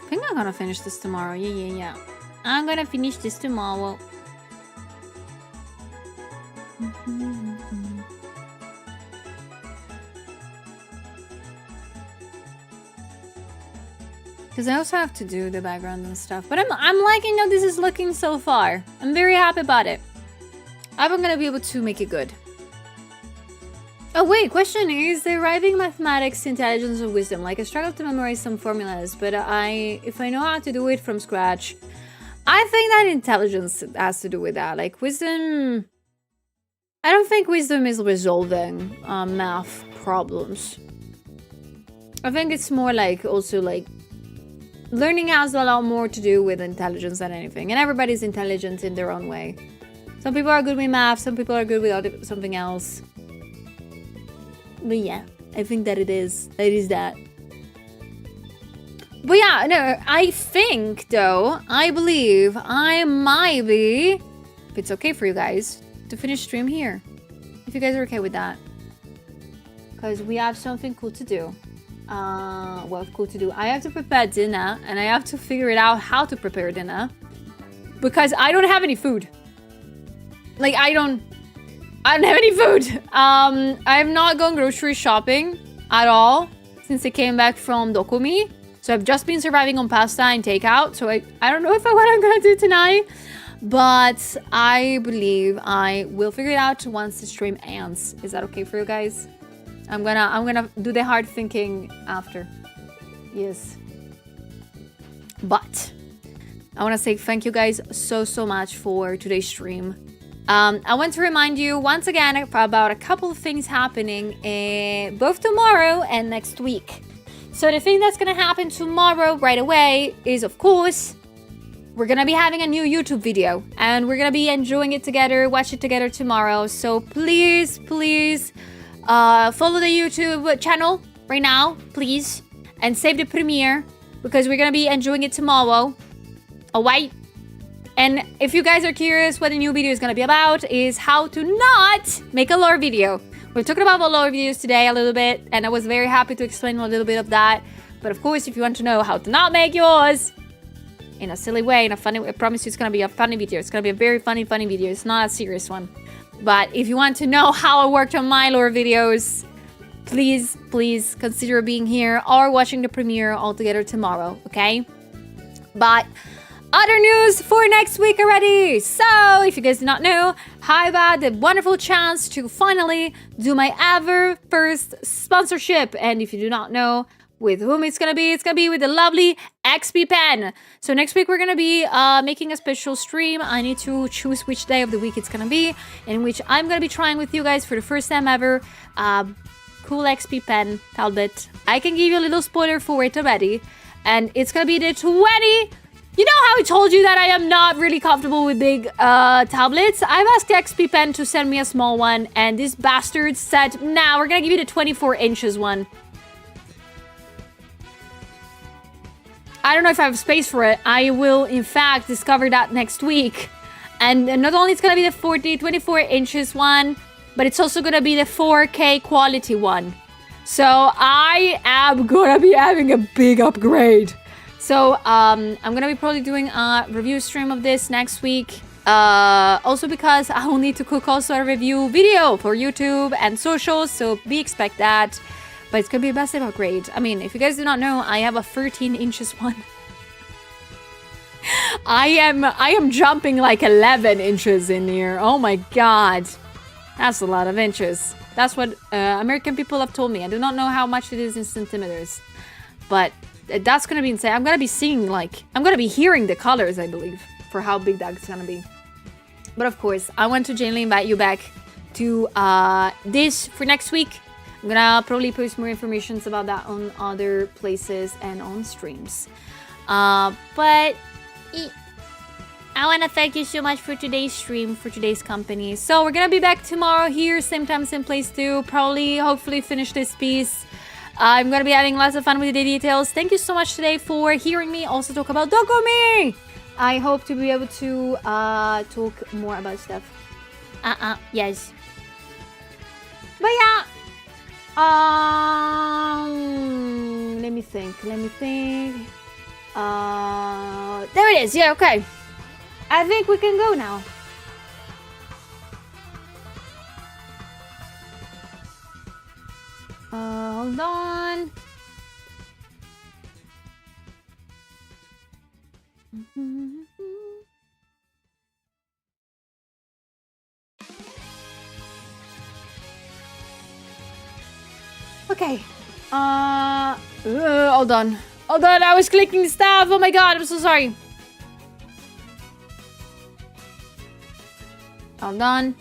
[SPEAKER 2] I think I'm gonna finish this tomorrow. Yeah. I'm gonna finish this tomorrow. Because I also have to do the background and stuff. But I'm liking how this is looking so far. I'm very happy about it. I'm gonna be able to make it good. Oh wait, question is the arriving mathematics, intelligence, and wisdom. Like, I struggle to memorize some formulas, but if I know how to do it from scratch, I think that intelligence has to do with that. Like, wisdom, I don't think wisdom is resolving math problems. I think it's more like also like learning has a lot more to do with intelligence than anything. And everybody's intelligent in their own way. Some people are good with math, some people are good with something else. But yeah, I think that it is that. But yeah, no, I think though, I believe I might be, if it's okay for you guys, to finish stream here. If you guys are okay with that. Because we have something cool to do. Well, cool to do. I have to prepare dinner and I have to figure it out how to prepare dinner. Because I don't have any food. Like, I don't have any food. I've not gone grocery shopping at all since I came back from DOKOMI. So I've just been surviving on pasta and takeout. So I don't know what I'm gonna do tonight. But I believe I will figure it out once the stream ends. Is that okay for you guys? I'm gonna do the hard thinking after. Yes. But I want to say thank you guys so much for today's stream. I want to remind you once again about a couple of things happening both tomorrow and next week. So the thing that's gonna happen tomorrow right away is, of course, we're gonna be having a new YouTube video and we're gonna be enjoying it together, watch it together tomorrow. So please follow the YouTube channel right now, please, and save the premiere because we're gonna be enjoying it tomorrow. Alright? And if you guys are curious what the new video is gonna be about, is how to not make a lore video. We're talking about lore videos today a little bit, and I was very happy to explain a little bit of that. But of course, if you want to know how to not make yours in a silly way, in a funny way, I promise you it's gonna be a funny video. It's gonna be a very funny video. It's not a serious one. But if you want to know how I worked on my lore videos, please consider being here or watching the premiere all together tomorrow, okay? But other news for next week already. So if you guys do not know, I've had the wonderful chance to finally do my ever first sponsorship. And if you do not know with whom it's gonna be with the lovely XP Pen. So next week we're gonna be making a special stream. I need to choose which day of the week it's gonna be, in which I'm gonna be trying with you guys for the first time ever cool XP Pen tablet. I can give you a little spoiler for it already, and it's gonna be the 20. You know how I told you that I am not really comfortable with big tablets? I've asked XP Pen to send me a small one, and this bastard said, nah, we're gonna give you the 24 inches one. I don't know if I have space for it. I will, in fact, discover that next week. And not only it's gonna be the 24 inches one, but it's also gonna be the 4K quality one. So I am gonna be having a big upgrade. So I'm gonna be probably doing a review stream of this next week. Also because I will need to cook also a review video for YouTube and socials, so expect that. But it's gonna be a massive upgrade. I mean, if you guys do not know, I have a 13 inches one. I am jumping like 11 inches in here. Oh my god. That's a lot of inches. That's what American people have told me. I do not know how much it is in centimeters. But that's gonna be insane. I'm gonna be seeing, like, I'm gonna be hearing the colors, I believe, for how big that's gonna be. But of course, I want to genuinely invite you back to this for next week. I'm gonna probably post more information about that on other places and on streams. But I want to thank you so much for today's stream, for today's company. So we're gonna be back tomorrow here, same time, same place too. Probably, hopefully finish this piece. I'm gonna be having lots of fun with the details. Thank you so much today for hearing me also talk about DOKOMI. I hope to be able to talk more about stuff. Yes. But yeah. Let me think. There it is. Yeah, okay. I think we can go now. Hold on. Okay. Hold on. I was clicking stuff. Oh my god, I'm so sorry. Hold on.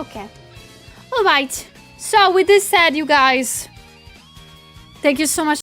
[SPEAKER 2] Okay. All right. So with this said, you guys, thank you so much